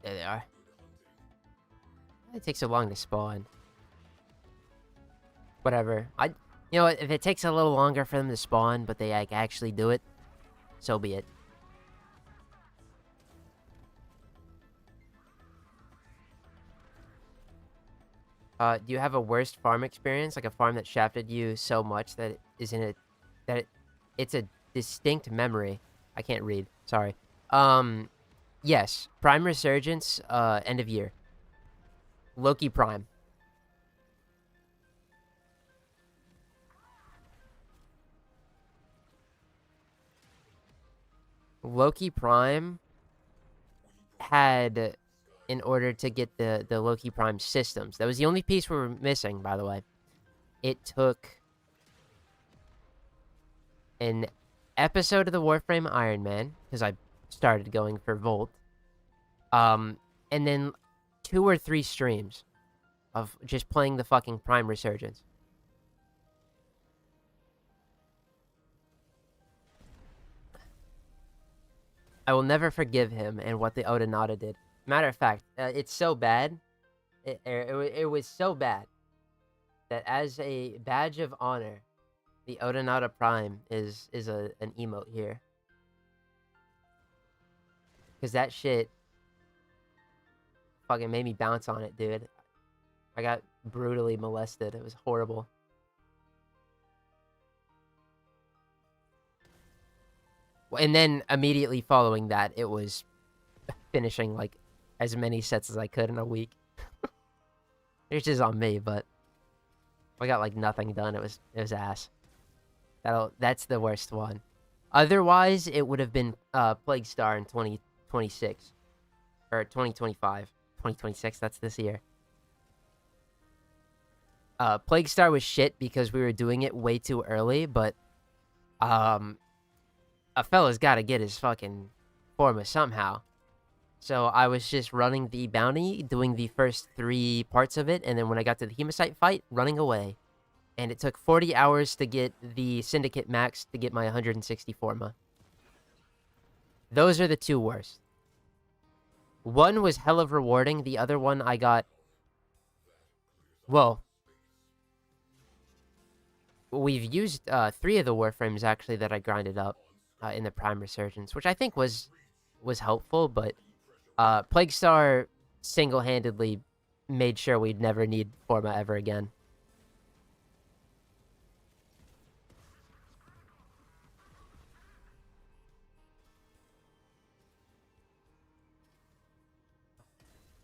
[SPEAKER 1] There they are. It takes so long to spawn. Whatever. You know what? If it takes a little longer for them to spawn, but they like actually do it, so be it. Do you have a worst farm experience, like a farm that shafted you so much that it isn't it that it's a distinct memory? I can't read. Sorry. Yes. Prime Resurgence. End of year. Loki Prime. Loki Prime had, in order to get the Loki Prime systems, that was the only piece we were missing, by the way. It took an episode of the Warframe Iron Man, because I started going for Volt, and then 2 or 3 streams of just playing the fucking Prime Resurgence. I will never forgive him and what the Odinata did. Matter of fact, it's so bad. It was so bad that as a badge of honor, the Odinata Prime is an emote here. Because that shit fucking made me bounce on it, dude. I got brutally molested. It was horrible. And then immediately following that, it was finishing like as many sets as I could in a week. It's just on me, but I got like nothing done. It was ass. That's the worst one. Otherwise, it would have been Plague Star in 2026 or 2025, 2026. That's this year. Plague Star was shit because we were doing it way too early, but a fella's got to get his fucking forma somehow. So I was just running the bounty, doing the first 3 parts of it, and then when I got to the Hematite fight, running away. And it took 40 hours to get the Syndicate max to get my 160 forma. Those are the 2 worst. One was hell of rewarding, the other one I got... Whoa. we've used 3 of the Warframes actually that I grinded up in the Prime Resurgence, which I think was helpful, but Plaguestar single-handedly made sure we'd never need Forma ever again.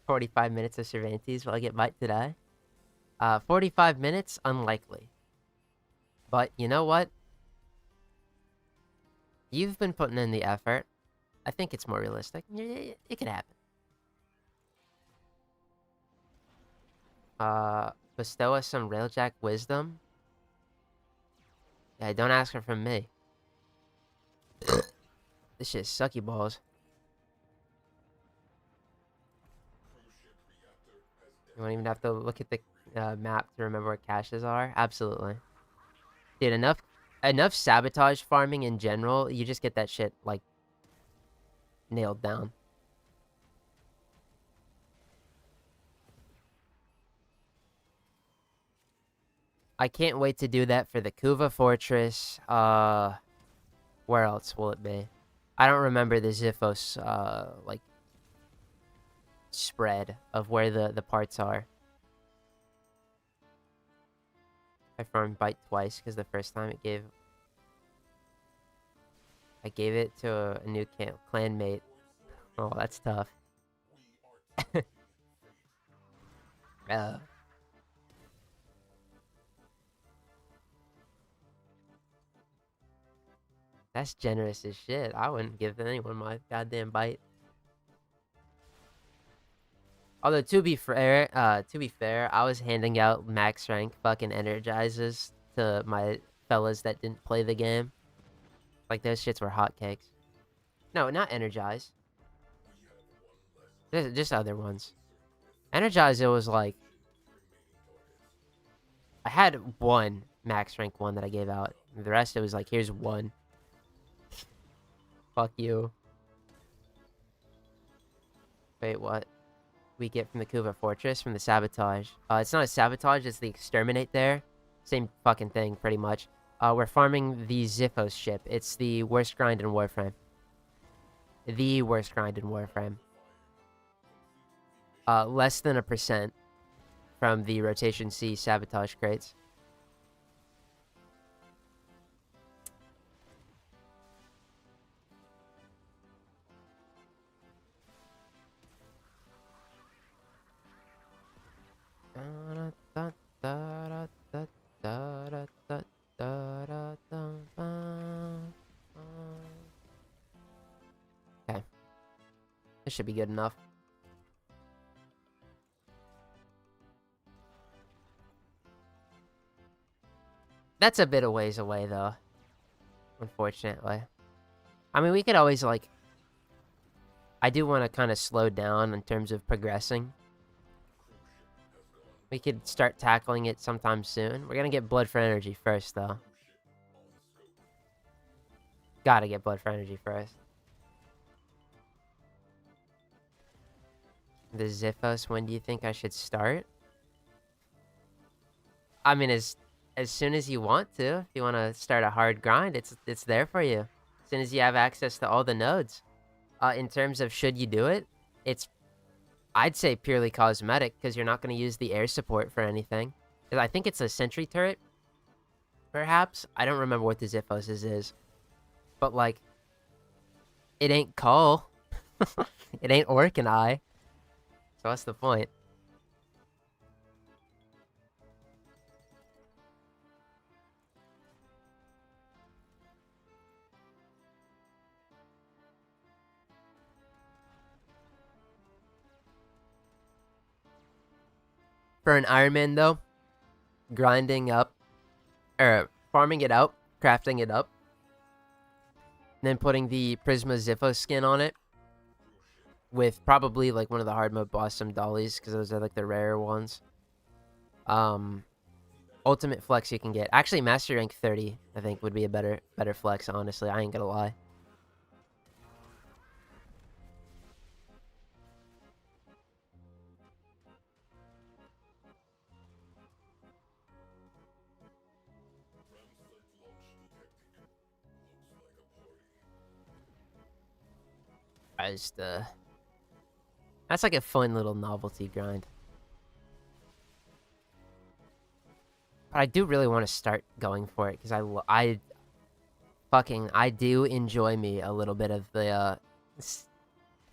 [SPEAKER 1] "45 minutes of Cervantes. Will I get bite today?" 45 minutes? Unlikely. But you know what? You've been putting in the effort. I think it's more realistic. It could happen. Bestow us some Railjack wisdom? Yeah, don't ask her from me. This shit's sucky balls. You won't even have to look at the map to remember where caches are? Absolutely. Dude, enough sabotage farming in general, you just get that shit, like, nailed down. I can't wait to do that for the Kuva Fortress. Where else will it be? I don't remember the Xiphos, like, spread of where the parts are. I farmed Bite twice, because the first time I gave it to a new clanmate. Oh, that's tough. uh, that's generous as shit. I wouldn't give anyone my goddamn Bite. Although to be fair, I was handing out max rank fucking energizers to my fellas that didn't play the game. Like those shits were hotcakes. No, not energize. Just other ones. Energizer was like, I had one max rank one that I gave out. The rest it was like, here's one. Fuck you. Wait, what? We get from the Kuva Fortress from the sabotage. It's not a sabotage, it's the exterminate there. Same fucking thing, pretty much. We're farming the Xiphos ship. It's the worst grind in Warframe. The worst grind in Warframe. Less than 1% from the Rotation C sabotage crates. Okay. This should be good enough. That's a bit of ways away, though. Unfortunately. I mean, we could always, like... I do want to kind of slow down in terms of progressing. We could start tackling it sometime soon. We're gonna get Blood for Energy first, though. Gotta get Blood for Energy first. The Xiphos, when do you think I should start? I mean, as soon as you want to. If you want to start a hard grind, it's there for you. As soon as you have access to all the nodes. In terms of should you do it, it's, I'd say, purely cosmetic, because you're not going to use the air support for anything. I think it's a sentry turret, perhaps. I don't remember what the Xiphos is. But, like, it ain't Cull. It ain't Orc and I. So what's the point? For an Iron Man, though, grinding up, or farming it out, crafting it up, and then putting the Prisma Xiphos skin on it, with probably, like, one of the hard mode blossom dollies, because those are, like, the rarer ones. Ultimate flex you can get. Actually, Master Rank 30, I think, would be a better flex, honestly. I ain't gonna lie. That's like a fun little novelty grind. But I do really want to start going for it because I do enjoy me a little bit of the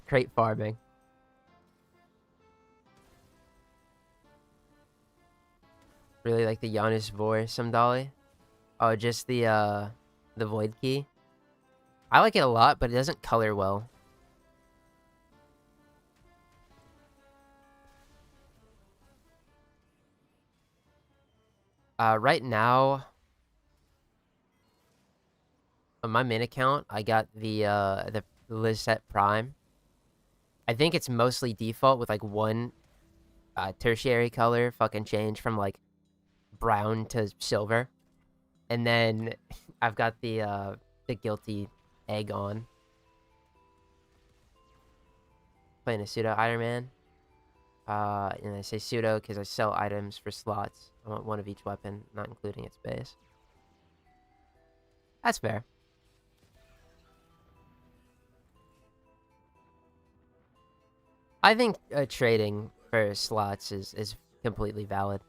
[SPEAKER 1] crate farming. Really like the Uranus Vor Sumdali. Oh, just the Void Key. I like it a lot, but it doesn't color well. Right now, on my main account, I got the RULEZ Prime. I think it's mostly default with like one tertiary color fucking change from like brown to silver. And then I've got the guilty egg on. Playing a pseudo Iron Man. And I say pseudo because I sell items for slots. I want one of each weapon, not including its base. That's fair. I think trading for slots is completely valid.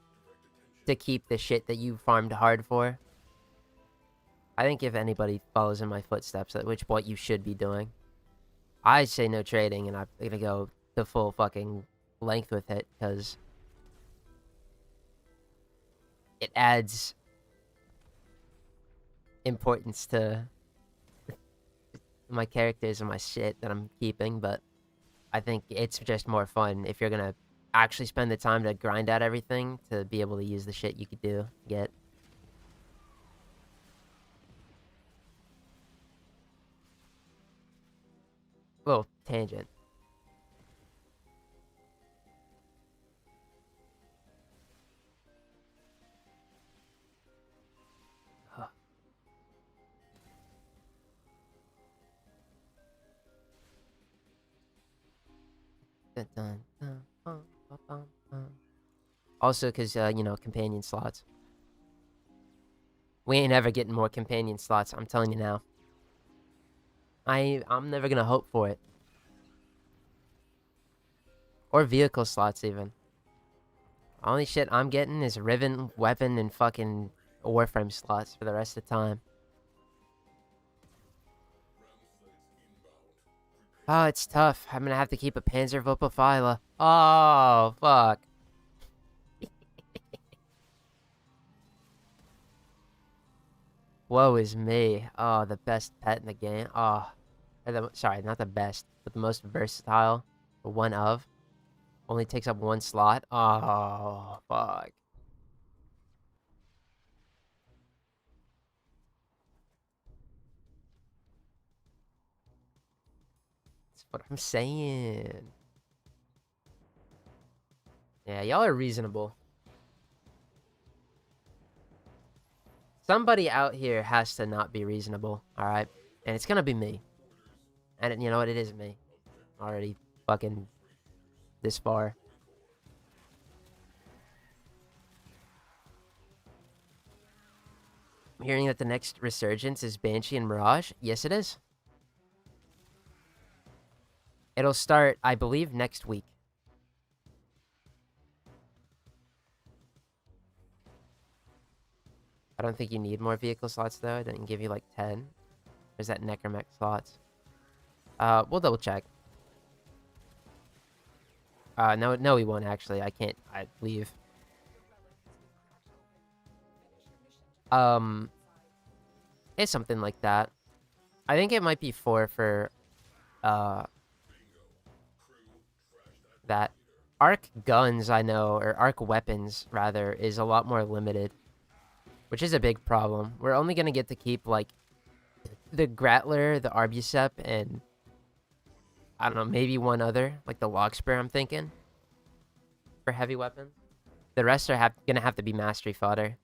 [SPEAKER 1] To keep the shit that you farmed hard for. I think if anybody follows in my footsteps, which what you should be doing, I say no trading, and I'm gonna go the full fucking length with it, because it adds importance to my characters and my shit that I'm keeping, but I think it's just more fun if you're gonna actually spend the time to grind out everything to be able to use the shit you could get. Little tangent. Also, because, you know, companion slots. We ain't ever getting more companion slots, I'm telling you now. I'm never gonna hope for it. Or vehicle slots, even. Only shit I'm getting is Riven, Weapon, and fucking Warframe slots for the rest of the time. Oh, it's tough. I'm gonna have to keep a Panzervopophyla. Oh, fuck. Woe is me. Oh, the best pet in the game. Oh. Sorry, not the best, but the most versatile. One of. Only takes up one slot. Oh, fuck. That's what I'm saying. Yeah, y'all are reasonable. Somebody out here has to not be reasonable, alright? And it's gonna be me. And you know what? It is me. Already fucking this far. I'm hearing that the next resurgence is Banshee and Mirage. Yes, it is. It'll start, I believe, next week. I don't think you need more vehicle slots, though. I didn't give you, like, 10. There's that Necromech slots. We'll double check. No, we won't, actually. I can't. I leave. It's something like that. I think it might be 4 for, that. Arc guns, I know, or arc weapons, rather, is a lot more limited. Which is a big problem. We're only gonna get to keep, like, the Grattler, the Arbucep, and I don't know, maybe one other, like the Logspear, I'm thinking, for heavy weapons. The rest are gonna have to be mastery fodder.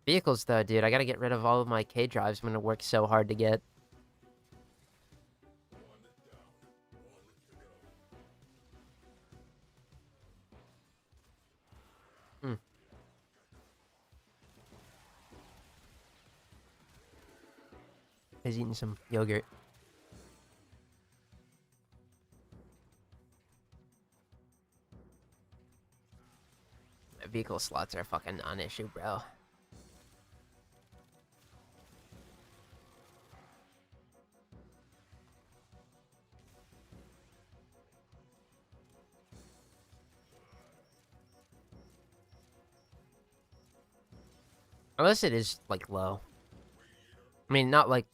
[SPEAKER 1] Vehicles, though, dude, I gotta get rid of all of my K drives. I'm gonna work so hard to get. He's eating some yogurt. Vehicle slots are a fucking non-issue, bro. Unless it is, like, low. I mean, not like...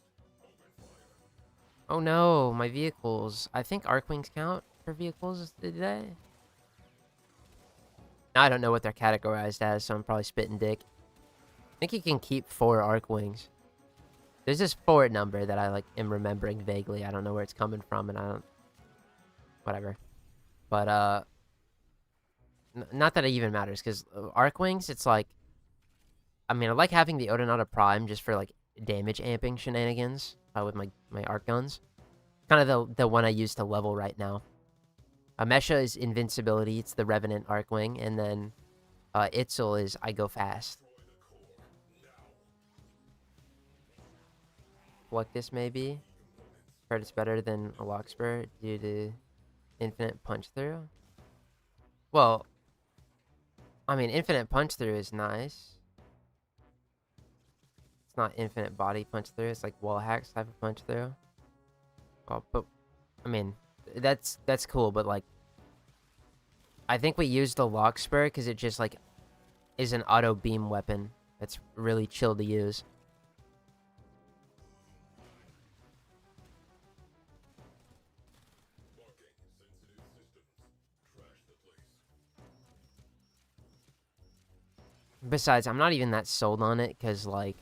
[SPEAKER 1] Oh no, my vehicles. I think Arcwings count for vehicles today. I don't know what they're categorized as, so I'm probably spitting dick. I think you can keep 4 Arcwings. There's this 4 number that I, like, am remembering vaguely. I don't know where it's coming from, and I don't... Whatever. But, not that it even matters, because Arcwings, it's like... I mean, I like having the Odonata Prime just for, like, damage amping shenanigans with my arc guns. Kind of the one I use to level right now. Mesha is invincibility. It's the Revenant Arcwing. And then Itzel is I go fast. Fluctus, maybe. Heard it's better than a Lockspur due to infinite punch through. Well, I mean, infinite punch through is nice. It's not infinite body punch through. It's like wall hacks type of punch through. Well, but I mean, that's cool. But like, I think we used the Lockspur because it just like is an auto beam weapon. That's really chill to use. Besides, I'm not even that sold on it because like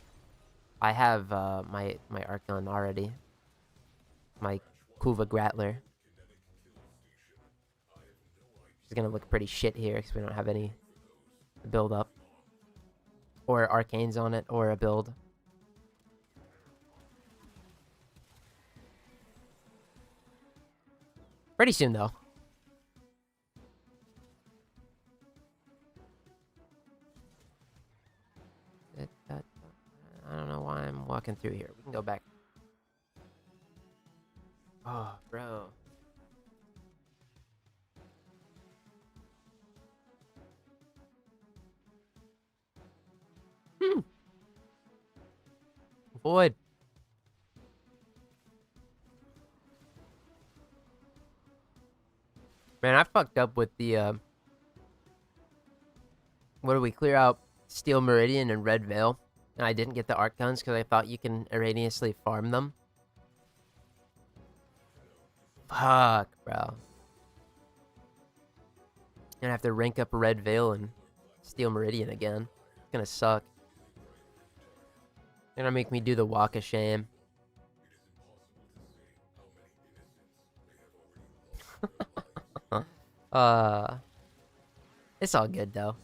[SPEAKER 1] I have my archon already. My Kuva Grattler. It's gonna look pretty shit here because we don't have any build up. Or arcanes on it, or a build. Pretty soon though. I don't know why I'm walking through here. We can go back. Oh, bro. Void. Man, I fucked up with the, what do we clear out? Steel Meridian and Red Veil. And I didn't get the arc guns because I thought you can erroneously farm them. Fuck, bro. Gonna have to rank up Red Veil and Steel Meridian again. It's gonna suck. Gonna make me do the Walk of Shame. It's all good though.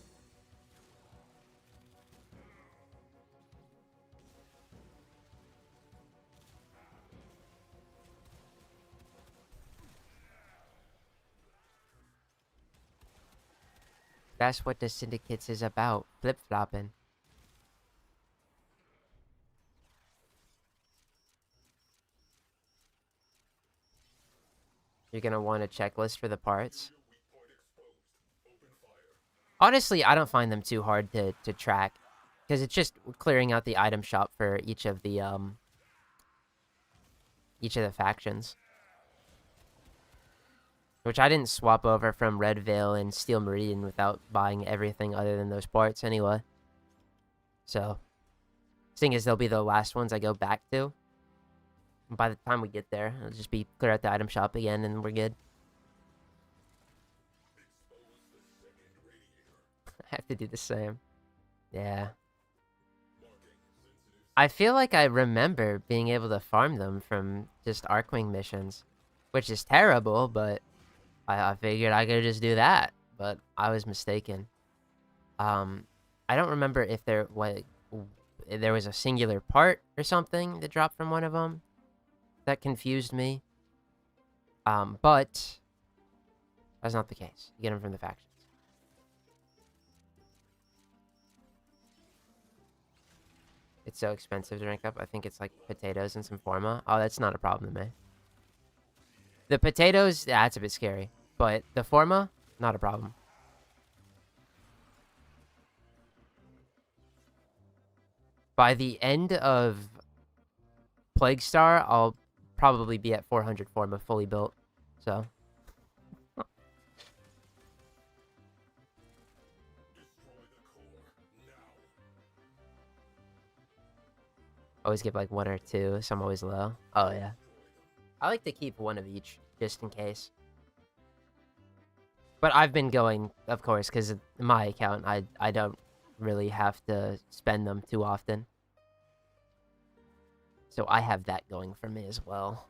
[SPEAKER 1] That's what the Syndicates is about. Flip-flopping. You're gonna want a checklist for the parts. Honestly, I don't find them too hard to track. Because it's just clearing out the item shop for each of the factions. Which I didn't swap over from Red Veil and Steel Meridian without buying everything other than those parts anyway. So, seeing as they'll be the last ones I go back to. By the time we get there, it'll just be clear out the item shop again and we're good. I have to do the same. Yeah. I feel like I remember being able to farm them from just Arcwing missions. Which is terrible, but I figured I could just do that. But I was mistaken. I don't remember if there was a singular part or something that dropped from one of them. That confused me. But that's not the case. You get them from the factions. It's so expensive to rank up. I think it's like potatoes and some forma. Oh, that's not a problem to me. The potatoes, yeah, that's a bit scary. But the forma, not a problem. By the end of Plague Star, I'll probably be at 400 forma fully built. So. Always give like 1 or 2, so I'm always low. Oh, yeah. I like to keep 1 of each, just in case. But I've been going, of course, because my account, I don't really have to spend them too often. So I have that going for me as well.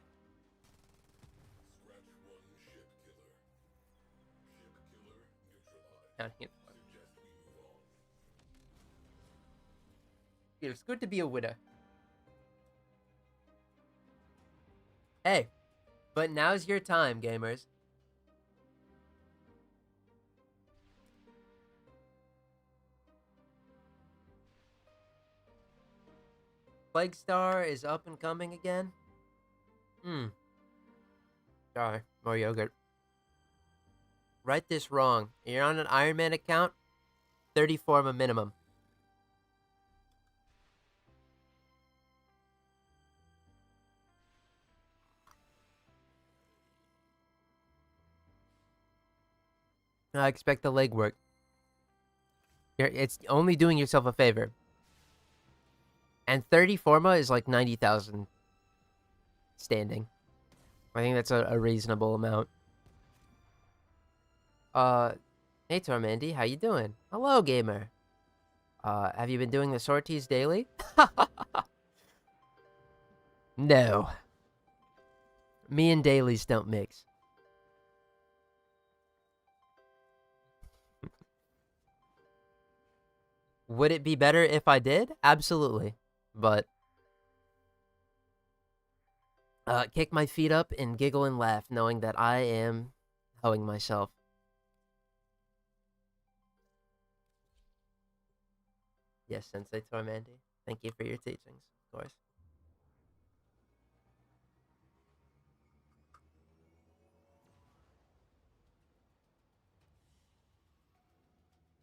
[SPEAKER 1] It's good to be a winner. Hey, but now's your time, gamers. Plague Star is up and coming again. Sorry, more yogurt. Write this wrong. You're on an Iron Man account, 30 forma minimum. I expect the legwork. It's only doing yourself a favor. And 30 forma is like 90,000 standing. I think that's a reasonable amount. Hey Tormandee, how you doing? Hello, gamer. Have you been doing the sorties daily? No. Me and dailies don't mix. Would it be better if I did? Absolutely. But kick my feet up and giggle and laugh, knowing that I am hoeing myself. Yes, Sensei Tormandee. Thank you for your teachings, of course.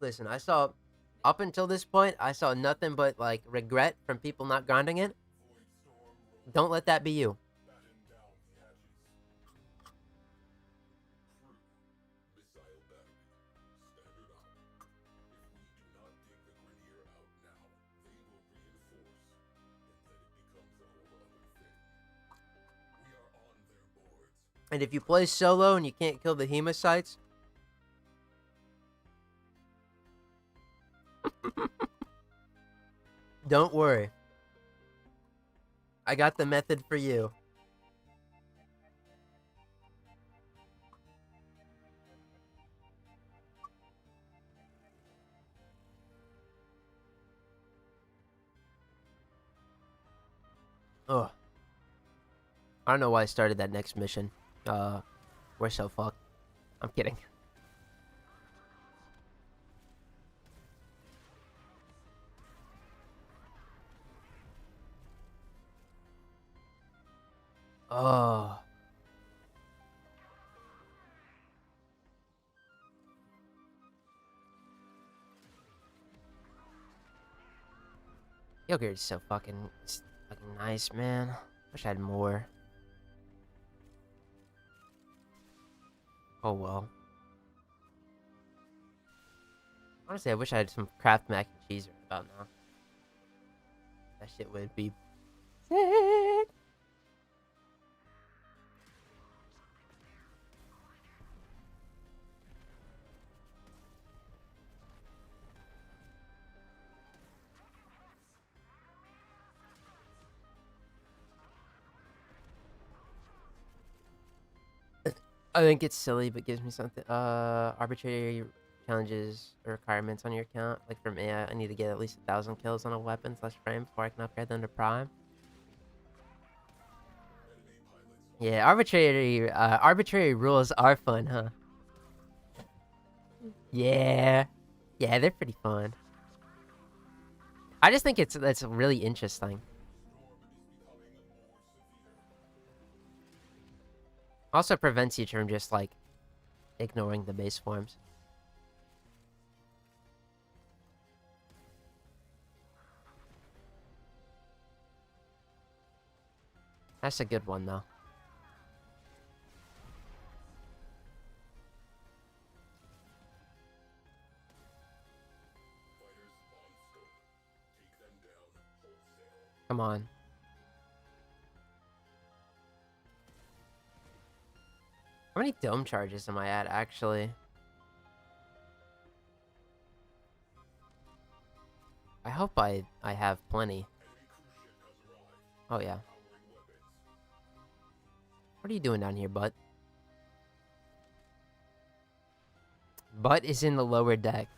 [SPEAKER 1] Listen, I saw, up until this point, I saw nothing but, like, regret from people not grinding it. Don't let that be you. And if you play solo and you can't kill the hemocytes, don't worry. I got the method for you. Ugh. I don't know why I started that next mission. We're so fucked. I'm kidding. Oh. Yogurt is so fucking nice, man. Wish I had more. Oh well. Honestly, I wish I had some Kraft mac and cheese right about now. That shit would be sick. I think it's silly, but gives me something. Arbitrary challenges or requirements on your account. Like for me, I need to get at least 1,000 kills on a weapon / frame before I can upgrade them to Prime. Yeah, arbitrary rules are fun, huh? Yeah, they're pretty fun. I just think it's really interesting. Also prevents you from just like ignoring the base forms. That's a good one though. Come on. How many dome charges am I at, actually? I hope I have plenty. Oh, yeah. What are you doing down here, Butt? Butt is in the lower deck.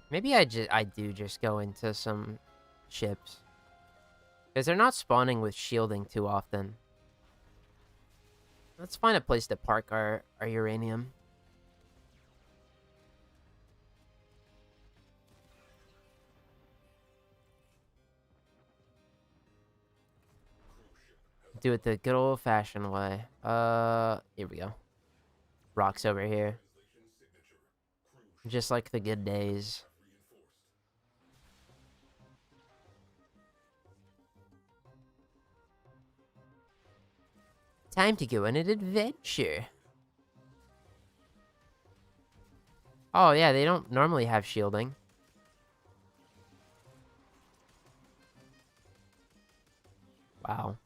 [SPEAKER 1] Maybe I do just go into some ships. Because they're not spawning with shielding too often. Let's find a place to park our uranium. Do it the good old-fashioned way. Here we go. Rocks over here. Just like the good days. Time to go on an adventure. Oh, yeah, they don't normally have shielding. Wow.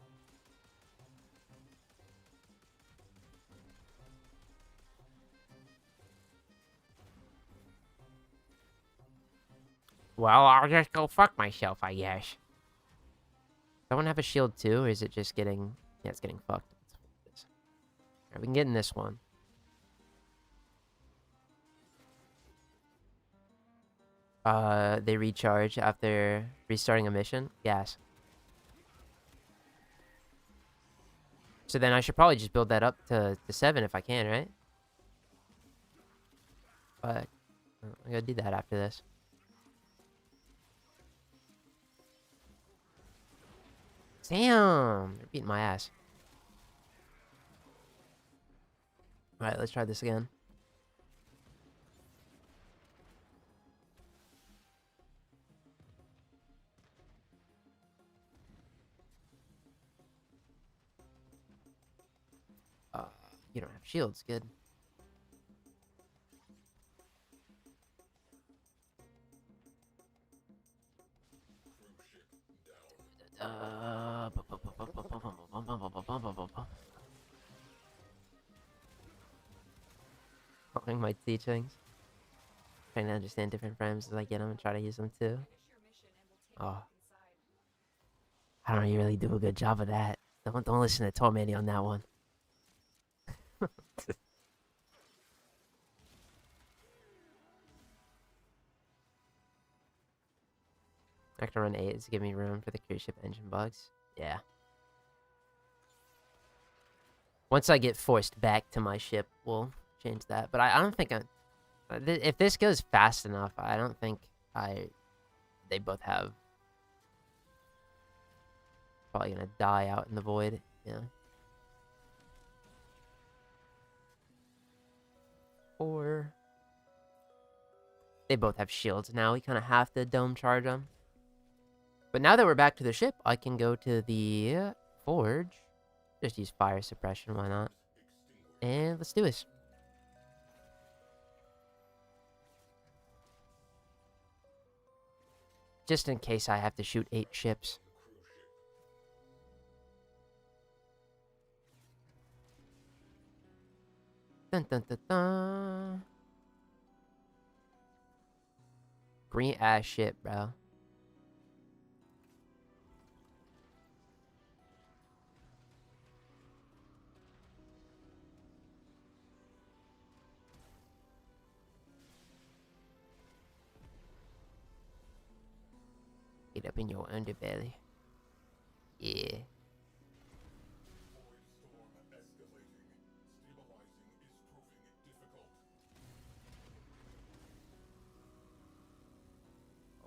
[SPEAKER 1] Well, I'll just go fuck myself, I guess. Someone have a shield too, or is it just getting... Yeah, it's getting fucked. Alright, we can get in this one. They recharge after restarting a mission? Yes. So then I should probably just build that up to 7 if I can, right? But I'm gonna do that after this. Damn! They're beating my ass. Alright, let's try this again. You don't have shields, good. Following my teachings. Trying to understand different frames as I get them and try to use them too. Oh. I don't really do a good job of that. Don't listen to Tormandee on that one. I can run 8 to give me room for the cruise ship engine bugs. Yeah. Once I get forced back to my ship, we'll change that. But I don't think if this goes fast enough, I don't think they both have... Probably gonna die out in the void. Yeah. Or... They both have shields now. We kind of have to dome charge them. But now that we're back to the ship, I can go to the forge. Just use fire suppression, why not? And let's do this. Just in case I have to shoot 8 ships. Dun dun dun dun. Green ass ship, bro. Get up in your underbelly. Yeah.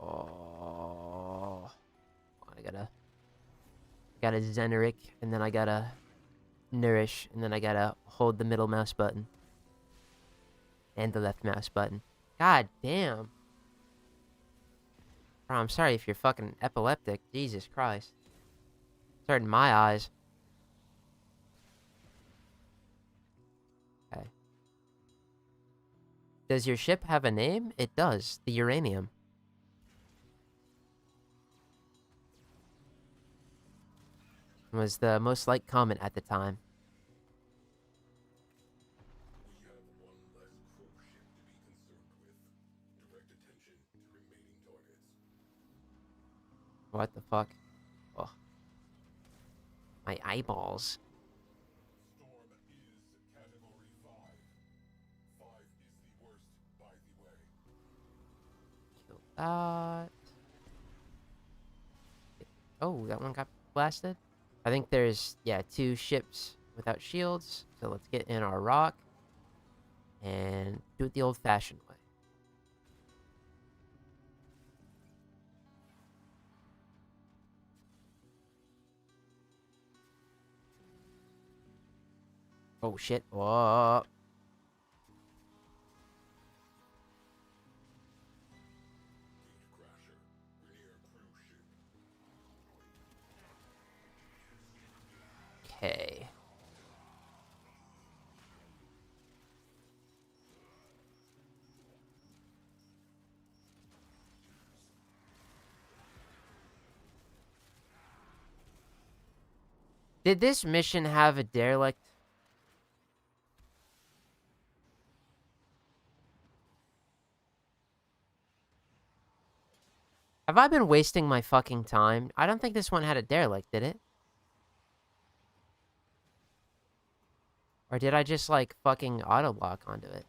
[SPEAKER 1] Oh, I got a Zeneric, and then I gotta nourish, and then I gotta hold the middle mouse button and the left mouse button. God damn. Bro, I'm sorry if you're fucking epileptic. Jesus Christ. It's hurting my eyes. Okay. Does your ship have a name? It does. The Uranium. Was the most liked comment at the time.
[SPEAKER 3] We have one less crew ship to be concerned with. Direct attention to remaining targets.
[SPEAKER 1] What the fuck? Oh. My eyeballs.
[SPEAKER 3] Storm is category 5. 5 is the worst, by the way.
[SPEAKER 1] Kill that. Oh, that one got blasted. I think there's, yeah, 2 ships without shields. So let's get in our rock and do it the old-fashioned way. Oh, shit. Oh.
[SPEAKER 3] Gate Crasher, Rainier crew ship.
[SPEAKER 1] Okay. Did this mission have a derelict? Have I been wasting my fucking time? I don't think this one had a derelict, did it? Or did I just, like, fucking auto-lock onto it?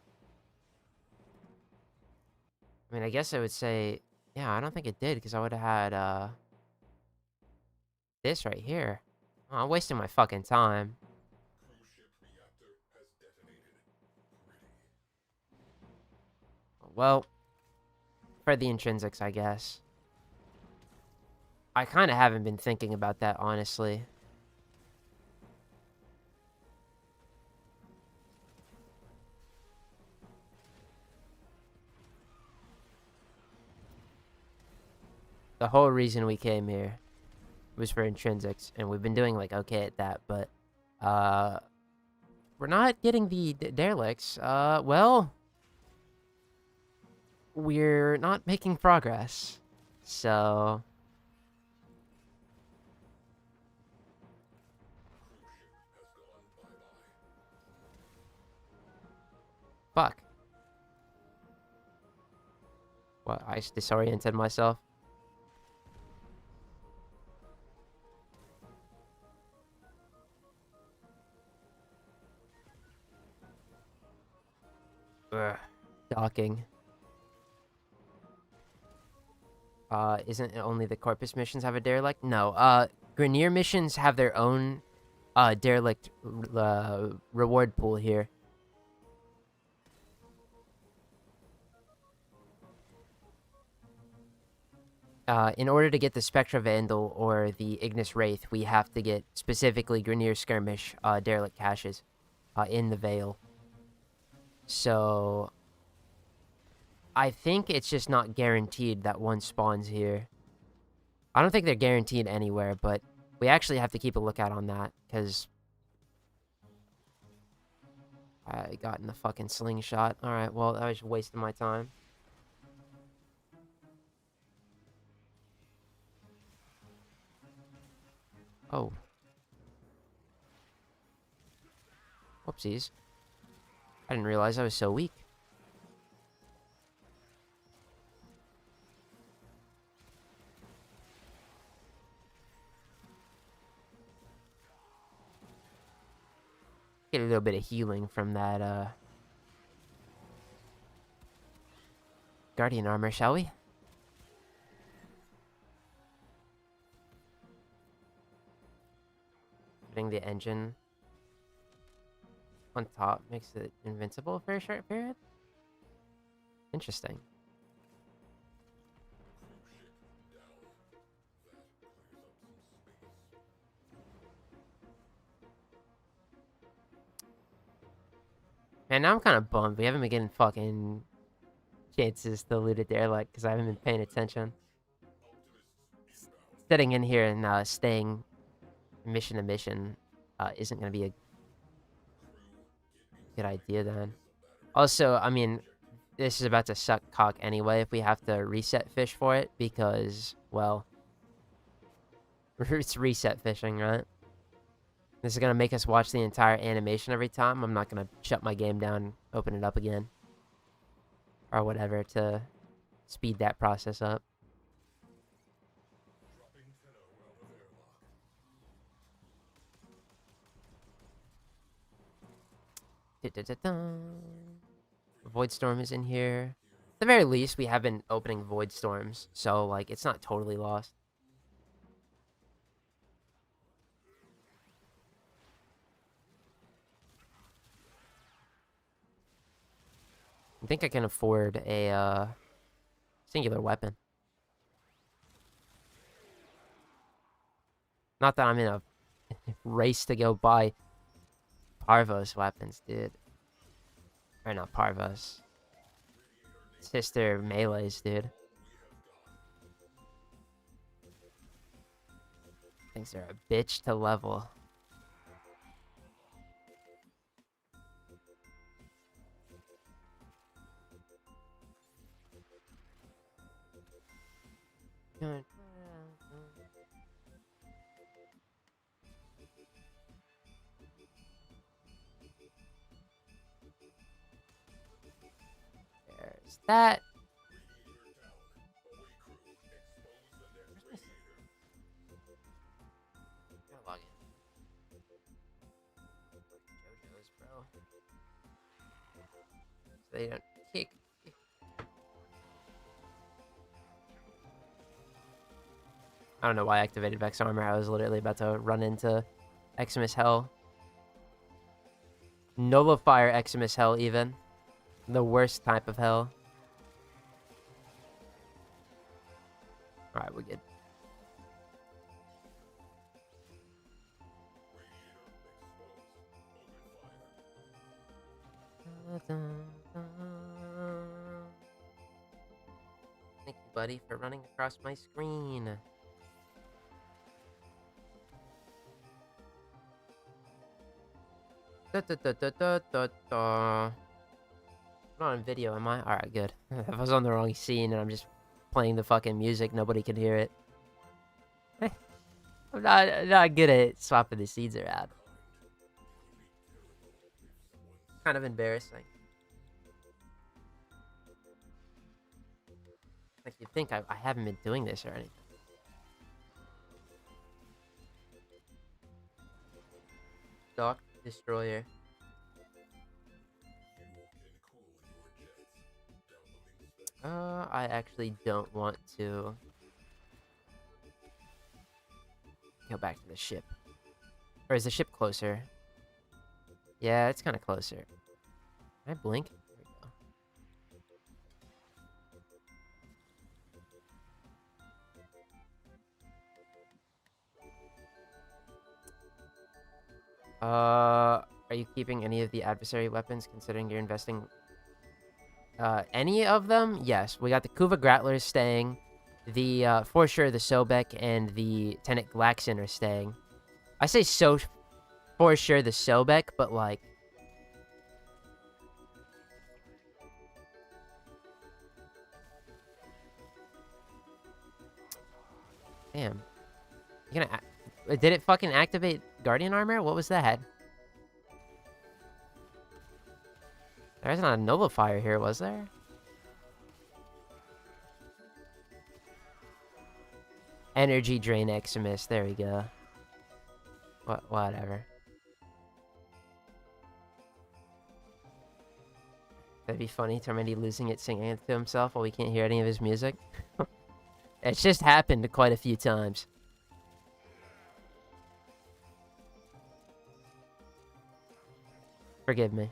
[SPEAKER 1] I mean, I guess I would say... Yeah, I don't think it did, because I would have had, this right here. Oh, I'm wasting my fucking time.
[SPEAKER 3] Cruise ship reactor has detonated. Pretty.
[SPEAKER 1] Well, for the intrinsics, I guess. I kind of haven't been thinking about that, honestly. The whole reason we came here was for intrinsics, and we've been doing, like, okay at that, but, we're not getting the derelicts. Well, we're not making progress, so... Fuck. What, I disoriented myself? Ugh. Docking. Isn't it only the Corpus missions have a derelict? No, Grenier missions have their own, derelict, reward pool here. In order to get the Spectra Vandal or the Ignis Wraith, we have to get specifically Grenier Skirmish, derelict caches, in the Vale. So, I think it's just not guaranteed that one spawns here. I don't think they're guaranteed anywhere, but we actually have to keep a lookout on that, because I got in the fucking slingshot. Alright, well, that was wasting my time. Oh. Whoopsies. I didn't realize I was so weak. Get a little bit of healing from that, Guardian armor, shall we? Putting the engine on top makes it invincible for a short period? Interesting. Man, now I'm kind of bummed. We haven't been getting fucking chances to loot it there, like, because I haven't been paying attention. Sitting in here and staying mission to mission isn't going to be a good idea then. Also, I mean, this is about to suck cock anyway if we have to reset fish for it because, well, it's reset fishing, right? This is going to make us watch the entire animation every time. I'm not going to shut my game down, open it up again. Or whatever to speed that process up. Void Storm is in here. At the very least, we have been opening Void Storms, so, like, it's not totally lost. I think I can afford a singular weapon. Not that I'm in a race to go buy Parvos weapons, dude. Or not Parvos. Sister melees, dude. Things are a bitch to level. There's that. Gotta log in. JoJo's, bro. So they don't kick. I don't know why I activated Vex Armor. I was literally about to run into Eximus Hell. Nullifier Eximus Hell, even. The worst type of hell. Alright, we're good. Thank you, buddy, for running across my screen. I'm not on video, am I? Alright, good. If I was on the wrong scene and I'm just playing the fucking music, nobody can hear it. I'm not good at swapping the seeds around. Kind of embarrassing. Like, you'd think I haven't been doing this or anything. Dock Destroyer. I actually don't want to go back to the ship. Or is the ship closer? Yeah, it's kind of closer. Can I blink? There we go. Are you keeping any of the adversary weapons considering you're investing any of them? Yes, we got the Kuva Grattlers staying. The, for sure, the Sobek and the Tenet Glaxon are staying. I say for sure the Sobek, but, like... Damn. You gonna... Did it fucking activate Guardian Armor? What was that? There's not a Nullifier here, was there? Energy Drain Eximus. There we go. Whatever. That'd be funny. Tormandee losing it, singing it to himself while we can't hear any of his music. It's just happened quite a few times. Forgive me.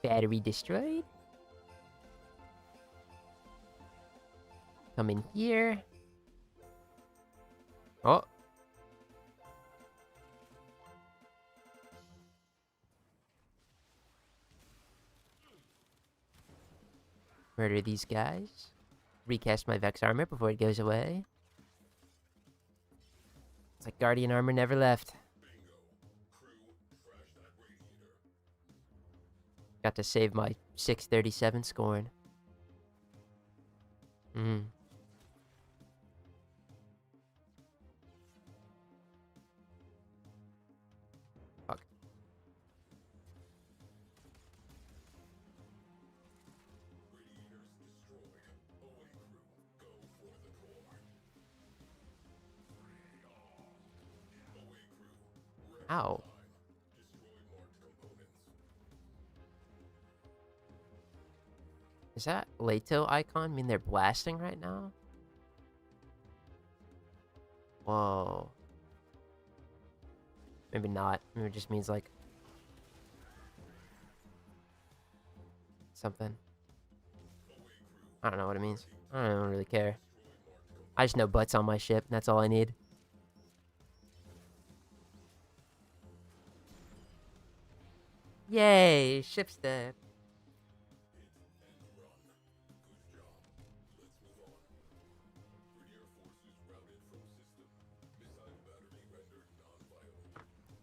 [SPEAKER 1] Battery destroyed. Come in here. Oh. Murder these guys. Recast my Vex armor before it goes away. It's like Guardian armor never left. Got to save my 637 scorn. Fuck. Ow. Is that Leto icon mean they're blasting right now? Whoa. Maybe not. Maybe it just means like something. I don't know what it means. I don't really care. I just know butts on my ship. And that's all I need. Yay! Ship's dead.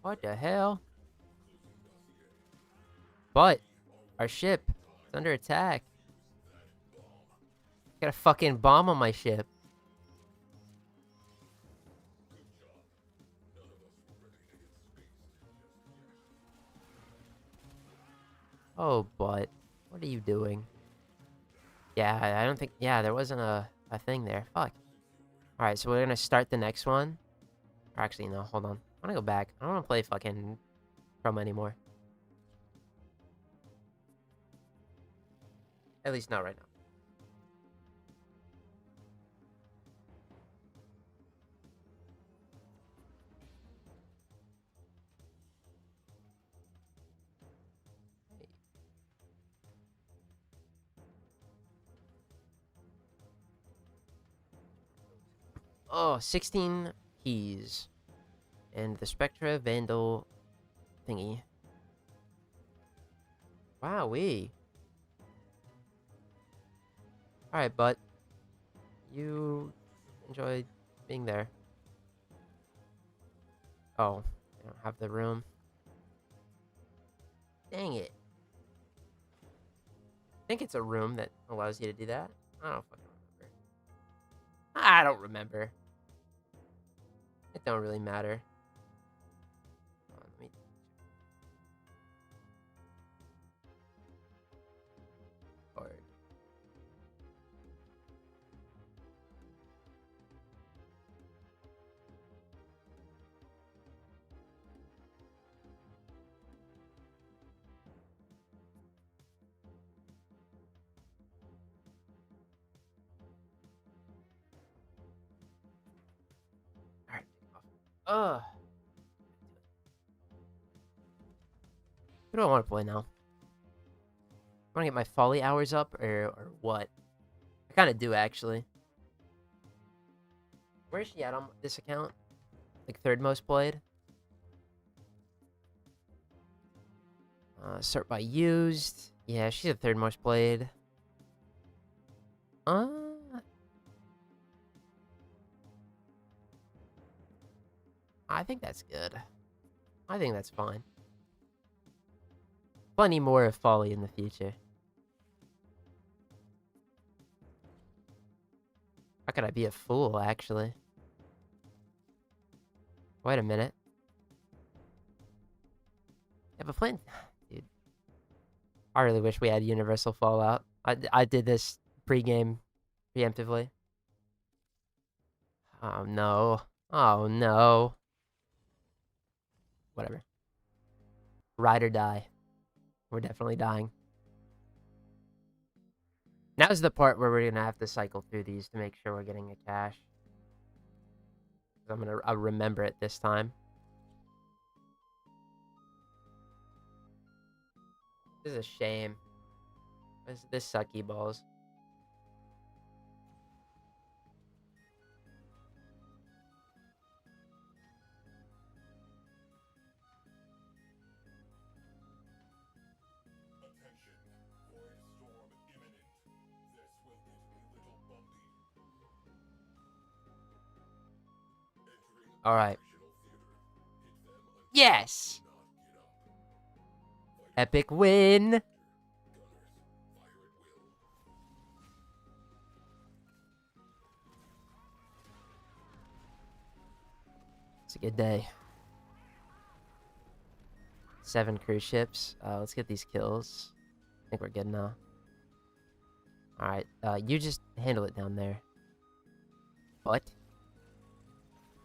[SPEAKER 1] What the hell? But our ship is under attack. Got a fucking bomb on my ship. Oh, but what are you doing? Yeah, I don't think. Yeah, there wasn't a thing there. Fuck. All right, so we're gonna start the next one. Or actually, no. Hold on. I wanna go back. I don't wanna play fucking Chroma anymore. At least not right now. Oh, 16 keys. And the Spectra Vandal thingy. Wowee. Alright, but you enjoyed being there. Oh, I don't have the room. Dang it. I think it's a room that allows you to do that. I don't fucking remember. I don't remember. It don't really matter. Hold on, let me... Forward. Alright. Ugh. Who do I want to play now? I want to get my folly hours up or what? I kind of do, actually. Where's she at on this account? Like, third most played? Sort by used. Yeah, she's the third most played. I think that's good. I think that's fine. Plenty more of folly in the future. How could I be a fool, actually? Wait a minute. Yeah, but playing... Dude. I really wish we had Universal Fallout. I did this pre-game preemptively. Oh, no. Oh no. Whatever. Ride or die. We're definitely dying. Now's the part where we're gonna have to cycle through these to make sure we're getting a cache. I'll remember it this time. This is a shame. This sucky balls. All right. Yes. Epic win. It's a good day. 7 cruise ships. Let's get these kills. I think we're good now. Alright, you just handle it down there. What?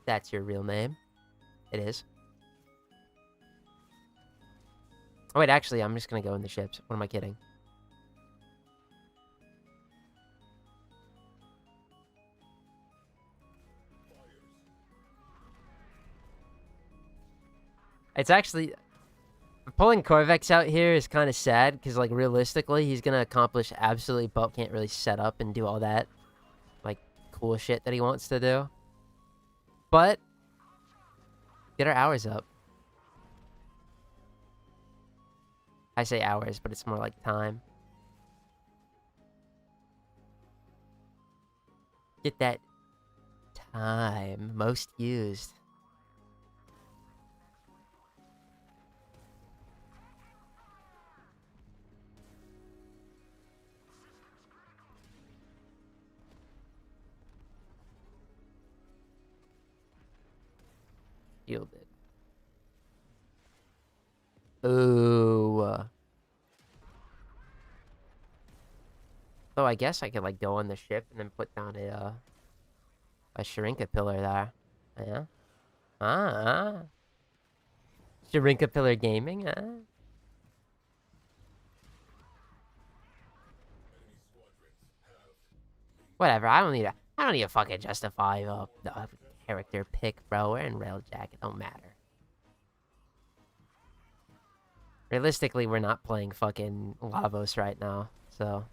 [SPEAKER 1] That's your real name? It is. Oh wait, actually, I'm just gonna go in the ships. What am I kidding? It's actually... Pulling Corvex out here is kind of sad, because, like, realistically, he's gonna accomplish absolutely but can't really set up and do all that, like, cool shit that he wants to do. But, get our hours up. I say hours, but it's more like time. Get that time most used. Shielded. Ooh. So I guess I could like go on the ship and then put down a Shrinka pillar there. Yeah. Ah. Shrinka pillar gaming. Whatever. I don't need a fucking justify a character pick, bro. We're in Railjack. It don't matter. Realistically, we're not playing fucking Lavos right now, so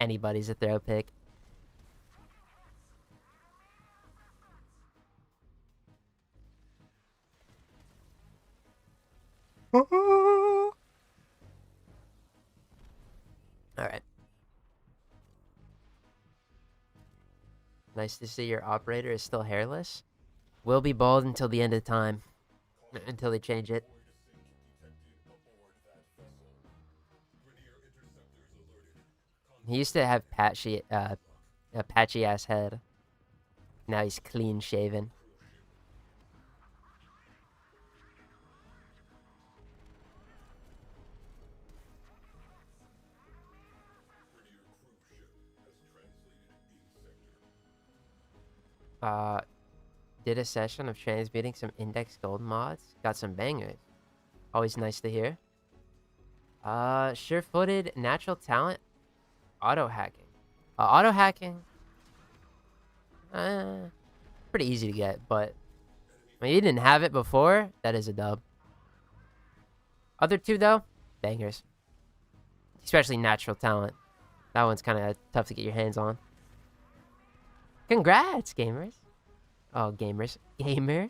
[SPEAKER 1] anybody's a throw pick. Alright. Nice to see your operator is still hairless. Will be bald until the end of time. Until they change it. He used to have a patchy ass head. Now he's clean shaven. Did a session of transmuting some index gold mods. Got some bangers. Always nice to hear. Sure-footed, natural talent, auto-hacking. Auto-hacking? Pretty easy to get, but when you didn't have it before, that is a dub. Other two, though, bangers. Especially natural talent. That one's kind of tough to get your hands on. Congrats, gamers. Oh, gamers. Gamer.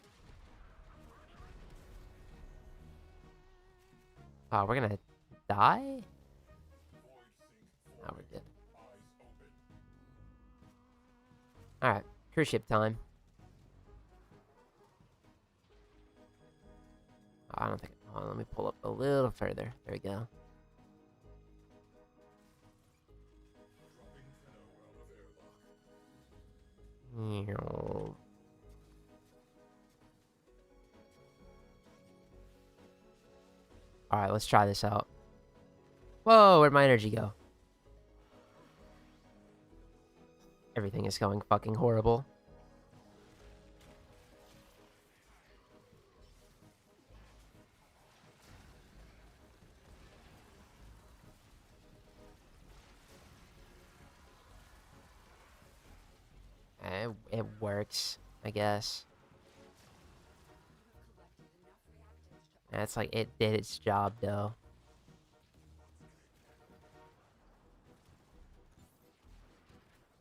[SPEAKER 1] Oh, we're gonna die? Oh, we're good. Alright, cruise ship time. Oh, I don't think... Hold on, let me pull up a little further. There we go. Alright, let's try this out. Whoa, where'd my energy go? Everything is going fucking horrible. works, I guess. That's like, it did its job, though.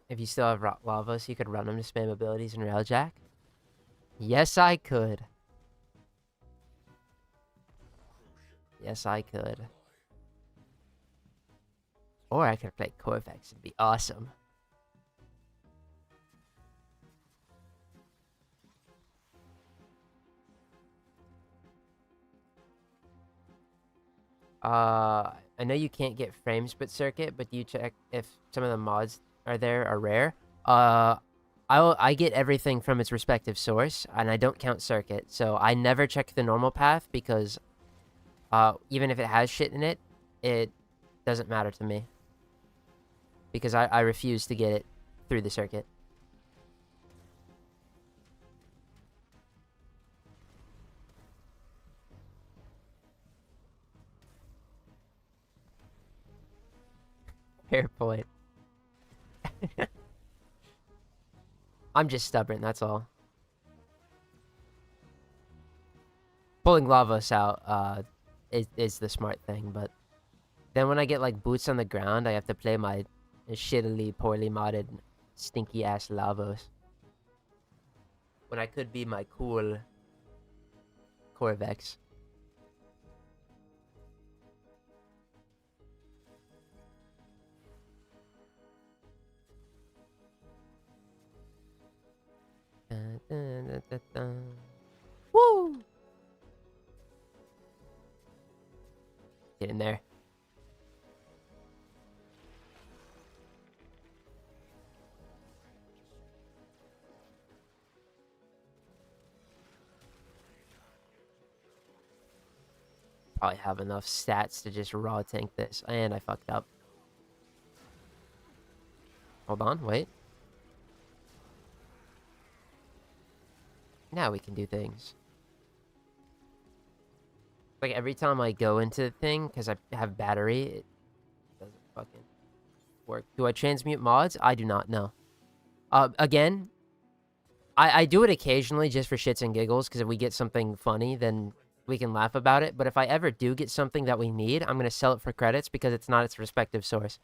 [SPEAKER 1] If you still have lava, so you could run them to spam abilities in Railjack? Yes, I could. Yes, I could. Or I could play Corvex. It'd be awesome. I know you can't get frame split circuit, but do you check if some of the mods are rare? I get everything from its respective source, and I don't count circuit, so I never check the normal path because, even if it has shit in it, it doesn't matter to me. Because I refuse to get it through the circuit. Fair point. I'm just stubborn, that's all. Pulling Lavos out is the smart thing, but then when I get like boots on the ground, I have to play my shittily, poorly modded, stinky ass Lavos. When I could be my cool Corvex. Dun, dun, dun, dun, dun. Woo! Get in there. Probably have enough stats to just raw tank this. And I fucked up. Hold on, wait. Now we can do things. Like every time I go into the thing, because I have battery, it doesn't fucking work. Do I transmute mods? I do not know. Again, I do it occasionally just for shits and giggles, because if we get something funny, then we can laugh about it. But if I ever do get something that we need, I'm going to sell it for credits because it's not its respective source.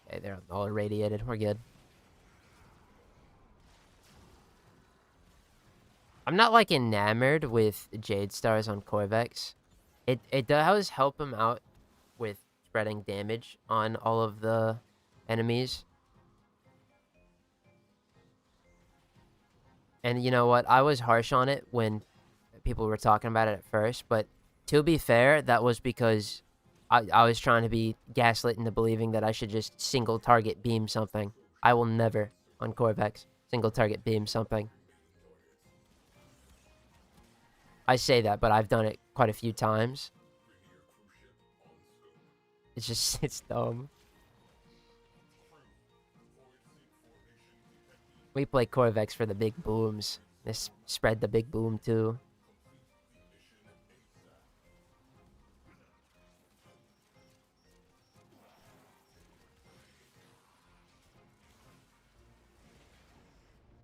[SPEAKER 1] Okay, they're all irradiated. We're good. I'm not like enamored with Jade Stars on Corvex. It does help him out with spreading damage on all of the enemies. And you know what? I was harsh on it when people were talking about it at first, but to be fair, that was because I was trying to be gaslit into believing that I should just single target beam something. I will never, on Corvex, single target beam something. I say that, but I've done it quite a few times. It's just, it's dumb. We play Corvex for the big booms. This spread the big boom too.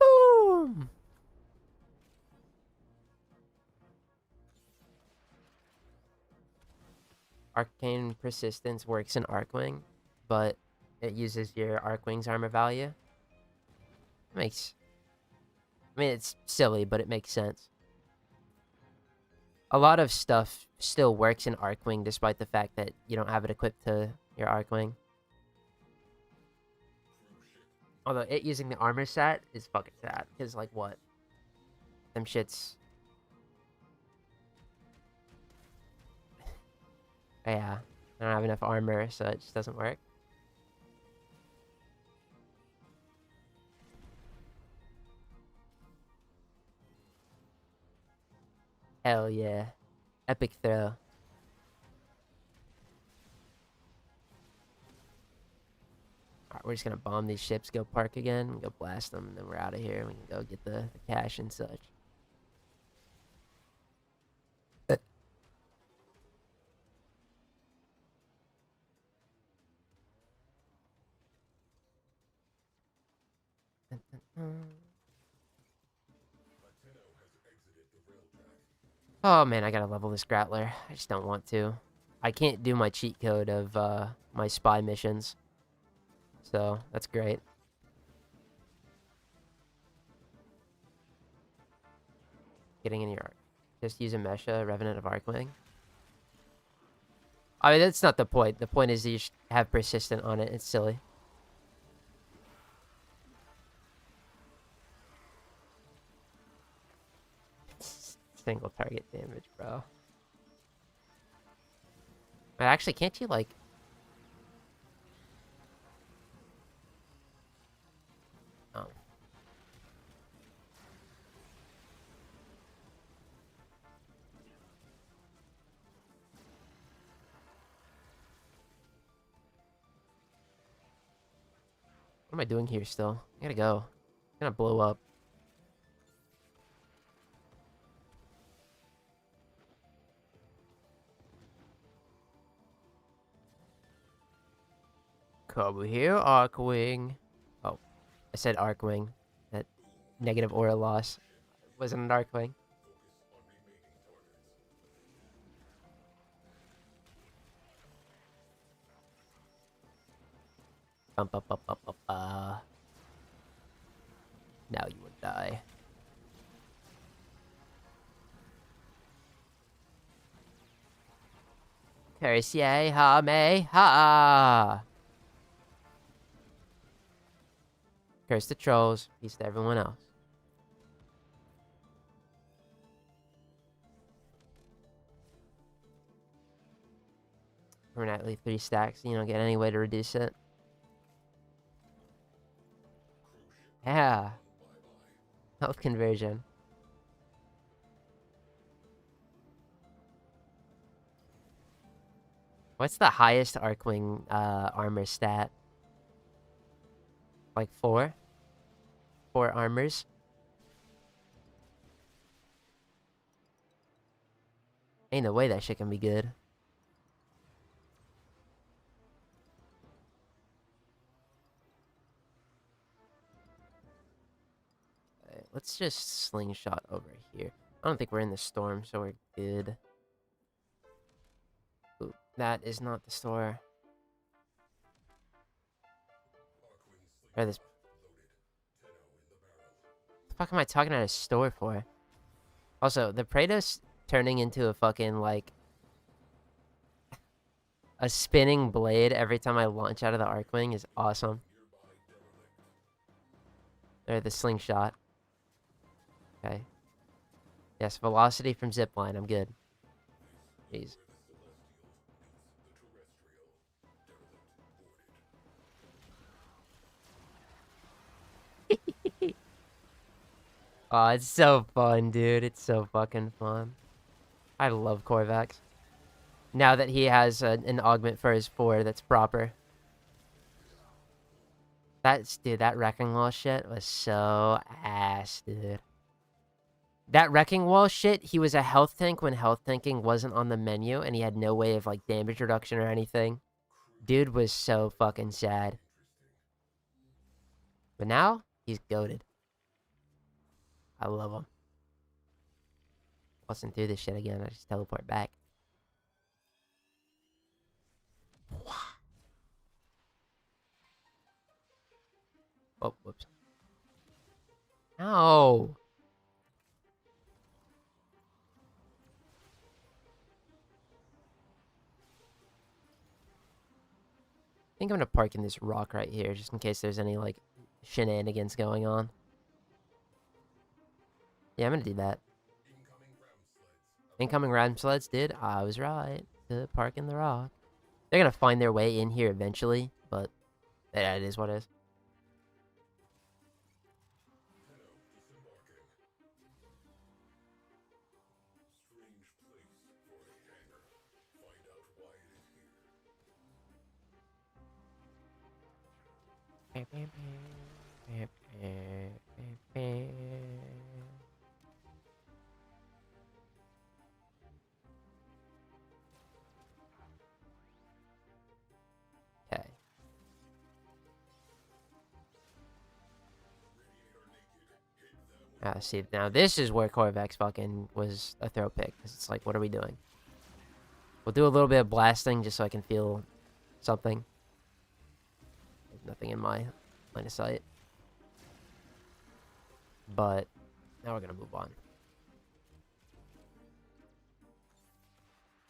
[SPEAKER 1] Boom! Arcane Persistence works in Arcwing, but it uses your Arcwing's armor value. I mean, it's silly, but it makes sense. A lot of stuff still works in Arcwing despite the fact that you don't have it equipped to your Arcwing. Although it using the armor set is fucking sad, because like what? Them shits. Yeah, I don't have enough armor, so it just doesn't work. Hell yeah. Epic throw. Alright, we're just gonna bomb these ships, go park again, go blast them, and then we're out of here. We can go get the cash and such. Oh man, I gotta level this Grappler. I just don't want to. I can't do my cheat code of my spy missions. So, that's great. Getting in your arc. Just use a Mesha, Revenant of Arcwing. I mean, that's not the point. The point is you should have persistent on it. It's silly. Single target damage, bro. But actually, can't you, like... Oh. What am I doing here still? I gotta go. I'm gonna blow up. Come here, Arcwing. Oh, I said Arcwing. That negative aura loss wasn't an Arcwing. Now you will die. Curse ye, ha me, ha! Curse the trolls. Peace to everyone else. Permanently 3 stacks. You don't get any way to reduce it. Yeah. Health conversion. What's the highest Arcwing armor stat? Like 4? 4 armors? Ain't no way that shit can be good. Right, let's just slingshot over here. I don't think we're in the storm, so we're good. Ooh, that is not the store. Or this. What the fuck am I talking about a store for? Also, the Praetos turning into a fucking, like, a spinning blade every time I launch out of the Arcwing is awesome. Or the slingshot. Okay. Yes, velocity from zipline. I'm good. Jeez. Oh, it's so fun, dude. It's so fucking fun. I love Korvax. Now that he has an augment for his 4 that's proper. Dude, that Wrecking Wall shit was so ass, dude. That Wrecking Wall shit, he was a health tank when health tanking wasn't on the menu, and he had no way of, like, damage reduction or anything. Dude was so fucking sad. But now, he's goated. I love him. Busting through this shit again, I just teleport back. Oh, whoops. No. I think I'm gonna park in this rock right here, just in case there's any, like, shenanigans going on. Yeah, I'm gonna do that. Incoming ram sleds, dude. I was right to park in the rock. They're gonna find their way in here eventually, but yeah, it is what it is. Okay. See, now this is where Korvax fucking was a throw pick. Because it's like, what are we doing? We'll do a little bit of blasting just so I can feel something. There's nothing in my line of sight. But now we're going to move on.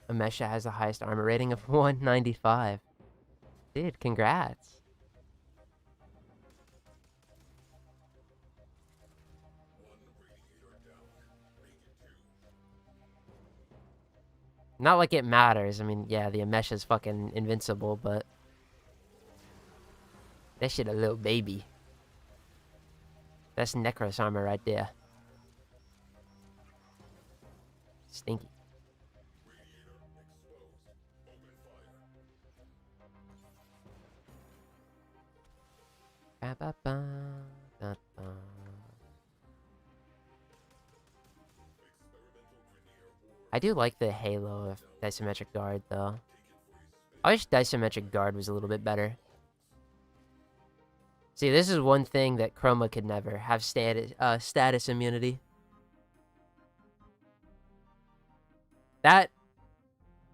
[SPEAKER 1] Amesha has the highest armor rating of 195. Dude, congrats. Not like it matters. I mean, yeah, the Amesha's fucking invincible, but that shit a little baby. That's Necros armor right there. Stinky. I do like the halo of Disometric Guard, though. I wish Disometric Guard was a little bit better. See, this is one thing that Chroma could never have: status immunity. That,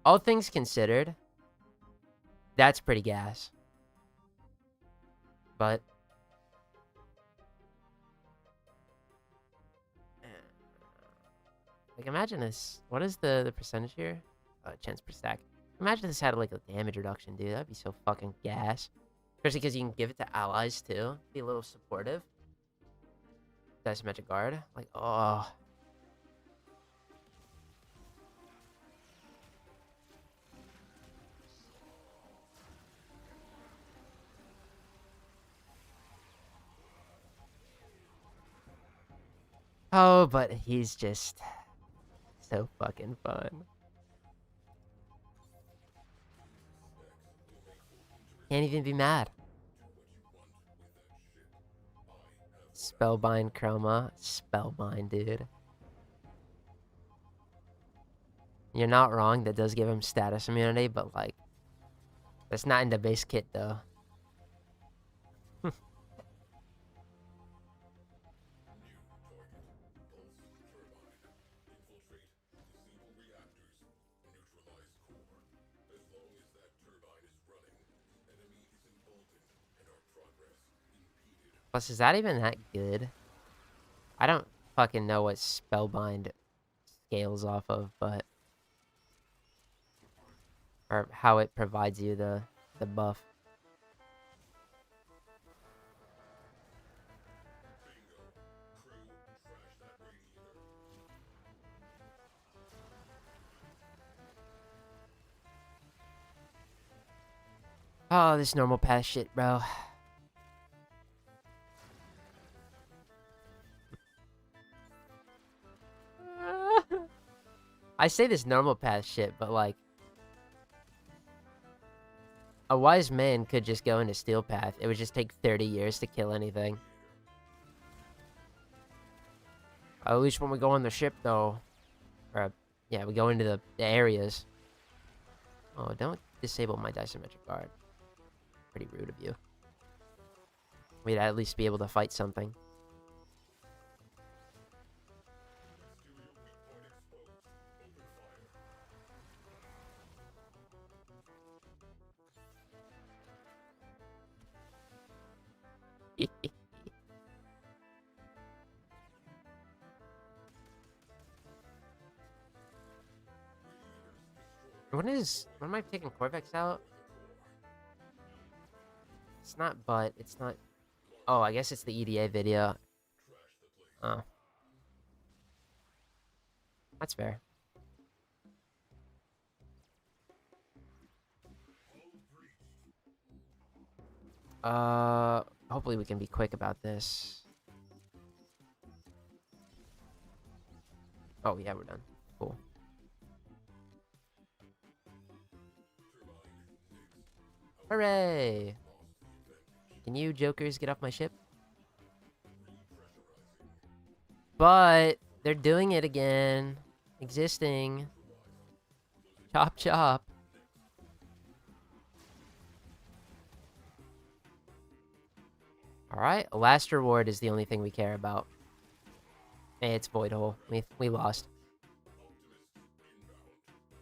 [SPEAKER 1] all things considered, that's pretty gas. But like, imagine this. What is the percentage here? Chance per stack. Imagine this had like a damage reduction, dude. That'd be so fucking gas. Especially because you can give it to allies too. Be a little supportive. Disometric Guard. Like, oh. Oh, but he's just so fucking fun. Can't even be mad. Spellbind Chroma. Spellbind, dude. You're not wrong. That does give him status immunity, but like, that's not in the base kit though. Plus, is that even that good? I don't fucking know what Spellbind scales off of, but... or how it provides you the buff. Oh, this normal path shit, bro. I say this normal path shit, but like, a wise man could just go into steel path. It would just take 30 years to kill anything. At least when we go on the ship, though. Or, yeah, we go into the areas. Oh, don't disable my Disometric Guard. Pretty rude of you. We'd at least be able to fight something. When am I taking Corvex out? It's not, but it's not. Oh, I guess it's the EDA video. Oh. That's fair. Hopefully we can be quick about this. Oh, yeah, we're done. Cool. Hooray! Can you jokers get off my ship? But they're doing it again. Existing. Chop chop. Alright, last reward is the only thing we care about. Hey, it's Void Hole. We lost.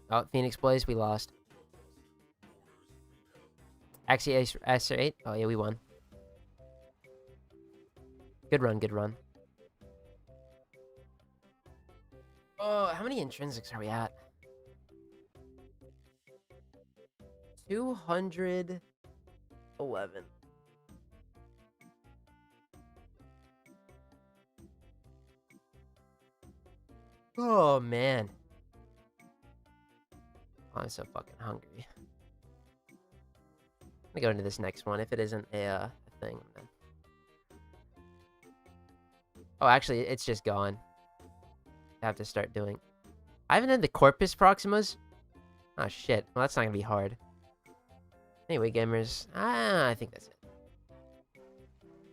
[SPEAKER 1] Oh, Phoenix Blaze, we lost. Axie S8. Oh, yeah, we won. Good run, good run. Oh, how many intrinsics are we at? 211. Oh, man. Oh, I'm so fucking hungry. Let me go into this next one. If it isn't a thing, then... Oh, actually, it's just gone. I have to start doing... I haven't had the Corpus Proximas. Oh, shit. Well, that's not gonna be hard. Anyway, gamers. I think that's it.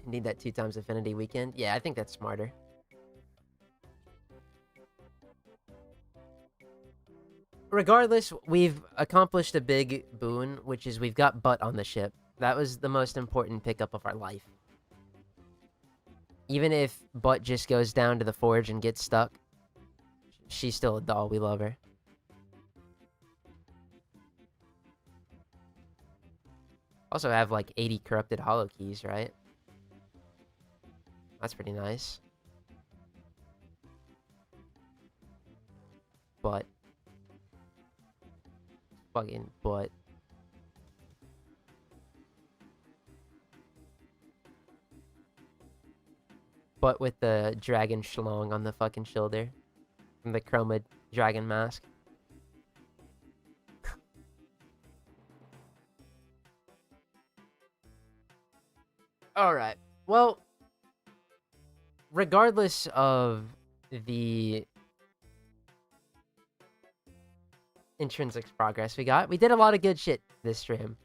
[SPEAKER 1] Need that 2x Affinity weekend? Yeah, I think that's smarter. Regardless, we've accomplished a big boon, which is we've got Butt on the ship. That was the most important pickup of our life. Even if Butt just goes down to the forge and gets stuck, she's still a doll. We love her. Also have like 80 corrupted hollow keys, right? That's pretty nice. But fucking Butt. But with the dragon schlong on the fucking shoulder. And the chroma dragon mask. Alright. Well, regardless of the intrinsics progress we did a lot of good shit this stream.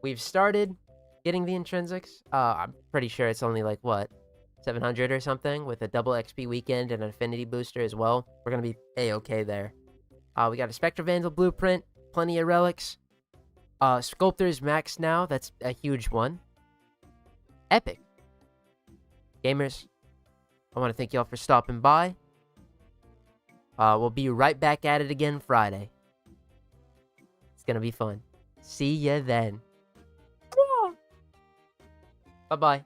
[SPEAKER 1] We've started getting the intrinsics. I'm pretty sure it's only like, what, 700 or something, with a double XP weekend and an affinity booster as well. We're gonna be A-okay there. We got a Spectre Vandal blueprint, plenty of relics. Sculptor's max now, that's a huge one. Epic. Gamers, I want to thank y'all for stopping by. We'll be right back at it again Friday. It's gonna be fun. See ya then. Bye-bye.